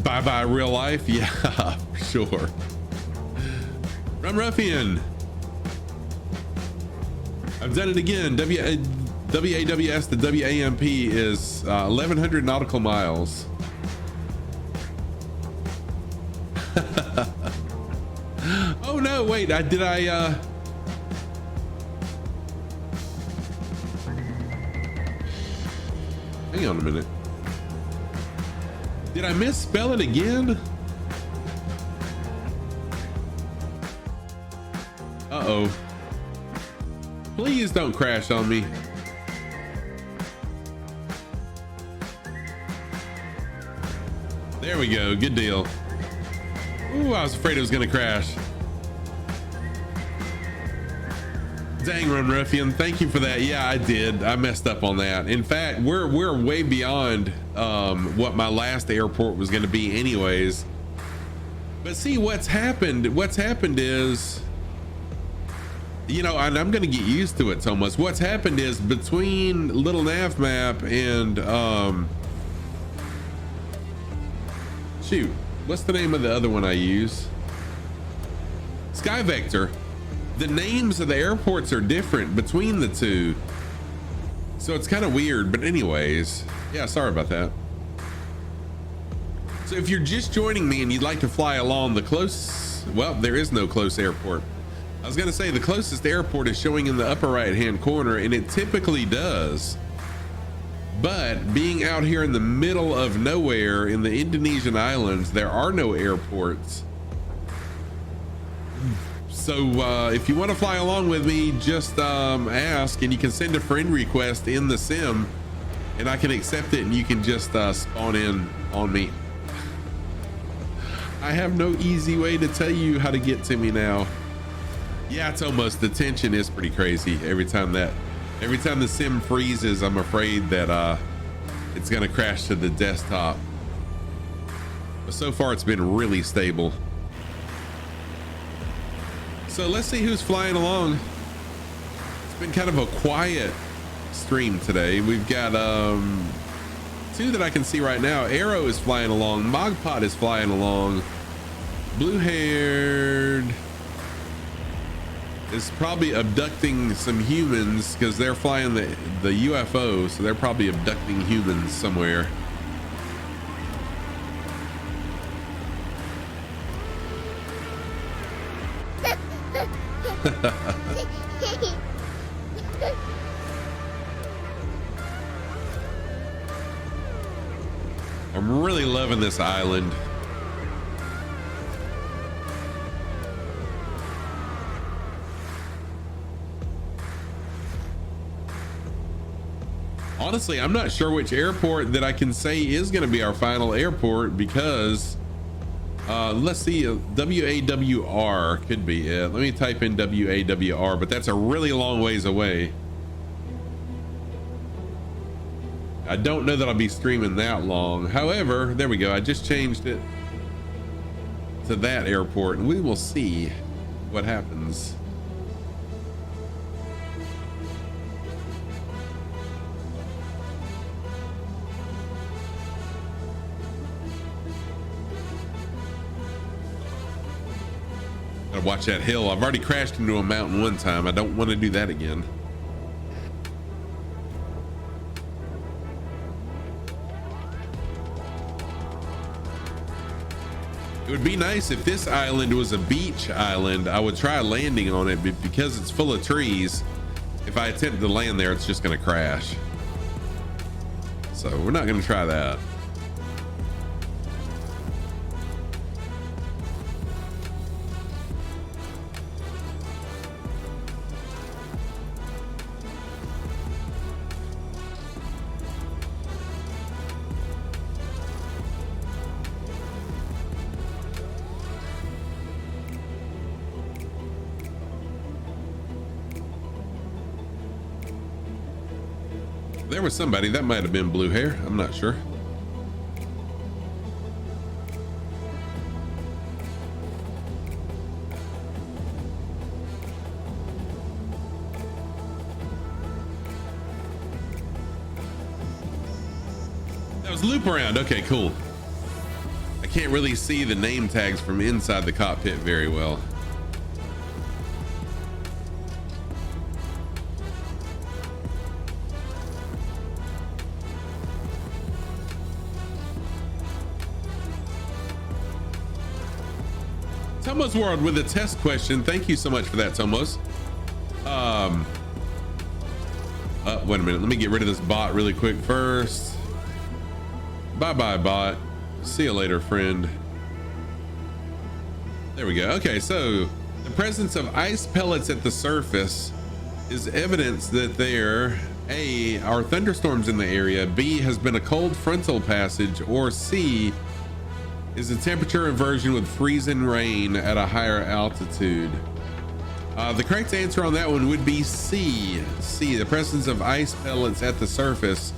Bye-bye real life. Yeah, for sure. Rum Ruffian. I've done it again. WAWS to WAMP is 1,100 nautical miles. Oh no, wait, did I hang on a minute. Did I misspell it again? Uh-oh. Please don't crash on me. There we go, good deal. Ooh, I was afraid it was gonna crash. Dang, Run Ruffian, thank you for that. Yeah, I did. I messed up on that. In fact, we're way beyond what my last airport was going to be anyways. But see, what's happened is, you know, and I'm going to get used to it, Thomas. What's happened is between Little Nav Map and shoot, what's the name of the other one I use? Sky Vector. The names of the airports are different between the two, so it's kind of weird. But anyways, yeah, sorry about that. So if you're just joining me and you'd like to fly along the close, well, there is no close airport. I was gonna say the closest airport is showing in the upper right hand corner, and it typically does. But being out here in the middle of nowhere in the Indonesian Islands, there are no airports. So if you want to fly along with me, just ask, and you can send a friend request in the sim, and I can accept it, and you can just spawn in on me. I have no easy way to tell you how to get to me now. Yeah, it's almost, the tension is pretty crazy every time the sim freezes. I'm afraid that it's gonna crash to the desktop, but so far it's been really stable. So let's see who's flying along. It's been kind of a quiet stream today. We've got two that I can see right now. Arrow is flying along. Mogpot is flying along. Blue haired is probably abducting some humans because they're flying the UFO, so they're probably abducting humans somewhere. I'm really loving this island. Honestly, I'm not sure which airport that I can say is going to be our final airport because let's see, WAWR could be it. Let me type in WAWR, but that's a really long ways away. I don't know that I'll be streaming that long. However, there we go. I just changed it to that airport, and we will see what happens. Gotta watch that hill. I've already crashed into a mountain one time. I don't want to do that again. would be nice if this island was a beach island. I would try landing on it, but because it's full of trees, if I attempt to land there, it's just going to crash. So we're not going to try that. There was somebody, that might have been blue hair, I'm not sure. That was loop around. Okay, cool. I can't really see the name tags from inside the cockpit very well. Tomo's World with a test question. Thank you so much for that, Tomos. Wait a minute. Let me get rid of this bot really quick first. Bye-bye, bot. See you later, friend. There we go. Okay, so the presence of ice pellets at the surface is evidence that there, A, are thunderstorms in the area, B, has been a cold frontal passage, or C, is a temperature inversion with freezing rain at a higher altitude. The correct answer on that one would be C. C, the presence of ice pellets at the surface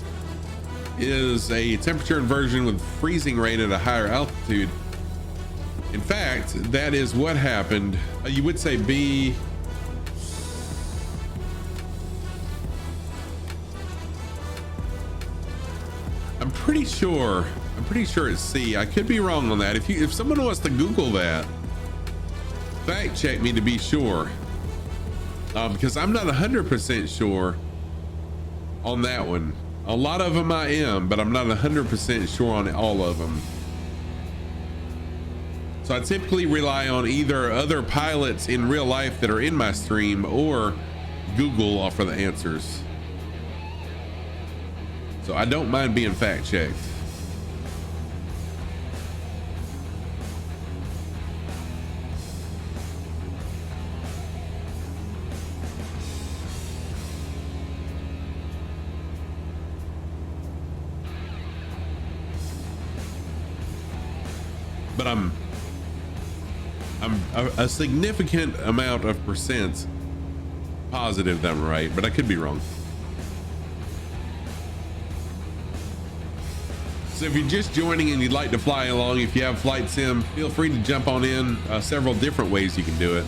is a temperature inversion with freezing rain at a higher altitude. In fact, that is what happened. You would say B. I'm pretty sure it's C. I could be wrong on that. If someone wants to Google that, fact check me to be sure, because I'm not 100% sure on that one. A lot of them I am, but I'm not 100% sure on all of them. So I typically rely on either other pilots in real life that are in my stream or Google for the answers. So I don't mind being fact checked. But I'm a significant amount of percent positive that I'm right, but I could be wrong. So if you're just joining and you'd like to fly along, if you have flight sim, feel free to jump on in. Several different ways you can do it.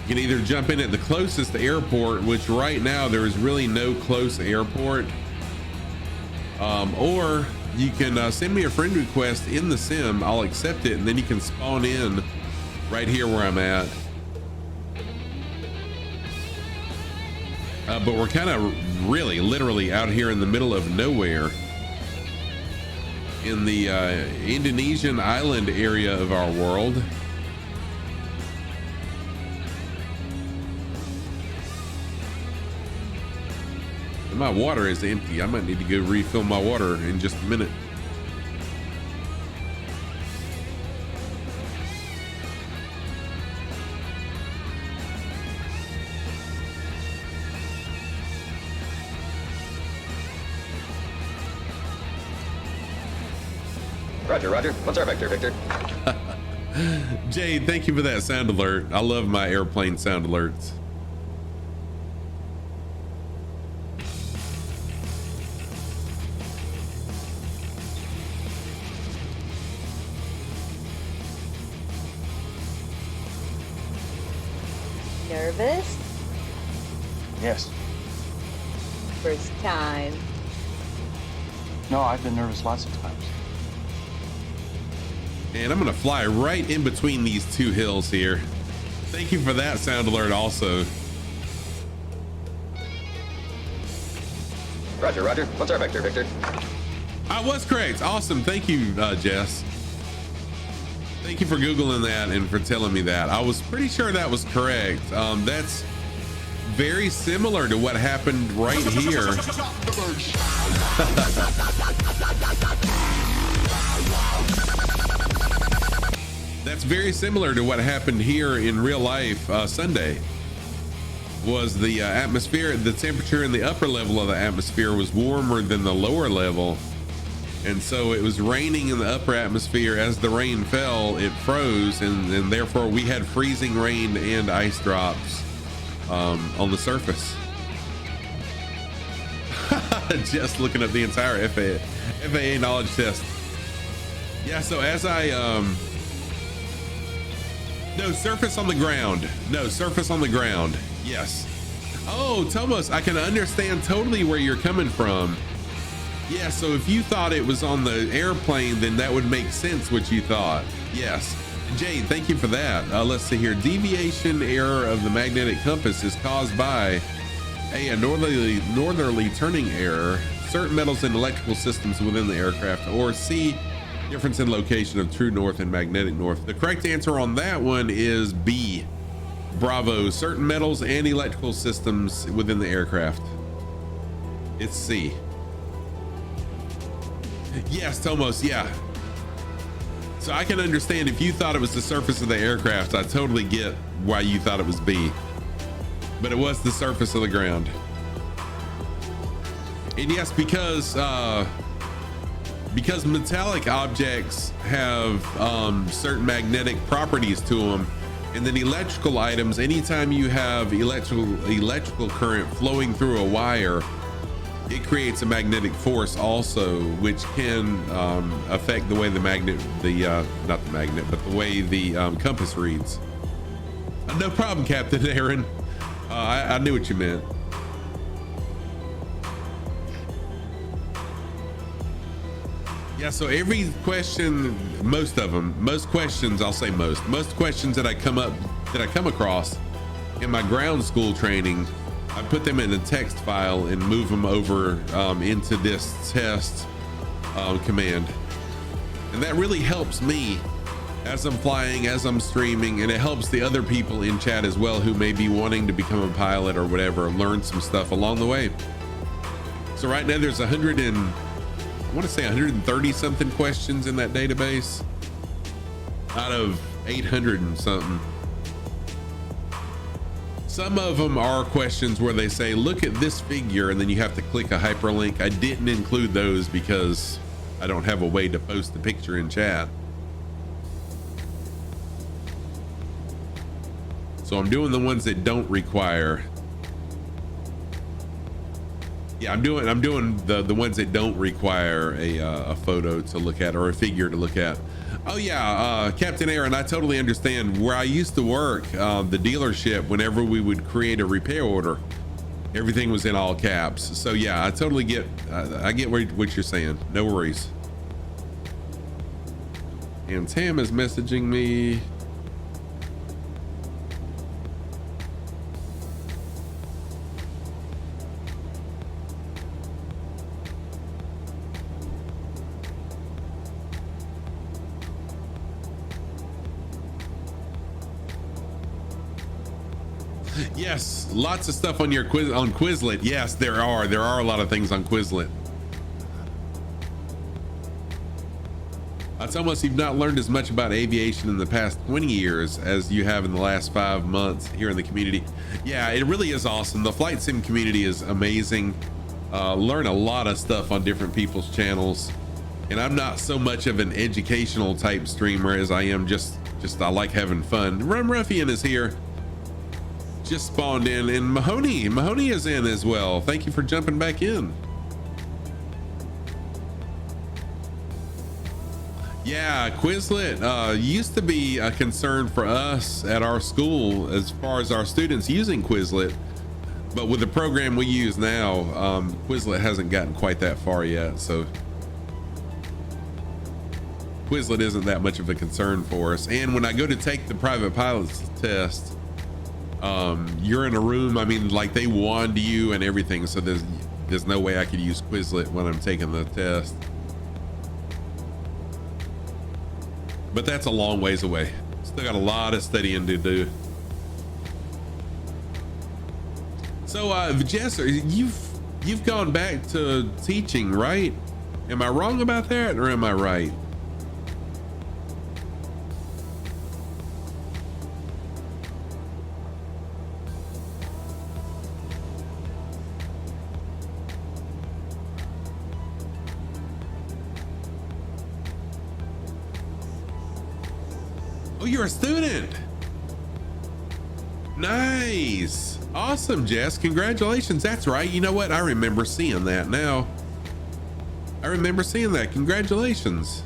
You can either jump in at the closest airport, which right now there is really no close airport, or you can send me a friend request in the sim. I'll accept it, and then you can spawn in right here where I'm at. But we're kind of really literally out here in the middle of nowhere in the Indonesian island area of our world. And my water is empty. I might need to go refill my water in just a minute. Roger, roger. What's our vector, Victor? Jade, thank you for that sound alert. I love my airplane sound alerts. Nervous? Yes. First time. No, I've been nervous lots of times. And I'm gonna fly right in between these two hills here. Thank you for that sound alert also. Roger, roger. What's our vector, Victor? I was correct. Awesome. Thank you, Jess. Thank you for Googling that and for telling me that. I was pretty sure that was correct. That's very similar to what happened right here. That's very similar to what happened here in real life Sunday. Was the atmosphere, the temperature in the upper level of the atmosphere was warmer than the lower level. And so it was raining in the upper atmosphere. As the rain fell, it froze, and therefore we had freezing rain and ice drops on the surface. Just looking up the entire FAA knowledge test. Yeah, so as I no, surface on the ground. No, surface on the ground. Yes. Oh, Thomas, I can understand totally where you're coming from. Yeah, so if you thought it was on the airplane, then that would make sense what you thought. Yes. Jade, thank you for that. Let's see here. Deviation error of the magnetic compass is caused by A, a northerly turning error, certain metals and electrical systems within the aircraft, or C, difference in location of true north and magnetic north. The correct answer on that one is B. Bravo, certain metals and electrical systems within the aircraft. It's C. Yes, Tomos, yeah. So I can understand if you thought it was the surface of the aircraft, I totally get why you thought it was B. But it was the surface of the ground. And yes, because metallic objects have certain magnetic properties to them, and then electrical items, anytime you have electrical current flowing through a wire, it creates a magnetic force also, which can affect the way the way the compass reads. No problem, Captain Aaron. I knew what you meant. Yeah, so every question, most questions that I come across in my ground school training, I put them in a text file and move them over into this test command. And that really helps me as I'm flying, as I'm streaming, and it helps the other people in chat as well who may be wanting to become a pilot or whatever, learn some stuff along the way. So right now there's 130 something questions in that database out of 800 and something. Some of them are questions where they say, look at this figure, and then you have to click a hyperlink. I didn't include those because I don't have a way to post the picture in chat. So I'm doing the ones that don't require. Yeah, I'm doing the ones that don't require a photo to look at or a figure to look at. Oh yeah, Captain Aaron, I totally understand. Where I used to work, the dealership, whenever we would create a repair order, everything was in all caps. So yeah, I totally get, I get what you're saying. No worries. And Tam is messaging me. Yes, lots of stuff on your on Quizlet. Yes, there are a lot of things on Quizlet. It's almost you've not learned as much about aviation in the past 20 years as you have in the last 5 months here in the community. Yeah, it really is awesome. The flight sim community is amazing. Learn a lot of stuff on different people's channels, and I'm not so much of an educational type streamer as I am just I like having fun. Rum Ruffian is here. Just spawned in, and Mahoney is in as well. Thank you for jumping back in. Yeah, Quizlet used to be a concern for us at our school as far as our students using Quizlet, but with the program we use now, Quizlet hasn't gotten quite that far yet, so Quizlet isn't that much of a concern for us. And when I go to take the private pilot's test, you're in a room, I mean, like they wand you and everything, so there's no way I could use Quizlet when I'm taking the test. but that's a long ways away. Still got a lot of studying to do. So, Jess, you've gone back to teaching, right? Am I wrong about that, or am I right? Oh, you're a student. Nice. Awesome, Jess. Congratulations. That's right. You know what? I remember seeing that now. I remember seeing that. Congratulations.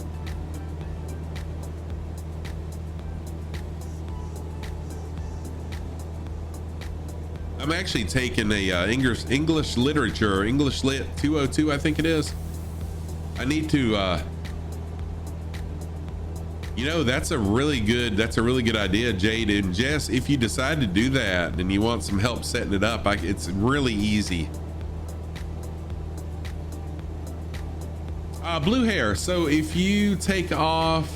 I'm actually taking a English literature, English Lit 202, I think it is. I need to you know, that's a really good idea, Jade. And Jess, if you decide to do that and you want some help setting it up, it's really easy. Blue hair. So if you take off,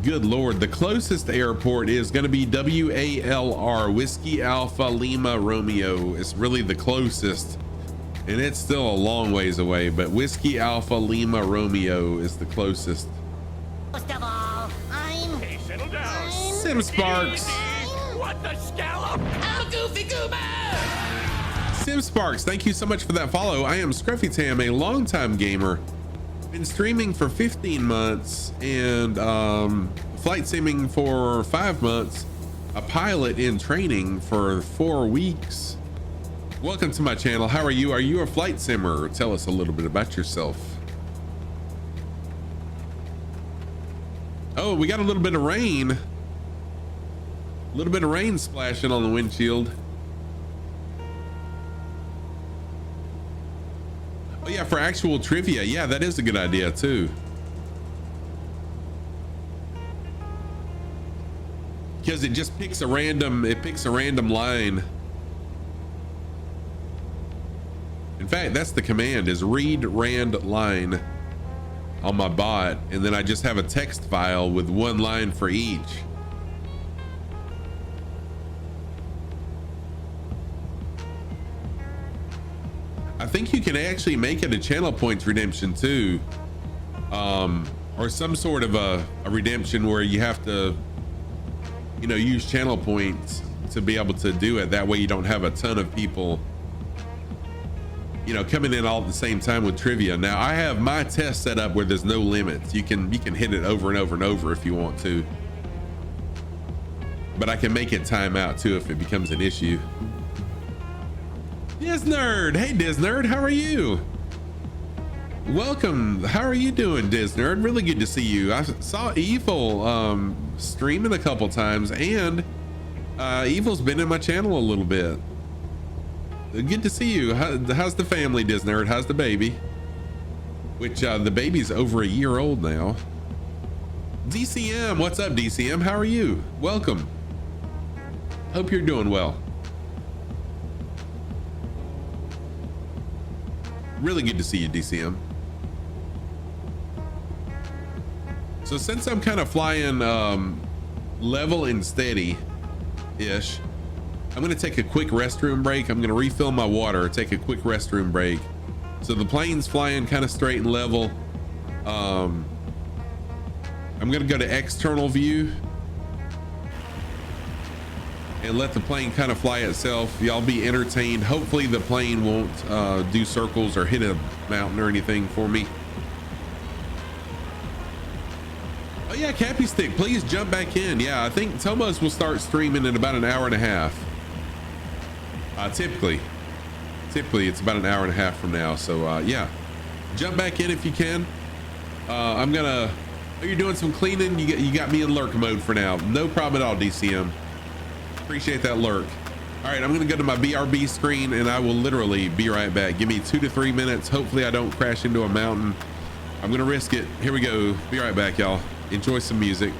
good Lord, the closest airport is going to be WALR, Whiskey Alpha Lima Romeo. It's really the closest, and it's still a long ways away, but Whiskey Alpha Lima Romeo is the closest. First of all, Hey, settle down. Sim Sparks. What the scallop? I'm a goofy goober. Sim Sparks, thank you so much for that follow. I am Scruffy Tam, a longtime gamer. Been streaming for 15 months and flight simming for 5 months. A pilot in training for 4 weeks. Welcome to my channel. How are you? Are you a flight simmer? Tell us a little bit about yourself. Oh, we got a little bit of rain. A little bit of rain splashing on the windshield. Oh yeah, for actual trivia. Yeah, that is a good idea too. Because it just picks a random line. In fact, that's the command, is read rand line on my bot, and then I just have a text file with one line for each. I think you can actually make it a channel points redemption too, or some sort of a redemption where you have to, you know, use channel points to be able to do it. That way you don't have a ton of people, you know, coming in all at the same time with trivia. Now I have my test set up where there's no limits. You can hit it over and over and over if you want to, but I can make it time out too if it becomes an issue. Diznerd, hey Diznerd, how are you? Welcome. How are you doing, Diznerd? Really good to see you. I saw Evil streaming a couple times, and Evil's been in my channel a little bit. Good to see you. How's the family, Diznerd? How's the baby? Which the baby's over a year old now. DCM, what's up, DCM? How are you? Welcome. Hope you're doing well. Really good to see you, DCM. So since I'm kind of flying level and steady-ish, I'm gonna take a quick restroom break. I'm gonna refill my water, take a quick restroom break. So the plane's flying kind of straight and level. I'm gonna go to external view and let the plane kind of fly itself. Y'all be entertained. Hopefully the plane won't do circles or hit a mountain or anything for me. Oh yeah, Cappy Stick, please jump back in. Yeah, I think Tomos will start streaming in about an hour and a half. Typically it's about an hour and a half from now. So yeah, jump back in if you can. I'm gonna, oh, you're doing some cleaning. You got me in lurk mode for now. No problem at all, DCM. Appreciate that lurk. All right, I'm gonna go to my BRB screen and I will literally be right back. Give me 2 to 3 minutes. Hopefully I don't crash into a mountain. I'm gonna risk it. Here we go. Be right back, y'all. Enjoy some music.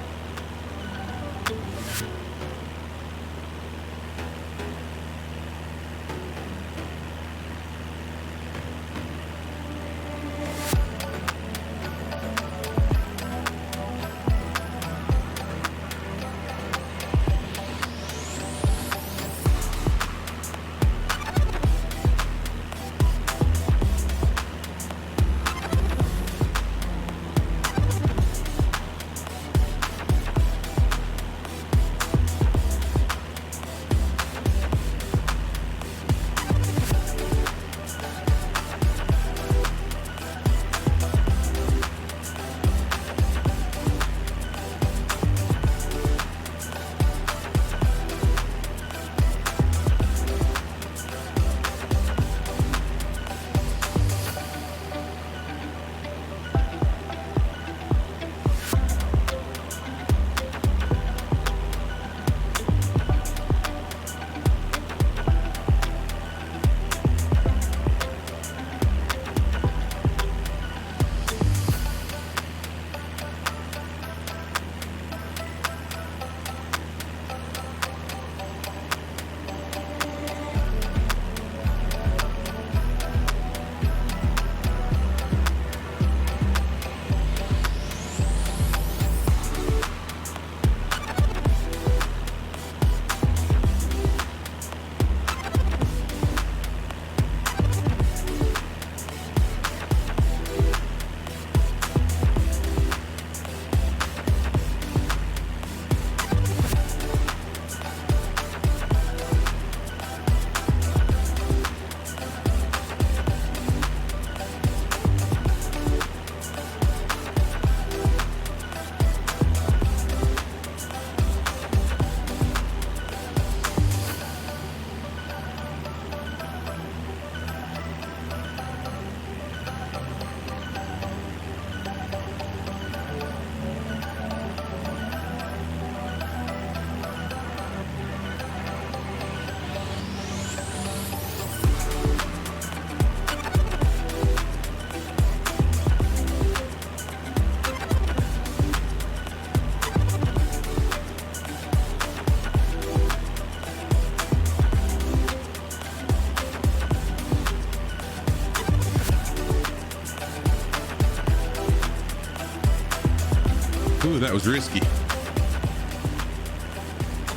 Ooh, that was risky.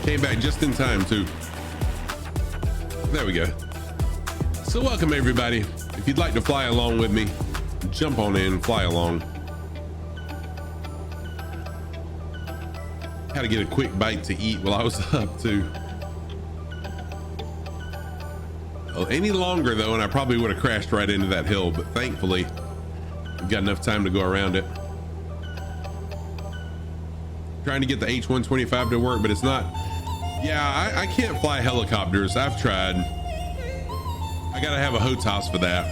Came back just in time too. There we go. So welcome everybody. If you'd like to fly along with me, jump on in, fly along. Had to get a quick bite to eat while I was up too. Well, any longer though, and I probably would have crashed right into that hill, but thankfully I've got enough time to go around it. Trying to get the H-125 to work, but it's not. Yeah, I can't fly helicopters. I've tried. I gotta have a HOTAS for that.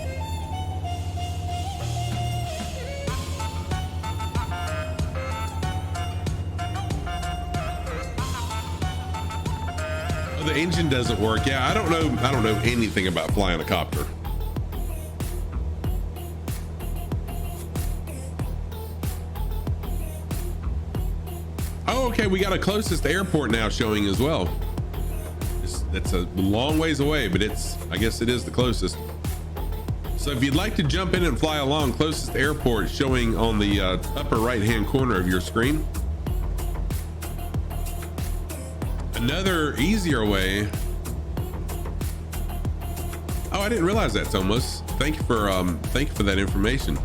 Oh, the engine doesn't work. Yeah, I don't know anything about flying a copter. Oh, okay, we got a closest airport now showing as well. That's a long ways away, but I guess it is the closest. So if you'd like to jump in and fly along, closest airport showing on the upper right hand corner of your screen. Another easier way. Oh, I didn't realize that, Thomas. Thank you for that information.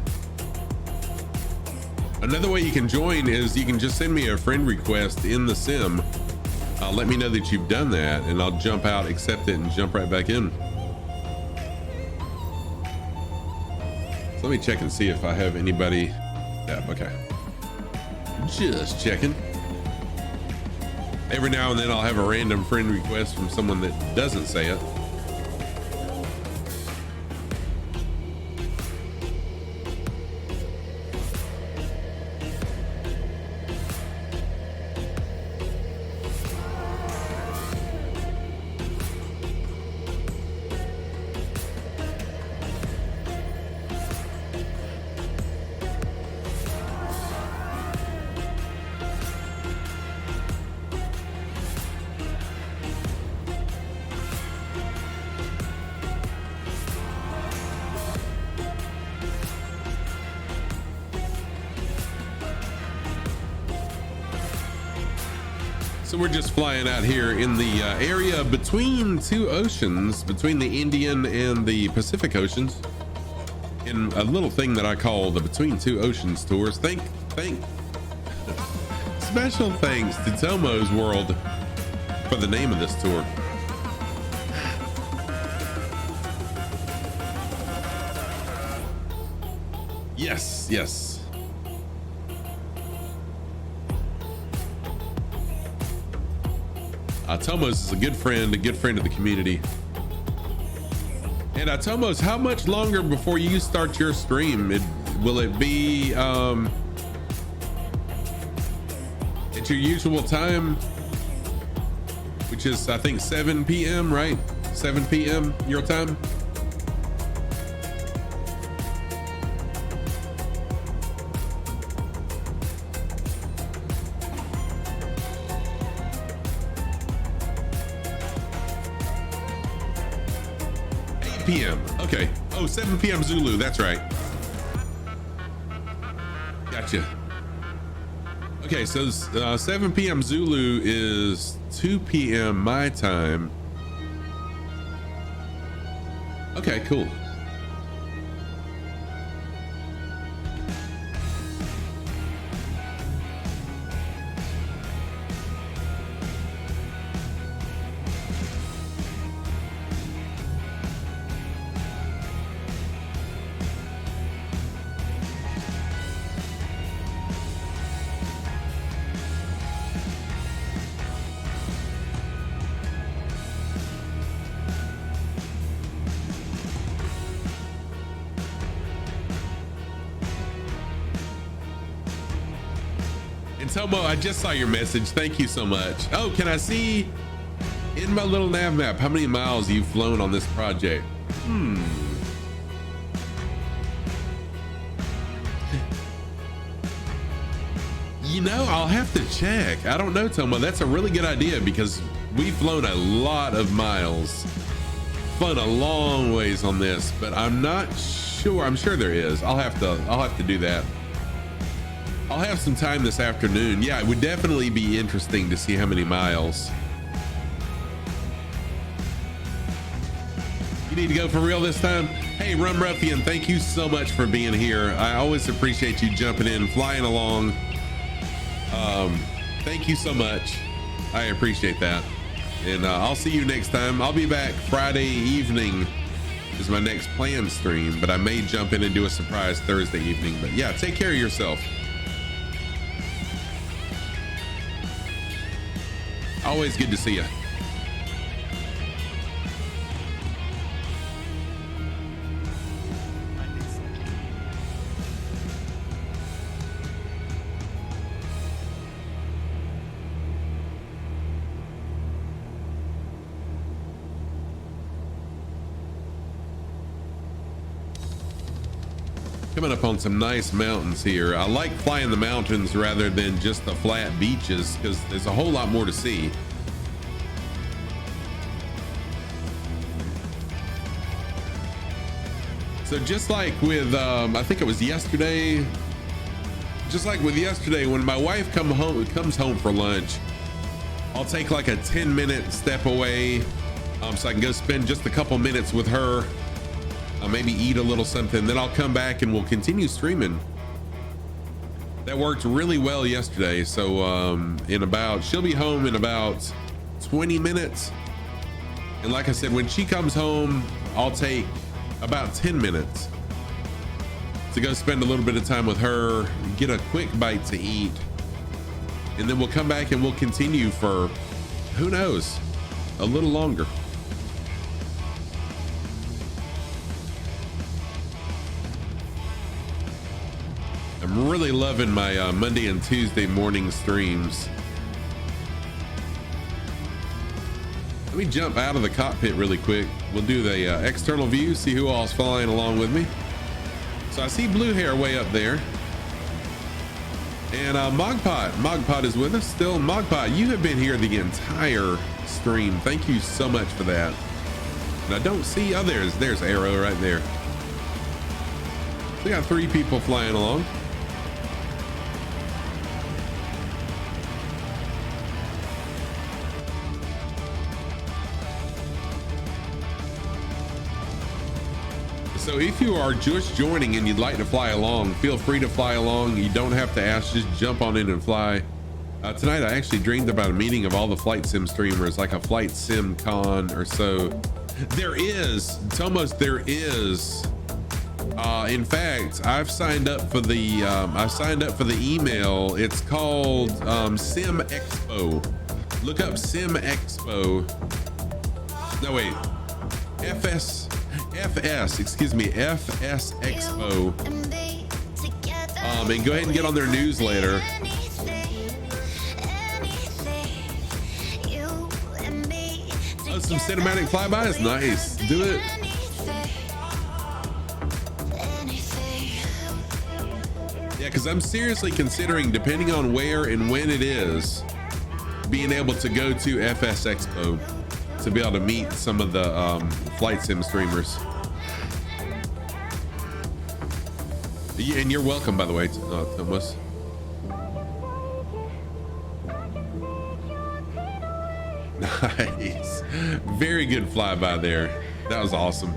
Another way you can join is you can just send me a friend request in the sim. Let me know that you've done that, and I'll jump out, accept it, and jump right back in. So let me check and see if I have anybody. Yeah, okay. Just checking. Every now and then I'll have a random friend request from someone that doesn't say it. So we're just flying out here in the area between two oceans, between the Indian and the Pacific Oceans, in a little thing that I call the Between Two Oceans tours. Special thanks to Tomo's World for the name of this tour. Yes. Tomos is a good friend of the community. And Tomos, how much longer before you start your stream? Will it be at your usual time, which is I think 7 p.m., right? 7 p.m. your time? p.m. Okay. Oh, 7 p.m. Zulu. That's right. Gotcha. Okay, so 7 p.m. Zulu is 2 p.m. my time. Okay, cool. Tomo, I just saw your message. Thank you so much. Oh, can I see in my little nav map how many miles you've flown on this project? You know, I'll have to check. I don't know, Tomo. That's a really good idea because we've flown a lot of miles. Flown a long ways on this, but I'm not sure. I'm sure there is. I'll have to do that. I'll have some time this afternoon. Yeah, it would definitely be interesting to see how many miles. You need to go for real this time? Hey, Rum Ruffian, thank you so much for being here. I always appreciate you jumping in, flying along. Thank you so much. I appreciate that. And I'll see you next time. I'll be back Friday evening is my next planned stream, but I may jump in and do a surprise Thursday evening. But yeah, take care of yourself. Always good to see you. Coming up on some nice mountains here. I like flying the mountains rather than just the flat beaches because there's a whole lot more to see. So just like with, I think it was yesterday, when my wife comes home for lunch, I'll take like a 10-minute step away so I can go spend just a couple minutes with her. Maybe eat a little something, then I'll come back and we'll continue streaming. That worked really well yesterday. So she'll be home in about 20 minutes. And like I said, when she comes home, I'll take about 10 minutes to go spend a little bit of time with her, get a quick bite to eat, and then we'll come back and we'll continue for, who knows, a little longer. I'm really loving my Monday and Tuesday morning streams. Let me jump out of the cockpit really quick. We'll do the external view, see who all's flying along with me. So I see Blue Hair way up there. And Mogpot is with us still. Mogpot, you have been here the entire stream. Thank you so much for that. And I don't see, oh, there's Arrow right there. We got 3 people flying along. So if you are just joining and you'd like to fly along, feel free to fly along. You don't have to ask, just jump on in and fly. Tonight I actually dreamed about a meeting of all the flight sim streamers, like a flight sim con or so. There is, Tomos, there is. In fact, I've signed up for the email. It's called Sim Expo. Look up Sim Expo. No wait, FS Expo. And go ahead and get on their newsletter. Oh, some cinematic flybys, nice. Do it. Yeah, because I'm seriously considering, depending on where and when it is, being able to go to FS Expo to be able to meet some of the flight sim streamers. And you're welcome, by the way, Thomas. Nice. Very good flyby there. That was awesome.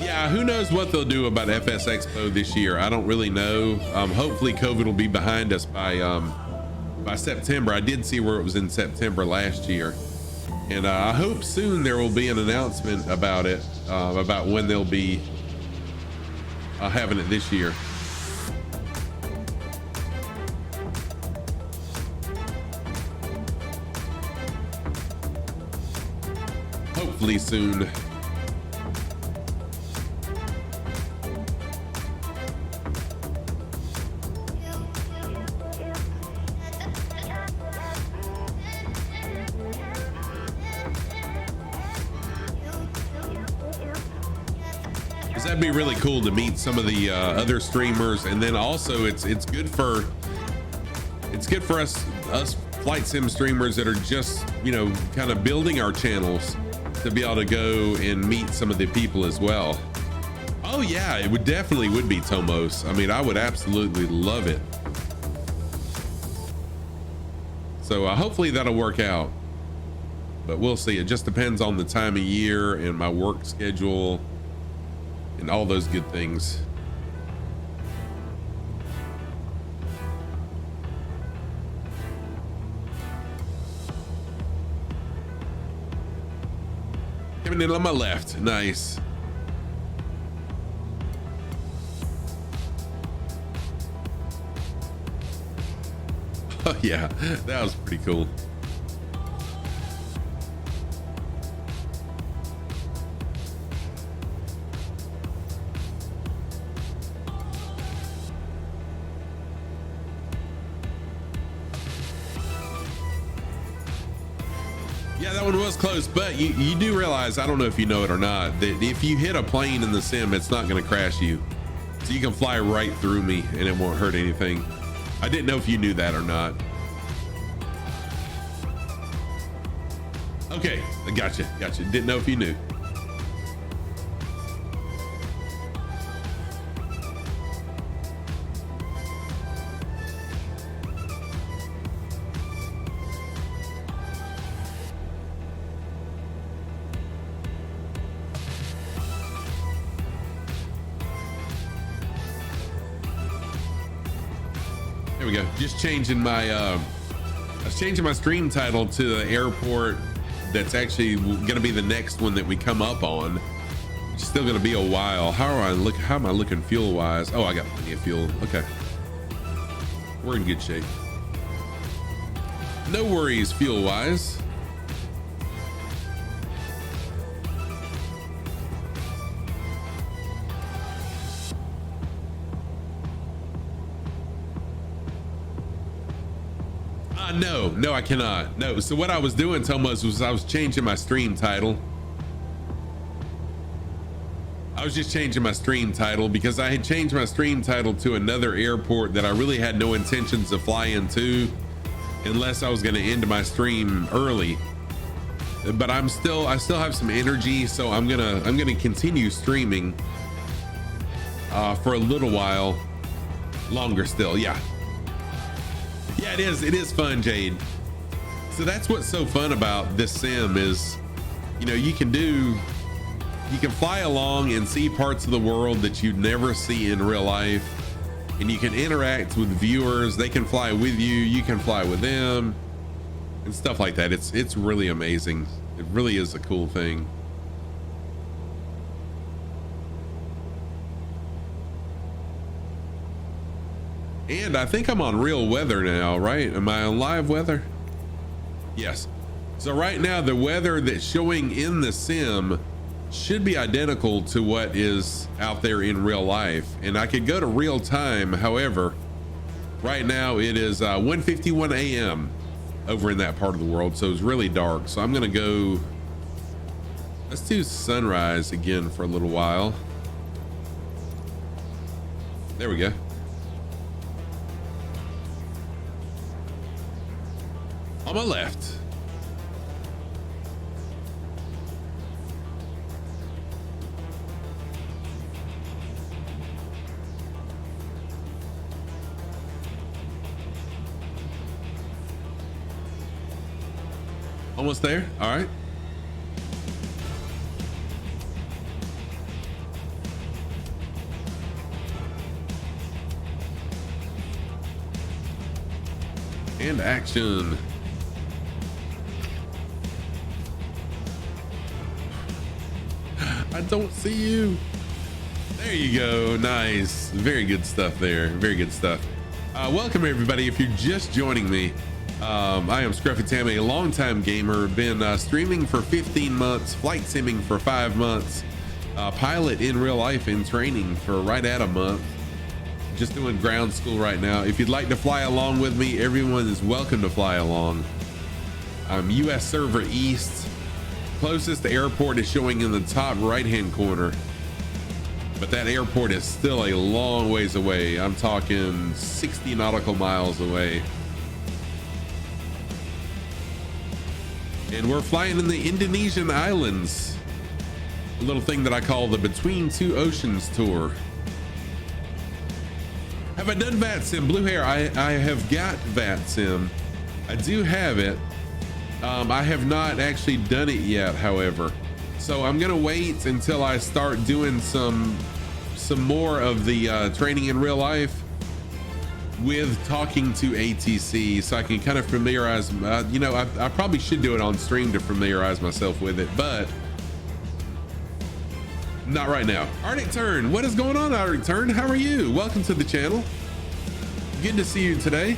Yeah, who knows what they'll do about FS Expo this year. I don't really know. Hopefully COVID will be behind us by September. I did see where it was in September last year, and I hope soon there will be an announcement about it, about when they'll be having it this year. Hopefully soon. That'd be really cool to meet some of the other streamers, and then also it's good for us flight sim streamers that are just, you know, kind of building our channels to be able to go and meet some of the people as well. Oh yeah, it would definitely would be Tomos. I mean, I would absolutely love it. So hopefully that'll work out, but we'll see. It just depends on the time of year and my work schedule and all those good things. Coming in on my left, nice. Oh yeah, that was pretty cool. Yeah, that one was close, but you do realize, I don't know if you know it or not, that if you hit a plane in the sim, it's not going to crash you. So you can fly right through me and it won't hurt anything. I didn't know if you knew that or not. Okay, I gotcha. Didn't know if you knew. There we go. Just changing my I was changing my stream title to the airport that's actually going to be the next one that we come up on. It's still going to be a while. How am I looking fuel wise? Oh, I got plenty of fuel. Okay, we're in good shape. No worries fuel wise. No, I cannot. No. So what I was doing, Thomas, was I was changing my stream title. I was just changing my stream title because I had changed my stream title to another airport that I really had no intentions of flying to unless I was going to end my stream early. But I still have some energy, so I'm gonna continue streaming for a little while longer still. Yeah, it is fun, Jade. So that's what's so fun about this sim is, you know, you can fly along and see parts of the world that you'd never see in real life, and you can interact with viewers. They can fly with you, you can fly with them and stuff like that. It's really amazing. It really is a cool thing. And I think I'm on real weather now, right? Am I on live weather? Yes. So right now the weather that's showing in the sim should be identical to what is out there in real life. And I could go to real time. However, right now it is 1:51 a.m. over in that part of the world. So it's really dark. So I'm going to go, let's do sunrise again for a little while. There we go. On my left. Almost there. All right. And action. I don't see you. There you go. Nice. Very good stuff there. Very good stuff. Welcome everybody. If you're just joining me, I am Scruffy Tam, a longtime gamer. Been streaming for 15 months, flight simming for 5 months, pilot in real life in training for right at a month. Just doing ground school right now. If you'd like to fly along with me, everyone is welcome to fly along. I'm US Server East. Closest airport is showing in the top right hand corner, but that airport is still a long ways away. I'm talking 60 nautical miles away. and we're flying in the Indonesian Islands. A little thing that I call the Between Two Oceans tour. Have I done VATSIM? Blue Hair, I have got VATSIM. I do have it. I have not actually done it yet, however. So I'm gonna wait until I start doing some more of the training in real life with talking to ATC, so I can kind of familiarize. You know, I probably should do it on stream to familiarize myself with it, but not right now. Arctic Turn, what is going on, Arctic Turn? How are you? Welcome to the channel. Good to see you today.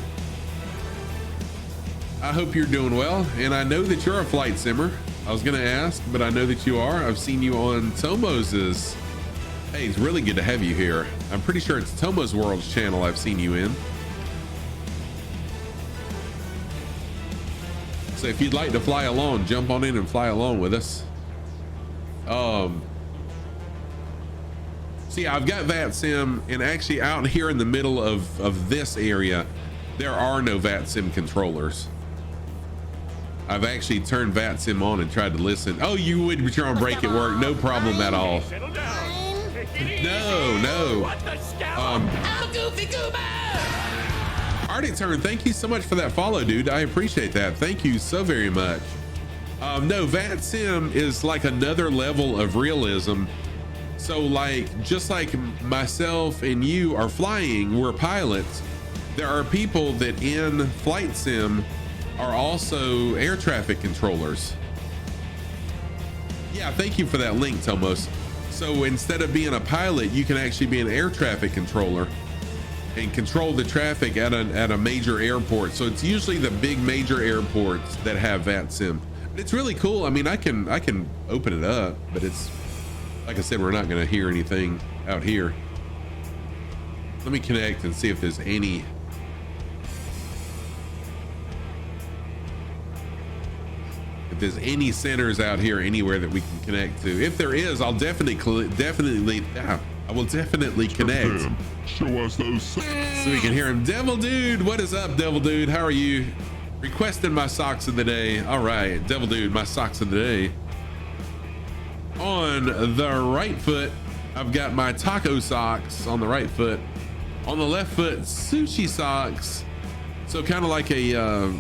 I hope you're doing well, and I know that you're a flight simmer. I was gonna ask, but I know that you are. I've seen you on Tomos's. Hey, it's really good to have you here. I'm pretty sure it's Tomo's World's channel I've seen you in. So if you'd like to fly along, jump on in and fly along with us. See, I've got VATSIM, and actually out here in the middle of this area, there are no VATSIM controllers. I've actually turned VATSIM on and tried to listen. Oh, you would, but you're on break at work. No problem at all. No. Arctic Turn, thank you so much for that follow, dude. I appreciate that. Thank you so very much. No, VATSIM is like another level of realism. So like, just like myself and you are flying, we're pilots. There are people that in flight sim are also air traffic controllers. Yeah, thank you for that link, Tomos. So instead of being a pilot, you can actually be an air traffic controller and control the traffic at a major airport. So it's usually the big major airports that have VATSIM. But it's really cool. I mean, I can open it up, but it's, like I said, we're not gonna hear anything out here. Let me connect and see if there's any. If there's any centers out here anywhere that we can connect to. If there is, I'll definitely I will definitely connect. Show us those so we can hear him. Devil Dude, what is up, Devil Dude? How are you? Requesting my socks of the day. All right, Devil Dude, my socks of the day. On the right foot, I've got my taco socks on the right foot. On the left foot, sushi socks. So kind of like a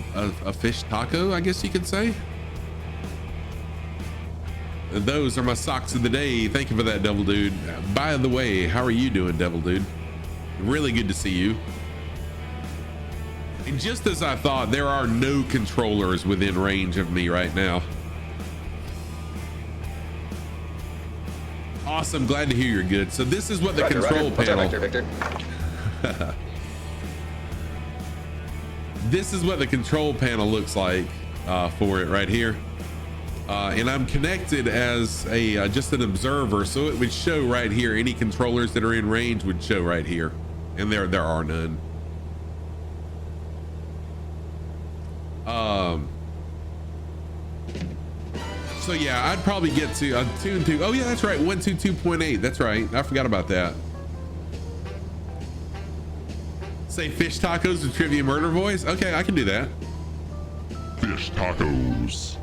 fish taco, I guess you could say. Those are my socks of the day. Thank you for that, Devil Dude. By the way, how are you doing, Devil Dude? Really good to see you. And just as I thought, there are no controllers within range of me right now. Awesome, glad to hear you're good. So this is what the control panel. This is what the control panel looks like for it right here. And I'm connected as a just an observer, so it would show right here. Any controllers that are in range would show right here, and there are none. So yeah, I'd probably get to tune to. Oh yeah, that's right, 122.8. That's right, I forgot about that. Say fish tacos with Trivia Murder voice. Okay, I can do that. Fish tacos.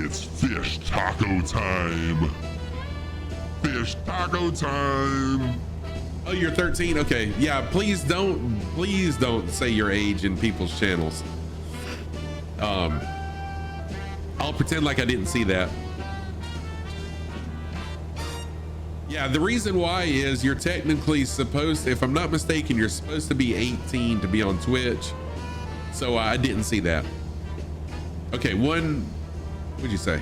It's fish taco time. Fish taco time. Oh, you're 13. Okay, yeah. Please don't say your age in people's channels. I'll pretend like I didn't see that. Yeah, the reason why is you're technically supposed, if I'm not mistaken, you're supposed to be 18 to be on Twitch. So I didn't see that. Okay, what'd you say?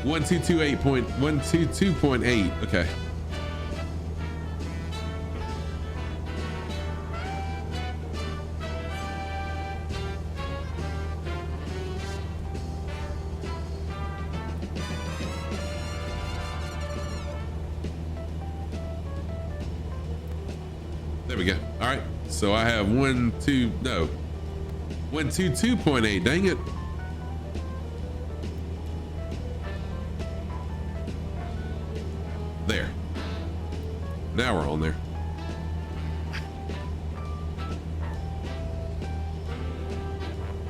122.8. Okay. There we go. All right. So I have 122.8. Dang it. There. Now we're on there.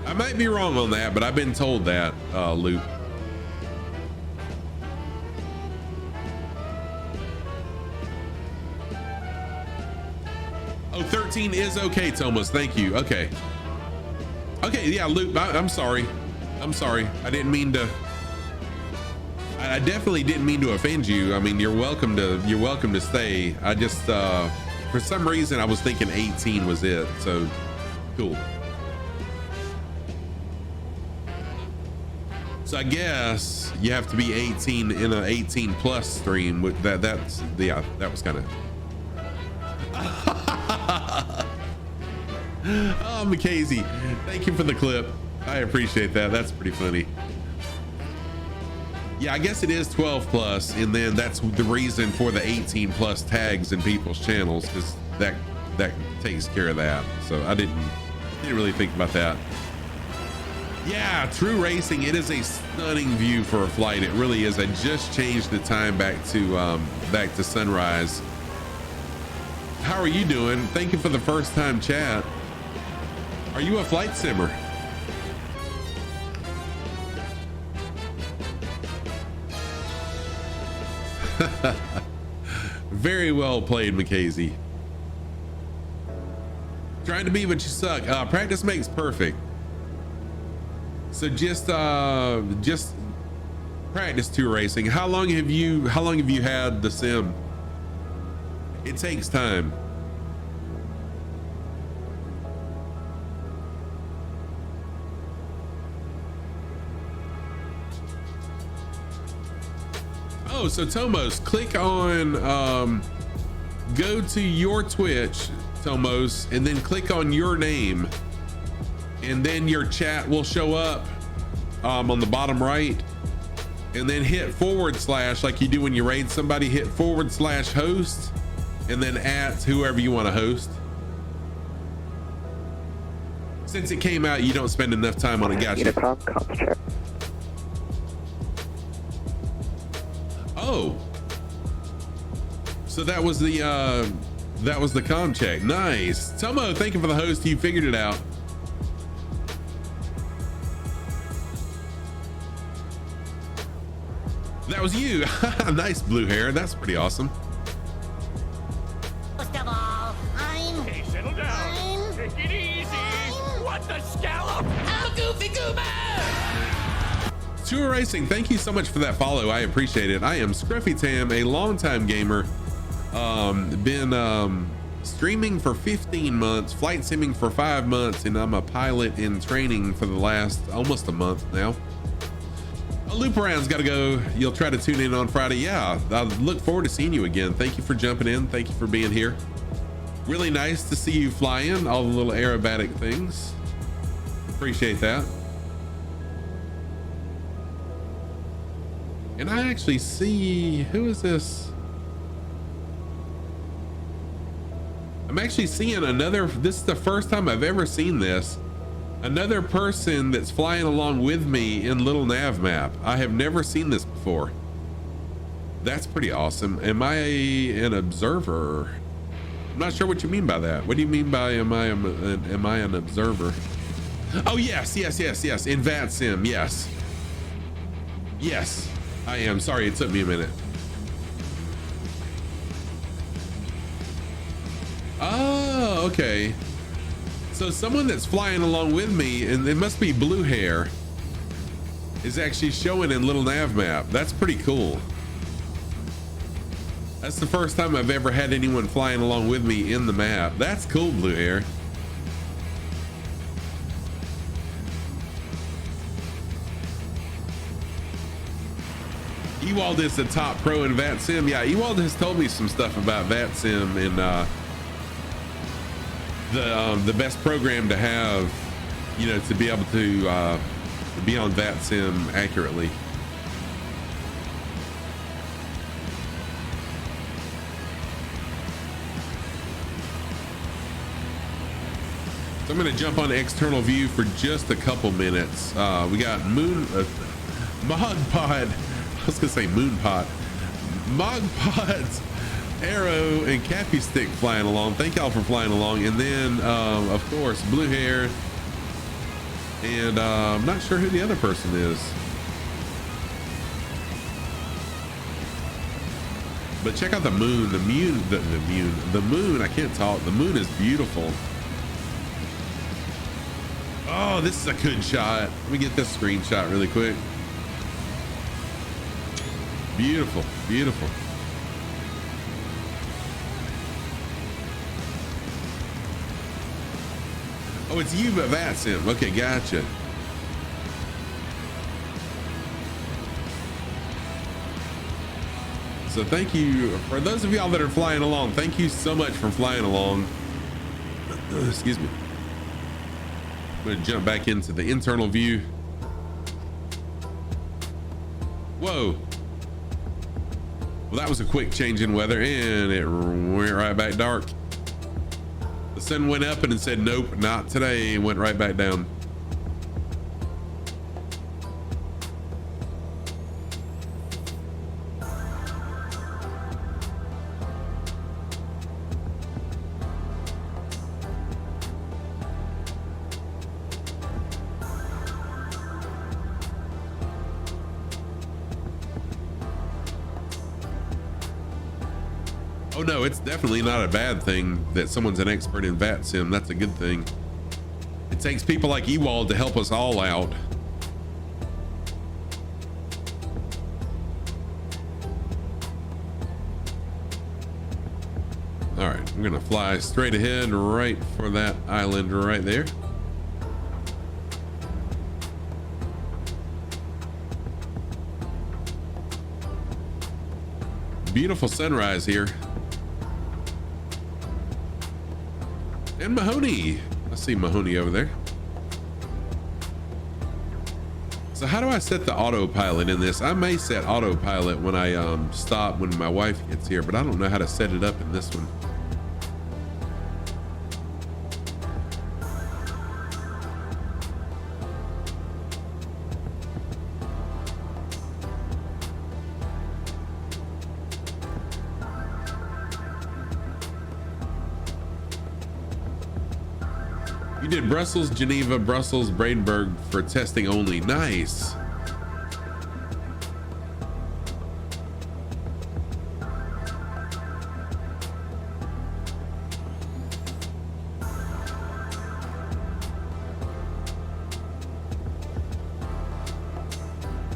I might might be wrong on that, but I've been told that, Luke. Oh, 13 is okay, Thomas. Thank you. Okay. Okay, yeah, Luke, I'm sorry. I'm sorry. I didn't mean to. I definitely didn't mean to offend you. I mean, you're welcome to stay. I just for some reason I was thinking 18 was it. So cool. So I guess you have to be 18 in an 18 plus stream. With that's yeah, that was kind of. Oh, Mackenzie, thank you for the clip. I appreciate that. That's pretty funny. Yeah, I guess it is 12 plus, and then that's the reason for the 18 plus tags in people's channels, because that takes care of that. So I didn't really think about that. Yeah, True Racing, it is a stunning view for a flight. It really is. I just changed the time back to sunrise. How are you doing? Thank you for the first time chat. Are you a flight simmer? Very well played, Mackenzie. Trying to be, but you suck. Practice makes perfect. So just practice True Racing. How long have you had the sim? It takes time. Oh, so Tomos, click on, go to your Twitch, Tomos, and then click on your name, and then your chat will show up on the bottom right, and then hit / like you do when you raid somebody, hit / host, and then at whoever you want to host. Since it came out, you don't spend enough time on it. Gotcha. Oh, so that was the comm check. Nice. Tomo, thank you for the host. You figured it out. That was you. Nice blue hair. That's pretty awesome. First of all, hey, settle down. Take it easy. What the scallop? I'm a goofy goober. True Racing, thank you so much for that follow. I appreciate it. I am Scruffy Tam, a longtime gamer. Been streaming for 15 months, flight simming for 5 months, and I'm a pilot in training for the last almost a month now. A loop around's got to go. You'll try to tune in on Friday. Yeah, I look forward to seeing you again. Thank you for jumping in. Thank you for being here. Really nice to see you flying all the little aerobatic things. Appreciate that. And I actually see, who is this? I'm actually seeing another, this is the first time I've ever seen this. Another person that's flying along with me in little nav map. I have never seen this before. That's pretty awesome. Am I an observer? I'm not sure what you mean by that. What do you mean by am I an observer? Oh yes. In VATSIM, yes. Yes. I am. Sorry, it took me a minute. Oh, okay. So someone that's flying along with me, and it must be blue hair, is actually showing in little nav map. That's pretty cool. That's the first time I've ever had anyone flying along with me in the map. That's cool, blue hair. Ewald is the top pro in VATSIM. Yeah, Ewald has told me some stuff about VATSIM and the best program to have, you know, to be able to be on VATSIM accurately. So I'm going to jump on external view for just a couple minutes. We got Mogpod. I was gonna say Moonpot, Mogpods, Arrow, and Cappy Stick flying along. Thank y'all for flying along. And then, of course, Blue Hair And I'm not sure who the other person is. But check out the moon. The moon. I can't talk. The moon is beautiful. Oh, this is a good shot. Let me get this screenshot really quick. Beautiful, beautiful. Oh, it's you, but that's him. Okay, gotcha. So thank you for those of y'all that are flying along. Thank you so much for flying along. Excuse me. I'm gonna jump back into the internal view. Whoa. Well, that was a quick change in weather and it went right back dark. The sun went up and it said, nope, not today, and went right back down. Oh no, it's definitely not a bad thing that someone's an expert in VAT sim. That's a good thing. It takes people like Ewald to help us all out. All right, I'm gonna fly straight ahead right for that island right there. Beautiful sunrise here. And Mahoney. I see Mahoney over there. So how do I set the autopilot in this? I may set autopilot when I stop when my wife gets here, but I don't know how to set it up in this one. You did Brussels, Geneva, Brussels, Brandenburg for testing only. Nice.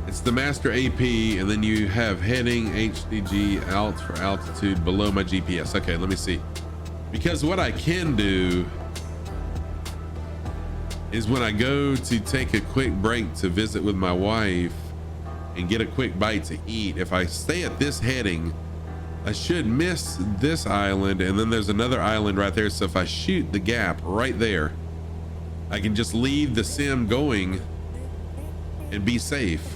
It's the master AP, and then you have heading HDG alt for altitude below my GPS. Okay, let me see. Because what I can do is when I go to take a quick break to visit with my wife and get a quick bite to eat, if I stay at this heading, I should miss this island, and then there's another island right there. So if I shoot the gap right there, I can just leave the sim going and be safe.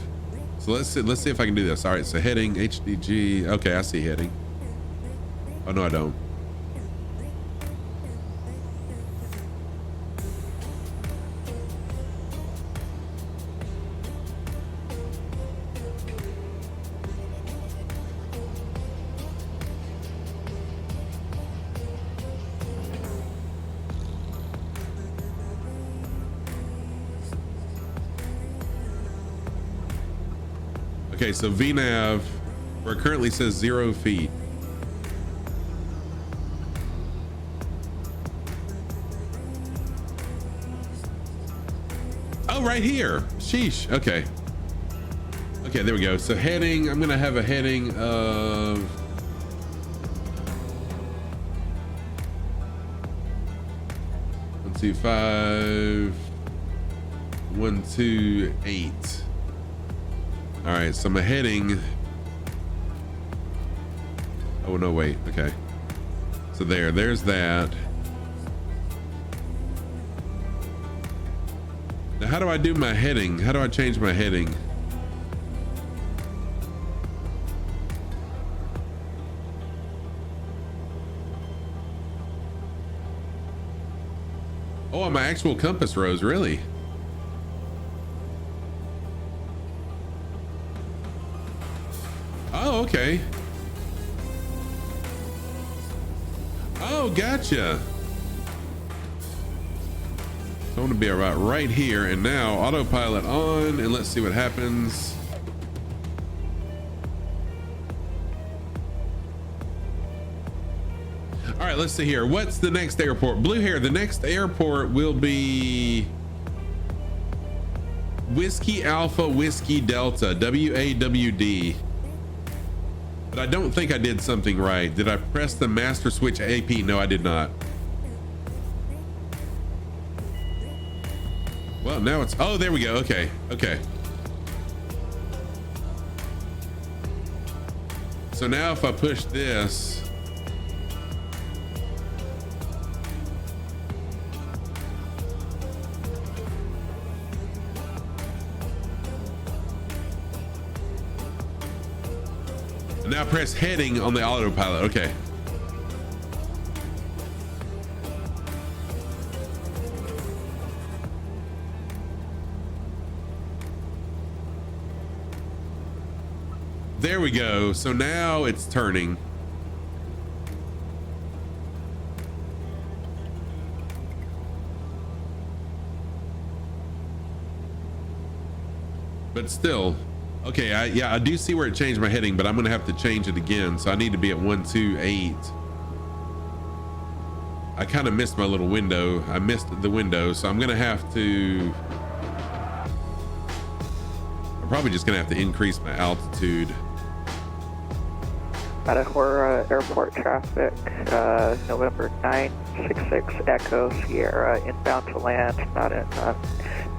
So let's see if I can do this. All right, so heading HDG. Okay, I see heading. Oh no, I don't. Okay, so VNAV, where it currently says 0 feet. Oh, right here. Sheesh. Okay. Okay, there we go. So heading, I'm gonna have a heading of 125 128. All right, so I'm heading. Oh no, wait. Okay. So there's that. Now, how do I do my heading? How do I change my heading? Oh, my actual compass rose, really? Oh, okay. Oh, gotcha. So I want to be about right here, and now autopilot on, and let's see what happens. All right, let's see here. What's the next airport? Blue Hair, the next airport will be Whiskey Alpha Whiskey Delta, WAWD. But I don't think I did something right. Did I press the master switch AP? No, I did not. Well, now it's, oh, there we go. Okay, okay. So now if I push this, and now press heading on the autopilot. Okay. There we go. So now it's turning. But still, okay, I do see where it changed my heading, but I'm gonna have to change it again. So I need to be at 128. I kind of missed my little window. I missed the window, so I'm gonna have to, I'm probably just gonna have to increase my altitude. Matahora Airport traffic, November 966 Echo Sierra, inbound to land, not in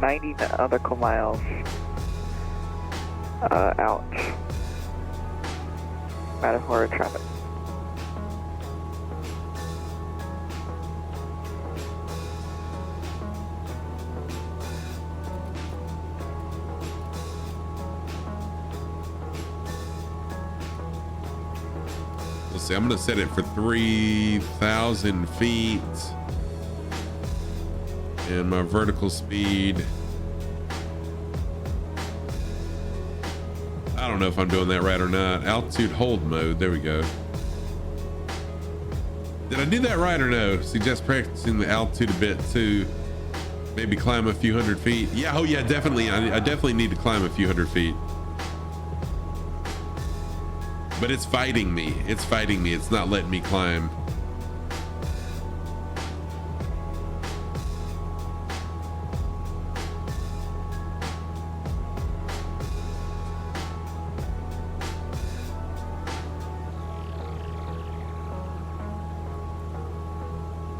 90 nautical miles out. Matahora traffic. Let's see, I'm gonna set it for 3,000 feet. And my vertical speed, I don't know if I'm doing that right or not. Altitude hold mode, there we go. Did I do that right or no? Suggest practicing the altitude a bit to maybe climb a few hundred feet. Yeah, oh yeah, definitely. I definitely need to climb a few hundred feet. But it's fighting me. It's fighting me. It's not letting me climb.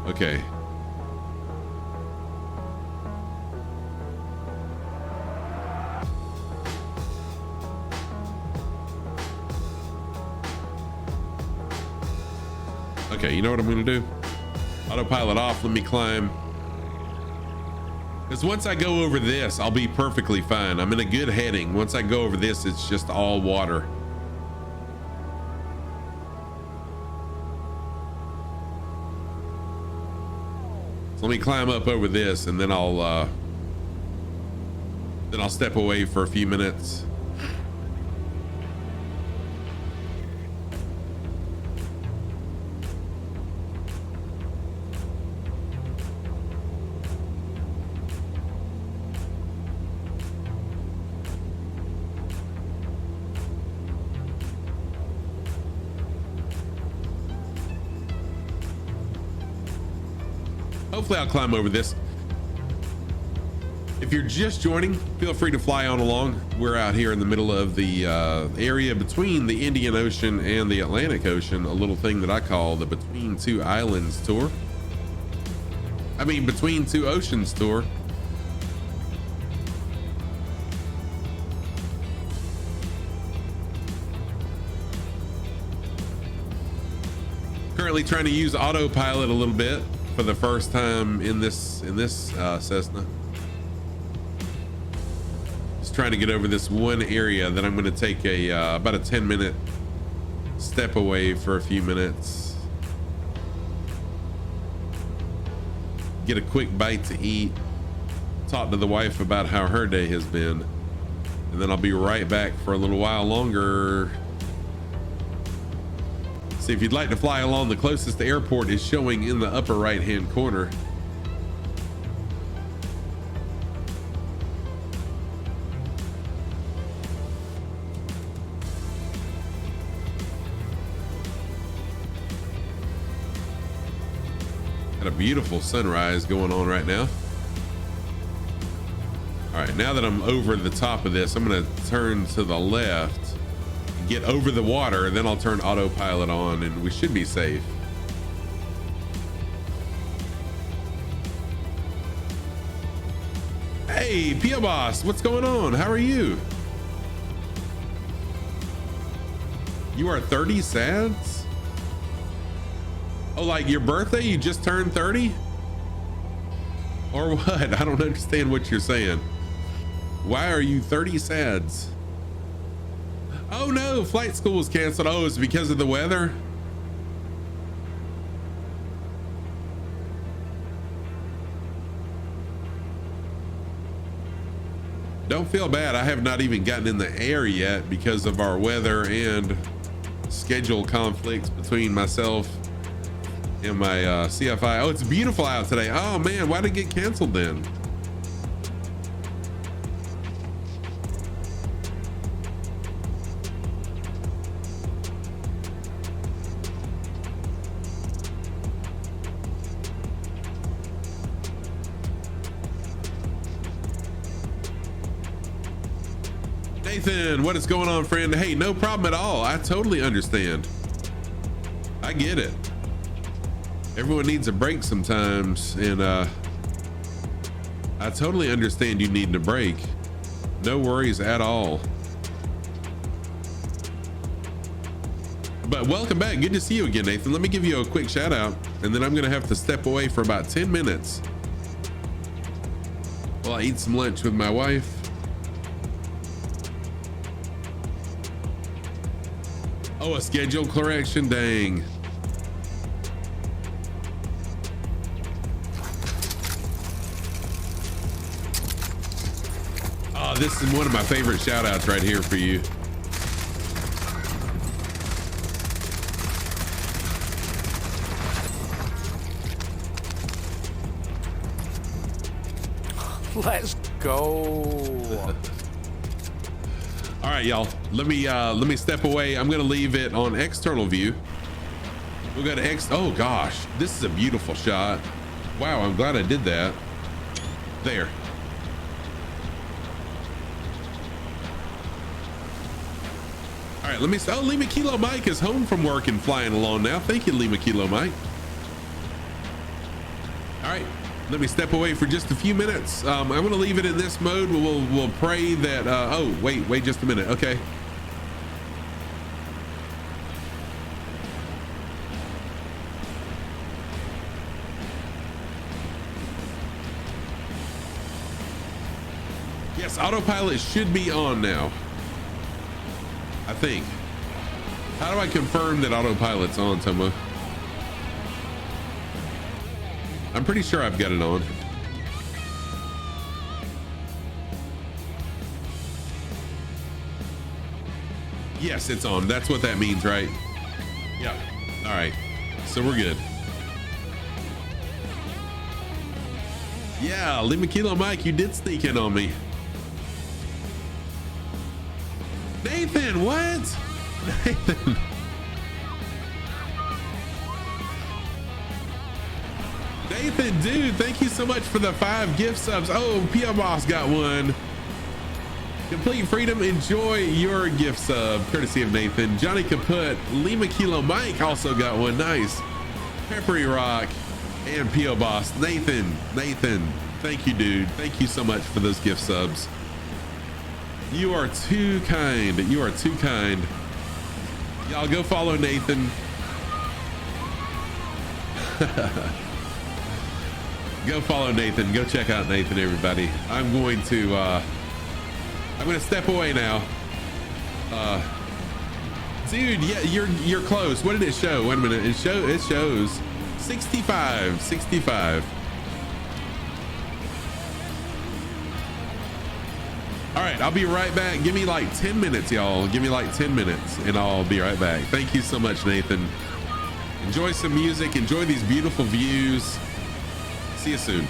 Okay. Okay, you know what I'm gonna do? Autopilot off, let me climb. Because once I go over this, I'll be perfectly fine. I'm in a good heading. Once I go over this, it's just all water. So let me climb up over this, and then I'll step away for a few minutes. Hopefully I'll climb over this. If you're just joining, feel free to fly on along. We're out here in the middle of the area between the Indian Ocean and the Atlantic Ocean, a little thing that I call the Between Two Islands tour. I mean, Between Two Oceans tour. Currently trying to use autopilot a little bit for the first time in this Cessna. Just trying to get over this one area that I'm going to take about a 10-minute step away for a few minutes. Get a quick bite to eat. Talk to the wife about how her day has been. And then I'll be right back for a little while longer. So if you'd like to fly along, the closest airport is showing in the upper right hand corner. Got a beautiful sunrise going on right now. All right, now that I'm over the top of this, I'm gonna turn to the left, get over the water, then I'll turn autopilot on and we should be safe. Hey, Pia Boss, what's going on? How are you? You are 30 sads? Oh, like your birthday? You just turned 30? Or what? I don't understand what you're saying. Why are you 30 sads? Oh no, flight school was canceled. Oh, it's because of the weather? Don't feel bad. I have not even gotten in the air yet because of our weather and schedule conflicts between myself and my CFI. Oh, it's beautiful out today. Oh man, why did it get canceled then? Nathan, what is going on, friend? Hey, no problem at all. I totally understand. I get it. Everyone needs a break sometimes, and I totally understand you needing a break. No worries at all. But welcome back. Good to see you again, Nathan. Let me give you a quick shout out, and then I'm gonna have to step away for about 10 minutes while I eat some lunch with my wife. Oh, a schedule correction, dang. Oh, this is one of my favorite shout outs right here for you. Let's go. All right, y'all. Let me step away. I'm gonna leave it on external view. We'll go to oh gosh, this is a beautiful shot. Wow, I'm glad I did that. There. All right, let me. Oh, Lima Kilo Mike is home from work and flying along now. Thank you, Lima Kilo Mike. All right. Let me step away for just a few minutes. I'm going to leave it in this mode. We'll pray that. Oh, wait just a minute. Okay. Yes, autopilot should be on now. I think. How do I confirm that autopilot's on, Tomo? I'm pretty sure I've got it on. Yes, it's on. That's what that means, right? Yeah. All right. So we're good. Yeah, Lima Kilo Mike, you did sneak in on me. Nathan, what? Nathan. Nathan, dude, thank you so much for the 5 gift subs. Oh, Pia Boss got one. Complete freedom, enjoy your gift sub, courtesy of Nathan. Johnny Kaput, Lima Kilo Mike also got one. Nice. Peppery Rock and Pia Boss. Nathan, thank you, dude. Thank you so much for those gift subs. You are too kind. You are too kind. Y'all go follow Nathan. Go follow Nathan. Go check out Nathan, everybody. I'm going to step away now. Dude, yeah, you're close. What did it show? Wait a minute. It shows 65. All right, I'll be right back. Give me like 10 minutes, y'all. Give me like 10 minutes and I'll be right back. Thank you so much, Nathan. Enjoy some music. Enjoy these beautiful views. See you soon.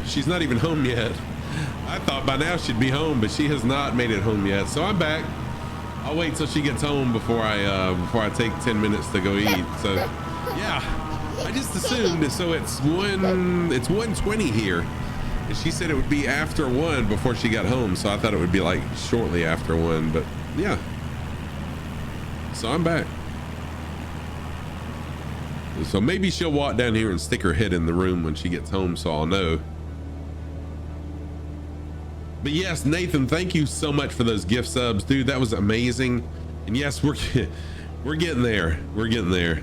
She's not even home yet. I thought by now she'd be home, but she has not made it home yet. So I'm back. I'll wait till she gets home before I take 10 minutes to go eat. So yeah, I just assumed. So it's 1:20 here, and she said it would be after 1 before she got home. So I thought it would be like shortly after 1, but yeah. So I'm back. So maybe she'll walk down here and stick her head in the room when she gets home, so I'll know. But yes, Nathan, thank you so much for those gift subs, dude. That was amazing. And yes, we're getting there. We're getting there.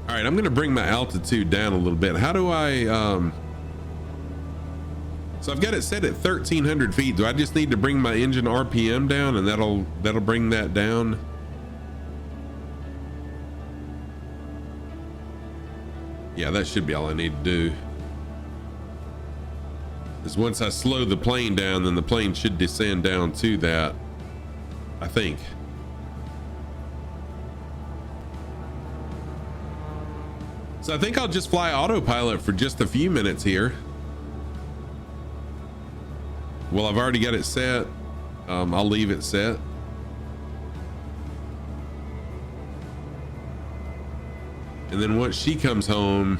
All right, I'm gonna bring my altitude down a little bit. How do I? So I've got it set at 1,300 feet. Do I just need to bring my engine RPM down, and that'll bring that down? Yeah, that should be all I need to do. Is once I slow the plane down, then the plane should descend down to that, I think. So I think I'll just fly autopilot for just a few minutes here. Well, I've already got it set. I'll leave it set. And then once she comes home,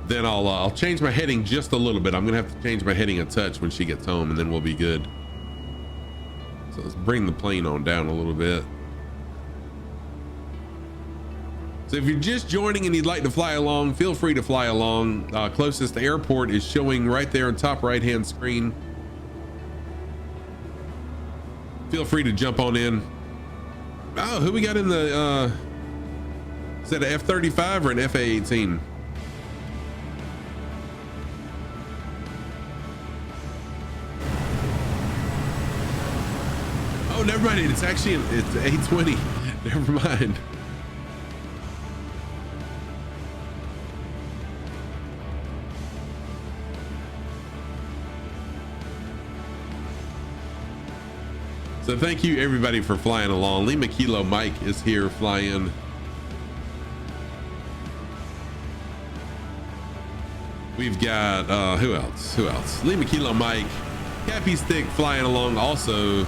then I'll change my heading just a little bit. I'm gonna have to change my heading a touch when she gets home, and then we'll be good. So let's bring the plane on down a little bit. So if you're just joining and you'd like to fly along, feel free to fly along. Closest airport is showing right there on top right hand screen. Feel free to jump on in. Oh, who we got in the is that an F-35 or an F-A-18? Oh, never mind. It's actually it's A-20. Never mind. So thank you everybody for flying along. Lima Kilo Mike is here flying. We've got who else? Lima Kilo Mike, Cappy Stick flying along also.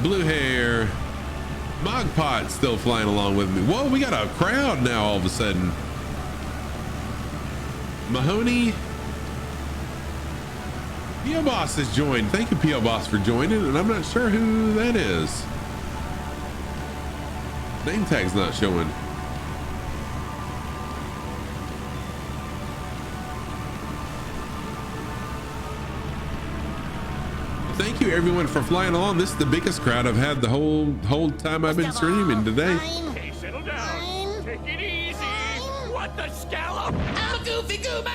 Blue Hair, Mogpot still flying along with me. Whoa, we got a crowd now all of a sudden. Mahoney. P.O. Boss has joined. Thank you, P.O. Boss, for joining, and I'm not sure who that is. Name tag's not showing. Thank you, everyone, for flying along. This is the biggest crowd I've had the whole time I've been streaming today. Hey, settle down. Take it easy. What the scallop? I'm a goofy goober.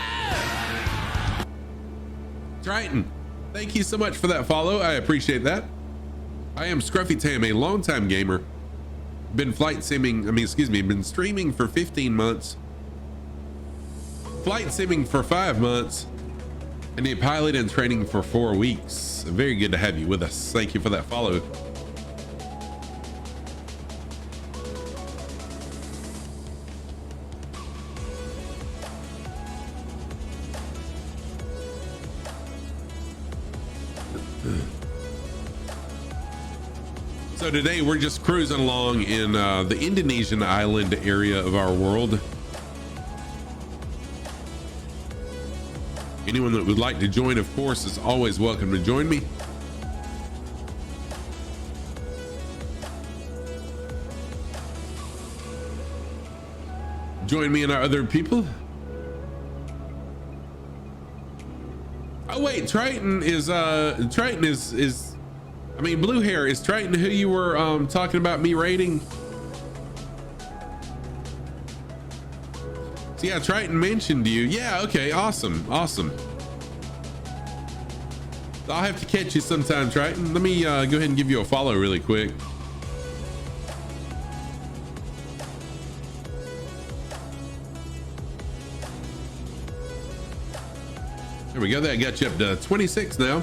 Triton, thank you so much for that follow. I appreciate that. I am Scruffy Tam, a longtime gamer. Been been streaming for 15 months. Flight simming for 5 months. And a pilot in training for 4 weeks. Very good to have you with us. Thank you for that follow. So today we're just cruising along in the Indonesian island area of our world. Anyone that would like to join, of course, is always welcome to join me. Join me and our other people. Oh wait, Triton is I mean, Blue Hair, is Triton who you were talking about me raiding? So yeah, Triton mentioned you. Yeah, okay, awesome. I'll have to catch you sometime, Triton. Let me go ahead and give you a follow really quick. There we go. That got you up to 26 now.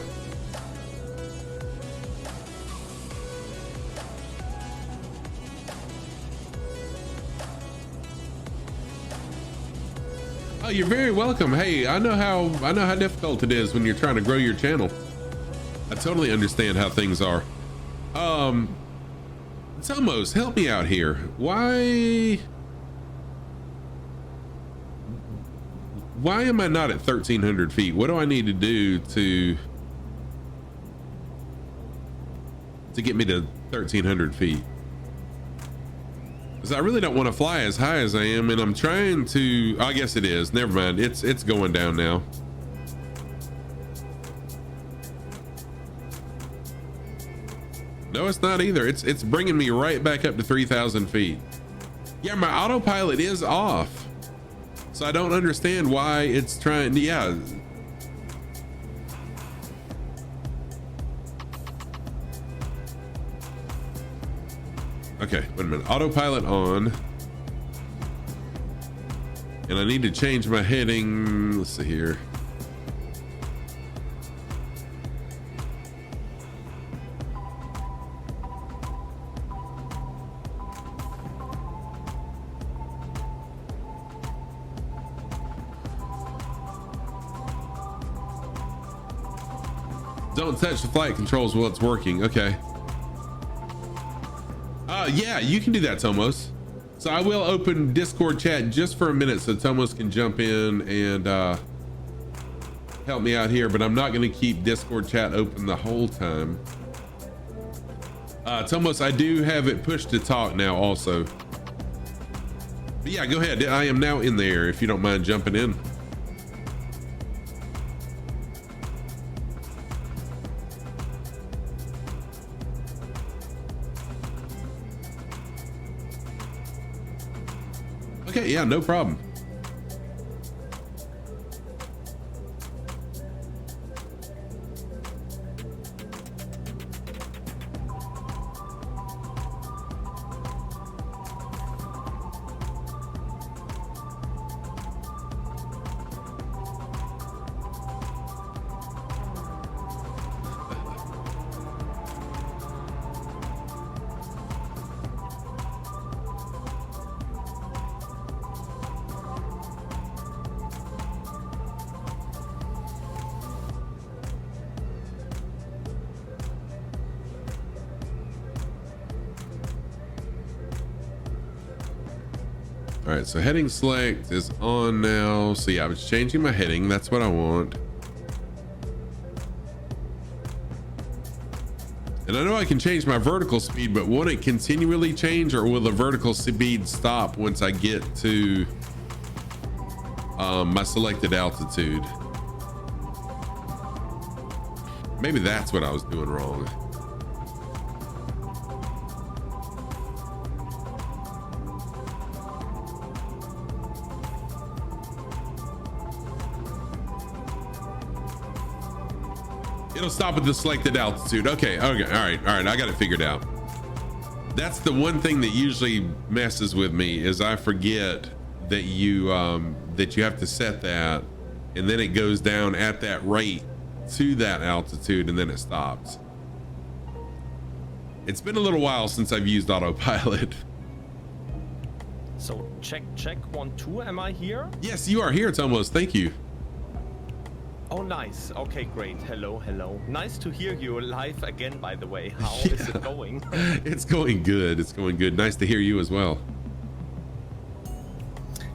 Oh, you're very welcome. Hey, I know how difficult it is when you're trying to grow your channel. I totally understand how things are. Tomos, help me out here. Why am I not at 1,300 feet? What do I need to do to get me to 1,300 feet? Because I really don't want to fly as high as I am, and I'm trying to. I guess it is. Never mind. It's going down now. No, it's not either. It's bringing me right back up to 3,000 feet. Yeah, my autopilot is off, so I don't understand why it's trying. Yeah. Okay, wait a minute. Autopilot on. And I need to change my heading. Let's see here. Don't touch the flight controls while it's working. Okay. Yeah, you can do that, Tomos. So I will open Discord chat just for a minute so Tomos can jump in and help me out here, but I'm not going to keep Discord chat open the whole time. Tomos, I do have it pushed to talk now also. But yeah, go ahead. I am now in there if you don't mind jumping in. Okay, yeah, no problem. All right, so heading select is on now. So yeah, I was changing my heading. That's what I want. And I know I can change my vertical speed, but won't it continually change, or will the vertical speed stop once I get to my selected altitude? Maybe that's what I was doing wrong. It'll stop at the selected altitude. Okay, all right. I got it figured out. That's the one thing that usually messes with me, is I forget that you have to set that, and then it goes down at that rate to that altitude, and then it stops. It's been a little while since I've used autopilot. So check 1 2. Am I here? Yes, you are here, Tomos. Thank you. Oh, nice. Okay, great. Hello. Nice to hear you live again, by the way. How is it going? It's going good. It's going good. Nice to hear you as well.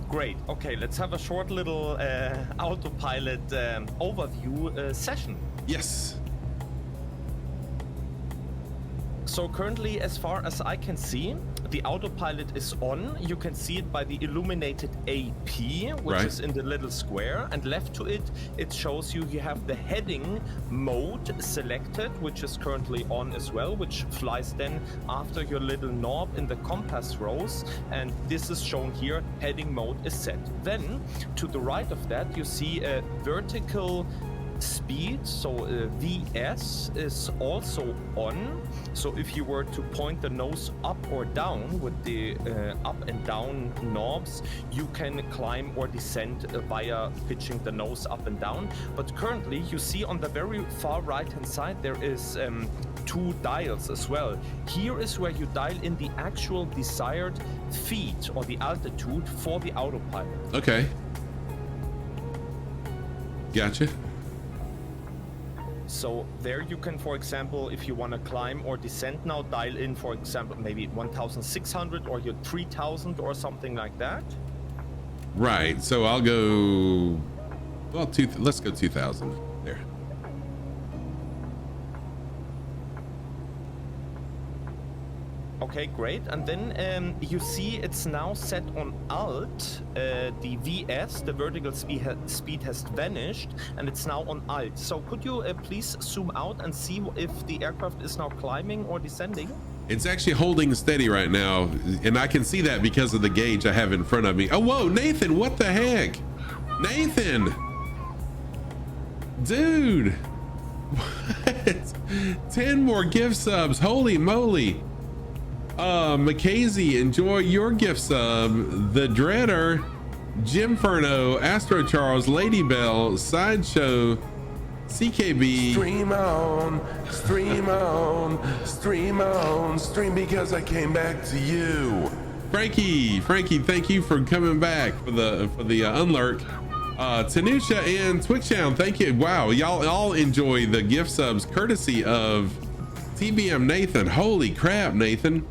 Great. Okay, let's have a short little autopilot overview session. Yes. So currently, as far as I can see, the autopilot is on. You can see it by the illuminated AP, which is in the little square, and left to it, it shows you have the heading mode selected, which is currently on as well, which flies then after your little knob in the compass rose, and this is shown here, heading mode is set. Then to the right of that, you see a vertical speed, so VS is also on. So if you were to point the nose up or down with the up and down knobs, you can climb or descend via pitching the nose up and down. But currently you see on the very far right hand side there is 2 dials as well. Here is where you dial in the actual desired feet or the altitude for the autopilot. Okay. Gotcha. So there you can, for example, if you want to climb or descend now, dial in, for example, maybe 1,600 or your 3,000 or something like that. Right. So I'll go. Well, let's go 2,000 there. Okay, great. And then you see it's now set on Alt. The VS, the vertical speed has vanished, and it's now on Alt. So could you please zoom out and see if the aircraft is now climbing or descending? It's actually holding steady right now, and I can see that because of the gauge I have in front of me. Oh, whoa, Nathan, what the heck? Nathan! Dude! What? 10 more gift subs, holy moly. Mackenzie, enjoy your gift sub. The Dreader, Jimferno, Astro Charles, Lady Bell, Sideshow, CKB. Stream on, stream on, stream on, stream because I came back to you. Frankie, thank you for coming back for the unlurk. Tanusha and Twixtown, thank you. Wow, y'all all enjoy the gift subs courtesy of TBM Nathan. Holy crap, Nathan.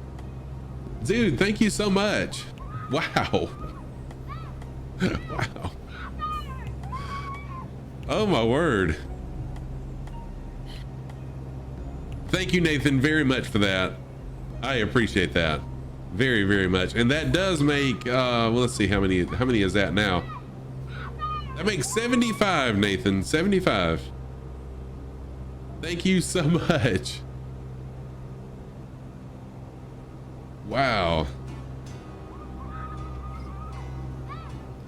Dude, thank you so much. Wow. Wow. Oh my word. Thank you, Nathan, very much for that. I appreciate that very, very much. And that does make well, let's see, how many is that now? That makes 75, Nathan. 75. Thank you so much. Wow.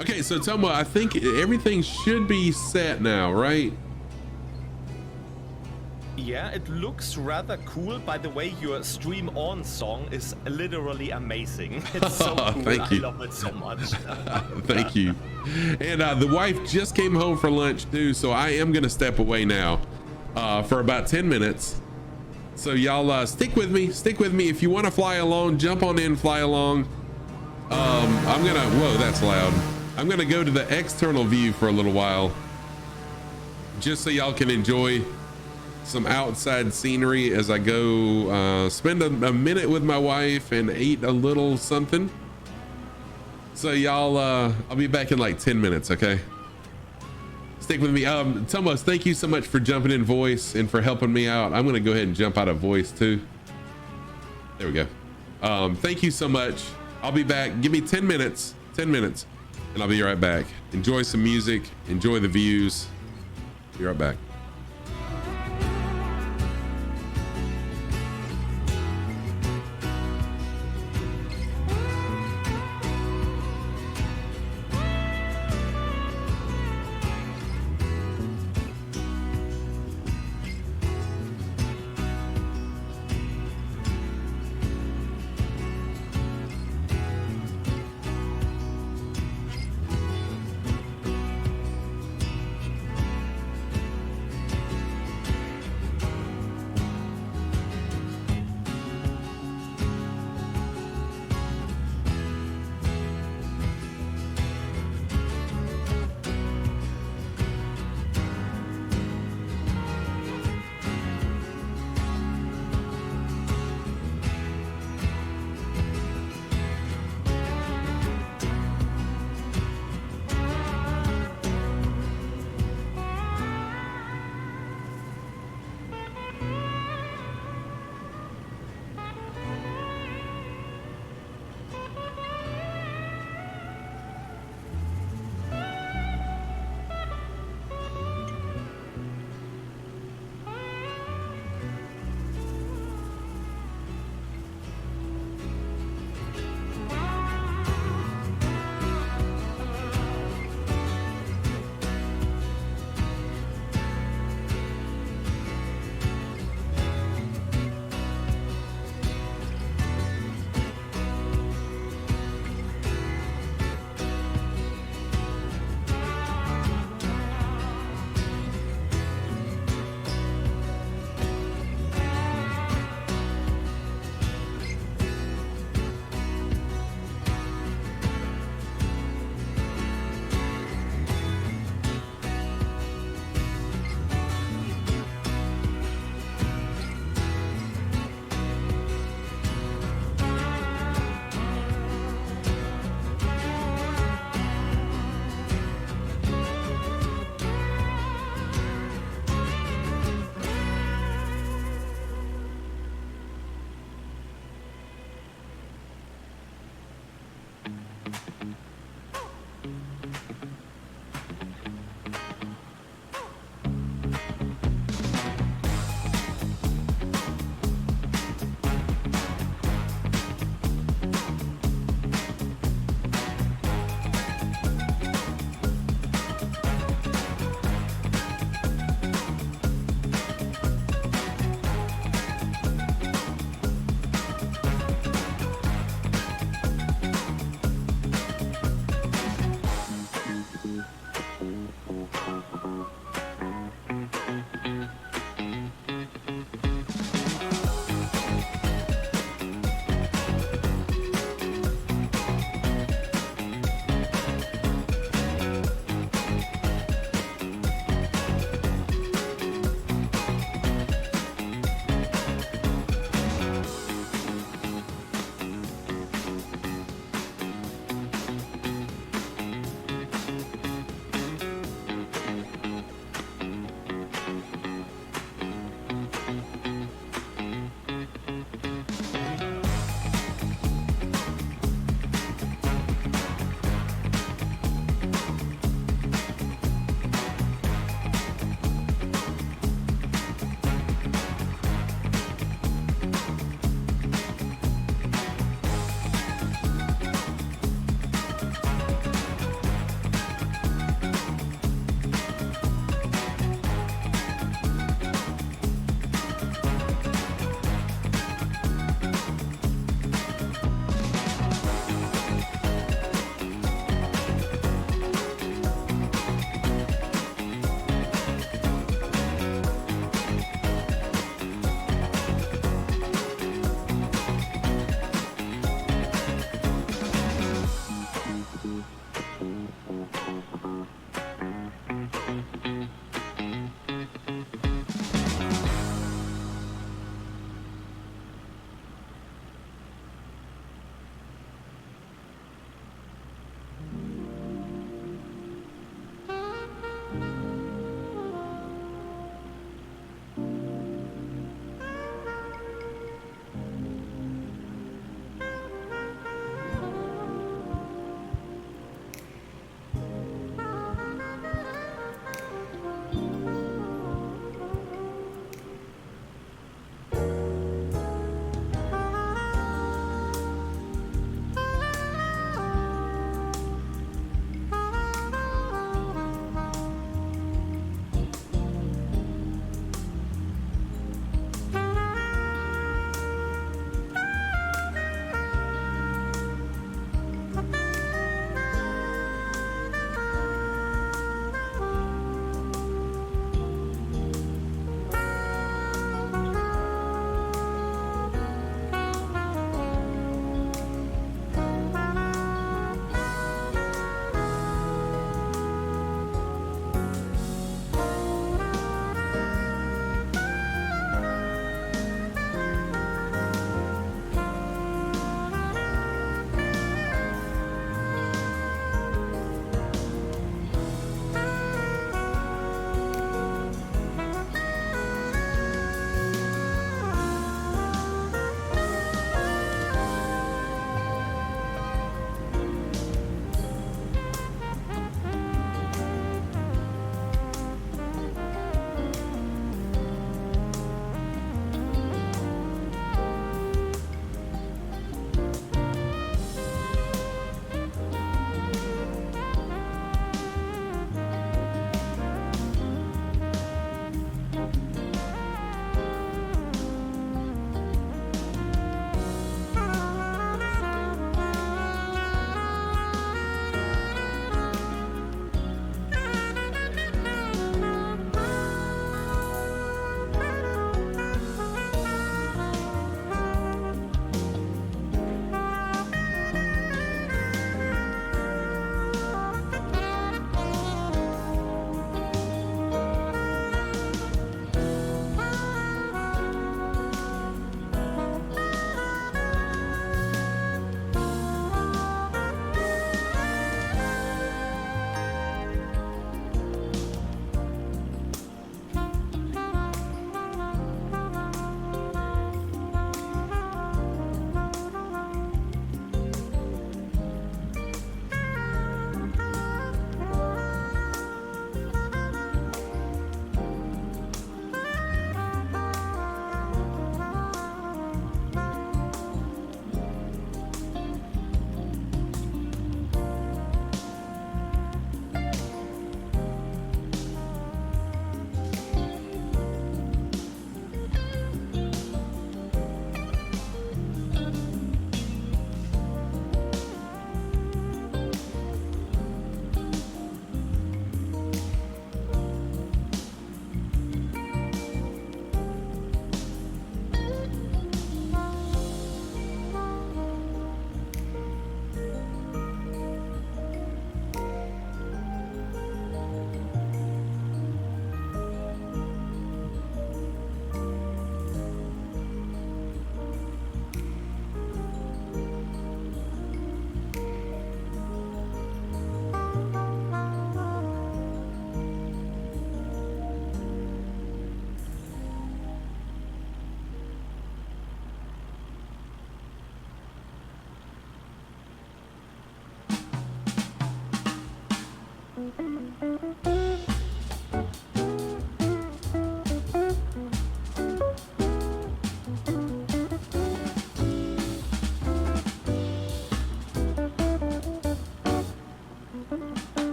Okay, so Tomo, I think everything should be set now, right? Yeah, it looks rather cool. By the way, your stream on song is literally amazing. It's so cool. Thank you. I love it so much. Thank you. And the wife just came home for lunch too, so I am gonna step away now for about 10 minutes. So y'all stick with me. If you want to fly along, jump on in, fly along. I'm gonna, whoa, that's loud. I'm gonna go to the external view for a little while, just so y'all can enjoy some outside scenery as I go spend a minute with my wife and eat a little something. So y'all, I'll be back in like 10 minutes, okay? Stick with me. Thomas, thank you so much for jumping in voice and for helping me out. I'm gonna go ahead and jump out of voice too. There we go. Thank you so much. I'll be back. Give me 10 minutes, and I'll be right back. Enjoy some music, enjoy the views. Be right back.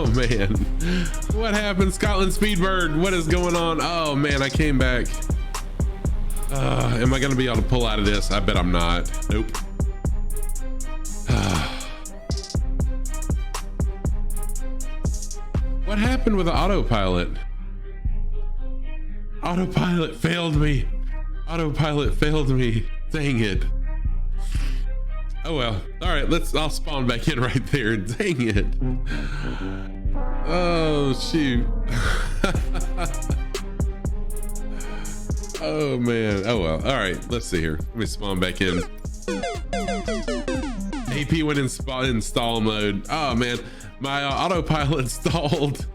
Oh man, what happened? Scotland Speedbird, what is going on? Oh man, I came back. Am I gonna be able to pull out of this? I bet I'm not. Nope. What happened with the autopilot? Autopilot failed me. Autopilot failed me. Dang it. Oh well. All right, I'll spawn back in right there. Dang it. Oh shoot. Oh man. Oh well. All right, let's see here. Let me spawn back in. AP went in install mode. Oh man, my autopilot stalled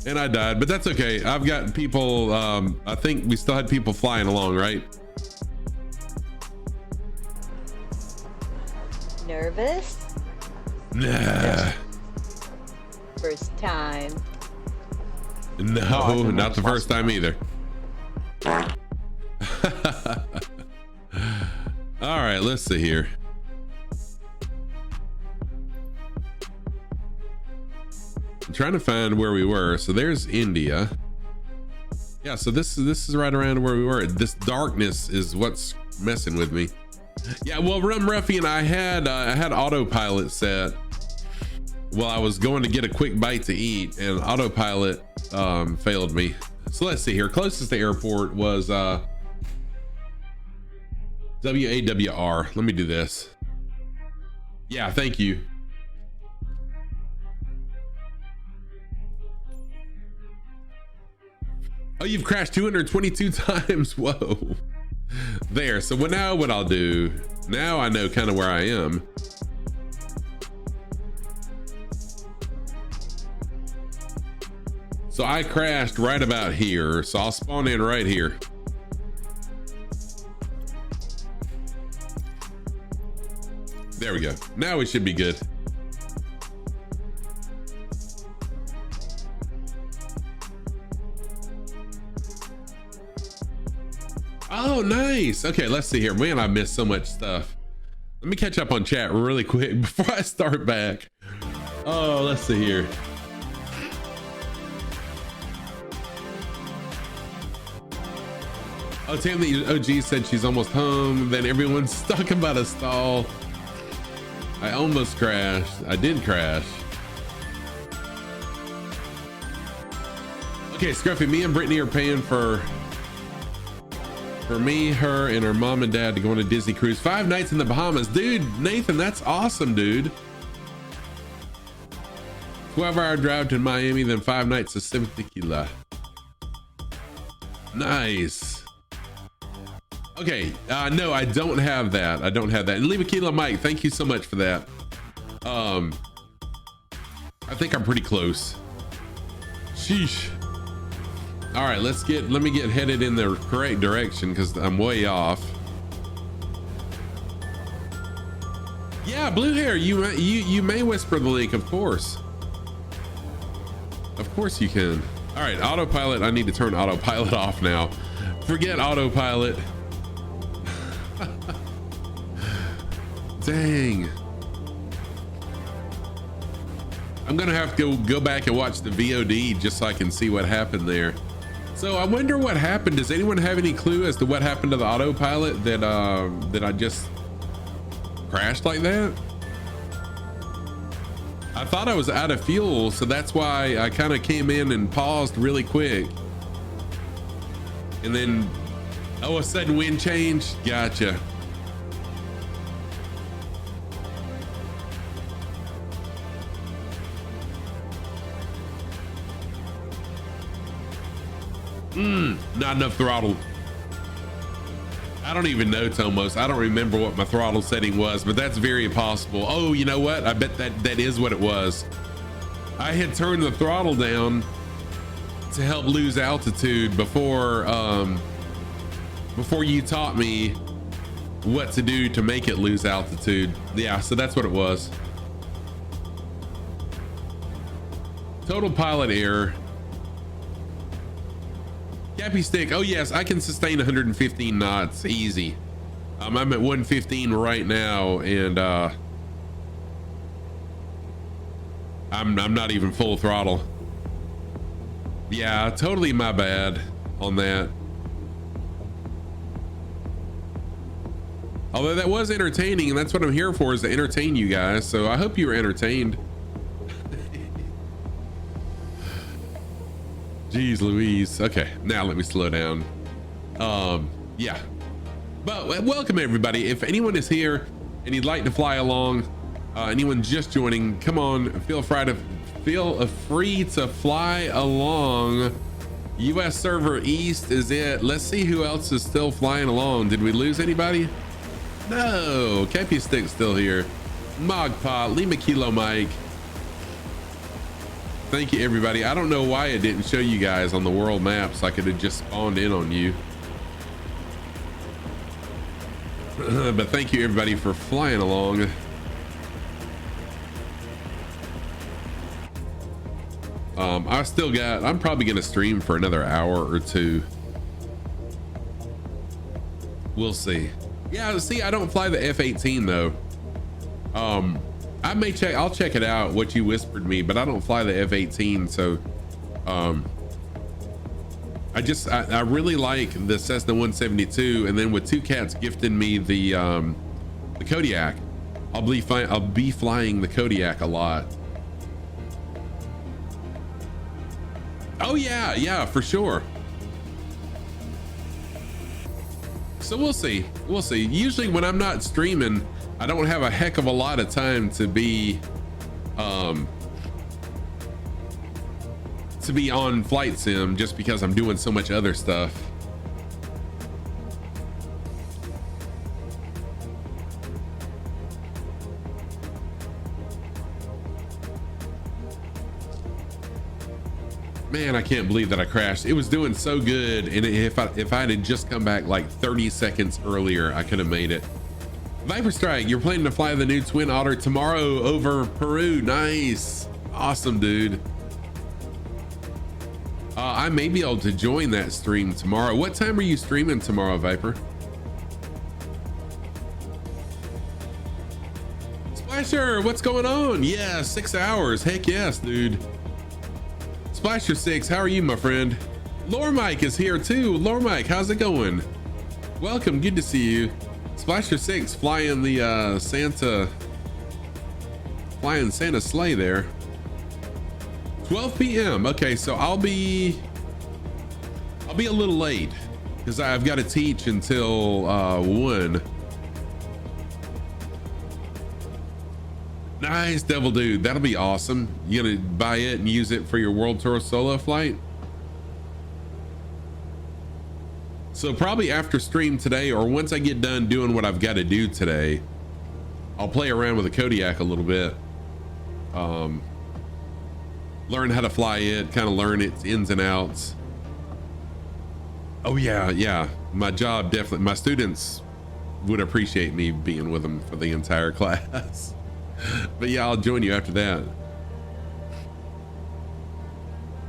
and I died, but that's okay. I've got people, I think we still had people flying along, right? Nervous? Nah. First time? No, not the first time either. All right, let's see here. I'm trying to find where we were. So there's India. Yeah, so this is right around where we were. This darkness is what's messing with me. Yeah, well, Rum Ruffian, I had autopilot set while I was going to get a quick bite to eat, and autopilot failed me. So let's see here. Closest to airport was WAWR. Let me do this. Yeah, thank you. Oh, you've crashed 222 times. Whoa. There. So now what I'll do, now I know kind of where I am. So I crashed right about here. So I'll spawn in right here. There we go. Now we should be good. Oh, nice. Okay, let's see here. Man, I missed so much stuff. Let me catch up on chat really quick before I start back. Oh, let's see here. Oh, Tam, the OG said she's almost home. Then everyone's talking about a stall. I almost crashed. I did crash. Okay, Scruffy, me and Brittany are paying for me, her, and her mom and dad to go on a Disney cruise. 5 nights in the Bahamas. Dude, Nathan, that's awesome, dude. 12-hour drive to Miami, then 5 nights to 7 tequila. Nice. Okay, no, I don't have that. I don't have that. And Leave a Kilo Mike, thank you so much for that. I think I'm pretty close. Sheesh. All right, let me get headed in the correct direction because I'm way off. Yeah, Blue Hair, you may whisper the link, of course. Of course you can. All right, autopilot. I need to turn autopilot off now. Forget autopilot. Dang. I'm gonna have to go back and watch the VOD just so I can see what happened there. So I wonder what happened. Does anyone have any clue as to what happened to the autopilot that I just crashed like that? I thought I was out of fuel, so that's why I kind of came in and paused really quick. And then, oh, a sudden wind change. Gotcha. Not enough throttle. I don't even know, Tomos. I don't remember what my throttle setting was, but that's very possible. Oh, you know what? I bet that is what it was. I had turned the throttle down to help lose altitude before you taught me what to do to make it lose altitude. Yeah, so that's what it was. Total pilot error. Cappy Stick, oh yes, I can sustain 115 knots, easy. I'm at 115 right now, and I'm not even full throttle. Yeah, totally my bad on that. Although that was entertaining, and that's what I'm here for, is to entertain you guys. So I hope you were entertained. Jeez Louise. Okay, now let me slow down. Yeah. But welcome everybody. If anyone is here and you'd like to fly along, anyone just joining, come on, feel free to fly along. US server East is it. Let's see who else is still flying along. Did we lose anybody? No, Cappy Stick's still here. Mogpot, Lima Kilo Mike. Thank you everybody. I don't know why it didn't show you guys on the world map, so I could have just spawned in on you. But thank you everybody for flying along. I'm probably gonna stream for another hour or two. We'll see. Yeah, see, I don't fly the F-18 though. I'll check it out, what you whispered me, but I don't fly the F-18, so I really like the Cessna 172, and then with Two Cats gifting me the Kodiak, I'll be flying the Kodiak a lot. Oh yeah, for sure. So we'll see. Usually when I'm not streaming, I don't have a heck of a lot of time to be on Flight Sim, just because I'm doing so much other stuff. Man, I can't believe that I crashed. It was doing so good, and if I had just come back like 30 seconds earlier, I could have made it. Viper Strike, you're planning to fly the new Twin Otter tomorrow over Peru. Nice. Awesome, dude. I may be able to join that stream tomorrow. What time are you streaming tomorrow, Viper? Splasher, what's going on? Yeah, 6 hours. Heck yes, dude. Splasher 6, how are you, my friend? Lore Mike is here too. Lore Mike, how's it going? Welcome, good to see you. Splasher 6 flying the Santa sleigh there. 12 p.m. Okay, so I'll be a little late because I've got to teach until 1. Nice, Devil Dude. That'll be awesome. You gonna buy it and use it for your World Tour solo flight? So probably after stream today, or once I get done doing what I've got to do today, I'll play around with the Kodiak a little bit. Learn how to fly it, kind of learn its ins and outs. Oh yeah. My job definitely, my students would appreciate me being with them for the entire class. But yeah, I'll join you after that.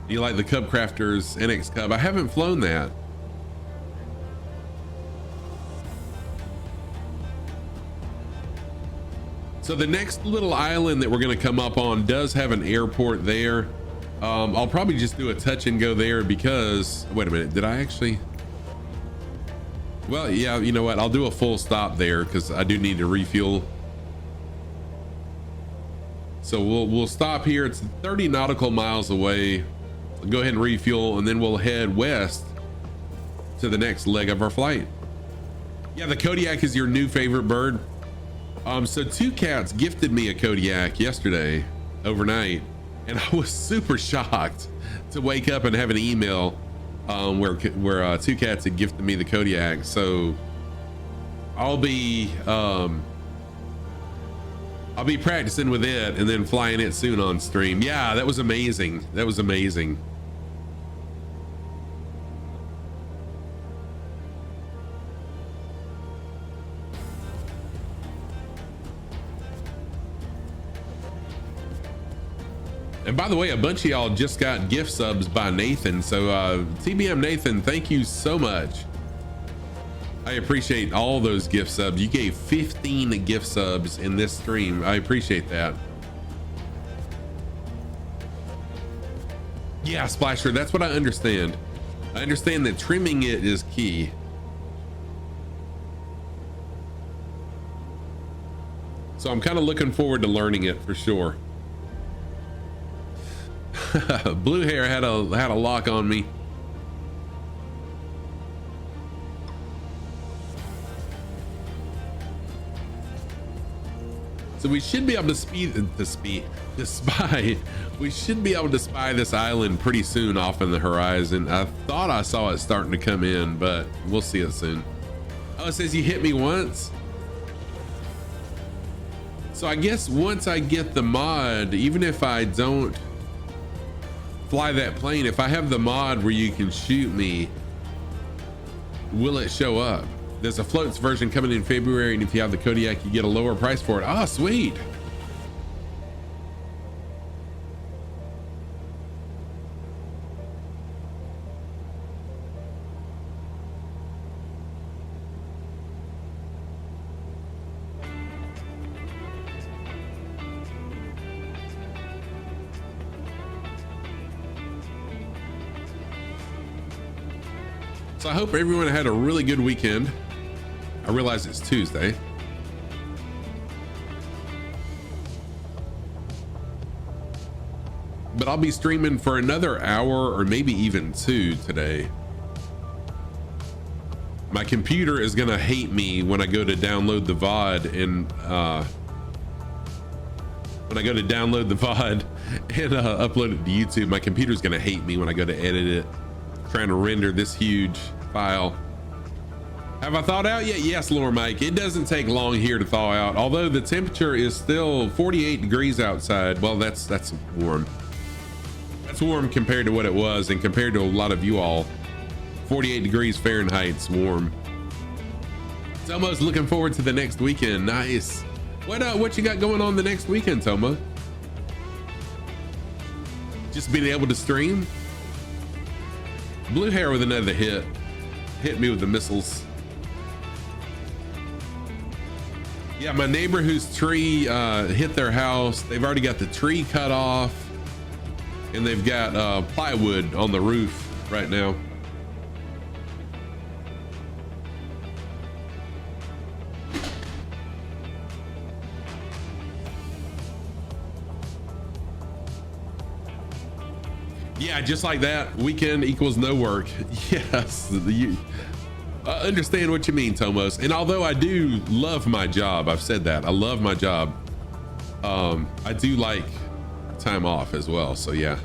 You like the Cub Crafters NX Cub? I haven't flown that. So the next little island that we're going to come up on does have an airport there. I'll probably just do a touch and go there because, wait a minute, did I actually? Well, yeah, you know what? I'll do a full stop there because I do need to refuel. So we'll stop here. It's 30 nautical miles away. I'll go ahead and refuel, and then we'll head west to the next leg of our flight. Yeah, the Kodiak is your new favorite bird. So Two Cats gifted me a Kodiak yesterday overnight, and I was super shocked to wake up and have an email where Two Cats had gifted me the Kodiak. So I'll be practicing with it and then flying it soon on stream. Yeah, that was amazing. That was amazing. And by the way, a bunch of y'all just got gift subs by Nathan. So TBM Nathan, thank you so much. I appreciate all those gift subs. You gave 15 gift subs in this stream. I appreciate that. Yeah, Splasher, that's what I understand. I understand that trimming it is key. So I'm kind of looking forward to learning it for sure. Blue Hair had a lock on me. So we should be able to spy. We should be able to spy this island pretty soon off in the horizon. I thought I saw it starting to come in, but we'll see it soon. Oh, it says you hit me once. So I guess once I get the mod, even if I don't fly that plane, if I have the mod where you can shoot me, will it show up? There's a floats version coming in February, and if you have the Kodiak, you get a lower price for it. Ah, sweet. So I hope everyone had a really good weekend. I realize it's Tuesday. But I'll be streaming for another hour or maybe even 2 today. My computer is gonna hate me when I go to download the VOD and upload it to YouTube. My computer's gonna hate me when I go to edit it, trying to render this huge file. Have I thawed out yet? Yes, Lore Mike. It doesn't take long here to thaw out, although the temperature is still 48 degrees outside. Well, that's warm. That's warm compared to what it was, and compared to a lot of you all. 48 degrees Fahrenheit's warm. It's almost looking forward to the next weekend. Nice. What you got going on the next weekend, Toma? Just being able to stream? Blue Hair with another hit. Hit me with the missiles. Yeah, my neighbor whose tree hit their house, they've already got the tree cut off, and they've got plywood on the roof right now. Yeah, just like that. Weekend equals no work. Yes, I understand what you mean, Tomos. And although I do love my job, I've said that I love my job. I do like time off as well. So yeah.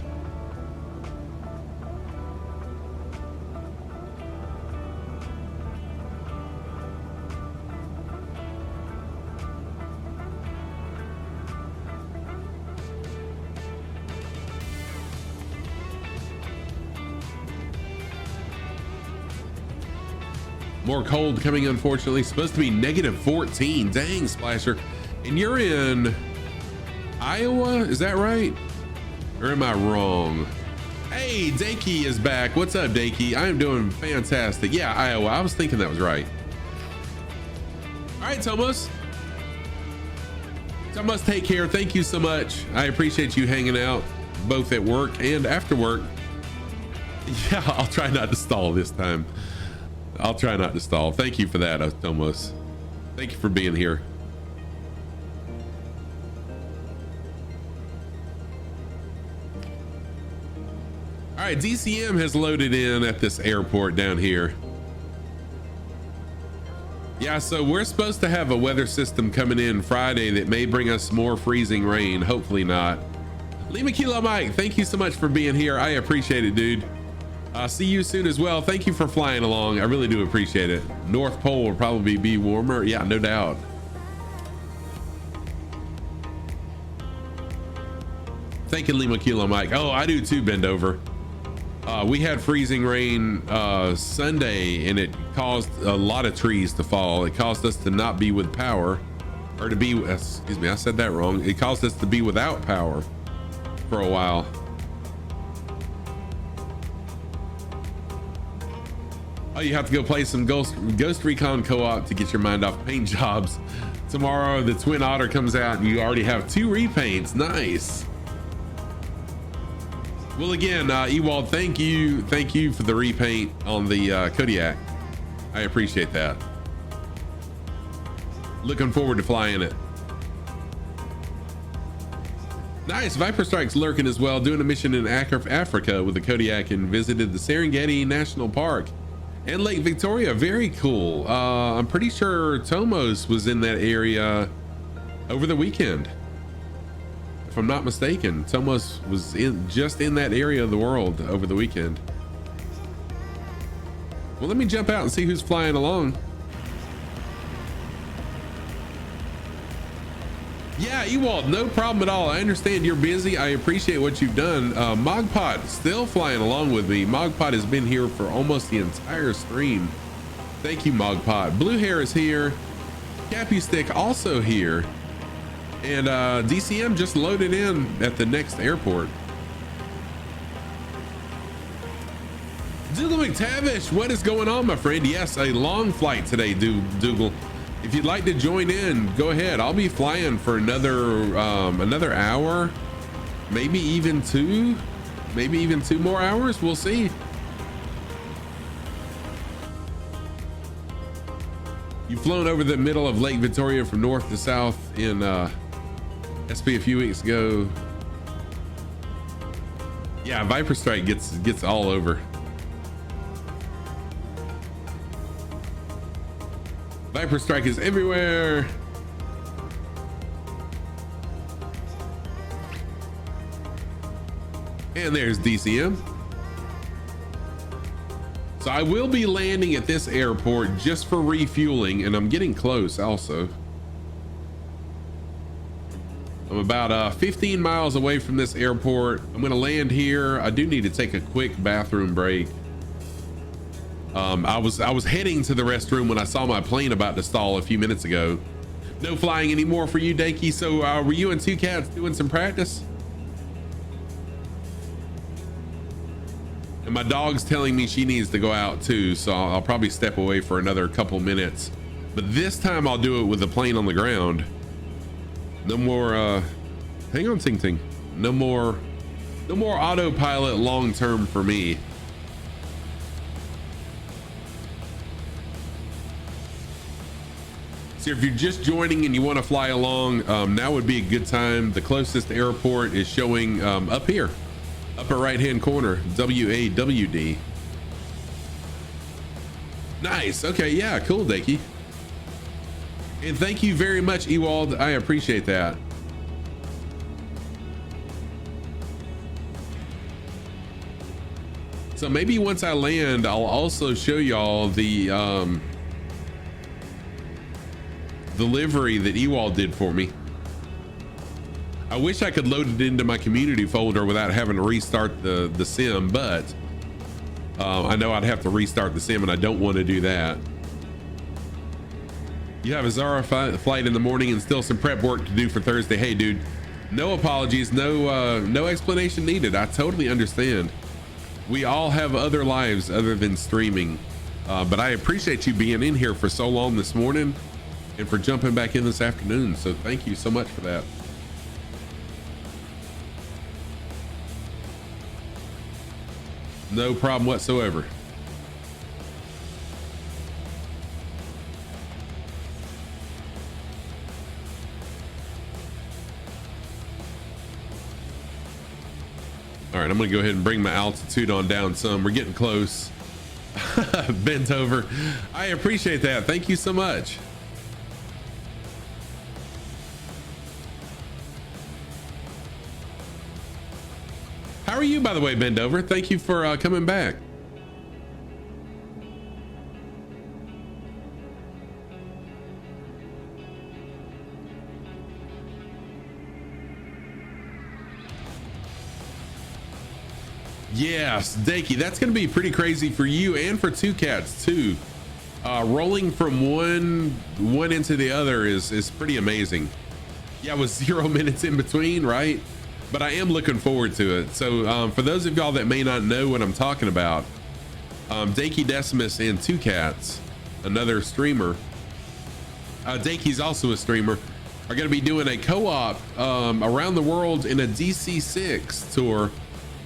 More cold coming, unfortunately. Supposed to be -14. Dang, Splasher. And you're in Iowa, is that right? Or am I wrong? Hey, Dakey is back. What's up, Dakey? I am doing fantastic. Yeah, Iowa. I was thinking that was right. All right, Thomas. Thomas, take care. Thank you so much. I appreciate you hanging out both at work and after work. Yeah, I'll try not to stall this time. I'll try not to stall. Thank you for that, Tomos. Thank you for being here. All right, DCM has loaded in at this airport down here. Yeah, so we're supposed to have a weather system coming in Friday that may bring us more freezing rain. Hopefully not. Lima Kilo Mike, thank you so much for being here. I appreciate it, dude. See you soon as well. Thank you for flying along. I really do appreciate it. North Pole will probably be warmer. Yeah, no doubt. Thank you, Lima Kilo Mike. Oh, I do too, Bend Over. We had freezing rain Sunday, and it caused a lot of trees to fall. It caused us to not be with power, or to be, excuse me, I said that wrong. It caused us to be without power for a while. Oh, you have to go play some Ghost Recon co-op to get your mind off paint jobs. Tomorrow, the Twin Otter comes out, and you already have 2 repaints. Nice. Well, again, Ewald, thank you for the repaint on the Kodiak. I appreciate that. Looking forward to flying it. Nice. Viper Strike's lurking as well, doing a mission in Africa with the Kodiak and visited the Serengeti National Park and Lake Victoria. Very cool. I'm pretty sure Tomos was in that area over the weekend. If I'm not mistaken, Tomos was just in that area of the world over the weekend. Well, let me jump out and see who's flying along. Yeah, Ewald, no problem at all. I understand you're busy. I appreciate what you've done. Mogpot still flying along with me. Mogpot has been here for almost the entire stream. Thank you, Mogpot. Blue Hair is here. Cappy Stick also here. And DCM just loaded in at the next airport. Dougal McTavish, what is going on, my friend? Yes, a long flight today, Dougal. If you'd like to join in, go ahead. I'll be flying for another hour, maybe even two more hours. We'll see. You've flown over the middle of Lake Victoria from north to south in SP a few weeks ago. Yeah, Viper Strike gets all over. Viper Strike is everywhere. And there's DCM. So I will be landing at this airport just for refueling, and I'm getting close also. I'm about 15 miles away from this airport. I'm gonna land here. I do need to take a quick bathroom break. I was heading to the restroom when I saw my plane about to stall a few minutes ago. No flying anymore for you, Dakey. So were you and Two Cats doing some practice? And my dog's telling me she needs to go out too, so I'll probably step away for another couple minutes. But this time I'll do it with the plane on the ground. No more hang on, Ting Ting. No more autopilot long term for me. So if you're just joining and you want to fly along, now would be a good time. The closest airport is showing up here, upper right hand corner, WAWD. Nice. Okay, yeah, cool, Dakey. And thank you very much, Ewald. I appreciate that. So maybe once I land, I'll also show y'all the livery that Ewald did for me. I wish I could load it into my community folder without having to restart the sim, but I know I'd have to restart the sim and I don't want to do that. You have a Zara flight in the morning and still some prep work to do for Thursday. Hey dude, no apologies, no explanation needed. I totally understand. We all have other lives other than streaming, but I appreciate you being in here for so long this morning and for jumping back in this afternoon. So thank you so much for that. No problem whatsoever. All right, I'm gonna go ahead and bring my altitude on down some. We're getting close. Bent over. I appreciate that. Thank you so much. How are you, by the way, Bend Over? Thank you for coming back. Yes, Dakey, that's going to be pretty crazy for you and for Two Cats too. Rolling from one into the other is pretty amazing. Yeah, with 0 minutes in between, right? But I am looking forward to it. So for those of y'all that may not know what I'm talking about, Dakey Decimus and Two Cats, another streamer, Dakey's also a streamer, are going to be doing a co-op around the world in a DC6 tour.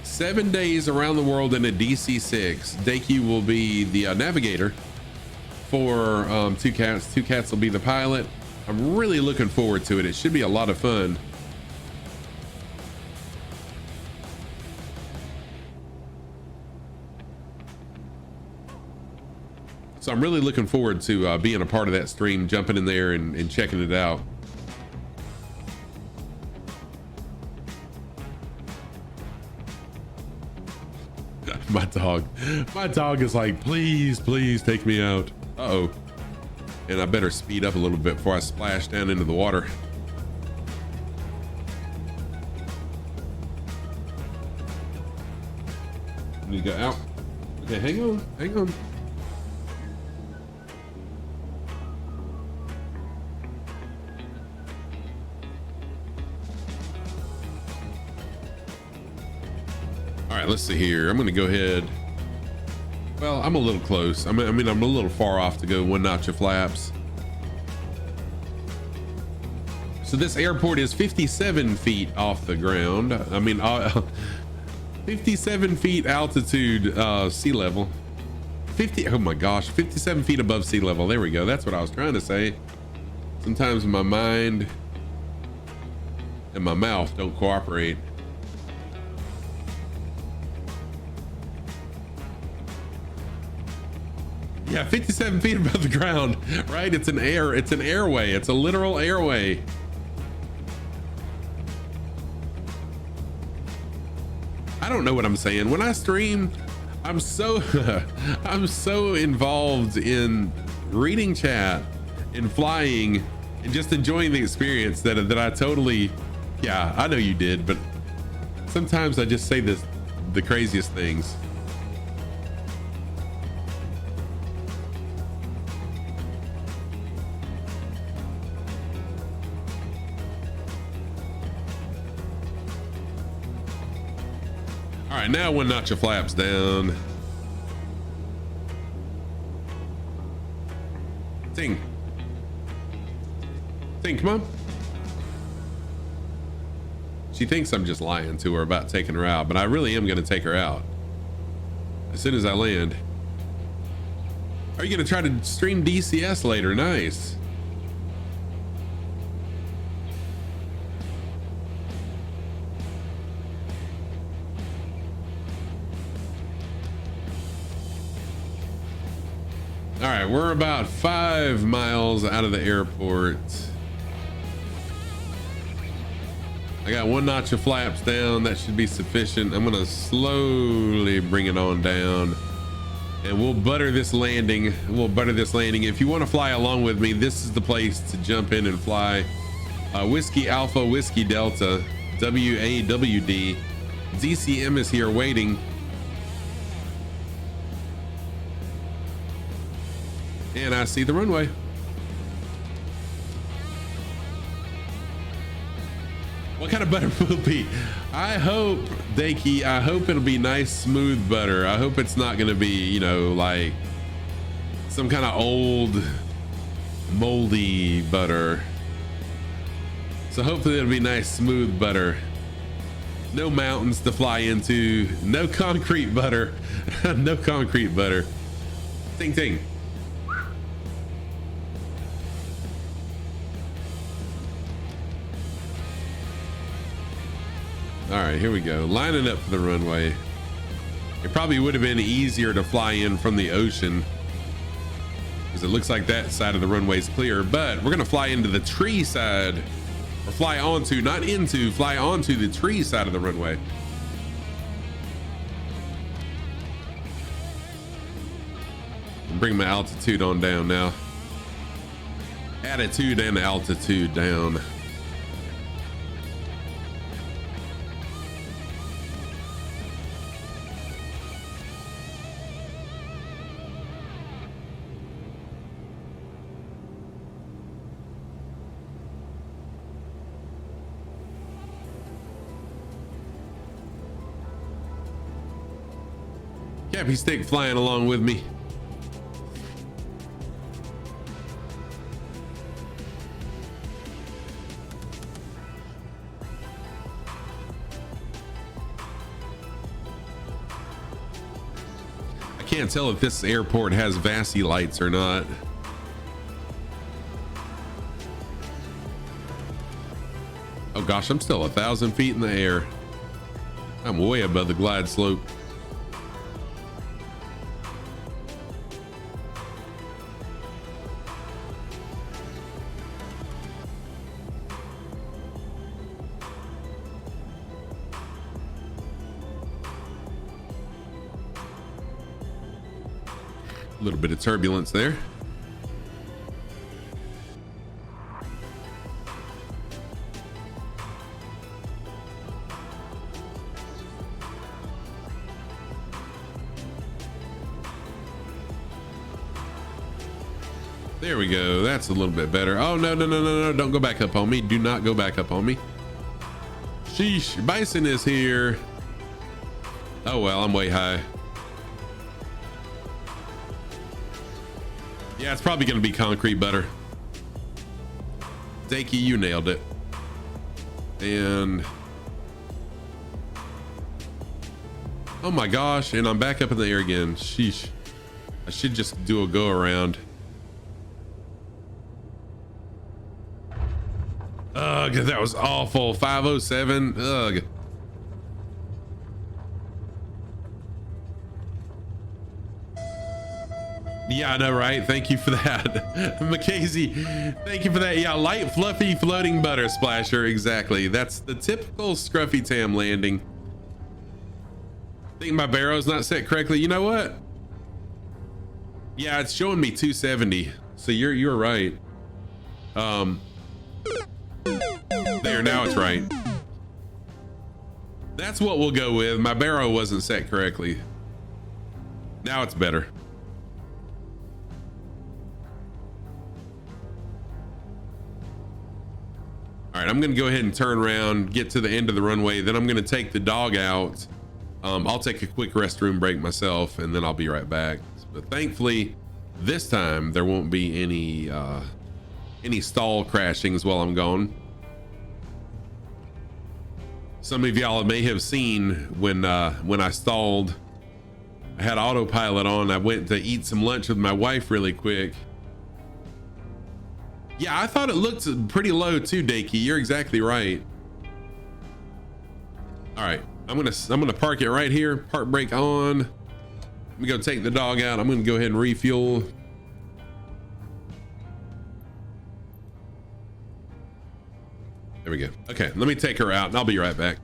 7 days around the world in a DC-6. Dakey will be the navigator for Two Cats. Two Cats will be the pilot. I'm really looking forward to it. It should be a lot of fun. So I'm really looking forward to being a part of that stream, jumping in there and checking it out. My dog is like, please take me out. Uh-oh. And I better speed up a little bit before I splash down into the water. Let me go out. Okay, hang on. All right, let's see here. I'm gonna go ahead. Well, I'm a little close. I mean, I'm a little far off to go one notch of flaps. So this airport is 57 feet off the ground. I mean, 57 feet altitude, sea level. Oh my gosh, 57 feet above sea level. There we go. That's what I was trying to say. Sometimes my mind and my mouth don't cooperate. Yeah, 57 feet above the ground, right? It's an airway. It's a literal airway. I don't know what I'm saying. When I stream, I'm so involved in reading chat and flying and just enjoying the experience that I totally, yeah, I know you did, but sometimes I just say the craziest things. All right, now one notch of flaps down. Ting, come on. She thinks I'm just lying to her about taking her out, but I really am going to take her out as soon as I land. Are you going to try to stream DCS later? Nice. All right, we're about 5 miles out of the airport. I got one notch of flaps down. That should be sufficient. I'm gonna slowly bring it on down and we'll butter this landing. If you want to fly along with me, this is the place to jump in and fly. Whiskey Alpha, Whiskey Delta, WAWD. DCM is here waiting. And I see the runway. What kind of butter will it be? I hope, Dakey, I hope it'll be nice, smooth butter. I hope it's not gonna be, you know, like some kind of old, moldy butter. So hopefully it'll be nice, smooth butter. No mountains to fly into. No concrete butter. No concrete butter. Ting, ting. All right, here we go. Lining up for the runway. It probably would have been easier to fly in from the ocean because it looks like that side of the runway is clear, but we're gonna fly into the tree side, or fly onto, not into, fly onto the tree side of the runway. Bring my altitude on down now. Attitude and altitude down. Cappy Stick flying along with me. can't tell if this airport has VASI lights or not. Oh gosh, I'm still 1,000 feet in the air. I'm way above the glide slope. A little bit of turbulence there. There we go. That's a little bit better. Oh, no, no, no, no, no. Don't go back up on me. Do not go back up on me. Sheesh. Bison is here. Oh, well, I'm way high. Yeah, it's probably going to be concrete butter. Dakey, you nailed it. And oh my gosh, and I'm back up in the air again. Sheesh. I should just do a go around. Ugh, that was awful. 507. Ugh. Yeah, I know, right? Thank you for that. Mackenzie, thank you for that. Yeah, light, fluffy, floating butter splasher. Exactly. That's the typical Scruffy Tam landing. Think my barrow's not set correctly. You know what? Yeah, it's showing me 270. So you're right. There, now it's right. That's what we'll go with. My barrow wasn't set correctly. Now it's better. All right, I'm gonna go ahead and turn around, get to the end of the runway. Then I'm gonna take the dog out. I'll take a quick restroom break myself, and then I'll be right back. But thankfully, this time there won't be any stall crashings while I'm gone. Some of y'all may have seen when I stalled, I had autopilot on. I went to eat some lunch with my wife really quick. Yeah, I thought it looked pretty low too, Dakey. You're exactly right. All right, I'm gonna park it right here. Park brake on. Let me go take the dog out. I'm gonna go ahead and refuel. There we go. Okay, let me take her out and I'll be right back.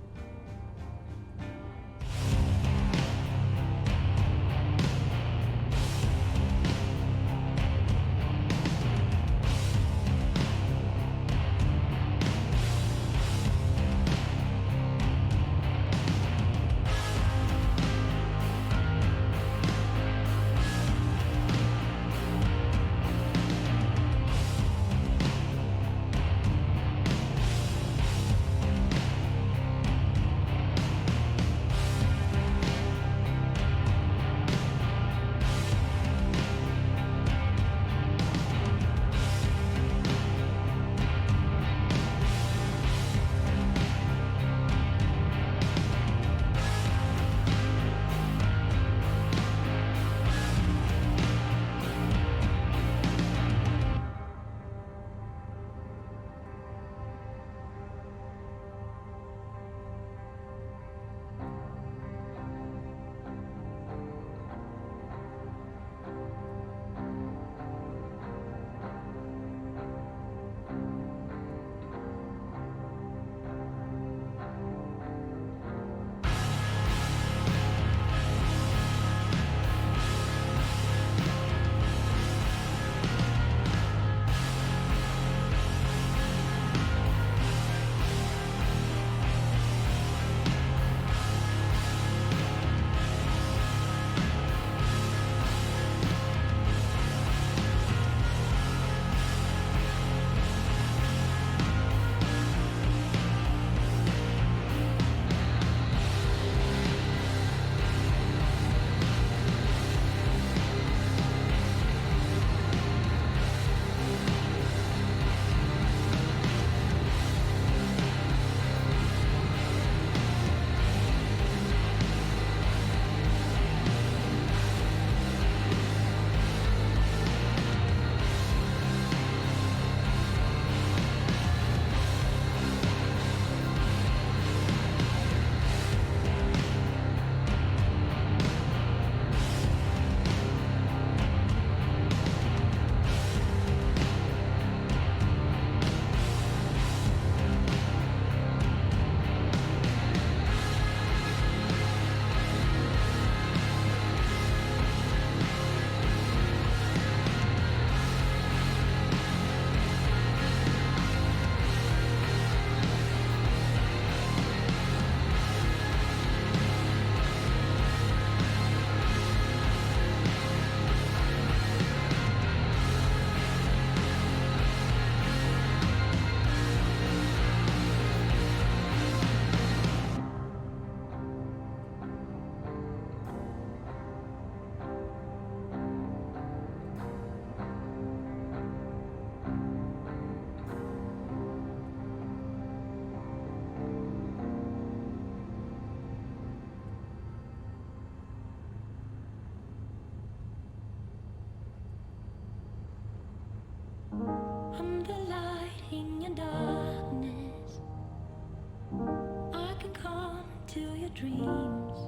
dreams.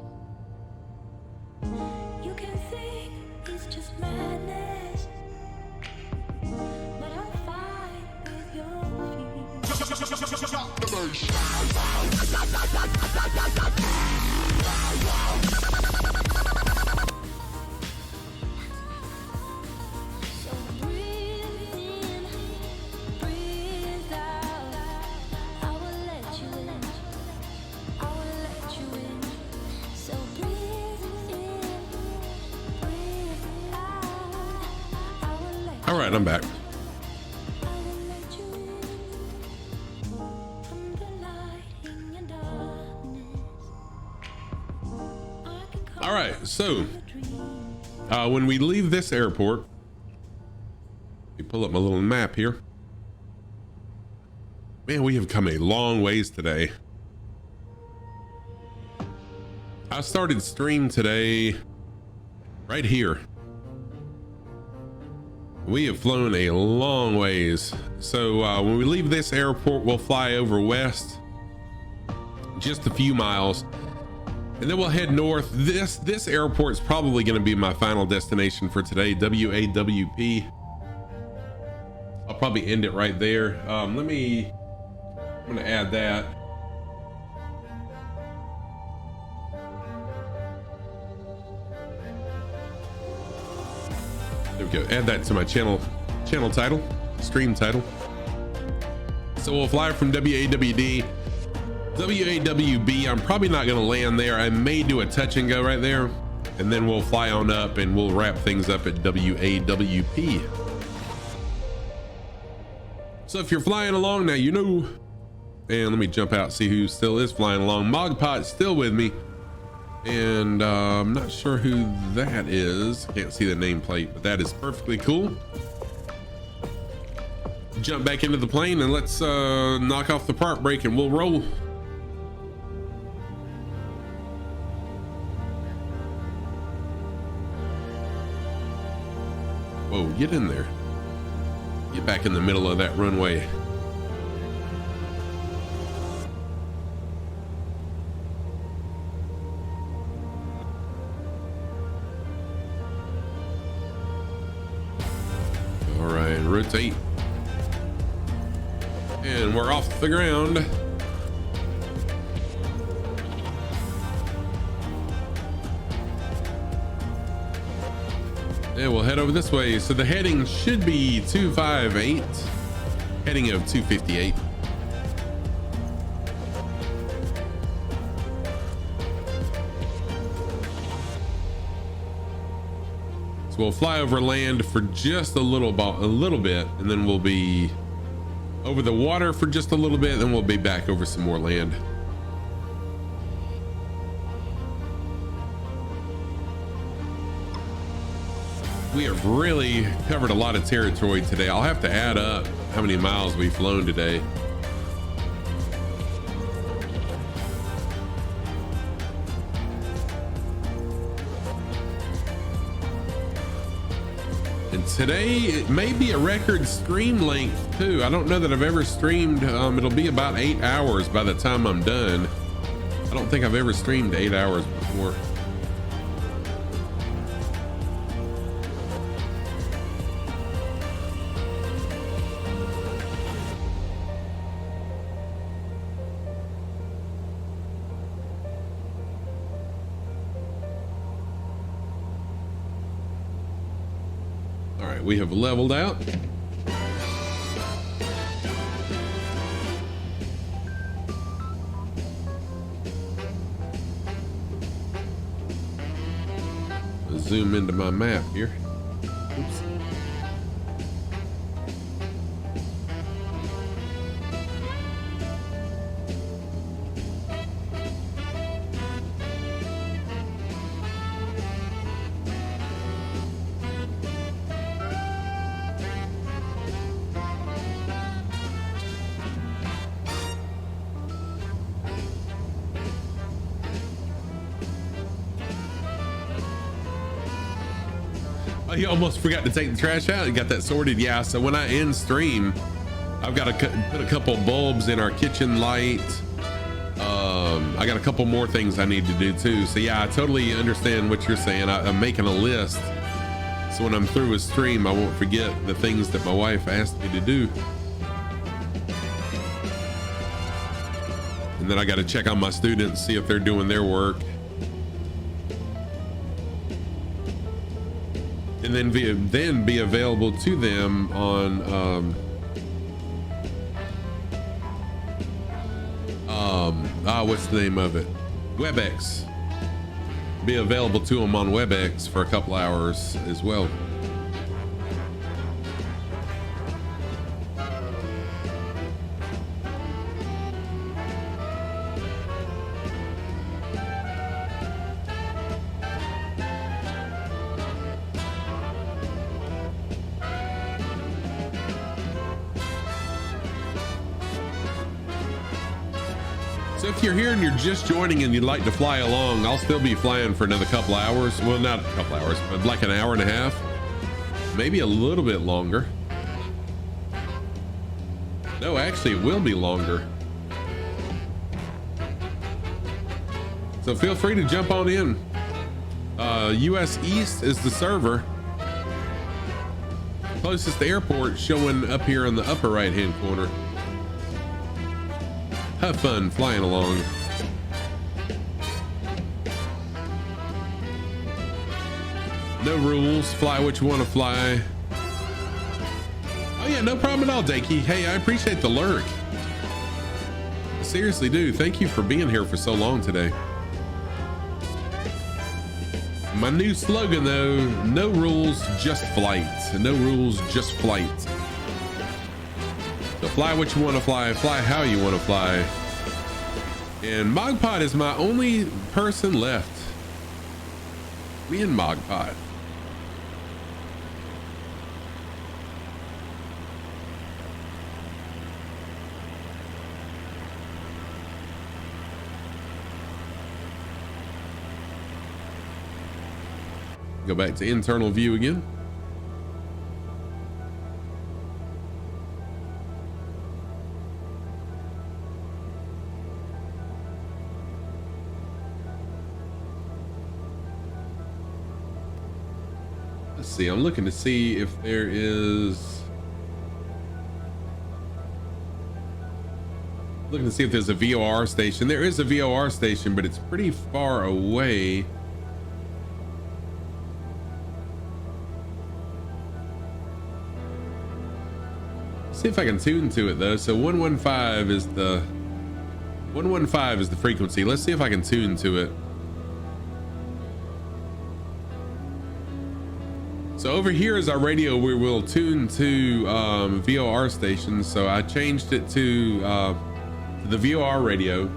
You can think it's just madness, but I'll fight with your So breathe in, breathe out. I will let you in. I will let you in. So breathe in, breathe out. I will let All right, I'm back. All right, so when we leave this airport, we pull up my little map here. Man, we have come a long ways today. I started stream today right here. We have flown a long ways. So when we leave this airport, we'll fly over west just a few miles, and then we'll head north. This airport's probably going to be my final destination for today, WAWP. I'll probably end it right there. I'm going to add that. There we go. Add that to my channel title, stream title. So we'll fly from WAWD. WAWB, I'm probably not going to land there. I may do a touch and go right there, and then we'll fly on up and we'll wrap things up at WAWP. So if you're flying along now, you know. And let me jump out, see who still is flying along. Mogpot's still with me, and I'm not sure who that is. Can't see the nameplate, but that is perfectly cool. Jump back into the plane and let's knock off the park brake and we'll roll. Whoa, get in there. Get back in the middle of that runway. All right, rotate. And we're off the ground. And we'll head over this way. So the heading should be 258, heading of 258. So we'll fly over land for just a little bit, and then we'll be over the water for just a little bit, then we'll be back over some more land. We have really covered a lot of territory today. I'll have to add up how many miles we've flown today. And today it may be a record stream length too. I don't know that I've ever streamed. It'll be about 8 hours by the time I'm done. I don't think I've ever streamed 8 hours before. We have leveled out. Zoom into my map here. Oops. You almost forgot to take the trash out. You got that sorted. Yeah, so when I end stream, I've got to put a couple bulbs in our kitchen light. I got a couple more things I need to do too. So yeah, I totally understand what you're saying. I'm making a list, so when I'm through a stream, I won't forget the things that my wife asked me to do. And then I got to check on my students, see if they're doing their work. And then be available to them on what's the name of it? WebEx. Be available to them on WebEx for a couple hours as well. So if you're here and you're just joining and you'd like to fly along, I'll still be flying for another couple hours. Well, not a couple hours, but like an hour and a half, maybe a little bit longer. No, actually it will be longer. So feel free to jump on in. US East is the server. Closest airport showing up here in the upper right hand corner. Have fun flying along. No rules, fly what you want to fly. Oh yeah, no problem at all, Dakey. Hey, I appreciate the lurk. I seriously do. Thank you for being here for so long today. My new slogan though, no rules, just flight. No rules, just flight. So fly what you want to fly how you want to fly. And Mogpot is my only person left. Me and Mogpot. Go back to internal view again. Let's see, I'm looking to see if there is... Looking to see if there's a VOR station. There is a VOR station, but it's pretty far away. See if I can tune to it though. So 115 is the frequency. Let's see if I can tune to it. So over here is our radio where we'll tune to VOR stations. So I changed it to the VOR radio.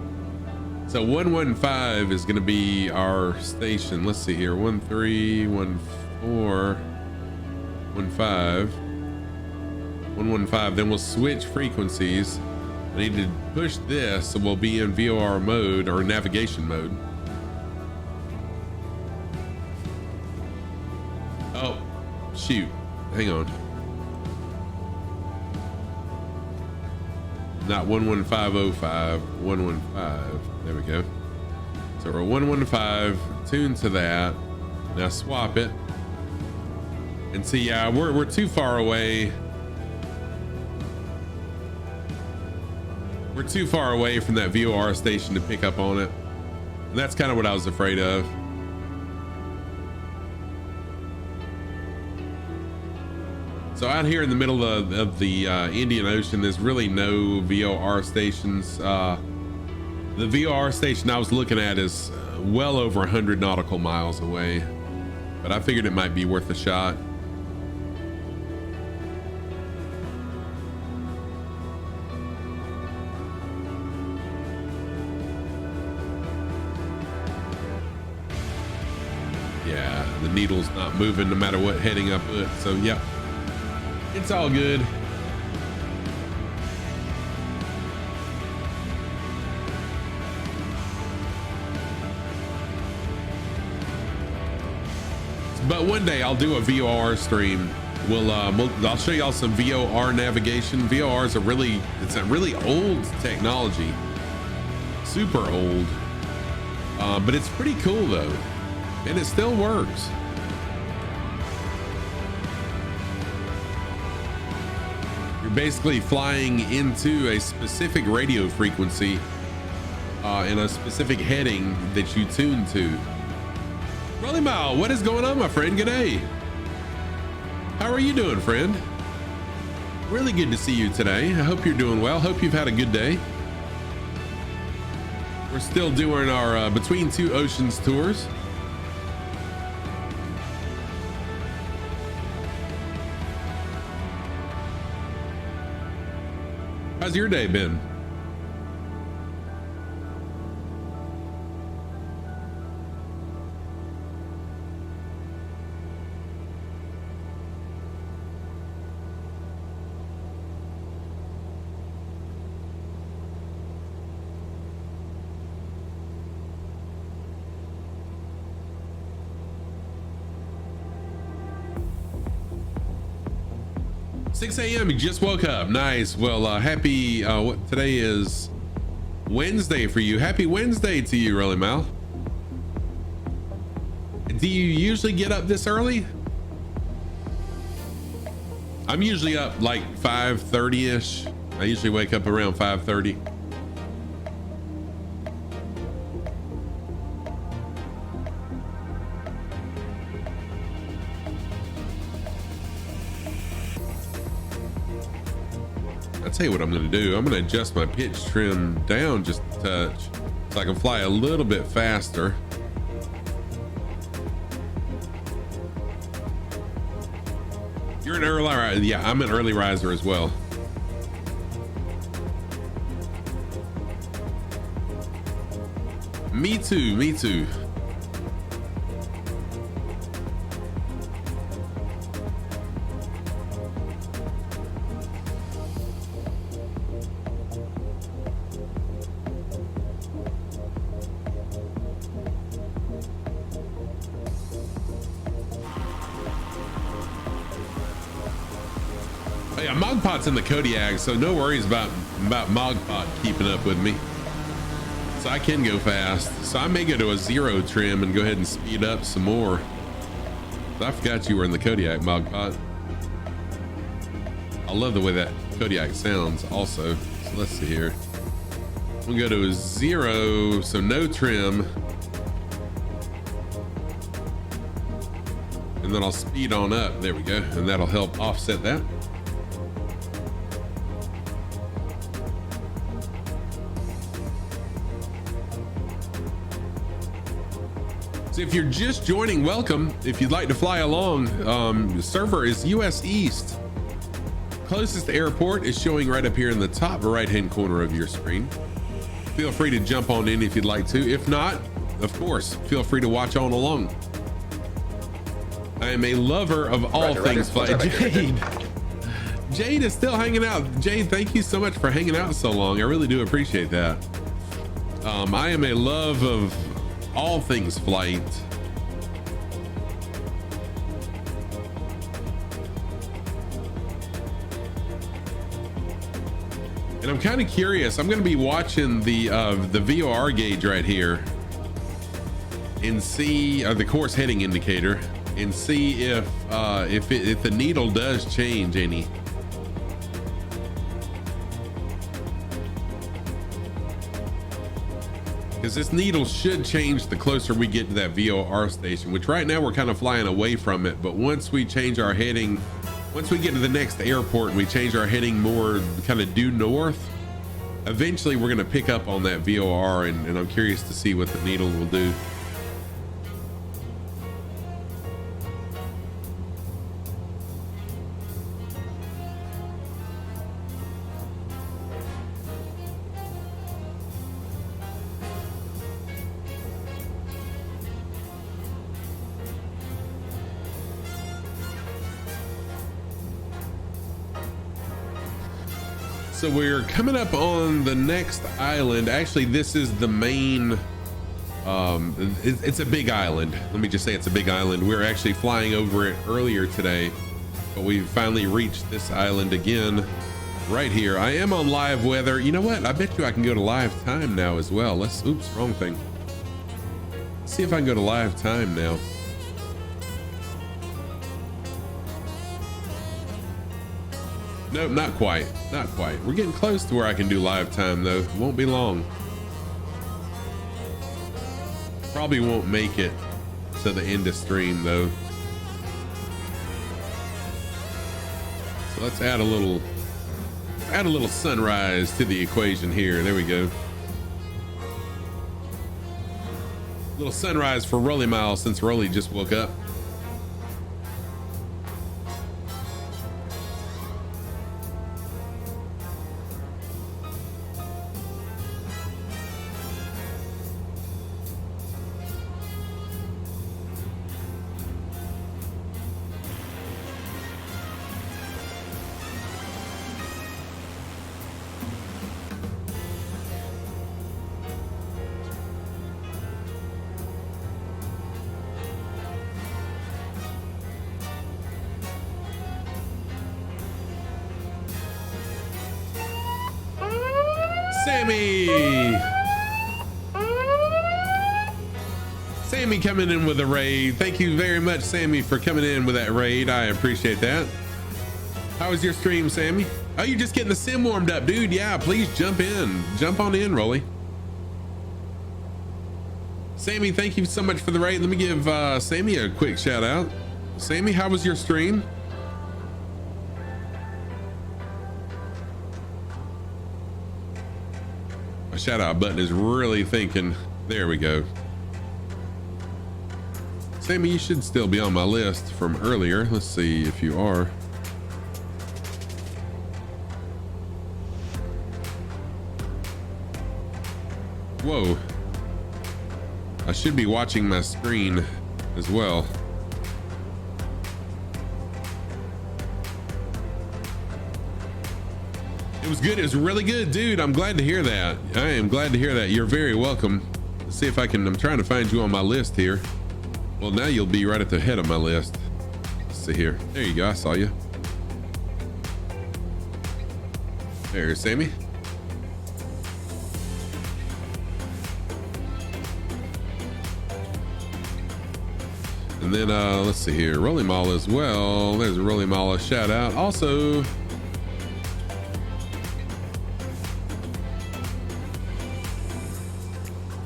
So 115 is going to be our station. Let's see here. 131415. 115. Then we'll switch frequencies. I need to push this so we'll be in VOR mode or navigation mode. Oh, shoot. Hang on. Not 11505, 115. There we go. So we're 115, tune to that. Now swap it. And see, yeah, we're too far away. We're too far away from that VOR station to pick up on it. And that's kind of what I was afraid of. So out here in the middle of the Indian Ocean, there's really no VOR stations. The VOR station I was looking at is well over 100 nautical miles away, but I figured it might be worth a shot. Yeah, the needle's not moving no matter what heading I put, so yeah. It's all good. But one day I'll do a VOR stream. I'll show y'all some VOR navigation. VOR is it's a really old technology, super old. But it's pretty cool though, and it still works. You're basically flying into a specific radio frequency in a specific heading that you tune to. Rolly Mile, what is going on, my friend? G'day. How are you doing, friend? Really good to see you today. I hope you're doing well. Hope you've had a good day. We're still doing our Between Two Oceans tours. How's your day been? Six a.m. You just woke up. Nice. Well, happy. What today is? Wednesday for you. Happy Wednesday to you, Rolly Mal. Do you usually get up this early? I'm usually up like 5:30-ish. I usually wake up around 5:30. I'll tell you what I'm going to do. I'm going to adjust my pitch trim down just a touch so I can fly a little bit faster. You're an early riser. Yeah, I'm an early riser as well. Me too. Me too. Yeah, Mogpot's in the Kodiak, so no worries about Mogpot keeping up with me. So I can go fast. So I may go to a 0 trim and go ahead and speed up some more. So I forgot you were in the Kodiak, Mogpot. I love the way that Kodiak sounds also. So let's see here. We'll go to a 0, so no trim. And then I'll speed on up. There we go. And that'll help offset that. If you're just joining, welcome. If you'd like to fly along, the server is US East. Closest airport is showing right up here in the top right hand corner of your screen. Feel free to jump on in if you'd like to. If not, of course, feel free to watch on along. I am a lover of all things flight. Jade is still hanging out. Jade, thank you so much for hanging out so long. I really do appreciate that. I am a love of all things flight. And I'm kind of curious. I'm going to be watching the VOR gauge right here and see the course heading indicator and see if the needle does change any. Because this needle should change the closer we get to that VOR station, which right now we're kind of flying away from it. But once we change our heading, once we get to the next airport and we change our heading more kind of due north, eventually we're going to pick up on that VOR, and I'm curious to see what the needle will do. So we're coming up on the next island. Actually, this is the main, it's a big island. Let me just say it's a big island. We were actually flying over it earlier today, but we finally reached this island again right here. I am on live weather. You know what? I bet you I can go to live time now as well. Oops, wrong thing. See if I can go to live time now. Nope, not quite. Not quite. We're getting close to where I can do live time though. Won't be long. Probably won't make it to the end of stream though. So let's add a little sunrise to the equation here. There we go. Little sunrise for Rolly Miles since Rolly just woke up. Sammy coming in with a raid. Thank you very much, Sammy, for coming in with that raid. I appreciate that. How was your stream, Sammy? Oh, you're just getting the sim warmed up, dude. Yeah, please jump in. Jump on in, Rolly. Sammy, thank you so much for the raid. Let me give Sammy a quick shout out. Sammy, how was your stream? My shout out button is really thinking. There we go. Sammy, you should still be on my list from earlier. Let's see if you are. Whoa. I should be watching my screen as well. It was good. It was really good, dude. I'm glad to hear that. I am glad to hear that. You're very welcome. Let's see if I can, I'm trying to find you on my list here. Well, now you'll be right at the head of my list. Let's see here. There you go. I saw you. There's Sammy. And then let's see here. Rolly Mall as well. There's a Rolly Mall shout out. Also,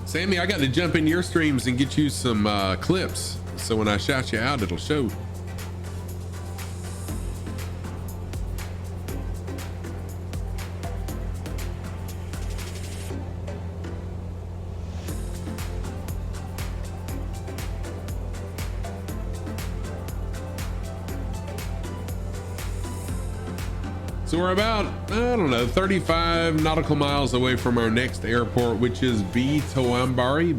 Sammy, I got to jump in your streams and get you some clips. So when I shout you out, it'll show. So we're about, I don't know, 35 nautical miles away from our next airport, which is Betowambari.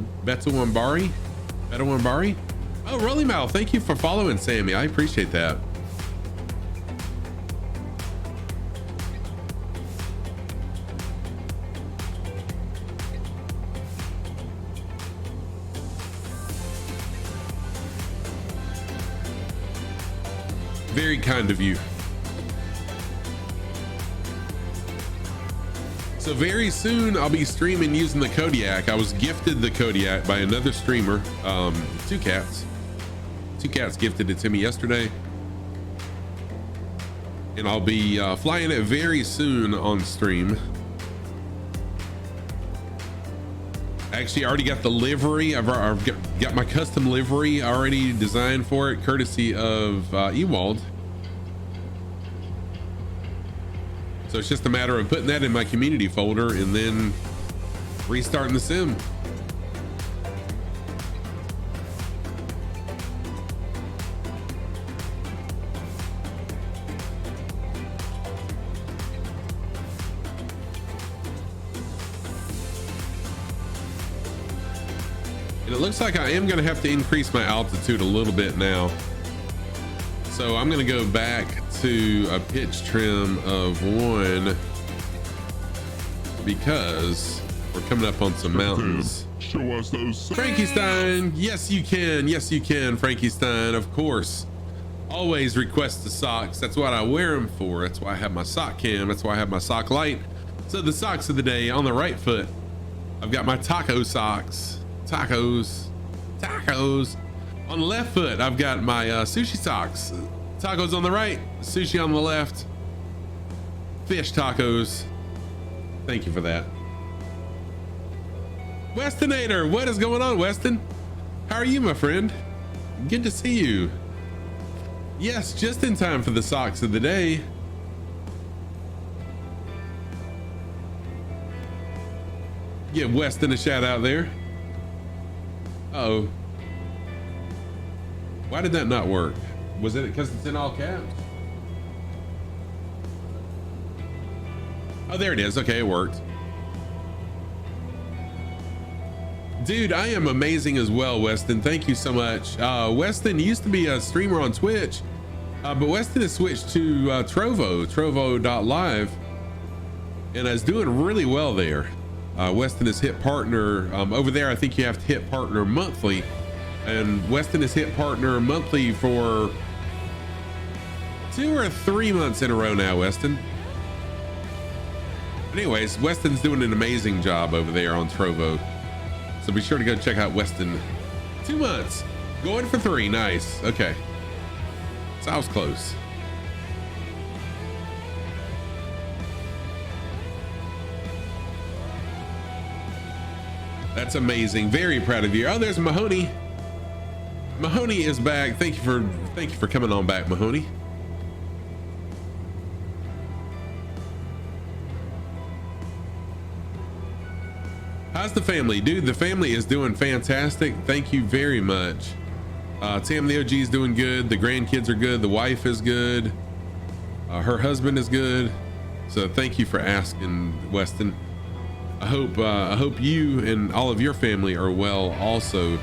Oh, Rolly Mouth, thank you for following, Sammy. I appreciate that. Very kind of you. So very soon I'll be streaming using the Kodiak. I was gifted the Kodiak by another streamer, Two Cats. Two Cats gifted it to me yesterday. And I'll be flying it very soon on stream. Actually, I already got the livery. I've got my custom livery already designed for it, courtesy of Ewald. So it's just a matter of putting that in my community folder and then restarting the sim. And it looks like I am going to have to increase my altitude a little bit now. So I'm going to go back to a pitch trim of 1 because we're coming up on some mountains. Show us those. Frankie Stein, yes you can, Frankie Stein, of course. Always request the socks. That's what I wear them for. That's why I have my sock cam. That's why I have my sock light. So the socks of the day on the right foot, I've got my taco socks. Tacos tacos. On the left foot, I've got my sushi socks. Tacos on the right, sushi on the left. Fish tacos. Thank you for that. Westonator, what is going on, Weston? How are you, my friend? Good to see you. Yes, just in time for the socks of the day. Give Weston a shout out there. Uh-oh. Why did that not work? Was it because it's in all caps? Oh, there it is. Okay, it worked. Dude, I am amazing as well, Weston. Thank you so much. Weston used to be a streamer on Twitch, but Weston has switched to Trovo.live, and is doing really well there. Weston has hit partner over there. I think you have to hit partner monthly, and Weston has hit partner monthly for 2 or 3 months in a row now, Weston. Anyways, Weston's doing an amazing job over there on Trovo, so be sure to go check out Weston. 2 months, going for 3. Nice. Okay, so I was close. That's amazing. Very proud of you. Oh, there's Mahoney. Mahoney is back. Thank you for coming on back, Mahoney. How's the family? Dude, the family is doing fantastic. Thank you very much. Tam the OG is doing good. The grandkids are good. The wife is good. Her husband is good. So thank you for asking, Weston. I hope you and all of your family are well also.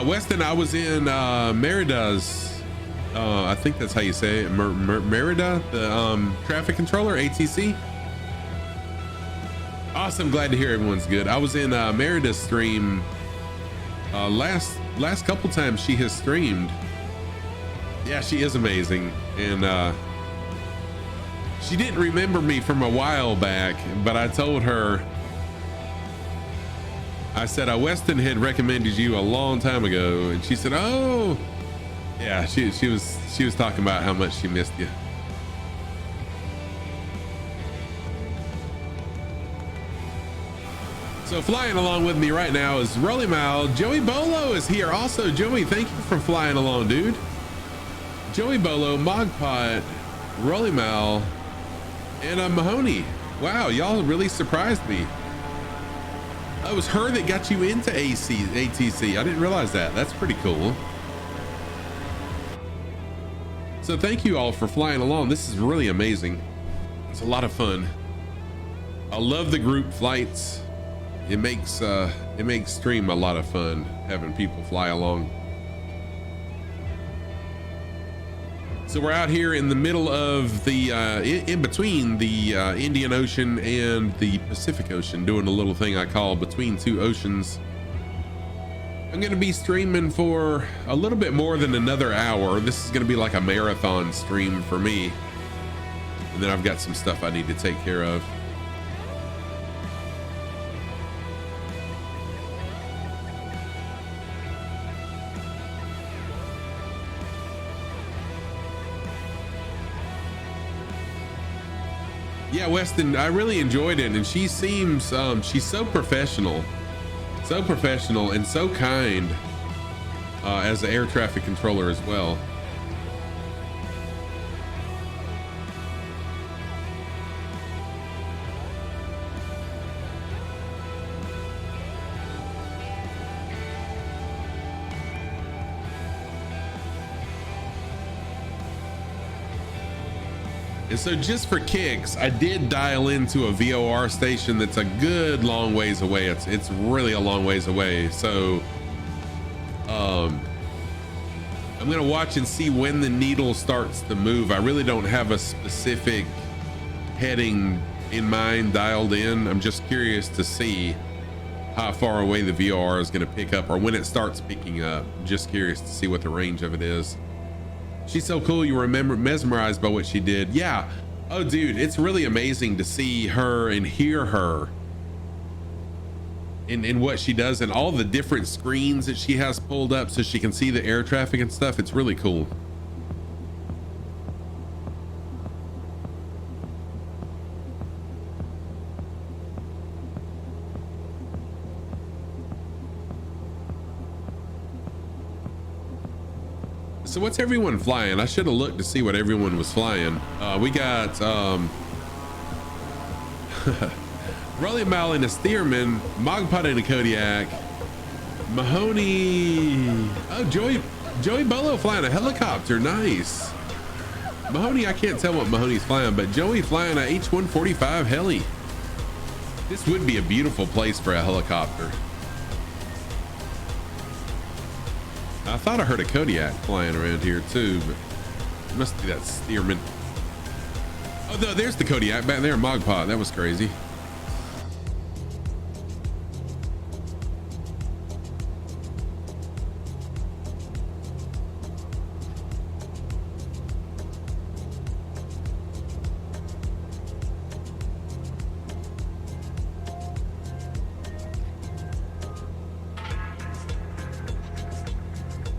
Weston, I was in Merida's, I think that's how you say it, Merida, the traffic controller, ATC. Awesome, glad to hear everyone's good. I was in Merida's stream last couple times she has streamed. Yeah, she is amazing, and she didn't remember me from a while back, but I told her, I said, Weston had recommended you a long time ago, and she said, oh yeah, she was talking about how much she missed you. So flying along with me right now is Rolly Mal. Joey Bolo is here also. Joey, thank you for flying along, dude. Joey Bolo, Mogpot, Rolly Mal, and Mahoney. Wow, y'all really surprised me. It was her that got you into ATC. I didn't realize that. That's pretty cool. So thank you all for flying along. This is really amazing. It's a lot of fun. I love the group flights. It makes stream a lot of fun having people fly along. So we're out here in the middle of the in between the Indian Ocean and the Pacific Ocean, doing a little thing I call between two oceans. I'm going to be streaming for a little bit more than another hour. This is going to be like a marathon stream for me, and then I've got some stuff I need to take care of. Yeah, Weston, I really enjoyed it, and she seems she's so professional and so kind as an air traffic controller as well. And so just for kicks, I did dial into a VOR station that's a good long ways away. It's really a long ways away. So I'm gonna watch and see when the needle starts to move. I really don't have a specific heading in mind dialed in. I'm just curious to see how far away the VOR is gonna pick up or when it starts picking up. Just curious to see what the range of it is. She's so cool. You remember mesmerized by what she did. Yeah. Oh dude, it's really amazing to see her and hear her in what she does and all the different screens that she has pulled up so she can see the air traffic and stuff. It's really cool. So what's everyone flying? I should have looked to see what everyone was flying. We got Rolly Mal and a Steerman, Mogpot and a Kodiak, Mahoney. Oh, Joey Bolo flying a helicopter. Nice. Mahoney, I can't tell what Mahoney's flying, but Joey flying a H-145 heli. This would be a beautiful place for a helicopter. I thought I heard a Kodiak flying around here too, but it must be that Steerman. Oh, no, there's the Kodiak back there, Mogpot. That was crazy.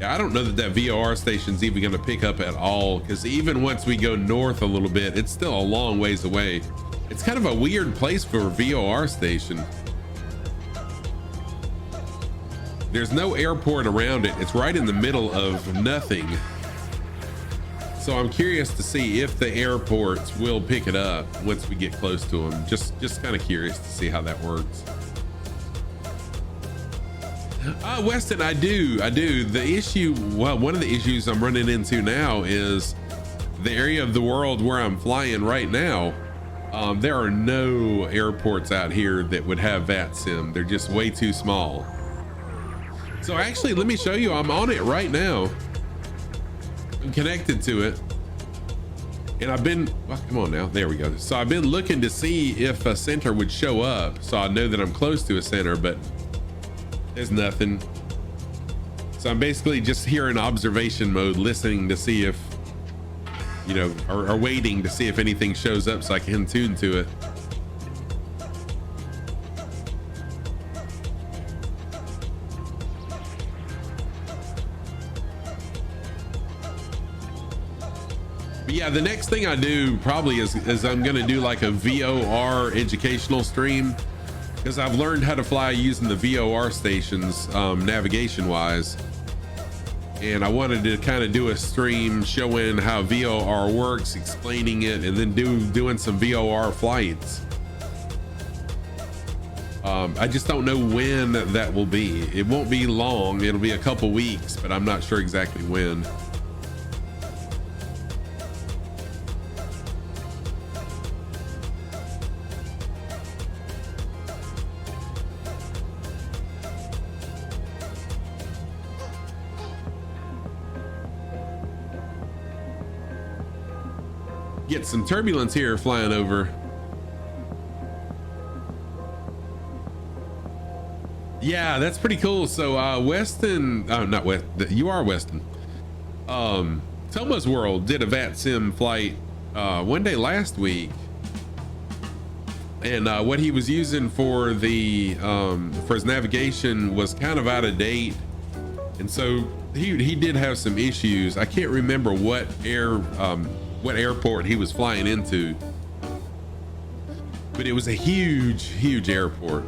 I don't know that VOR station's even going to pick up at all, because even once we go north a little bit, it's still a long ways away. It's kind of a weird place for a VOR station. There's no airport around it. It's right in the middle of nothing. So I'm curious to see if the airports will pick it up once we get close to them. Just kind of curious to see how that works. Weston, I do. The issue, well, one of the issues I'm running into now is the area of the world where I'm flying right now. There are no airports out here that would have VATSIM. They're just way too small. So actually, let me show you. I'm on it right now. I'm connected to it. And I've been, well, come on now. There we go. So I've been looking to see if a center would show up, so I know that I'm close to a center, but there's nothing. So I'm basically just here in observation mode, listening to see if, you know, or waiting to see if anything shows up so I can tune to it. But yeah, the next thing I do probably is I'm gonna do like a VOR educational stream, because I've learned how to fly using the VOR stations navigation wise, and I wanted to kind of do a stream showing how VOR works, explaining it, and then doing some VOR flights. I just don't know when that will be. It won't be long. It'll be a couple weeks, but I'm not sure exactly when. Get some turbulence here flying over. Yeah, that's pretty cool. So Weston, oh, not West, you are Weston. Toma's World did a VATSIM flight one day last week, and what he was using for the for his navigation was kind of out of date, and so he did have some issues. I can't remember what airport he was flying into, but it was a huge airport,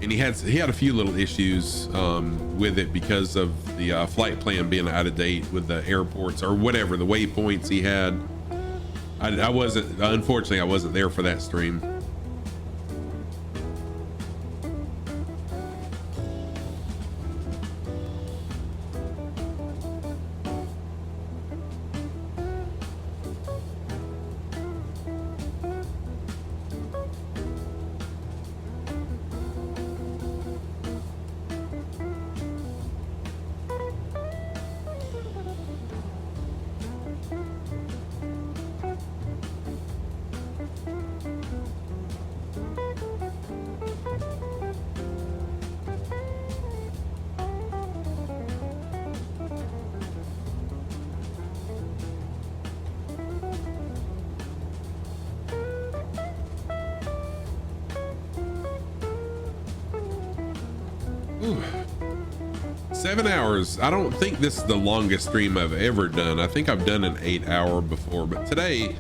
and he had a few little issues with it because of the flight plan being out of date with the airports or whatever, the waypoints he had. Unfortunately I wasn't there for that stream. Ooh. 7 hours. I don't think this is the longest stream I've ever done. I think I've done an 8 hour before, but today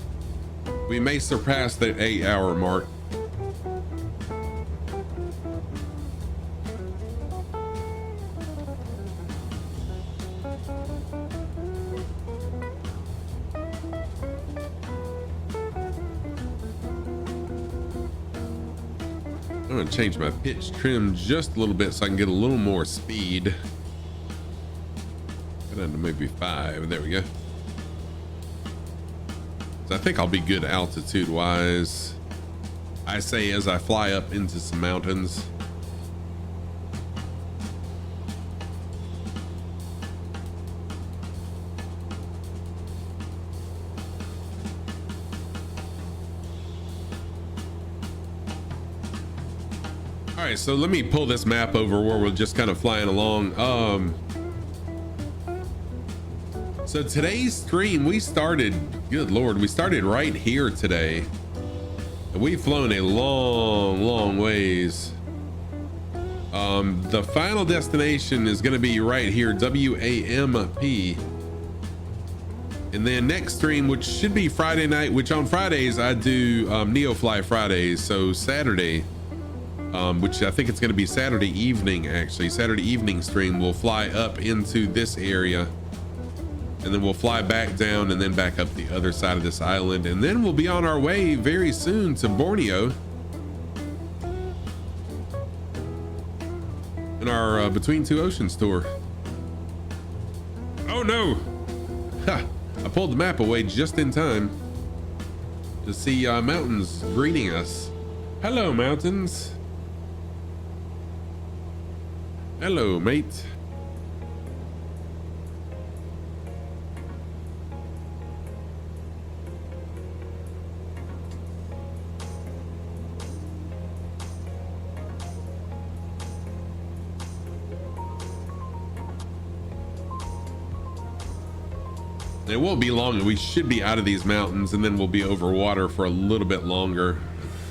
we may surpass the 8 hour mark. I'm gonna change my pitch trim just a little bit so I can get a little more speed. Go down to maybe 5. There we go. So I think I'll be good altitude wise. I say as I fly up into some mountains. All right, so let me pull this map over where we're just kind of flying along. So today's stream, we started, good Lord, we started right here today. And we've flown a long ways. The final destination is gonna be right here, WAMP. And then next stream, which should be Friday night, which on Fridays I do Neofly Fridays. So Saturday, which I think it's gonna be Saturday evening actually. Saturday evening stream, we'll fly up into this area. And then we'll fly back down and then back up the other side of this island. And then we'll be on our way very soon to Borneo. In our Between Two Oceans tour. Oh no! Ha! I pulled the map away just in time to see mountains greeting us. Hello, mountains. Hello, mate. It won't be long. We should be out of these mountains and then we'll be over water for a little bit longer.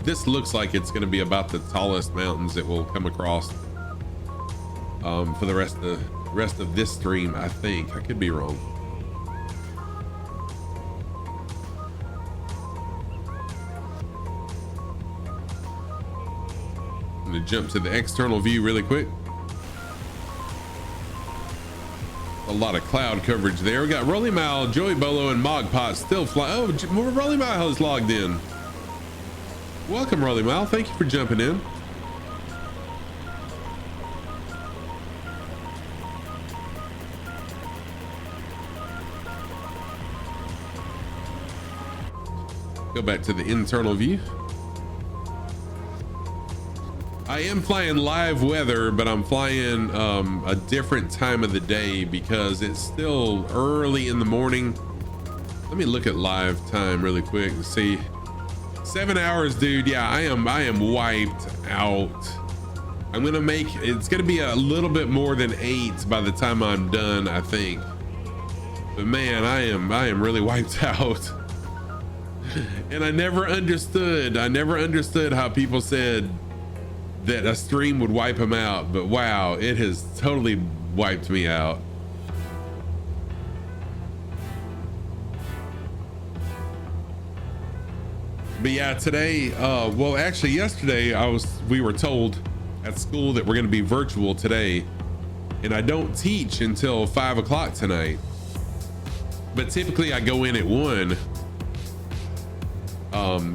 This looks like it's going to be about the tallest mountains that we'll come across for the rest of this stream. I think I could be wrong. I'm going to jump to the external view really quick. A lot of cloud coverage there. We got Rolly Mal, Joey Bolo, and Mogpot still fly. Oh, Rolly Mal has logged in. Welcome, Rolly Mal. Thank you for jumping in. Go back to the internal view. I am flying live weather, but I'm flying a different time of the day because it's still early in the morning. Let me look at live time really quick and see. 7 hours, dude. Yeah, I am wiped out. It's gonna be a little bit more than 8 by the time I'm done, I think. But man, I am really wiped out. And I never understood how people said that a stream would wipe them out, but wow, it has totally wiped me out. But yeah, today, well, actually yesterday we were told at school that we're going to be virtual today, and I don't teach until 5 o'clock tonight. But typically I go in at 1.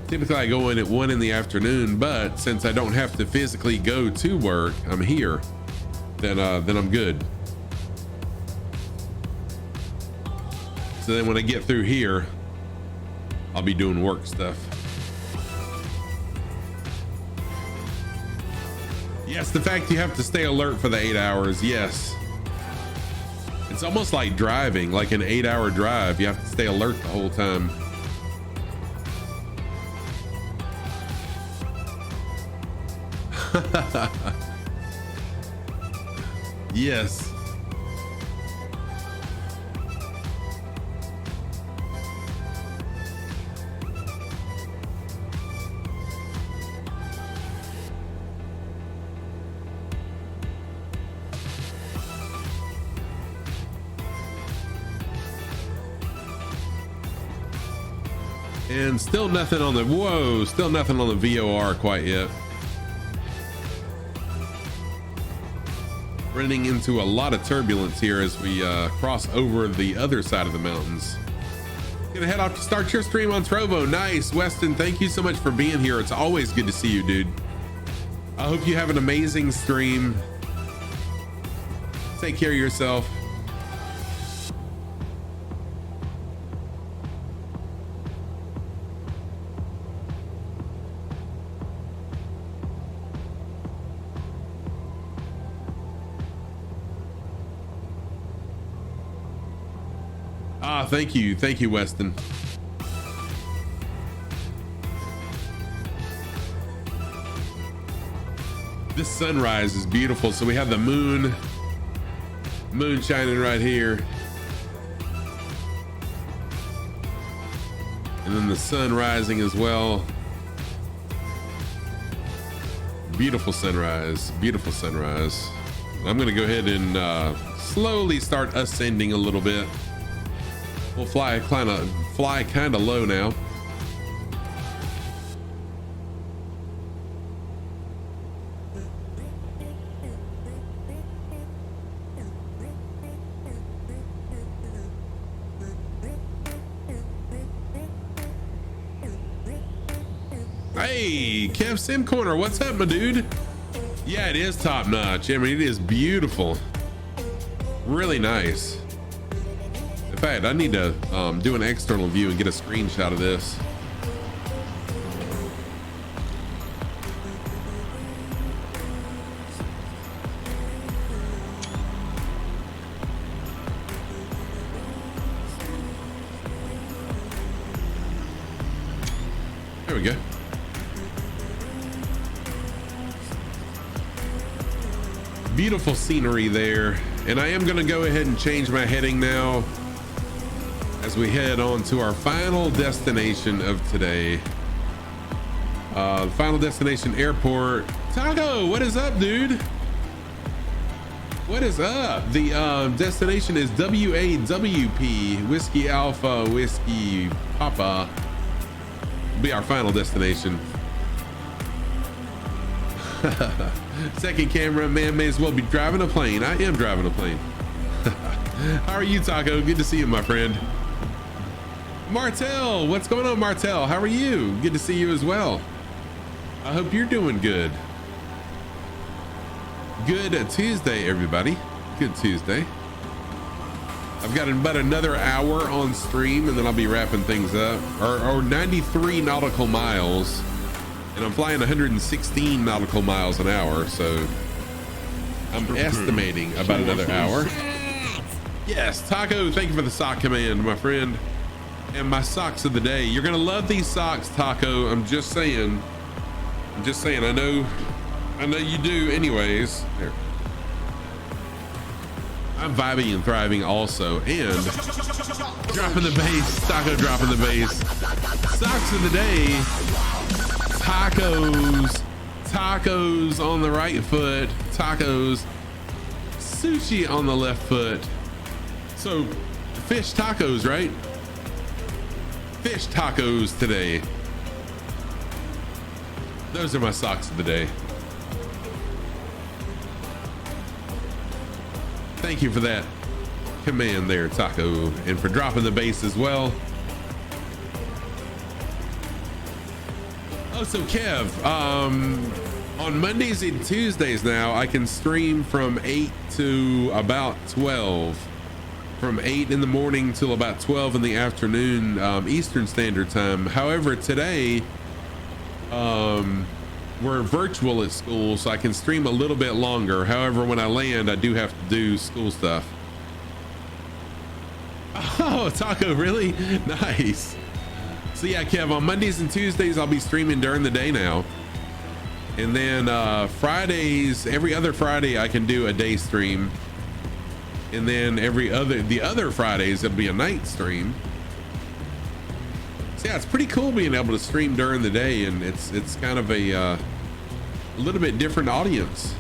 Typically I go in at 1 in the afternoon, but since I don't have to physically go to work, I'm here, then I'm good. So then when I get through here, I'll be doing work stuff. Yes, the fact you have to stay alert for the 8 hours. Yes. It's almost like driving, like an 8-hour drive. You have to stay alert the whole time. Yes. And still nothing on the, whoa, still nothing on the VOR quite yet. Running into a lot of turbulence here as we cross over the other side of the mountains. Gonna head off to start your stream on Trovo. Nice, Weston, thank you so much for being here. It's always good to see you, dude. I hope you have an amazing stream. Take care of yourself. Thank you, Weston. This sunrise is beautiful. So we have the moon shining right here, and then the sun rising as well. Beautiful sunrise, beautiful sunrise. I'm gonna go ahead and slowly start ascending a little bit. We'll fly kind of low now. Hey, Kev Sim Corner, what's up, my dude? Yeah, it is top notch. I mean, it is beautiful. Really nice. In fact, I need to do an external view and get a screenshot of this. There we go. Beautiful scenery there. And I am going to go ahead and change my heading now as we head on to our final destination of today. Final destination airport. Taco, what is up, dude? What is up? The destination is WAWP, Whiskey Alpha, Whiskey Papa. Be our final destination. Second camera, man may as well be driving a plane. I am driving a plane. How are you, Taco? Good to see you, my friend. Martel, what's going on, Martel? How are you? Good to see you as well. I hope you're doing good. Good Tuesday, everybody. Good Tuesday. I've got about another hour on stream and then I'll be wrapping things up. Or 93 nautical miles. And I'm flying 116 nautical miles an hour, so I'm estimating about another hour. Yes, Taco, thank you for the sock command, my friend. And my socks of the day. You're gonna love these socks, Taco. I'm just saying. I know you do anyways. There. I'm vibing and thriving also. And dropping the bass, Taco dropping the bass. Socks of the day. Tacos on the right foot. Tacos. Sushi on the left foot. So fish tacos, right? Fish tacos today. Those are my socks of the day. Thank you for that command there, Taco, and for dropping the bass as well. Oh, so Kev, on Mondays and Tuesdays now, I can stream from 8 to about 12. From 8 in the morning till about 12 in the afternoon, Eastern Standard Time. However, today, we're virtual at school, so I can stream a little bit longer. However, when I land, I do have to do school stuff. Oh, Taco, really? Nice. So yeah, Kev, on Mondays and Tuesdays, I'll be streaming during the day now. And then Fridays, every other Friday, I can do a day stream. And then the other Fridays, it'll be a night stream. So yeah, it's pretty cool being able to stream during the day, and it's kind of a little bit different audience.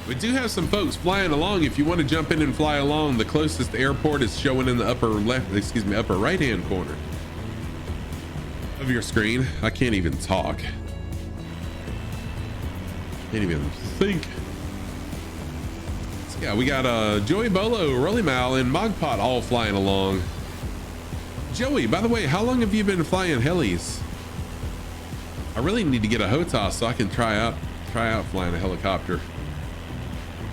We do have some folks flying along. If you want to jump in and fly along, the closest airport is showing in the upper right hand corner of your screen. I can't even talk. Can't even think. So yeah, we got Joey Bolo, Rolly Mal, and Mogpot all flying along. Joey, by the way, how long have you been flying helis? I really need to get a HOTAS so I can try out flying a helicopter.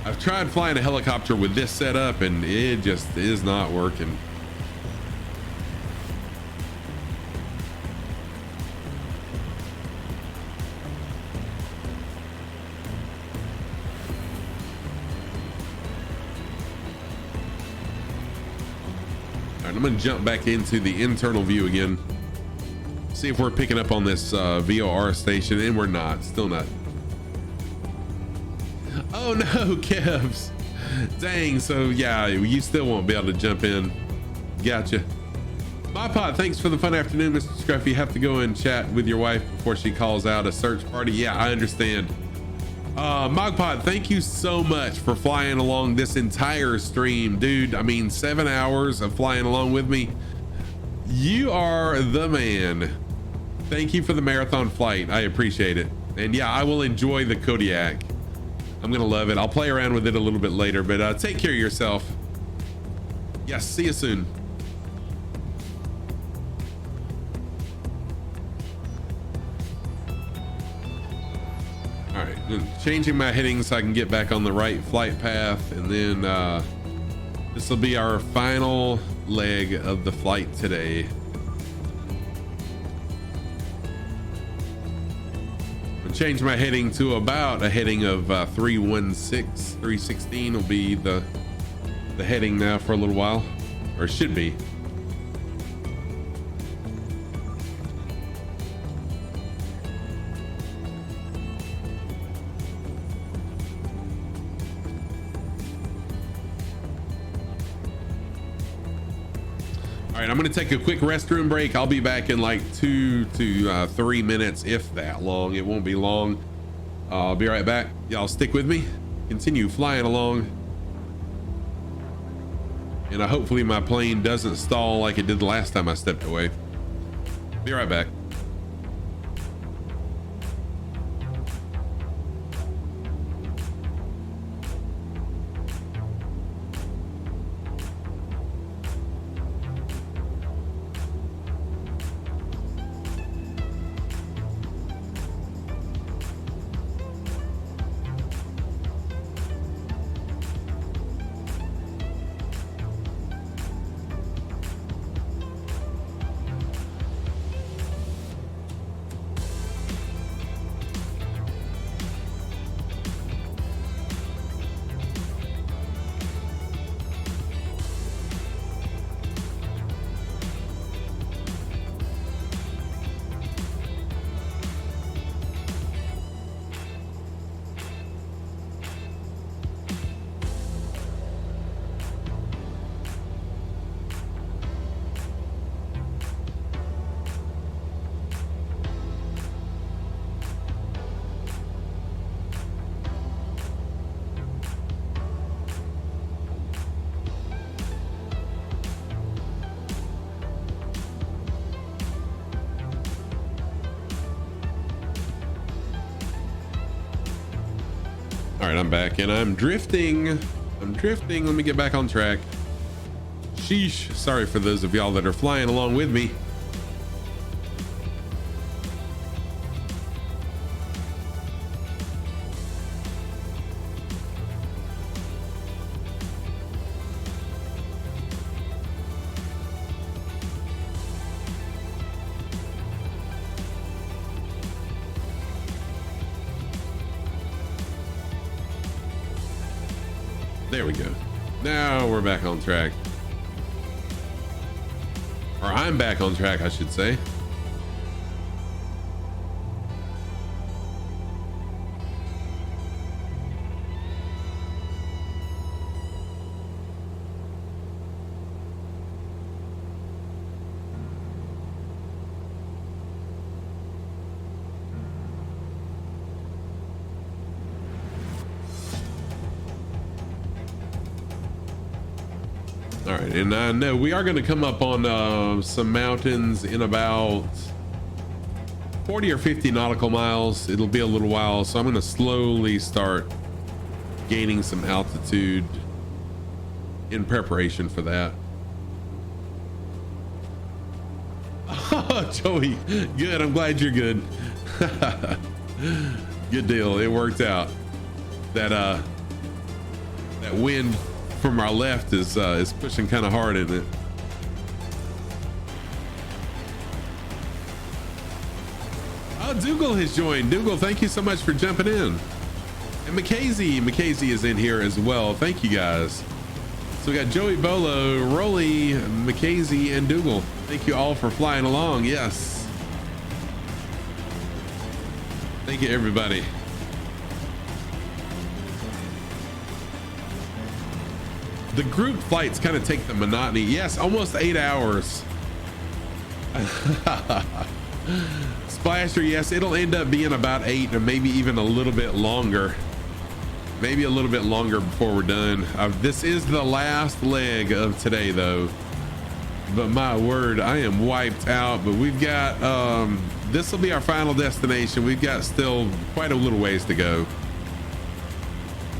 I've tried flying a helicopter with this setup and it just is not working. All right, I'm gonna jump back into the internal view again. See if we're picking up on this VOR station, and we're not, still not. Oh no, Kevs. Dang, so yeah, you still won't be able to jump in. Gotcha. My pod, thanks for the fun afternoon, Mr. Scruffy. You have to go and chat with your wife before she calls out a search party. Yeah, I understand. Mogpod, thank you so much for flying along this entire stream, dude. I mean, 7 hours of flying along with me. You are the man. Thank you for the marathon flight. I appreciate it. And yeah, I will enjoy the Kodiak. I'm gonna love it. I'll play around with it a little bit later, but take care of yourself. Yes, see you soon. All right, changing my heading so I can get back on the right flight path, and then this will be our final leg of the flight today. Change my heading to about a heading of 316 will be the heading now for a little while, or should be. All right, I'm gonna take a quick restroom break. I'll be back in like 2 to 3 minutes, if that long. It won't be long. I'll be right back. Y'all stick with me. Continue flying along. And hopefully my plane doesn't stall like it did the last time I stepped away. Be right back. All right, I'm back and I'm drifting. Let me get back on track. Sheesh. Sorry for those of y'all that are flying along with me. There we go. Now we're back on track. Or I'm back on track, I should say. All right, and I know we are going to come up on some mountains in about 40 or 50 nautical miles. It'll be a little while, so I'm going to slowly start gaining some altitude in preparation for that. Oh, Joey, good. I'm glad you're good. Good deal. It worked out. That wind from our left is pushing kind of hard, isn't it? Oh, Dougal has joined. Dougal, thank you so much for jumping in. And Mackenzie is in here as well. Thank you guys. So we got Joey Bolo, Rolly, Mackenzie, and Dougal. Thank you all for flying along. Yes. Thank you, everybody. The group flights kind of take the monotony. Yes, almost 8 hours. Splasher, yes, it'll end up being about 8 or maybe even a little bit longer. Maybe a little bit longer before we're done. This is the last leg of today though. But my word, I am wiped out. But we've got, this will be our final destination. We've got still quite a little ways to go.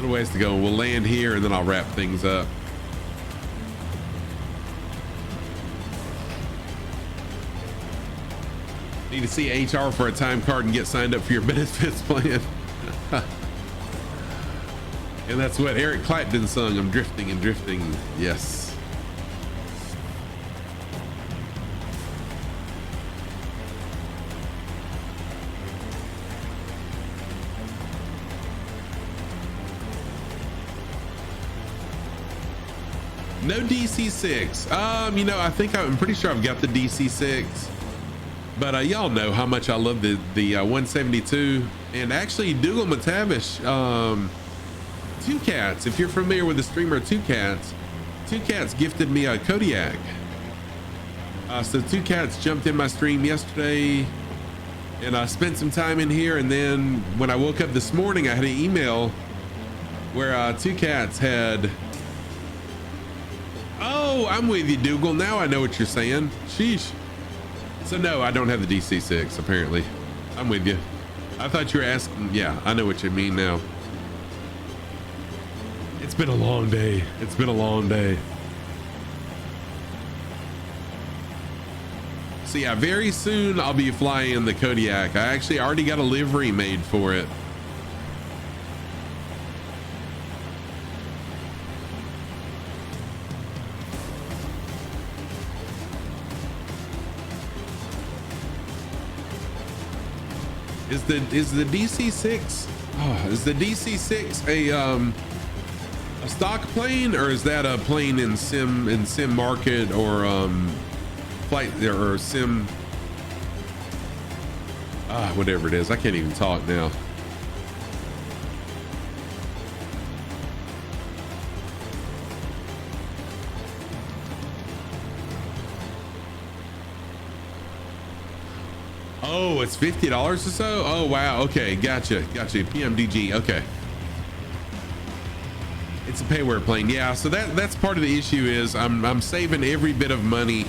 We'll land here and then I'll wrap things up. Need to see HR for a time card and get signed up for your benefits plan. And that's what Eric Clapton sung. I'm drifting and drifting. Yes. No DC-6. You know, I think I'm pretty sure I've got the DC-6. But y'all know how much I love the 172. And actually, Dougal McTavish, Two Cats, if you're familiar with the streamer Two Cats gifted me a Kodiak. So Two Cats jumped in my stream yesterday and I spent some time in here, and then when I woke up this morning I had an email where Two Cats had, oh, I'm with you, Dougal, now I know what you're saying. Sheesh. So no, I don't have the DC-6 apparently. I'm with you. I thought you were asking. Yeah, I know what you mean now. It's been a long day. It's been a long day. So yeah, very soon I'll be flying the Kodiak. I actually already got a livery made for it. Is the DC-6? Oh, is the DC-6 a stock plane, or is that a plane in sim market or flight or sim? Whatever it is, I can't even talk now. Oh, it's $50 or so. Oh wow. Okay, gotcha. PMDG. Okay. It's a payware plane. Yeah. So that's part of the issue is I'm saving every bit of money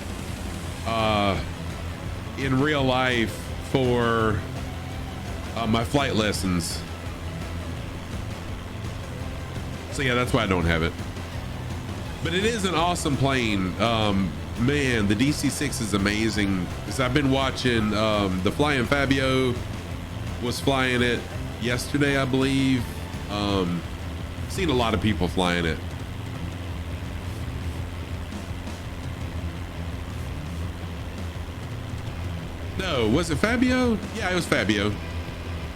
in real life for my flight lessons. So yeah, that's why I don't have it. But it is an awesome plane. Man, the DC-6 is amazing. Because I've been watching the Flying Fabio was flying it yesterday, I believe. Seen a lot of people flying it. No, was it Fabio? Yeah, it was Fabio.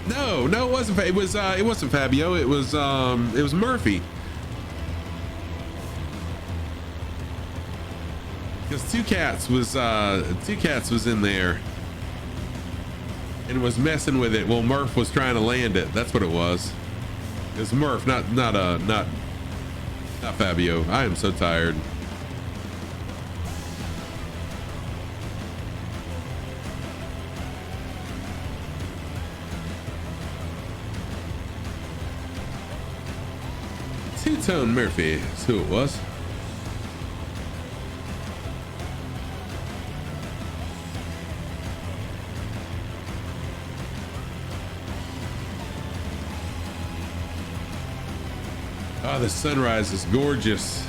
No, it wasn't. It wasn't Fabio. It was Murphy. Because Two Cats was in there and was messing with it. Well, Murph was trying to land it. That's what it was. It was Murph, not Fabio. I am so tired. Two-Tone Murphy is who it was. Oh, the sunrise is gorgeous.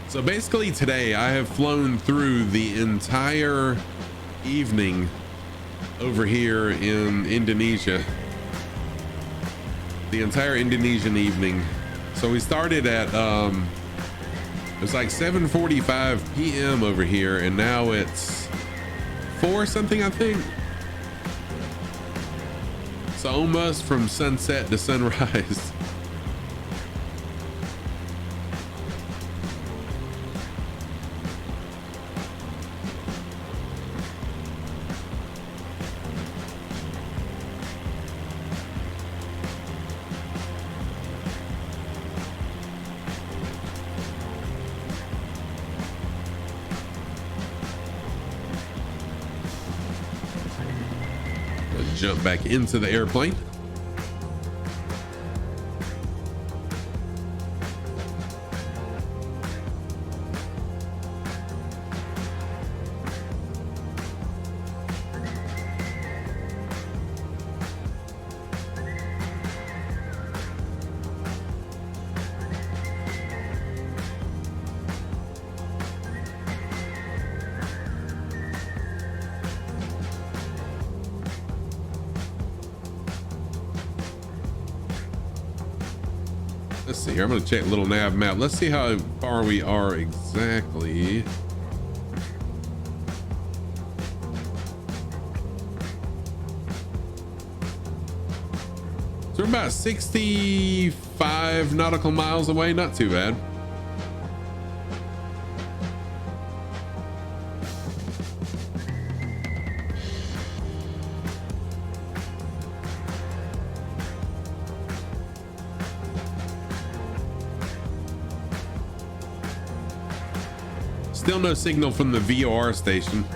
So basically today I have flown through the entire evening over here in Indonesia. The entire Indonesian evening. So we started at it was like 7:45 p.m. over here, and now it's 4 something, I think. So almost from sunset to sunrise. Jump back into the airplane. Let's see here. I'm going to check a little nav map. Let's see how far we are exactly. So we're about 65 nautical miles away. Not too bad. Still no signal from the VOR station.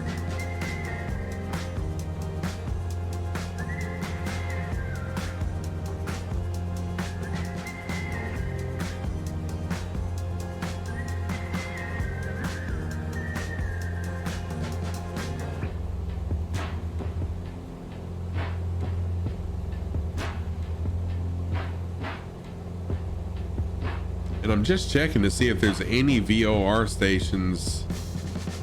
And I'm just checking to see if there's any VOR stations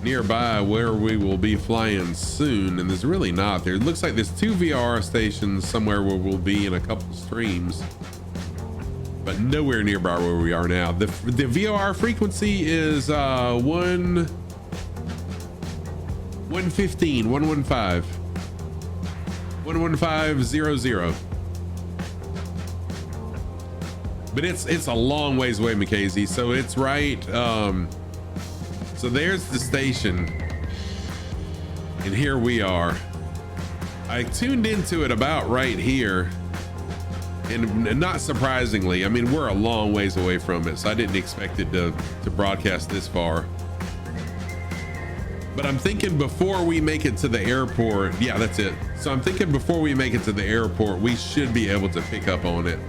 nearby where we will be flying soon, and there's really not. There looks like there's 2 VOR stations somewhere where we'll be in a couple streams, but nowhere nearby where we are now. The VOR frequency is 115, 11500. But it's a long ways away, Mackenzie. So it's right. So there's the station, and here we are. I tuned into it about right here, and not surprisingly, I mean, we're a long ways away from it, so I didn't expect it to broadcast this far. But I'm thinking before we make it to the airport, yeah, that's it. So I'm thinking before we make it to the airport, we should be able to pick up on it.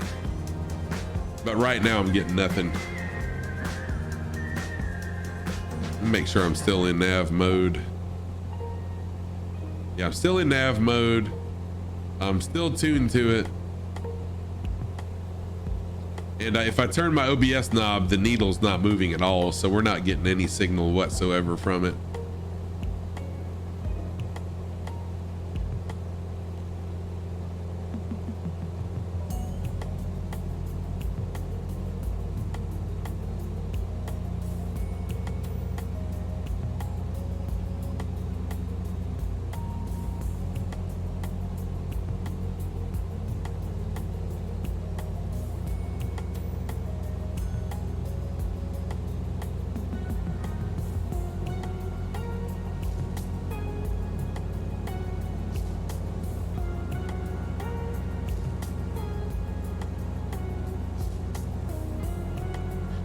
But right now I'm getting nothing. Make sure I'm still in nav mode. Yeah, I'm still in nav mode. I'm still tuned to it. And if I turn my OBS knob, the needle's not moving at all, so we're not getting any signal whatsoever from it.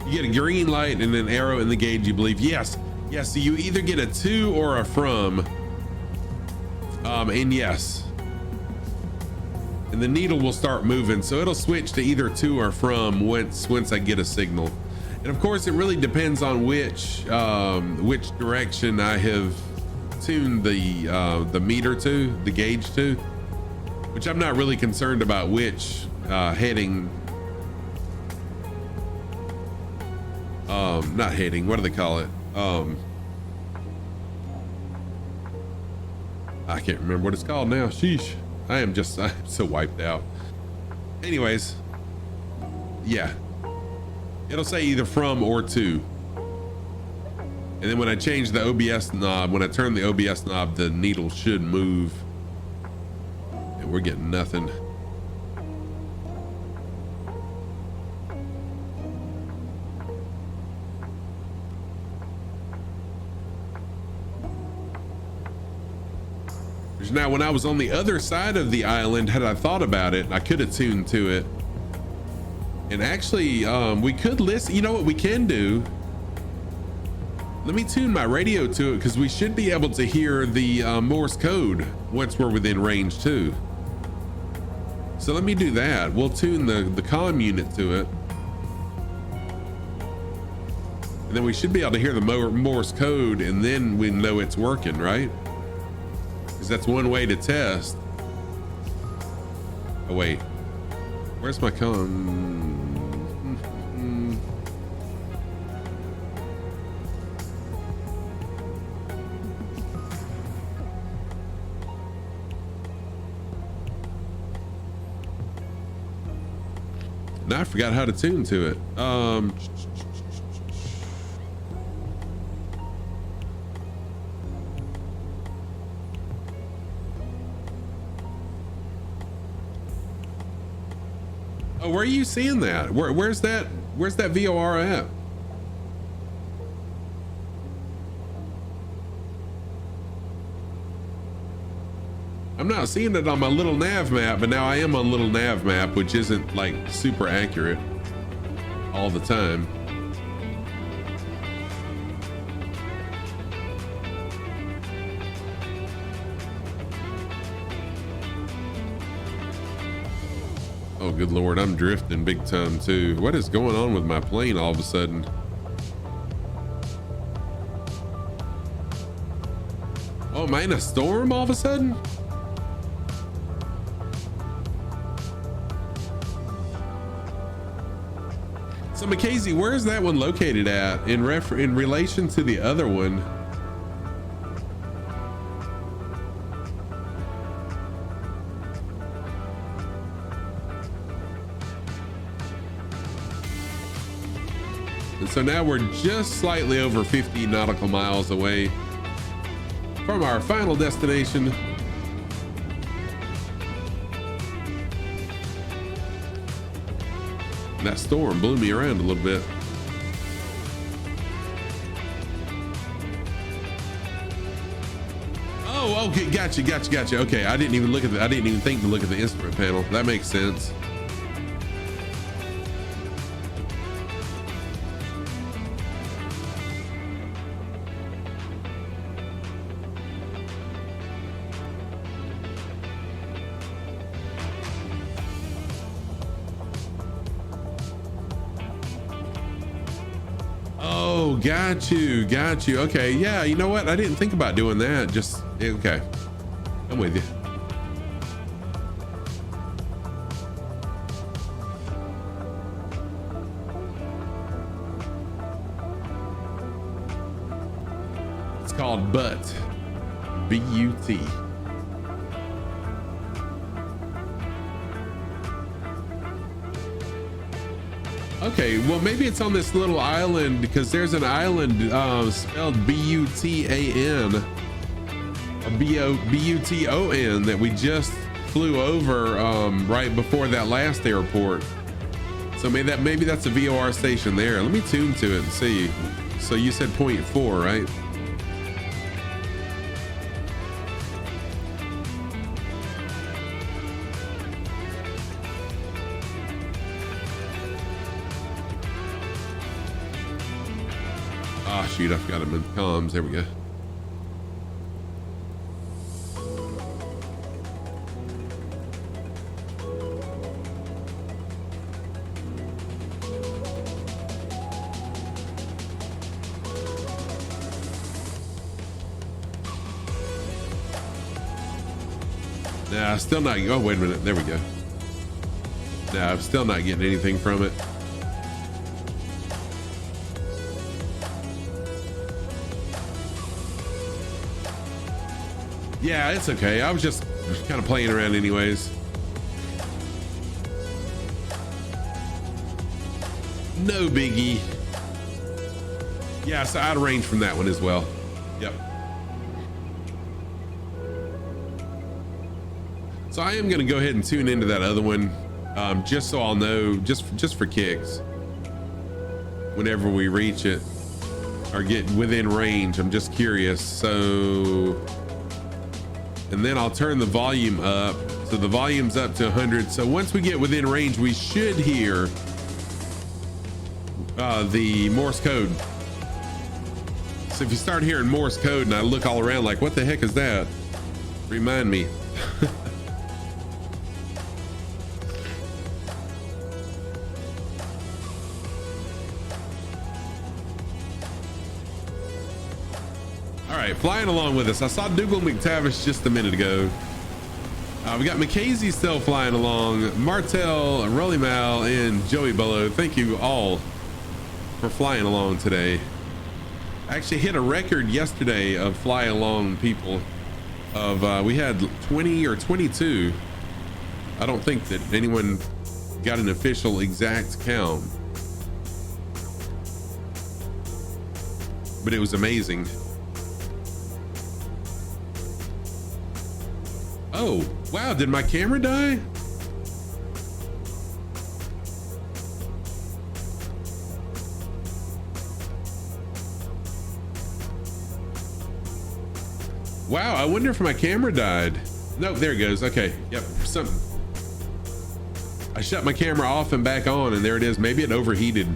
You get a green light and an arrow in the gauge, you believe. Yes. Yes. So you either get a to or a from. And yes. And the needle will start moving. So it'll switch to either to or from once I get a signal. And of course, it really depends on which direction I have tune the meter to, the gauge to, which I'm not really concerned about which heading. Not heading. What do they call it? I can't remember what it's called now. Sheesh. I'm so wiped out. Anyways, yeah, it'll say either from or to. And then when I change the OBS knob, when I turn the OBS knob, the needle should move. And we're getting nothing. Now, when I was on the other side of the island, had I thought about it, I could have tuned to it. And actually, we could listen. You know what we can do? Let me tune my radio to it, because we should be able to hear the Morse code once we're within range too. So let me do that. We'll tune the comm unit to it. And then we should be able to hear the Morse code, and then we know it's working, right? Because that's one way to test. Oh wait, where's my comm? Now I forgot how to tune to it. Oh, where are you seeing that? Where's that VOR at? I'm not seeing it on my little nav map, but now I am on little nav map, which isn't like super accurate all the time. Oh, good Lord, I'm drifting big time too. What is going on with my plane all of a sudden? Oh, am I in a storm all of a sudden? So Mackenzie, where is that one located at in relation to the other one? And so now we're just slightly over 50 nautical miles away from our final destination. That storm blew me around a little bit. Oh, okay, gotcha. Okay, I didn't even think to look at the instrument panel. That makes sense. Got you. Okay, yeah, you know what? I didn't think about doing that. Just, okay. I'm with you. It's called BUT. B-U-T. Okay, well, maybe it's on this little island, because there's an island spelled B-U-T-A-N or B-U-T-O-N that we just flew over right before that last airport. So maybe that's a VOR station there. Let me tune to it and see. So you said 0.4, right? Shoot, I forgot him in comms. There we go. Nah, still not. Oh, wait a minute. There we go. Nah, I'm still not getting anything from it. Yeah, it's okay. I was just kind of playing around anyways. No biggie. Yeah, so out of range from that one as well. Yep. So I am going to go ahead and tune into that other one, just so I'll know, just for kicks. Whenever we reach it or get within range, I'm just curious. So, and then I'll turn the volume up. So the volume's up to 100. So once we get within range, we should hear the Morse code. So if you start hearing Morse code and I look all around like, what the heck is that? Remind me. All right, flying along with us. I saw Dougal McTavish just a minute ago. We got Mackenzie still flying along, Martel, Rolly Mal, and Joey Bello. Thank you all for flying along today. I actually hit a record yesterday of fly along people. We had 20 or 22. I don't think that anyone got an official exact count, but it was amazing. Oh, wow, did my camera die? Wow, I wonder if my camera died. Nope, there it goes. Okay, yep, something. I shut my camera off and back on, and there it is. Maybe it overheated.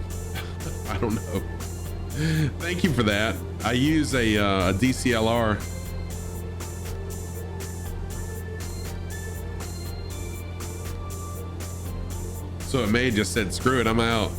I don't know. Thank you for that. I use a DCLR. So it may have just said, screw it, I'm out.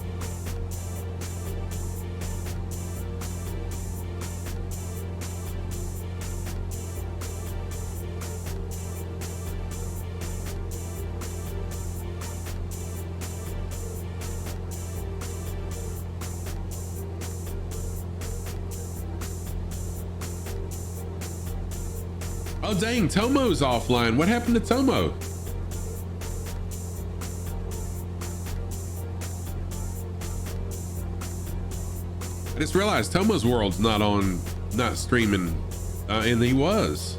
Oh dang, Tomo's offline. What happened to Tomo? I just realized Tomo's World's not streaming, and he was.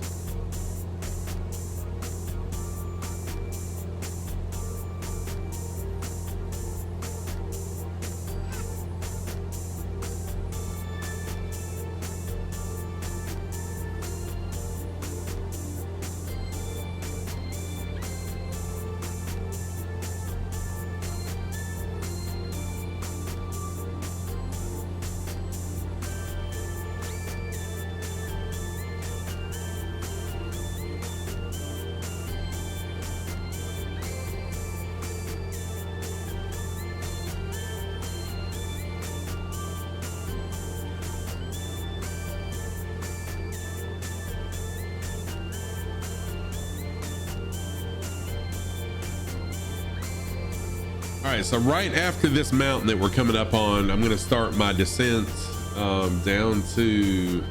All right, so right after this mountain that we're coming up on, I'm going to start my descent down to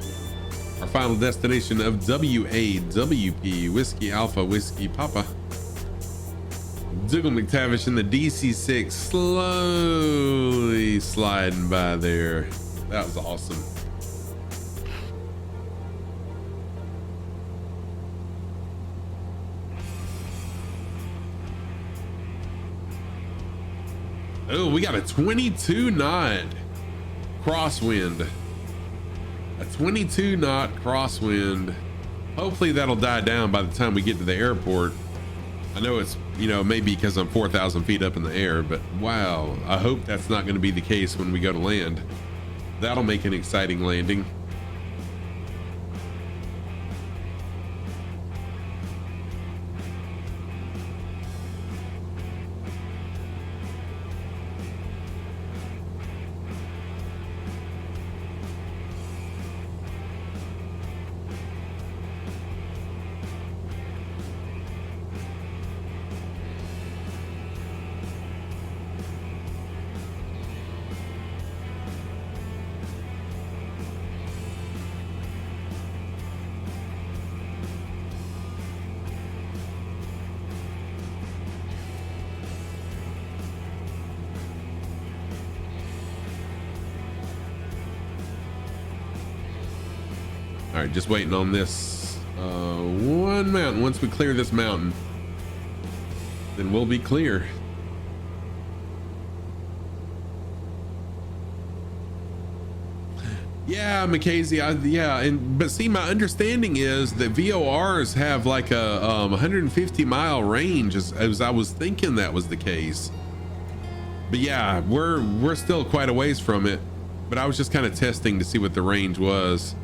our final destination of WAWP, Whiskey Alpha, Whiskey Papa. Dougal McTavish in the DC-6 slowly sliding by there. That was awesome. Oh, we got a 22 knot crosswind. A 22 knot crosswind. Hopefully that'll die down by the time we get to the airport. I know it's, you know, maybe because I'm 4,000 feet up in the air, but wow, I hope that's not going to be the case when we go to land. That'll make an exciting landing. All right, just waiting on this one mountain. Once we clear this mountain, then we'll be clear. Yeah, Mackenzie, but see, my understanding is that VORs have like a 150 mile range, as I was thinking that was the case. But yeah, we're still quite a ways from it, but I was just kind of testing to see what the range was,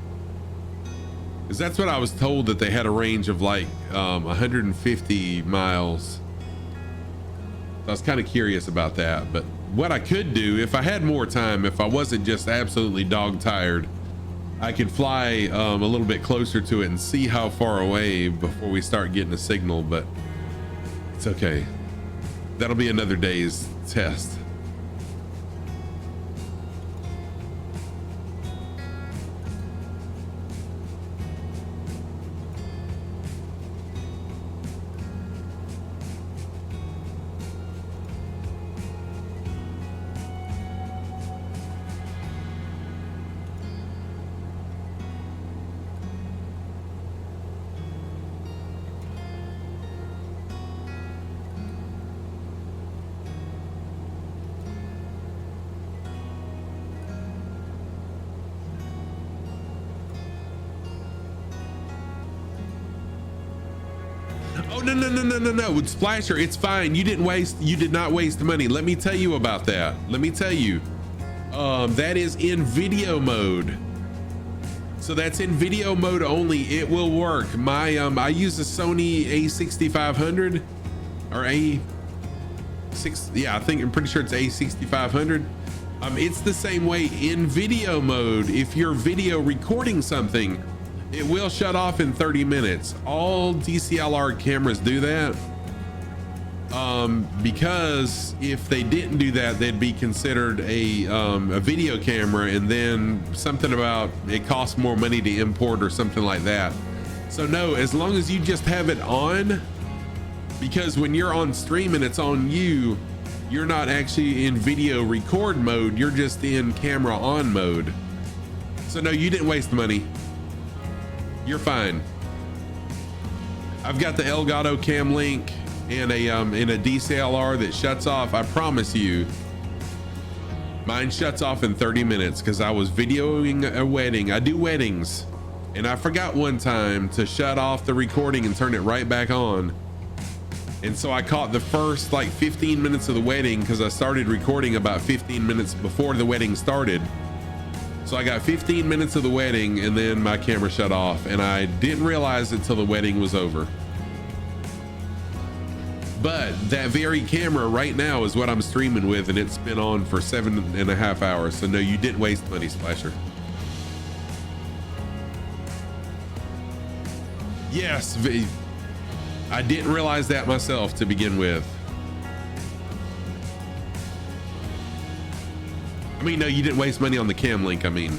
because that's what I was told, that they had a range of like 150 miles. So I was kind of curious about that. But what I could do, if I had more time, if I wasn't just absolutely dog tired, I could fly a little bit closer to it and see how far away before we start getting a signal, but it's okay. That'll be another day's test. Oh, no, with Splasher, it's fine. You did not waste money. Let me tell you about that. Let me tell you, that is in video mode. So that's in video mode only. It will work. I use a Sony A6500 or A6. Yeah, I'm pretty sure it's A6500. It's the same way in video mode. If you're video recording something, it will shut off in 30 minutes. All DSLR cameras do that, because if they didn't do that, they'd be considered a video camera, and then something about it costs more money to import or something like that. So no, as long as you just have it on, because when you're on stream and it's on you, you're not actually in video record mode, you're just in camera on mode. So no, you didn't waste money. You're fine. I've got the Elgato Cam Link and a DSLR that shuts off. I promise you, mine shuts off in 30 minutes because I was videoing a wedding. I do weddings, and I forgot one time to shut off the recording and turn it right back on. And so I caught the first like 15 minutes of the wedding because I started recording about 15 minutes before the wedding started. So I got 15 minutes of the wedding, and then my camera shut off, and I didn't realize it till the wedding was over. But that very camera right now is what I'm streaming with, and it's been on for 7.5 hours. So no, you didn't waste money, Splasher. Yes, I didn't realize that myself to begin with. I mean, no, you didn't waste money on the Cam Link, I mean.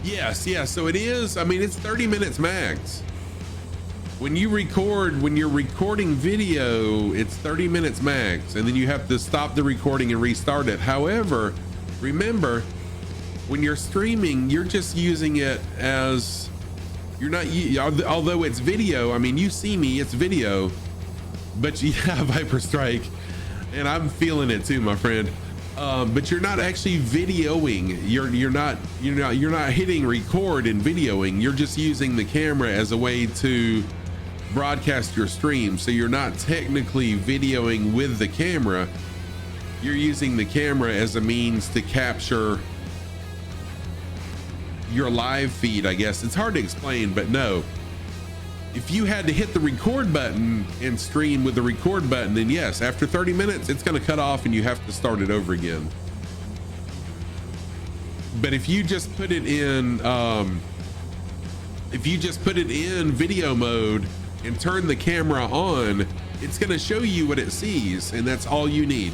Yes, so it is. I mean, it's 30 minutes max. When you record, when you're recording video, it's 30 minutes max, and then you have to stop the recording and restart it. However, remember, when you're streaming, you're just using it as, you're not, although it's video, I mean, you see me, it's video, but you have Viper Strike, and I'm feeling it too, my friend. But you're not actually videoing. You're not hitting record and videoing. You're just using the camera as a way to broadcast your stream. So you're not technically videoing with the camera. You're using the camera as a means to capture your live feed, I guess. It's hard to explain, but no. If you had to hit the record button and stream with the record button, then yes, after 30 minutes, it's going to cut off and you have to start it over again. But if you just put it in, video mode and turn the camera on, it's going to show you what it sees, and that's all you need.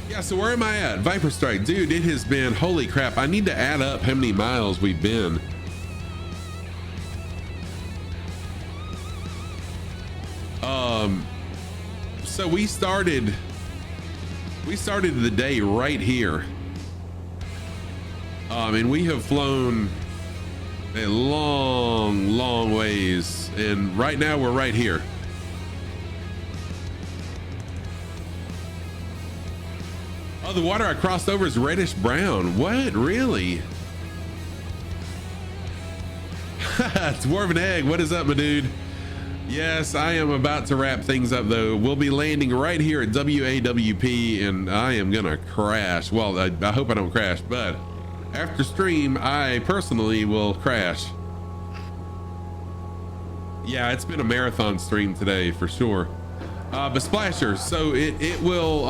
Yeah, so where am I at? Viper Strike, dude, it has been, holy crap, I need to add up how many miles we've been. So we started the day right here. And we have flown a long ways, and right now we're right here. Oh, the water I crossed over is reddish brown. What? Really? Dwarven Egg, what is up, my dude? Yes, I am about to wrap things up though. We'll be landing right here at WAWP, and I am gonna crash. Well, I hope I don't crash, but after stream, I personally will crash. Yeah, it's been a marathon stream today for sure. But Splasher, so it will,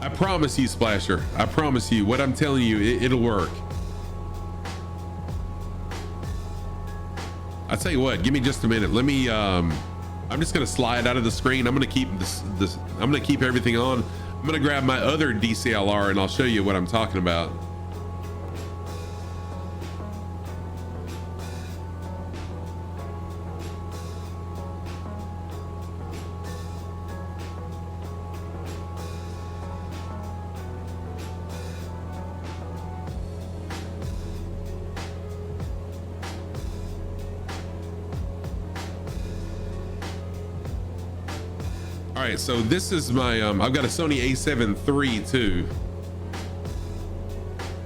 I promise you, Splasher, I promise you, what I'm telling you, it'll work. I'll tell you what, give me just a minute. Let me, I'm just gonna slide out of the screen. I'm gonna keep I'm gonna keep everything on. I'm gonna grab my other DCLR and I'll show you what I'm talking about. All right, so this is my, I've got a Sony a7 III too.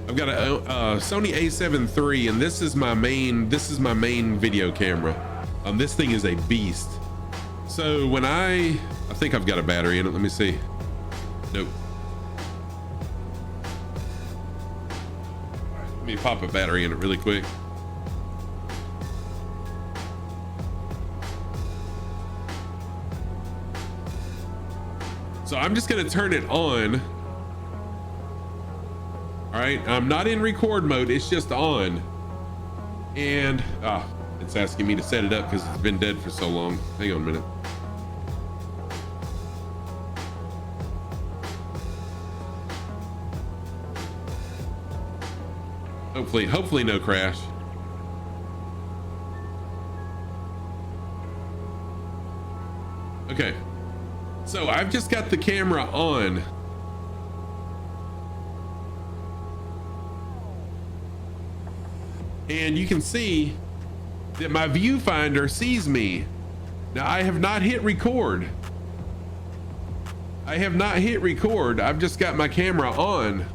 I've got a Sony a7 III, and this is my main video camera. This thing is a beast. So when I think I've got a battery in it. Let me see. Nope. Let me pop a battery in it really quick. So I'm just gonna turn it on. All right, I'm not in record mode, it's just on. And it's asking me to set it up because it's been dead for so long. Hang on a minute. Hopefully no crash. Okay. So I've just got the camera on. And you can see that my viewfinder sees me. Now I have not hit record. I've just got my camera on.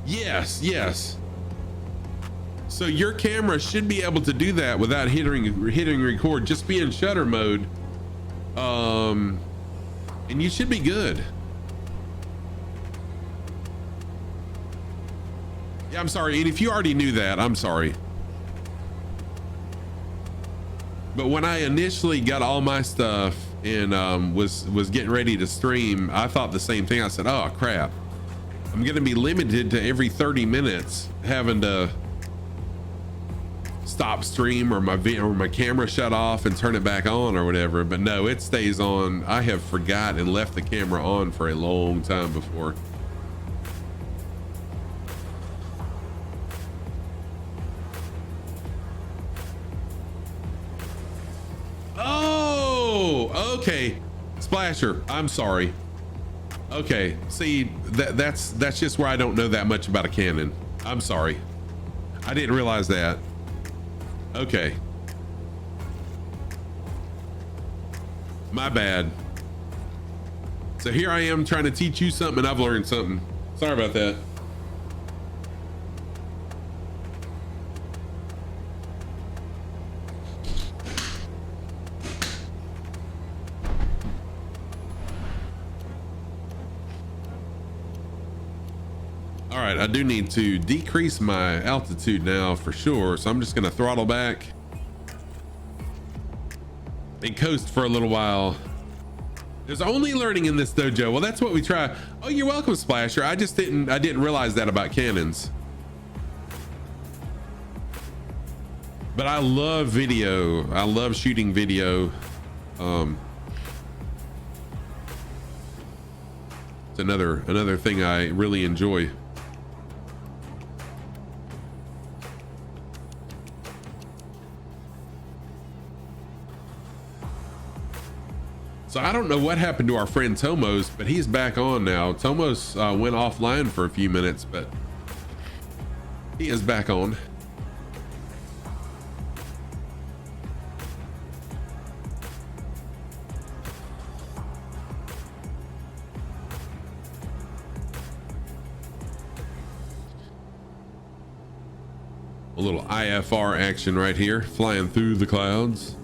Yes. So your camera should be able to do that without hitting record. Just be in shutter mode. And you should be good. Yeah, I'm sorry. And if you already knew that, I'm sorry. But when I initially got all my stuff and was getting ready to stream, I thought the same thing. I said, oh crap, I'm gonna be limited to every 30 minutes having to stop stream or my camera shut off and turn it back on or whatever. But no, it stays on. I have forgot and left the camera on for a long time before. Oh, okay. Splasher, I'm sorry. Okay, see, that's just where I don't know that much about a Canon. I'm sorry. I didn't realize that. Okay. My bad. So here I am trying to teach you something and I've learned something. Sorry about that. All right, I do need to decrease my altitude now for sure. So I'm just gonna throttle back and coast for a little while. There's only learning in this dojo. Well, that's what we try. Oh, you're welcome, Splasher. I didn't realize that about cannons. But I love video. I love shooting video. It's another thing I really enjoy. So I don't know what happened to our friend Tomos, but he's back on now. Tomos went offline for a few minutes, but he is back on. A little IFR action right here, flying through the clouds.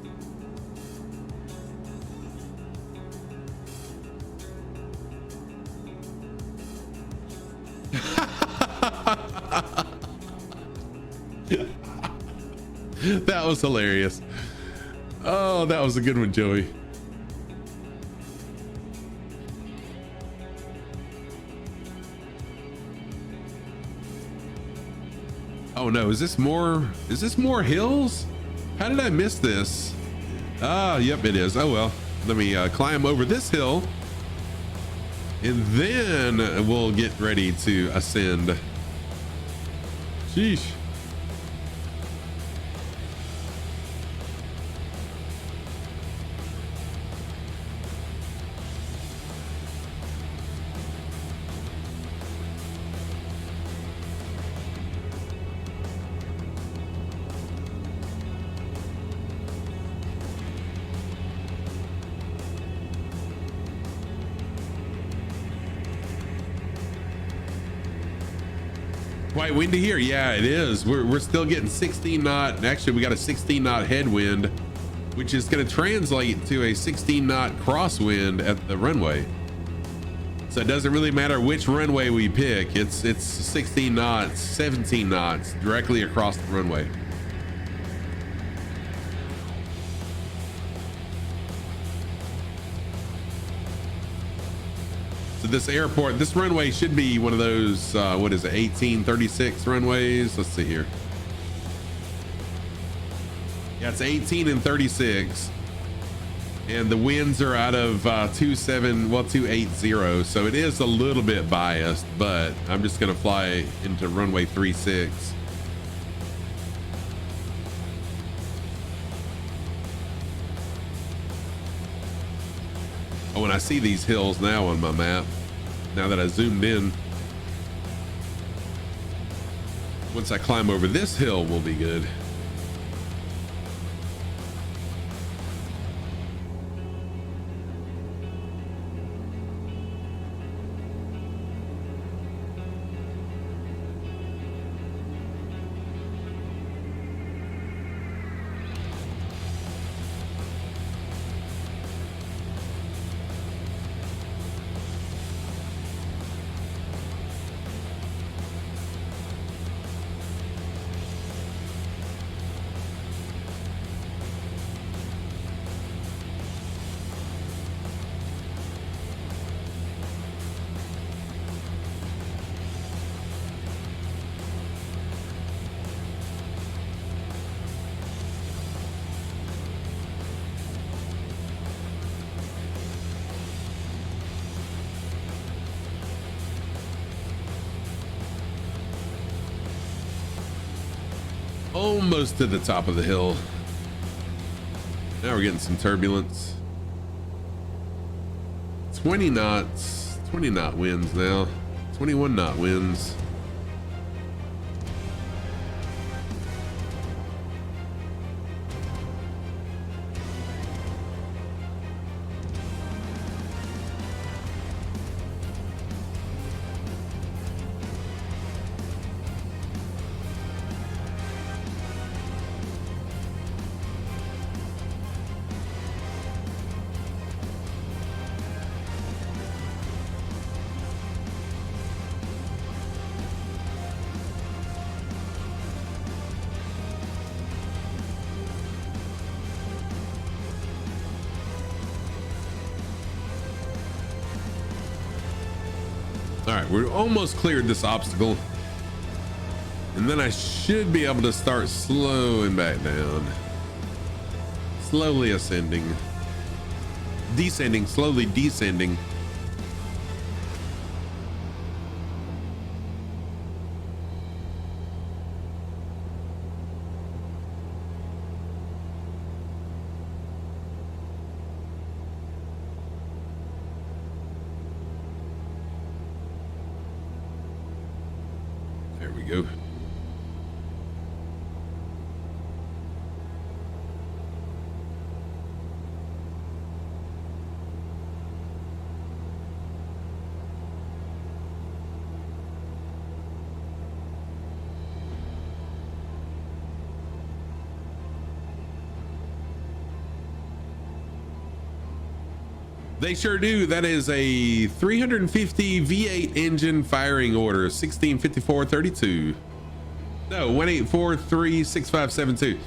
That was hilarious. Oh, that was a good one, Joey. Oh no, is this more hills? How did I miss this? Ah, yep, it is. Oh well, let me climb over this hill and then we'll get ready to ascend. Sheesh. Quite windy here. Yeah, it is. We're still getting 16 knot. Actually, we got a 16 knot headwind, which is going to translate to a 16 knot crosswind at the runway. So it doesn't really matter which runway we pick. It's 16 knots, 17 knots directly across the runway. So this airport, this runway should be one of those, what is it, 1836 runways? Let's see here. Yeah, it's 18 and 36. And the winds are out of 280. So it is a little bit biased, but I'm just going to fly into runway 36. Oh, and I see these hills now on my map. Now that I zoomed in. Once I climb over this hill, we'll be good. Almost to the top of the hill. Now we're getting some turbulence. 20 knots, 20 knot winds now, 21 knot winds. All right, we're almost cleared this obstacle. And And then I should be able to start slowing back down. Slowly ascending. Descending, slowly descending. There we go. They sure do. That is a 350 V8 engine firing order, 165432. No, 184-36572.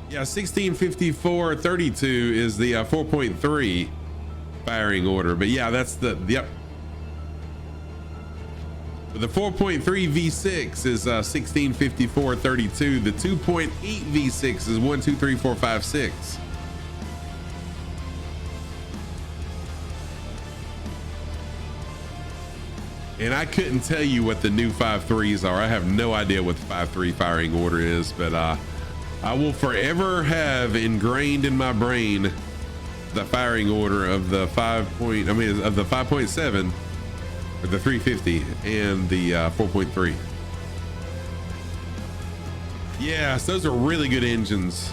Yeah, 165432 is the 4.3 firing order. But yeah, that's the, yep. The 4.3 V6 is 165432. The 2.8 V6 is 123456. And I couldn't tell you what the new 5.3s are. I have no idea what the 5.3 firing order is, but I will forever have ingrained in my brain the firing order of the of the 5.7 or the 350 and the 4.3. Yes, those are really good engines.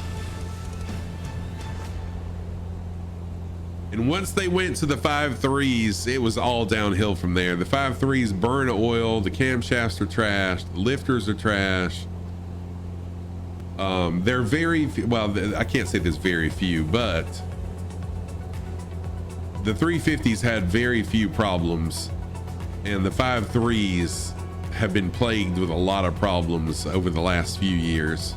And once they went to the 5.3s, it was all downhill from there. The 5.3s burn oil, the camshafts are trash, the lifters are trash. They're very few, well, I can't say there's very few, but the 350s had very few problems, and the 5.3s have been plagued with a lot of problems over the last few years.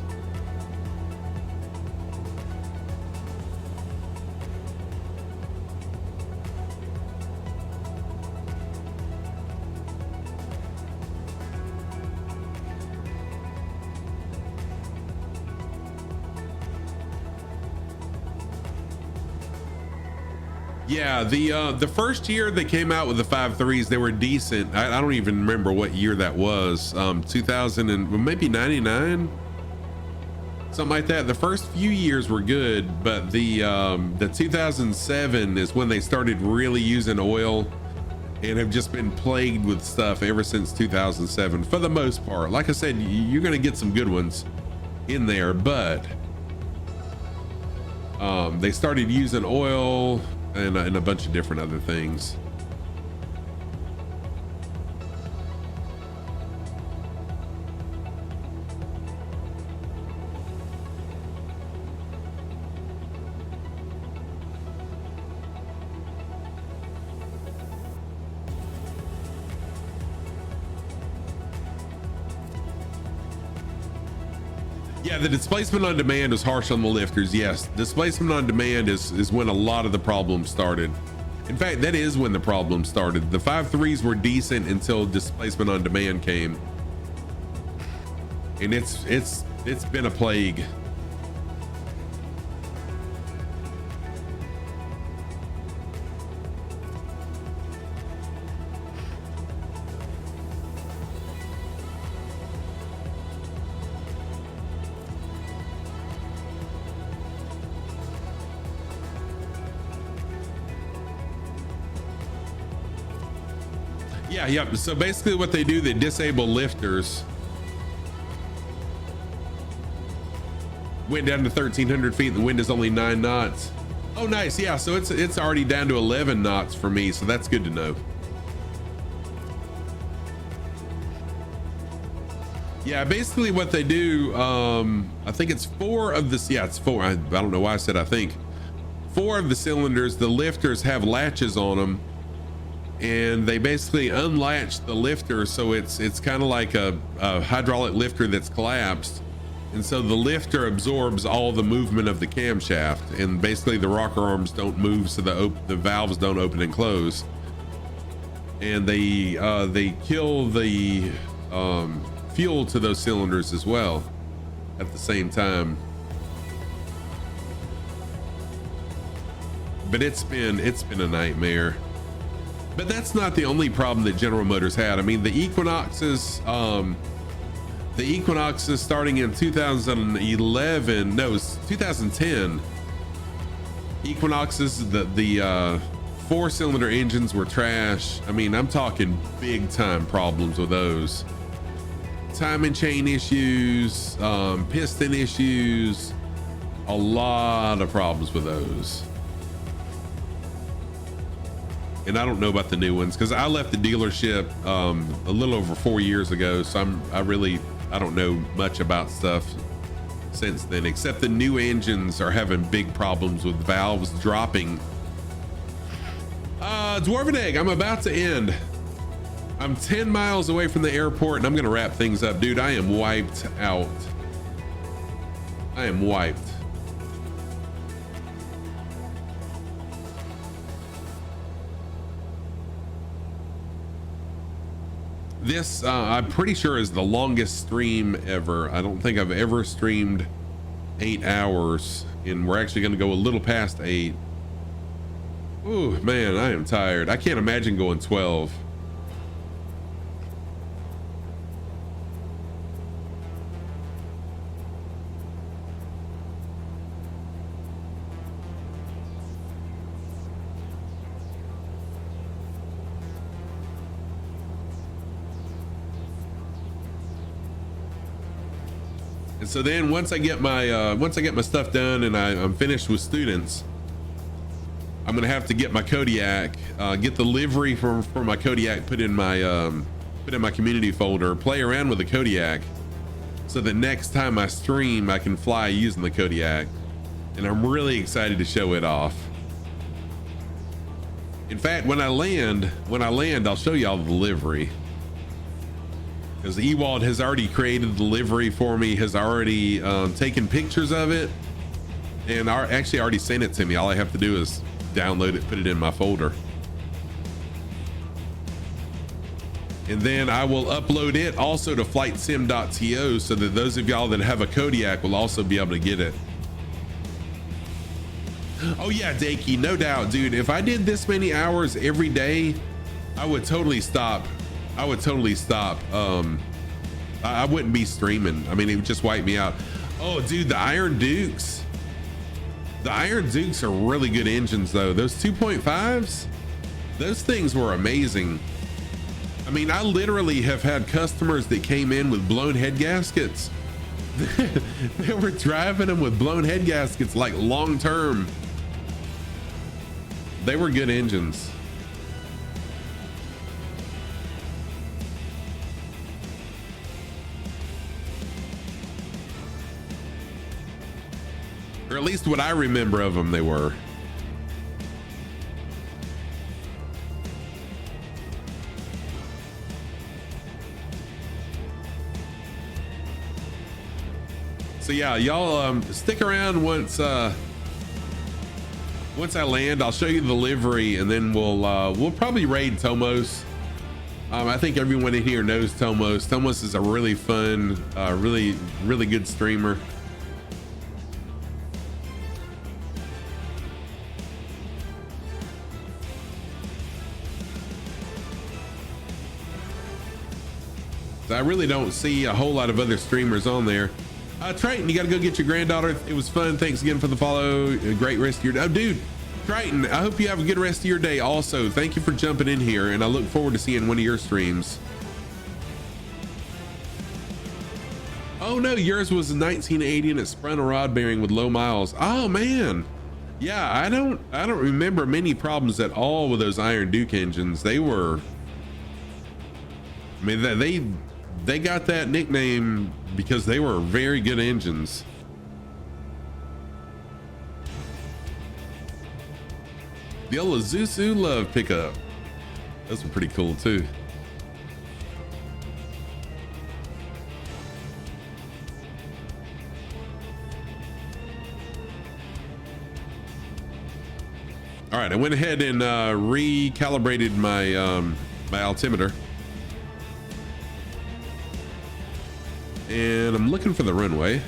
Yeah, the first year they came out with the 5.3s, they were decent. I don't even remember what year that was. 2000 and maybe 99, something like that. The first few years were good, but the 2007 is when they started really using oil and have just been plagued with stuff ever since 2007 for the most part. Like I said, you're gonna get some good ones in there, but they started using oil and a bunch of different other things. Yeah, the displacement on demand was harsh on the lifters. Yes, displacement on demand is when a lot of the problems started. In fact, that is when the problem started. The 5.3s were decent until displacement on demand came, and it's been a plague. Yeah, yep. So basically what they do, they disable lifters. Went down to 1,300 feet. The wind is only 9 knots. Oh, nice. Yeah, so it's already down to 11 knots for me, so that's good to know. Yeah, basically what they do, I think it's 4 of the, yeah, it's 4. I don't know why I said I think. 4 of the cylinders, the lifters have latches on them, and they basically unlatch the lifter, so it's kind of like a hydraulic lifter that's collapsed, and so the lifter absorbs all the movement of the camshaft, and basically the rocker arms don't move, so the valves don't open and close, and they kill the fuel to those cylinders as well at the same time. But it's been a nightmare. But that's not the only problem that General Motors had. I mean, the Equinoxes starting in 2011, no, it's 2010. Equinoxes, the 4-cylinder engines were trash. I mean, I'm talking big time problems with those. Timing chain issues, piston issues, a lot of problems with those. And I don't know about the new ones because I left the dealership a little over 4 years ago, so I don't know much about stuff since then, except the new engines are having big problems with valves dropping. Dwarven Egg, I'm about to end. I'm 10 miles away from the airport and I'm gonna wrap things up. Dude, I am wiped out. I am wiped. This, I'm pretty sure, is the longest stream ever. I don't think I've ever streamed 8 hours, and we're actually going to go a little past 8. Ooh, man, I am tired. I can't imagine going 12. And so then once I get my stuff done and I'm finished with students, I'm gonna have to get my Kodiak, get the livery for my Kodiak, put in my community folder, play around with the Kodiak, so that next time I stream I can fly using the Kodiak, and I'm really excited to show it off. In fact, when I land, I'll show y'all the livery. Because Ewald has already created the livery for me, has already taken pictures of it, and actually already sent it to me. All I have to do is download it, put it in my folder. And then I will upload it also to flightsim.to, so that those of y'all that have a Kodiak will also be able to get it. Oh yeah, Dakey, no doubt, dude. If I did this many hours every day, I would totally stop. I wouldn't be streaming. I mean, it would just wipe me out. Oh, dude, the Iron Dukes. The Iron Dukes are really good engines, though. Those 2.5s, those things were amazing. I mean, I literally have had customers that came in with blown head gaskets. They were driving them with blown head gaskets, like long term. They were good engines. Or at least what I remember of them, they were. So yeah, y'all stick around once I land. I'll show you the livery, and then we'll probably raid Tomos. I think everyone in here knows Tomos. Tomos is a really fun, really good streamer. I really don't see a whole lot of other streamers on there. Triton, you gotta go get your granddaughter. It was fun. Thanks again for the follow. A great rest of your day. Oh, dude, Triton, I hope you have a good rest of your day also. Thank you for jumping in here, and I look forward to seeing one of your streams. Oh no, yours was 1980 and it spun a rod bearing with low miles. Oh man. Yeah, I don't remember many problems at all with those Iron Duke engines. They were, I mean, they got that nickname because they were very good engines. The old Azusu Love pickup. Those were pretty cool too. All right, I went ahead and recalibrated my my altimeter. And I'm looking for the runway.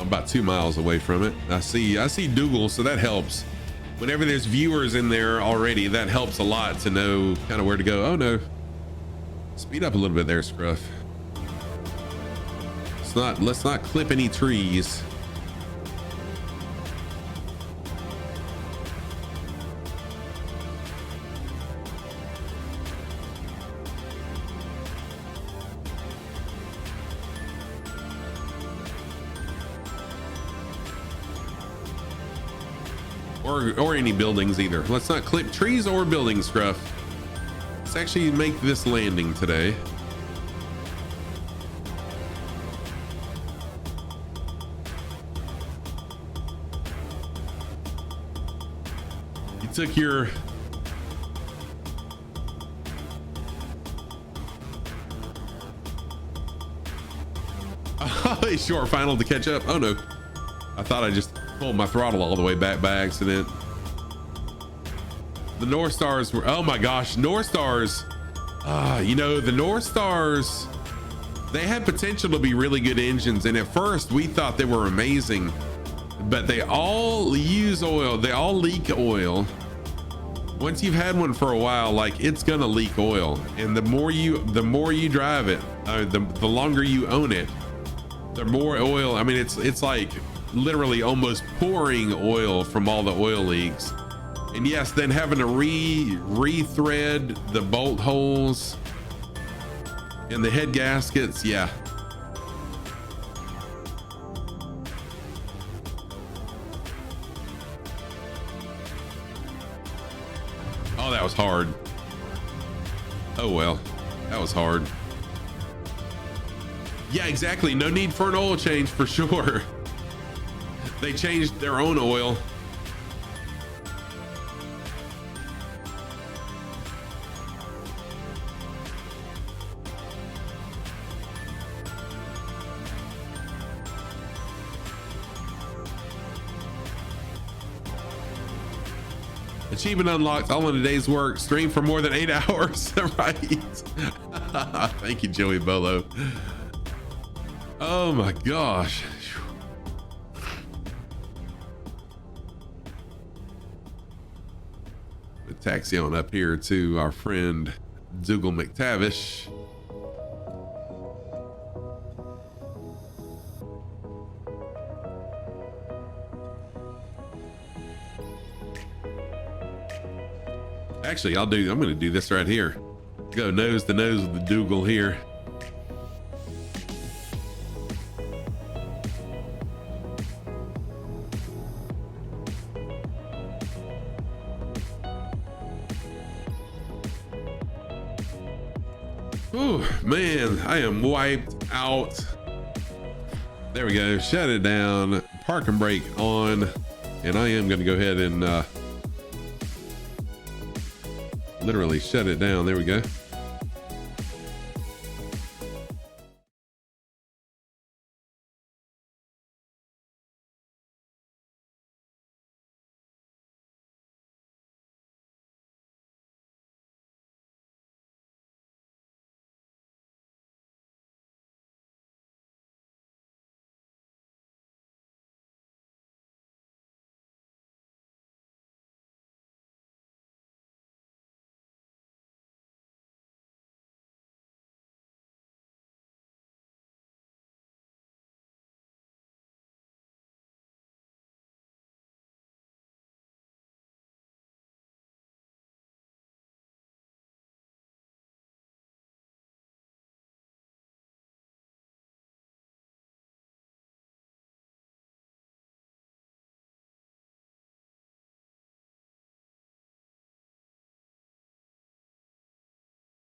I'm about 2 miles away from it. I see Dougal, so that helps. Whenever there's viewers in there already, that helps a lot to know kind of where to go. Oh no. Speed up a little bit there, Scruff. Let's not clip any trees. Or any buildings either. Let's not clip trees or buildings, Scruff. Let's actually make this landing today. You took your... Oh, short final to catch up. Oh no. I thought I just pulled my throttle all the way back by accident. The North Stars were, oh my gosh, North Stars. You know, the North Stars, they had potential to be really good engines. And at first we thought they were amazing, but they all use oil. They all leak oil. Once you've had one for a while, like it's gonna leak oil. And the more you drive it, the longer you own it, the more oil. I mean, it's like literally almost pouring oil from all the oil leaks. And yes, then having to re-thread the bolt holes and the head gaskets. Yeah. Oh, that was hard. Oh well, that was hard. Yeah, exactly. No need for an oil change for sure. They changed their own oil. Achievement unlocked, all in a day's work. Stream for more than 8 hours. Right. Thank you, Joey Bolo. Oh my gosh. The taxi on up here to our friend Dougal McTavish. Actually, I'm going to do this right here. Go nose to nose with the Dougal here. Oh man, I am wiped out. There we go. Shut it down. Park and brake on. And I am going to go ahead and literally shut it down. There we go.